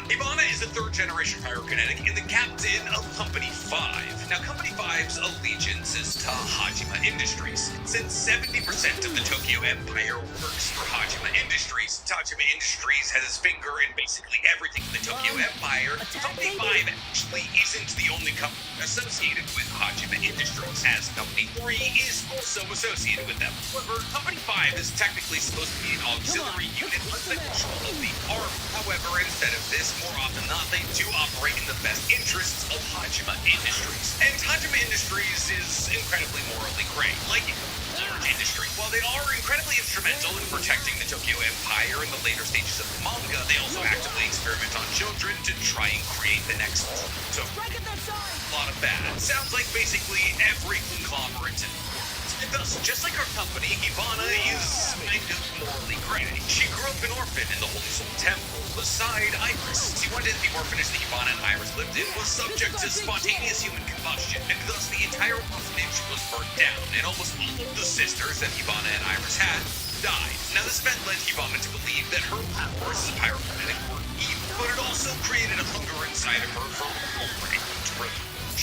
[SPEAKER 11] Ivana is the 3rd generation pyrokinetic and the captain of Company 5. Now, Company 5's allegiance is to Hajime Industries. Since 70% of the Tokyo Empire works for Hajime Industries, Hajime Industries has his finger in basically everything in the Tokyo Empire. Company 5 actually isn't the only company associated with Hajime Industries, as Company 3 is also associated with them. However, Company 5 is technically supposed to be an auxiliary unit under the control of the army. However, instead of this, more often than not, they do operate in the best interests of Hajime Industries. And Hajime Industries is incredibly morally gray, like large industry. While they are incredibly instrumental in protecting the Tokyo Empire in the later stages of the manga, they also actively experiment on children to try and create the next one. So, a lot of bad. Sounds like basically every conglomerate in the world. And thus, just like our company, Ivana is kind of morally gray. She grew up an orphan in the Holy Soul Temple beside Iris. See, one day the orphanage that Ivana and Iris lived in was subject to spontaneous human combustion, and thus the entire orphanage was burnt down, and almost all of the sisters that Ivana and Iris had died. Now, this event led Ivana to believe that her powers as a pyrokinetic were evil, but it also created a hunger inside of her for more truth.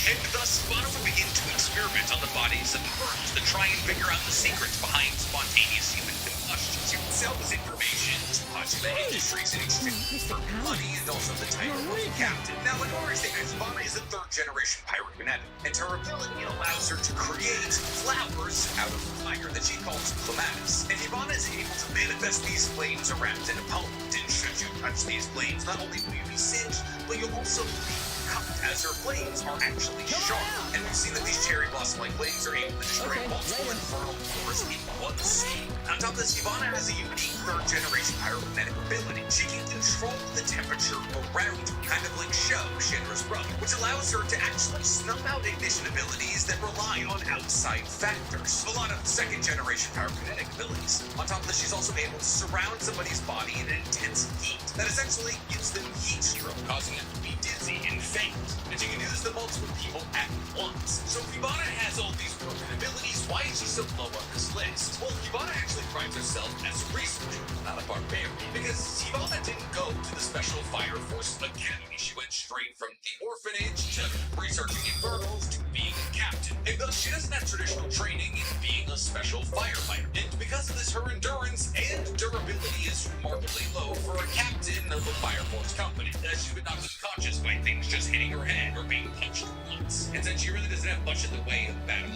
[SPEAKER 11] And thus, Ivana would begin to experiment on the bodies of the birds to try and figure out the secrets behind spontaneous human combustion. She would sell this information to Hajime Industries in exchange for money and also the title of captain. Now, in Ori's statement, Ivana is a third-generation pyrokinetic, and her ability allows her to create flowers out of fire that she calls clematis. And Ivana is able to manifest these flames around an opponent. And should you touch these flames, not only will you be singed, but you'll also be cut, as her flames are actually sharp. And we've seen that these cherry blossom-like flames are able to destroy multiple infernal cores in one swing. On top of this, Ivana has a unique third-generation pyrokinetic ability. She can control the temperature around her, kind of like Sho, Shinra's brother, which allows her to actually snuff out ignition abilities that rely on outside factors. A lot of second-generation pyrokinetic abilities. On top of this, she's also able to surround somebody's body in an intense heat that essentially gives them heat stroke, causing them to be dizzy and faint. And she can do this to multiple people at once. So if Ivana has all these broken abilities, why is she so low on this list? Well, Ivana actually prides herself as a researcher, not a barbarian, because Ivana didn't go to the Special Fire Force Academy. She went straight from the orphanage to researching infernals to being a captain. And thus, she doesn't have traditional training in being a special firefighter. And because of this, her endurance and durability is remarkably low for a captain of a Fire Force company, as she would not be conscious by things just hitting her head or being punched once. And since she really doesn't have much in the way of battle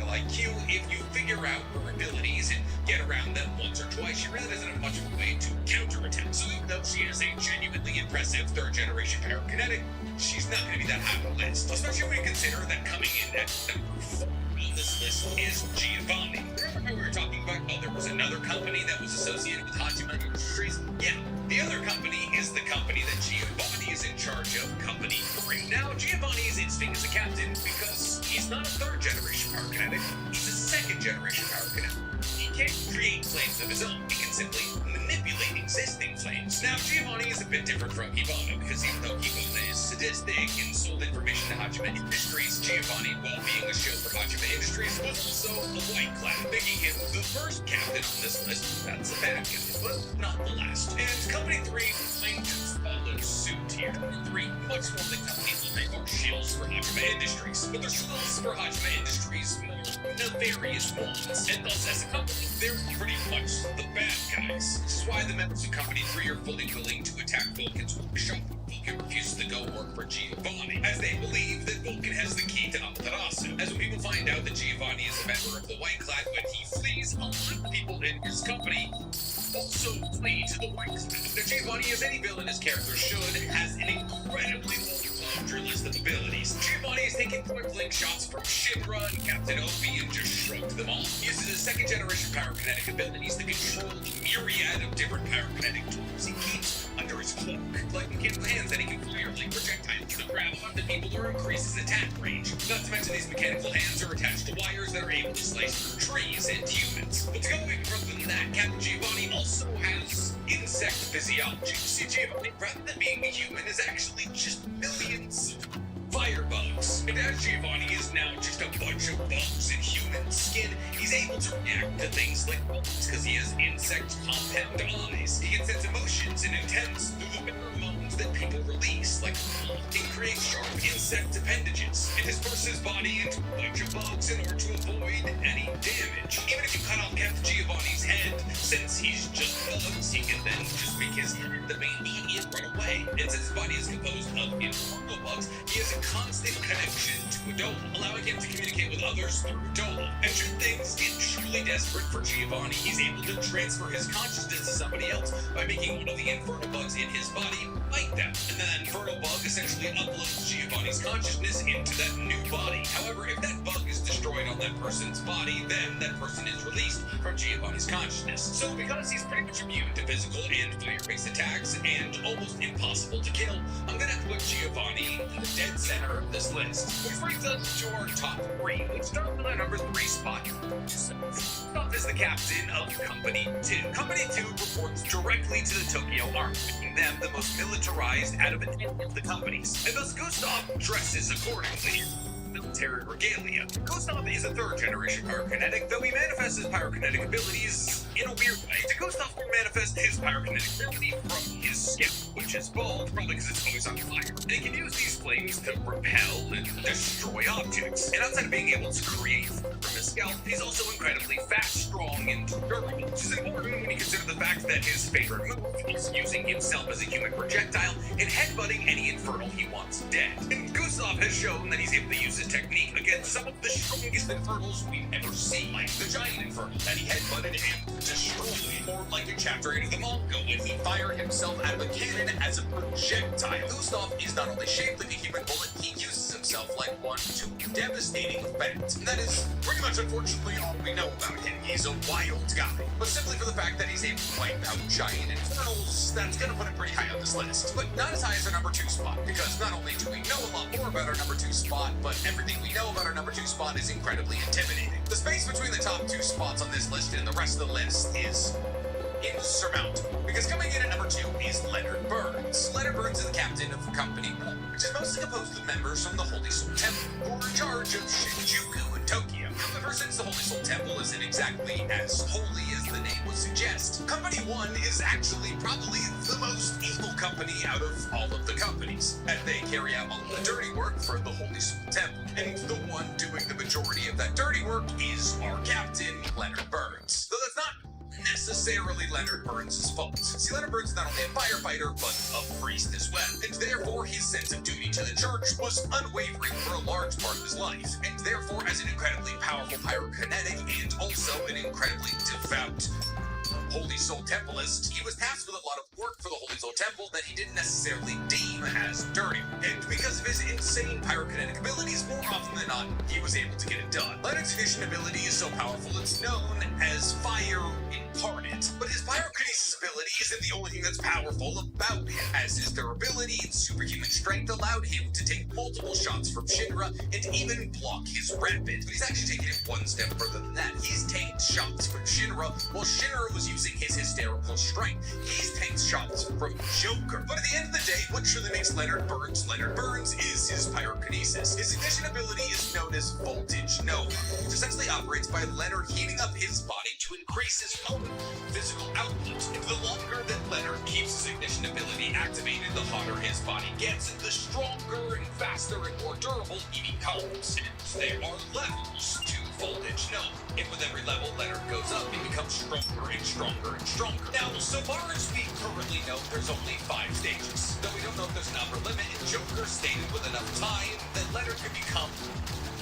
[SPEAKER 11] IQ, if you figure out her abilities and get around them once or twice, she really doesn't have much of a way to counterattack. So even though she is a genuinely impressive third-generation pyrokinetic, she's not going to be that high on the list. Especially when you consider that coming in at number 4 on this list is Giovanni. Remember how we were talking about how there was another company that was associated with Hajime Industries? Yeah, the other company is the company that Giovanni is in charge of, Company 3. Now, Giovanni is instinct as a captain because he's not a third-generation pyrokinetic, he's a second-generation pyrokinetic. He can't create flames of his own, he can simply manipulate existing flames. Now, Giovanni is a bit different from Ivana, because even though Ivana is sadistic and sold information to Hajime Industries, Giovanni, while being a shield for Hajime Industries, was also a white cloud, making him the first captain on this list. That's a bad guy, but not the last. And Company 3 claimed to follow suit here. Company 3, much more than Company 3, are shields for Hajime Industries, but they're shields for Hajime Industries more nefarious ones, and thus as a company, they're pretty much the bad guys. This is why the members of Company 3 are fully willing to attack Vulcan's workshop. Vulcan refuses to go work for Giovanni, as they believe that Vulcan has the key to Amaterasu. As when people find out that Giovanni is a member of the White Clad, when he flees, a lot of people in his company also flee to the White Clad. Now, Giovanni, as any villainous character should, has an incredibly laundry list of abilities. Giovanni has taken point-blank shots from Shinra and Captain Obi and just shrugged them off. He uses his second-generation pyrokinetic abilities to control the myriad of different pyrokinetic tools he keeps under his cloak, like mechanical hands that he can fire like projectiles to grab onto people or increase his attack range. Not to mention these mechanical hands are attached to wires that are able to slice through trees and humans. But to go even further than that, Captain Giovanni also has insect physiology. See, Giovanni, rather than being a human, is actually just millions of firebugs. And as Giovanni is now just a bunch of bugs in human skin, he's able to react to things like bullets because he has insect compound eyes. He can sense emotions and intents through the pheromones that people release, like he creates sharp insect appendages and disperses his body into a bunch of bugs in order to avoid any damage. Even if you cut off Captain Giovanni's head, since he's just bugs, he can then just make his head the main body and run away. And since his body is composed of infernal bugs, he has a constant connection to a Dola, allowing him to communicate with others through Dola. And should things get truly desperate for Giovanni, he's able to transfer his consciousness to somebody else by making one of the infernal bugs in his body fight them. And then that infernal bug essentially uploads Giovanni's consciousness into that new body. However, if that bug is destroyed on that person's body, then that person is released from Giovanni's consciousness. So because he's pretty much immune to physical and fire-based attacks and almost impossible to kill, I'm gonna have to put Giovanni in the dead center of this list. Which brings us to our top 3. Let's start with our number 3 spot. Up is the captain of Company 2. Company 2 reports directly to the Tokyo Army, making them the most militarized out of any of the companies. And thus Gustav dresses accordingly. Military regalia. Gustav is a third-generation pyrokinetic, though he manifests his pyrokinetic abilities in a weird way, Gustav will manifest his pyrokinetic ability from his skin, which is bold, probably because it's always on fire. And he can use these flames to repel and destroy objects. And outside of being able to create from his scalp, he's also incredibly fast, strong, and durable, which is important when you consider the fact that his favorite move is using himself as a human projectile and headbutting any infernal he wants dead. And Gustav has shown that he's able to use his technique against some of the strongest infernals we've ever seen, like the giant infernal that he headbutted and destroyed, or like in Chapter 8 of the manga when he fired himself out of a cannon as a projectile. Gustav is not only shaped like a human bullet, he uses himself like one to devastating effect. And that is pretty much, unfortunately, all we know about him. He's a wild guy. But simply for the fact that he's able to wipe out giant infernals, that's gonna put him pretty high on this list. But not as high as our number 2 spot, because not only do we know a lot more about our number 2 spot, but everything we know about our number 2 spot is incredibly intimidating. The space between the top 2 spots on this list and the rest of the list is insurmountable, because coming in at number 2 is Leonard Burns. Leonard Burns is the captain of Company 1, which is mostly composed of members from the Holy Soul Temple, who are in charge of Shinjuku in Tokyo. However, since the Holy Soul Temple isn't exactly as holy as the name would suggest, Company 1 is actually probably the most evil company out of all of the companies, as they carry out all the dirty work for the Holy Soul Temple. And the one doing the majority of that dirty work is our captain, Leonard Burns. Though that's not necessarily Leonard Burns' fault. See, Leonard Burns is not only a firefighter, but a priest as well, and therefore his sense of duty to the church was unwavering for a large part of his life, and therefore as an incredibly powerful pyrokinetic and also an incredibly devout Holy Soul Templeist, he was tasked with a lot of work for the Holy Soul Temple that he didn't necessarily deem as dirty. And because of his insane pyrokinetic abilities, more often than not, he was able to get it done. Leonard's ignition ability is so powerful it's known as Fire Incarnate. But his pyrokinesis ability isn't the only thing that's powerful about him, as his durability and superhuman strength allowed him to take multiple shots from Shinra and even block his rapid. But he's actually taken it one step further than that. He's taken shots from Shinra while Shinra was using his hysterical strength. He's taken shots from Joker. But at the end of the day, what truly makes Leonard Burns is his pyrokinesis. His ignition ability is known as Voltage Nova, which essentially operates by Leonard heating up his body to increase his own physical output. And the longer that Leonard keeps his ignition ability activated, the hotter his body gets, and the stronger and faster and more durable he becomes. And there are levels to Voltage Nova, and with every level Leonard goes up, he becomes stronger and stronger and stronger. Now, so far as we currently know, there's only 5 stages, though we don't know if there's an upper limit, and Joker stated with enough time that Leonard could become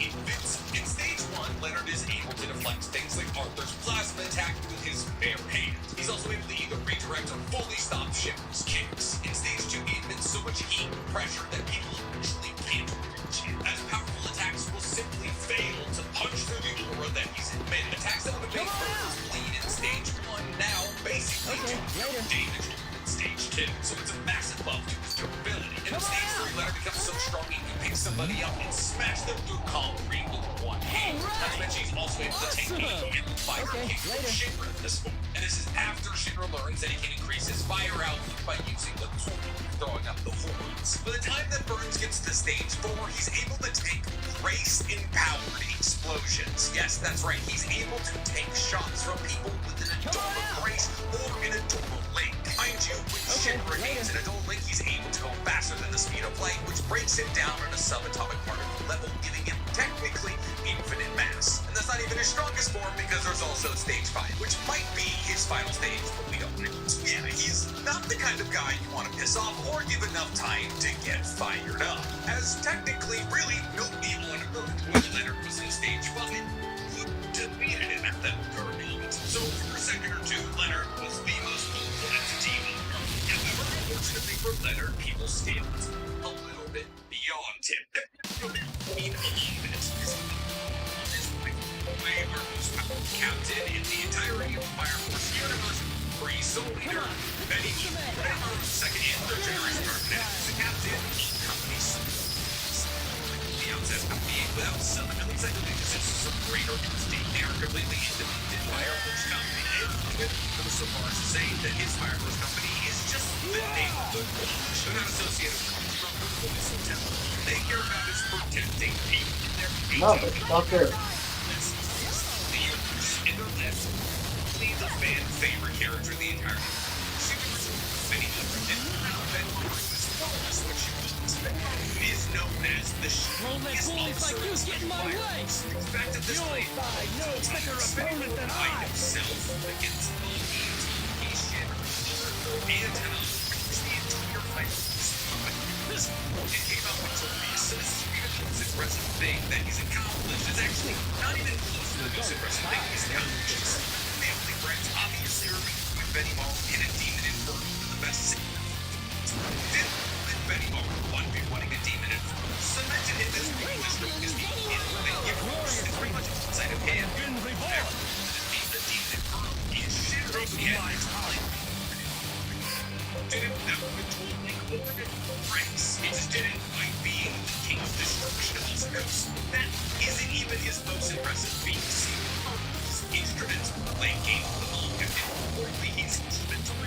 [SPEAKER 11] invincible. In stage 1, Leonard is able to deflect things like Arthur's plasma attack with his bare hand. He's also able to either redirect or fully stop Shimmer's kicks. In stage 2, he emits so much heat and pressure that people usually can't reach him, as powerful attacks will simply fail to punch through the aura that he's emitted. Attacks that would have made Burns bleed in stage 1 now basically do no damage in stage 2. So it's a massive buff to his durability. And in stage 3, Leonard becomes so strong he can pick somebody up and smash them through concrete with one hand. Not to mention he's also able to take a fire kick from Shinra at this point. And this is after Shinra learns that he can increase his fire output by using the throwing up the horns. By the time that Burns gets to stage 4, he's able to take grace-empowered explosions. Yes, that's right, he's able to take shots from people with an adorable grace or an adorable link. Mind you, when Shinra gains an adult link, he's able to go faster than the speed of light, which breaks him down on a subatomic particle level, giving him technically infinite mass. And that's not even his strongest form, because there's also stage 5, which might be his final stage, but we don't know. Yeah, he's not the kind of guy you want to piss off or give enough time to get fired up, as technically really nobody on Earth when Leonard was in stage 5 who defeated him at that very moment. So for a second or two, Leonard was the most powerful entity on Earth. However, unfortunately for Leonard, people scaled a little bit beyond him. I mean, a little bit. This way our most powerful captain in the entirety of the Fire Force universe, free soul leader, Benny Burns, second and third generation Remnant, the captain of Company 6. The outset of being without some, at least I believe this is some greater entity. They are completely independent Fire Force Company, and goes so far as to say that his Fire Force Company is just the name of the village. They're not associated with the Holy Soul Temple. They care about is protecting people in their
[SPEAKER 6] No, but fuck her.
[SPEAKER 11] The universe in their left, the fan favorite character in the entire universe. Benny Maru, and now Benny Maru is flawless what she was. Is known as the strongest
[SPEAKER 10] like you get in my way.
[SPEAKER 11] Back to this play.
[SPEAKER 10] No better opponent than I.
[SPEAKER 11] Himself against all teams. He shattered the entire fight. It came out with Tobias, so this is the most impressive thing that he's accomplished. It's actually not even close to the most impressive thing he's accomplished. His family friends obviously are with Benny Maru in a demon inferno for the best did let Benny Maru 1v1ing a demon inferno cemented him as being the strongest being in the universe. It's pretty much outside of him. The demon inferno is shivering and didn't never been told like over the ranks. He just did it by being the king of destruction of the coast. That isn't even his most impressive feat. See, his instruments playing games with the manga, and importantly, he's instrumental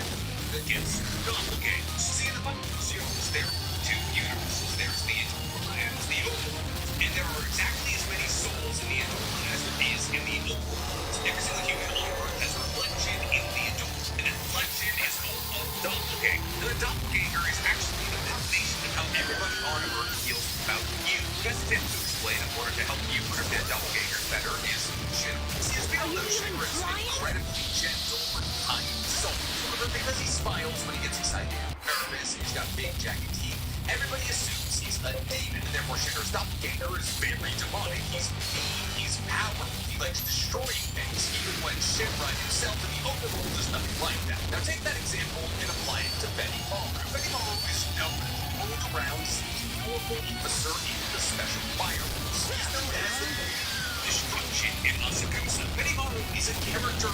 [SPEAKER 11] against doppelgangers. See, the Buffalo's universe, there are two universes. There's the Interworld and there's the Overworld. And there are exactly as many souls in the Interworld as there is in the Overworld. Every single human on Earth has a reflection in the Interworld, and that reflection is called a doppelganger. The doppelganger is actually the foundation of how everybody on Earth feels about you. The best tip to explain in order to help you understand doppelgangers better is Shinra. See, his big illusion is incredibly gentle and kind soul. Because he smiles when he gets excited, nervous, he's got big jagged teeth. Everybody assumes he's a demon, and therefore Shinra's doppelganger is very demonic. He's mean, he's powerful, he likes destroying things, even when Shinra himself in the Overworld is nothing like that. Now take that example and apply it to Benny Maru. Benny Maru is known as the world-around powerful officer in the Special Fire Force. He's known as the Destruction in Asakusa. Benny Maru is a character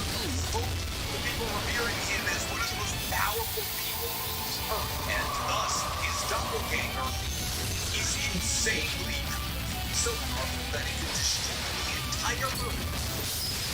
[SPEAKER 11] full of people revering him as one of the most powerful people on Earth, and thus his doppelganger is insanely so powerful that it can destroy the entire Earth.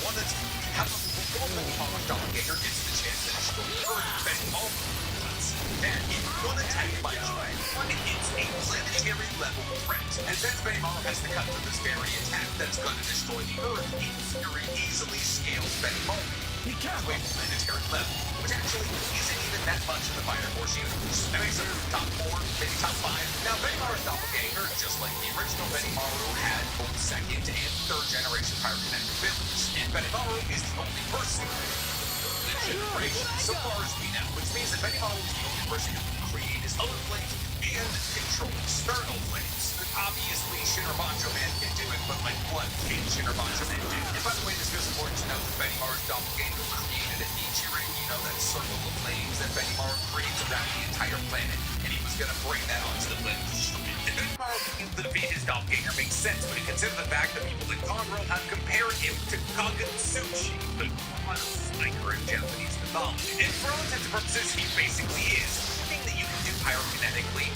[SPEAKER 11] One that's however before Benny Maru's doppelganger gets the chance to destroy the Earth, Benny Maru does. And in one attack by Joy, it's a planetary level threat. And since Benny Maru has to cut through this very attack that's going to destroy the Earth, it very easily scales Benny Maru. He can't wait planetary level, which actually isn't even that much in the Fire Force universe. That makes him top 4, maybe top 5. Now, Benny Maru's doppelganger, just like the original Benny Maru, had both second and third generation pyrokinetic abilities. And Benny Maru is the only person in the generation, so far as we know, which means that Benny Maru is the only person who can create his own flames and control external flames. Obviously, Shinra Banjo Man can do it, but like what can Shinra Banjo Man do? And by the way, this feels important to note that Benny Maru's doppelganger created a Nichiren, you know, that circle of flames that Benny Maru creates around the entire planet, and he was going to bring that onto the planet to destroy it. And Benny Maru being to defeat his doppelganger makes sense when you consider the fact that people in Conroe have compared him to Kagutsuchi, the god of sniper in Japanese mythology. And for all intents and purposes, he basically is. The thing that you can do pyrokinetically,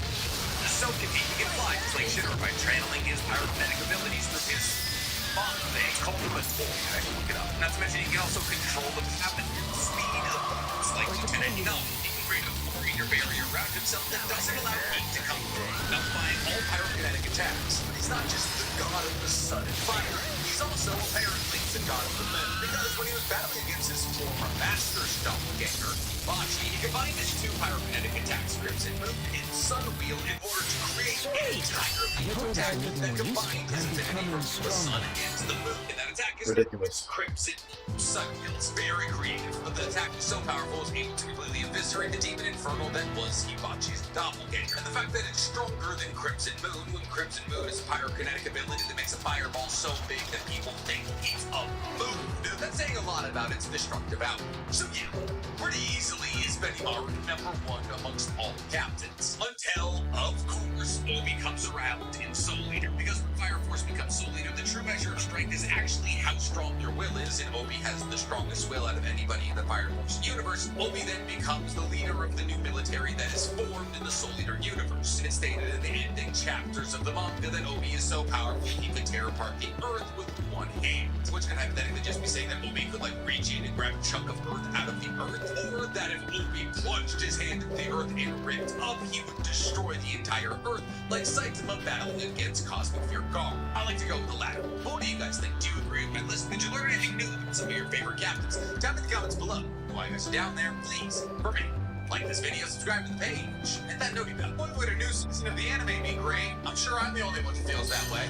[SPEAKER 11] so can he can fly, just like Shinra, by channeling his pyrokinetic abilities through his bomb. They call him a toy. I can look it up. Not to mention, he can also control the path and speed of bombs, like Lieutenant Numb. He can create a barrier around himself that doesn't allow heat to come through, nullifying all pyrokinetic attacks. But he's not just the god of the sun and fire. He's also apparently the god of the moon, because when he was battling against his former master's doppelganger, Bachi, he combined his two pyrokinetic attacks, Crimson Moon and Sun Wheel, in order to create an entire attack that combined his affinity from the sun and the moon. And that attack is
[SPEAKER 6] ridiculous.
[SPEAKER 11] Crimson Sun Wheel. It's very creative, but the attack was so powerful it was able to completely eviscerate the demon infernal that was Hibachi's doppelganger. And the fact that it's stronger than Crimson Moon, when Crimson Moon is a pyrokinetic ability that makes a fireball so big that people think it's a moon. That's saying a lot about its destructive output. So yeah, pretty easily is Benny Maru #1 amongst all captains. Until, of course, Obi comes around in Soul Eater. Because when Fire Force becomes Soul Eater, the true measure of strength is actually how strong your will is, and Obi has the strongest will out of anybody in the Fire Force universe. Obi then becomes the leader of the new military that is formed in the Soul Eater universe. And it's stated in the ending chapters of the manga that Obi is so powerful he could tear apart the Earth with one hand. Which could hypothetically just be saying that Obi could like reach in and grab a chunk of Earth out of the Earth, or that if Obi plunged his hand into the Earth and ripped up, he would destroy the entire Earth, like Saitama battling against Cosmic Fear Gar. I like to go with the latter. What do you guys guys think? Do you agree with my list? Did you learn anything new about some of your favorite captains? Tell me in the comments below. While you guys are down there, please, for me, like this video, subscribe to the page, hit that noty bell. What would a new season of the anime be great? I'm sure I'm the only one who feels that way.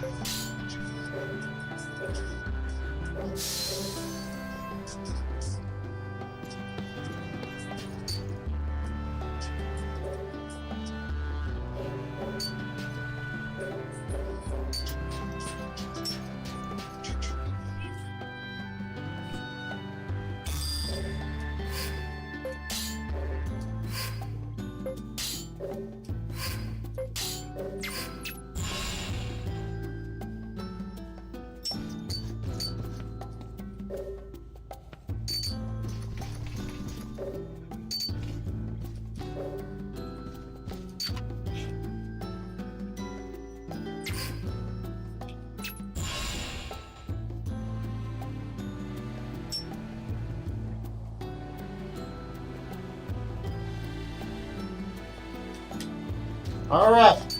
[SPEAKER 6] Alright.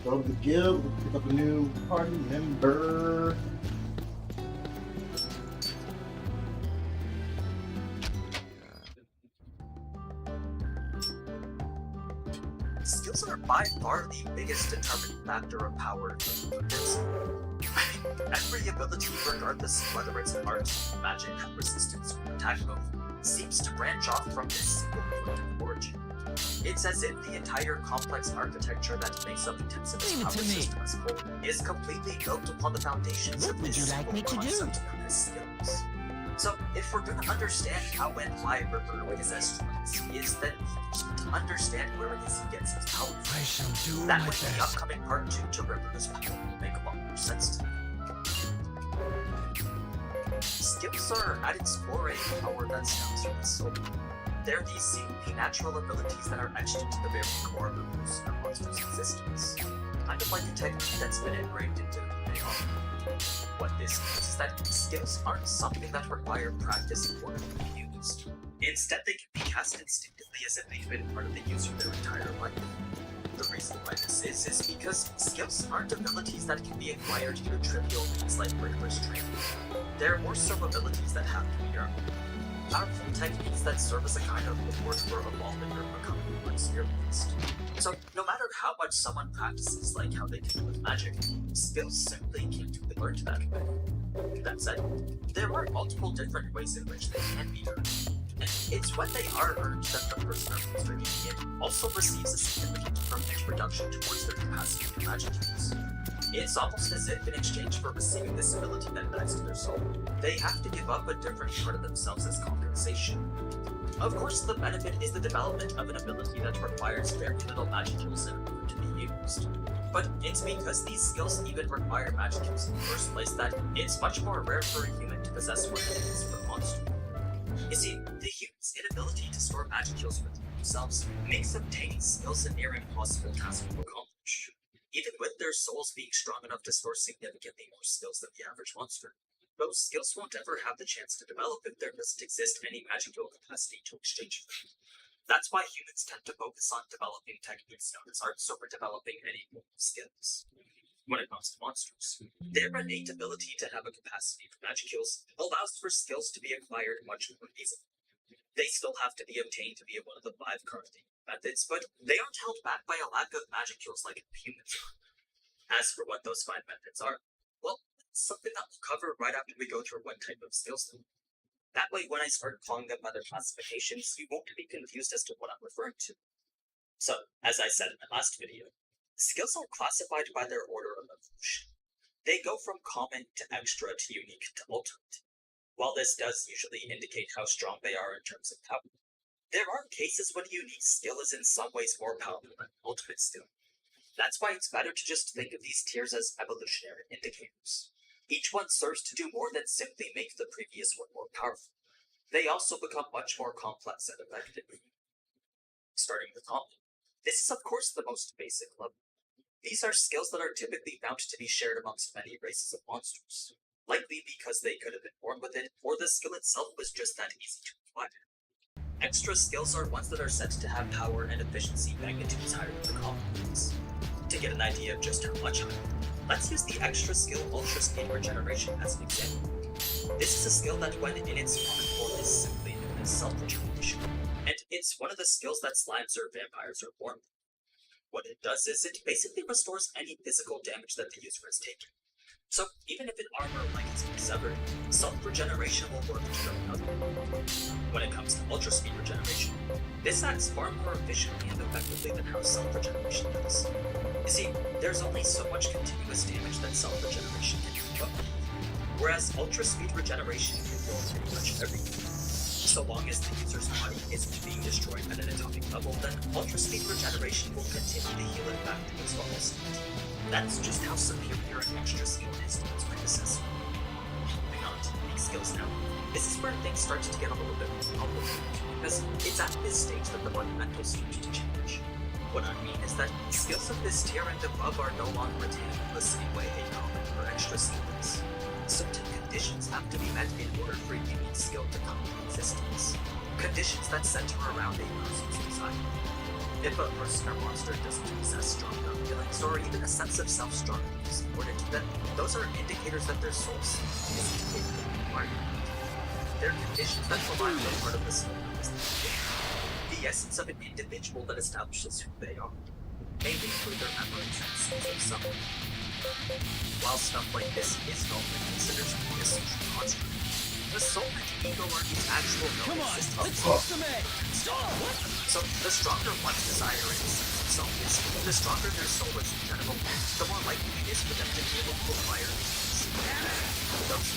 [SPEAKER 6] Go to the guild, pick up a new party member.
[SPEAKER 13] Skills are by far the biggest determining factor of power. Every ability, regardless of whether it's art, magic, resistance, or attack mode, seems to branch off from this single point of origin. It's as if the entire complex architecture that makes up Intensiv's power system as a whole is completely built upon the foundations of this single concept known as skills. So, if we're going to understand how and why Ripper is as strong as he is, then we need to understand where it is he gets his power from.
[SPEAKER 8] I shall do
[SPEAKER 13] That
[SPEAKER 8] my
[SPEAKER 13] way,
[SPEAKER 8] best.
[SPEAKER 13] the upcoming part 2 to Ripper's power will make a lot more sense to me. Skills are, at its core, a power that stems from the soul. They're these seemingly natural abilities that are etched into the very core of Ripper's and monster's existence. Kind of like a technique that's been engraved into who they are. What this means is that skills aren't something that require practice in order to be used. Instead, they can be cast instinctively as if they've been part of the user their entire life. The reason why this is because skills aren't abilities that can be acquired through trivial means like rigorous training. They're more so abilities that have to be earned. Powerful techniques that serve as a kind of reward for evolving or becoming more experienced. So, no matter how much someone practices, like how they can do with magic, skills simply can't be learned that way. That said, there are multiple different ways in which they can be earned. And it's when they are earned that the person administering it also receives a significant permanent reduction towards their capacity for magic use. It's almost as if in exchange for receiving this ability that adds to their soul, they have to give up a different part of themselves as compensation. Of course, the benefit is the development of an ability that requires very little magic use in order to be used. But it's because these skills even require magic use in the first place that it's much more rare for a human to possess what it is for a monster. You see, the human's inability to store magic use within themselves makes obtaining skills a near impossible task to accomplish. Even with their souls being strong enough to store significantly more skills than the average monster, those skills won't ever have the chance to develop if there doesn't exist any magical capacity to exchange for them. That's why humans tend to focus on developing techniques known as arts over developing any more skills. When it comes to monsters, their innate ability to have a capacity for magic use allows for skills to be acquired much more easily. They still have to be obtained to be one of the 5 currently methods, but they aren't held back by a lack of magic use like humans are. As for what those 5 methods are, well, it's something that we'll cover right after we go through what type of skills they are. That way, when I start calling them other classifications, you won't be confused as to what I'm referring to. So, as I said in my last video, skills are classified by their order of evolution. They go from common to extra to unique to ultimate. While this does usually indicate how strong they are in terms of power, there are cases when a unique skill is in some ways more powerful than an ultimate skill. That's why it's better to just think of these tiers as evolutionary indicators. Each one serves to do more than simply make the previous one more powerful. They also become much more complex and effective. Starting with common. This is of course the most basic level. These are skills that are typically found to be shared amongst many races of monsters, likely because they could have been born with it, or the skill itself was just that easy to acquire. Extra skills are ones that are said to have power and efficiency magnitudes higher than the common ones. To get an idea of just how much of it, let's use the extra skill Ultra Speed Regeneration as an example. This is a skill that when in its common form is simply known as self-regeneration, and it's one of the skills that slimes or vampires are born with. What it does is it basically restores any physical damage that the user has taken. So even if an armor like has been severed, self-regeneration will work to recover. When it comes to Ultra Speed Regeneration, this acts far more efficiently and effectively than how self-regeneration does. You see, there's only so much continuous damage that self-regeneration can keep up with, whereas Ultra Speed Regeneration can heal pretty much everything. So long as the user's body isn't being destroyed at an atomic level, then Ultra Speed Regeneration will continue to heal it back to its normal state. That's just how superior an extra skill is to its predecessor. Moving on to these skills now. This is where things start to get a little bit more complicated, because it's at this stage that the fundamentals start to change. What I mean is that skills of this tier and above are no longer retained the same way a common or extra skill is. Certain conditions have to be met in order for a unique skill to come into existence. Conditions that center around a person's desire. If a person or monster doesn't possess strong enough feelings or even a sense of self strong enough to support it, then those are indicators that their soul isn't capable of acquiring it. They're conditions that provide no part of the skill the essence of an individual that establishes who they are, mainly through their memories and sense of self. While stuff like this is normally considered to be a social construct, the soul and ego are these actual knowing systems. So the stronger one's desire and sense of self is, the stronger their soul is in general, the more likely it is for them to be able to acquire these. Those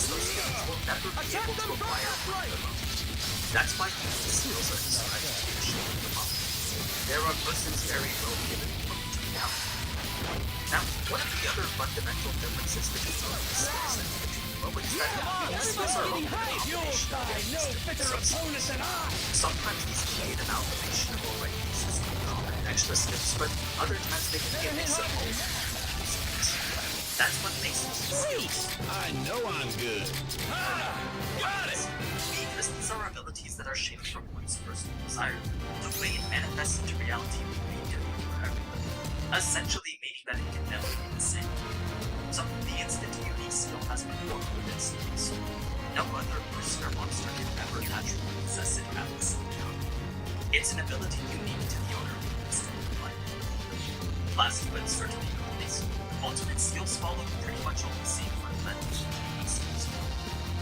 [SPEAKER 13] skills will never be able to acquire one alone. That's why these skills are described to be a shape of the body. There are persons very well given to reality. Now, one of the other fundamental differences between these skills and is that these skills are often a combination of sometimes these can be an amalgamation of already existing common extra skills, but other times they can be a mix of all skills. That's what makes them skills.
[SPEAKER 8] I know I'm good.
[SPEAKER 13] Got it! Because these are abilities that are shaped from one's personal desire, the way it manifests into reality will be different for everybody, essentially meaning that it can never be the same. So, the instant a unique skill has been formed within skills, no other person or monster can ever naturally possess it at the same time. It's an ability unique to the owner of the skill. Last but certainly not least, ultimate skills follow pretty much all the same fundamentals of unique skills.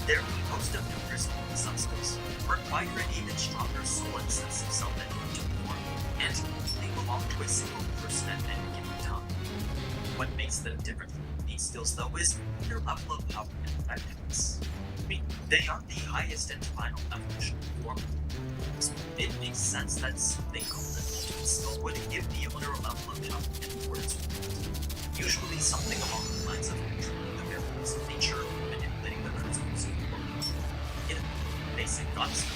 [SPEAKER 13] They're composed of numerous subskills, require an even stronger soul and sense of self than to be formed, and they belong to a single person at any given time. What makes them different from these skills, though, is their level of power and effectiveness. I mean, they are the highest and final evolution form. So it makes sense that something called an ultimate skill would give the owner a level of power and importance. Usually something along the lines of controlling the variables of nature or manipulating the principles of the world. In a basic concept.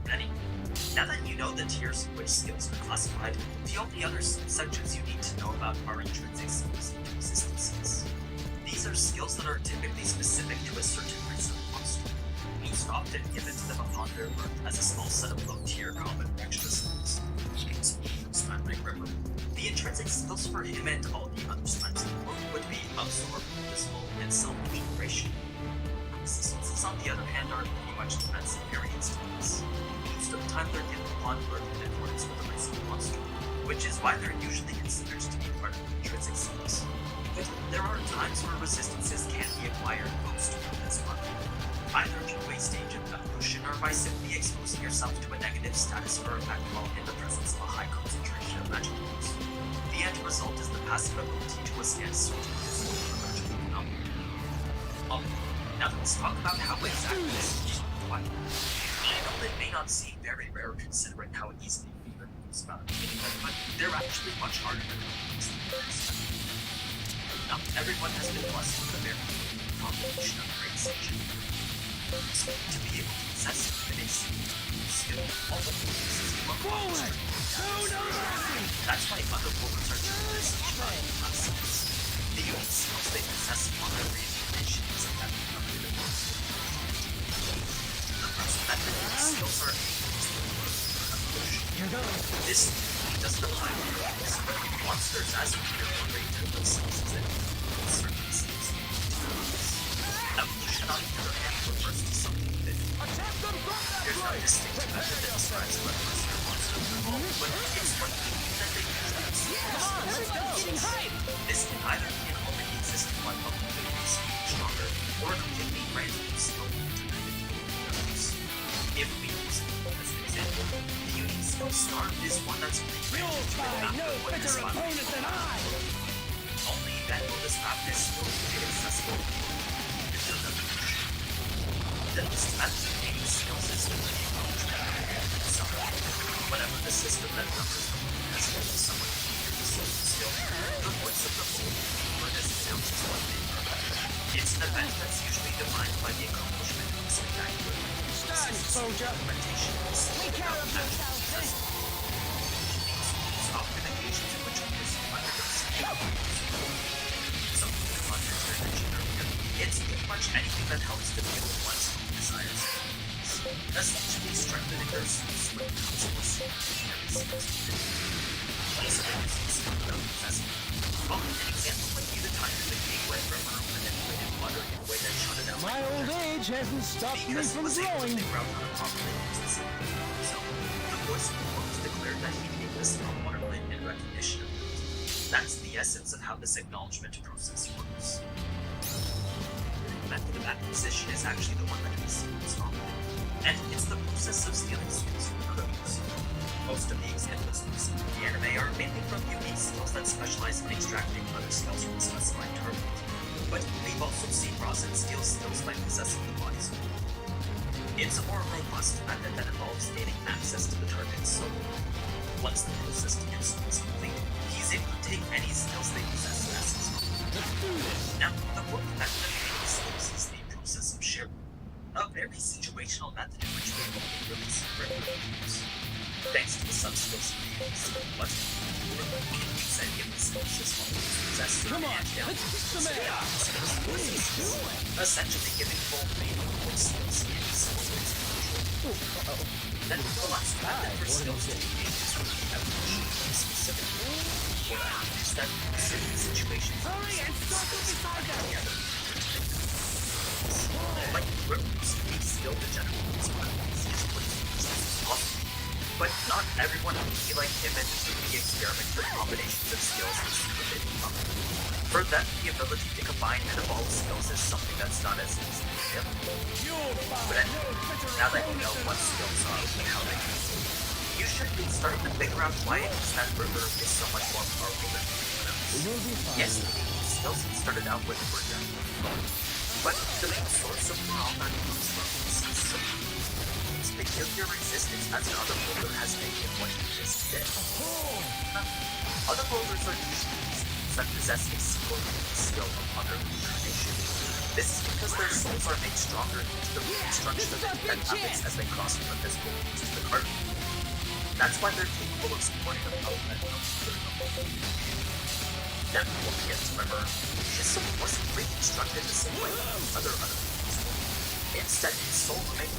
[SPEAKER 13] Anyway, now that you know the tiers in which skills are classified, the only other sections you need to know about are intrinsic skills and existences. These are skills that are typically specific to a certain race of monster, most often given to them upon their birth as a small set of low-tier common or extra skills. The intrinsic skills for him and all the other slimes in the world would be absorb, visible, and self-regeneration. Existences, on the other hand, are pretty much defensive variants to this. Most of the time they're given upon birth in accordance with the race of the monster, which is why they're usually considered to be part of the intrinsic skills. But there are times where resistances can be acquired post-birth as well, either through a stage of evolution or by simply exposing yourself to a negative status or effect while in the presence of a high concentration of magic use. The end result is the passive ability to withstand certain physical or magical phenomena. Now let's talk about how exactly this is applied. I know that may not seem very rare considering how easily we is about but they're actually much harder than most people. Not everyone has been blessed with a very combination of great sage and so to be able to possess an skill, all of the pieces of forward! That's why other forwards are generally such classes. The unique skills they possess upon their reincarnation is a that of the most. The first method of these skills are able to evolution. This just apply monsters as you hear more rate of themselves as certain seems evolution on the other hand refers to something that there's no distinct method that describes what a monster evolved, but it's what that they this can either be an already existing one of abilities stronger, or a completely random skill. If we use it as an example, the unique skill star is one that's pre-granted to the map of what is only then will this map is still be accessible if there's no evolution. The most advocating skill system that you whenever the system that numbers has told someone to hear the skill, the voice of the whole or this sounds is what they provide. It's an event that's usually defined by the accomplishment of a spectacular implementation of the skill without actual success. These often occasions in which we receive something that Hunter mentioned earlier. It's pretty much anything that helps to fuel one's own desires. Essentially strengthening their souls when it comes to a every single student. These abilities without possessing. Well, an example would be the time in the gateway river manipulated water in a way that shut it out.
[SPEAKER 10] My old age hasn't stopped me from growing.
[SPEAKER 13] So, the voice of the world declared that he named this waterline in recognition of it. That's the essence of how this acknowledgement process works. The method of acquisition is actually the one that is wrong. And it's the process of stealing skills from others. Most of the examples we see in the anime are mainly from unique skills that specialize in extracting other skills from a specified target. But we've also seen Rasen steal skills by possessing the body's soul. It's a more robust method that involves gaining access to the target's soul. Once the process to get soul is complete, he's able to take any skills they possess as his own. Now, the fourth method of gaining skills is the process of sharing. A very situational method in which we only release regular use. Thanks to the sub-skills of the use, what can use any of the skills as well as possess
[SPEAKER 10] Come on, let's kick some ass!
[SPEAKER 13] Essentially giving full meaning for skills in then the last method for skills to be gained is when we have specific or is that in certain situations together. Like Remnant, each skill to generate these weapons is what is possible. But not everyone will be like him and really experiment with combinations of skills and see what they become. For them, the ability to combine and evolve skills is something that's not as easy for him. But anyway, now that you know what skills are and how they use them, you should be starting to figure out why Stand River is so much more powerful than anyone else. Yes, the skills he started out with were definitely but the main source of where all that comes from is his peculiar existence as an other holder has made him what he is today. Other holders are usually beings that possess a single skill of other incarnation. This is because their souls are made stronger due to the reconstruction of their habits as they cross from the physical to the cardinal. That's why they're capable of supporting the development of the Now, don't forget to remember, his soul wasn't reconstructed the same way as other people's. Instead, his soul remained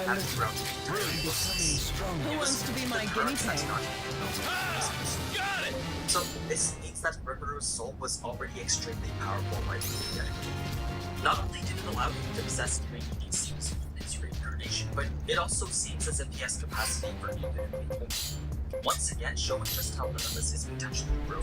[SPEAKER 13] habit throughout the entire process.
[SPEAKER 14] Who wants to be my guinea pig?
[SPEAKER 13] Got it! So, this means that Riveru's soul was already extremely powerful by the beginning. Not only did it allow him to possess three unique skills in his reincarnation, but it also seems as if he has capacity for infinite. Once again, showing just how limitless his potential can grow.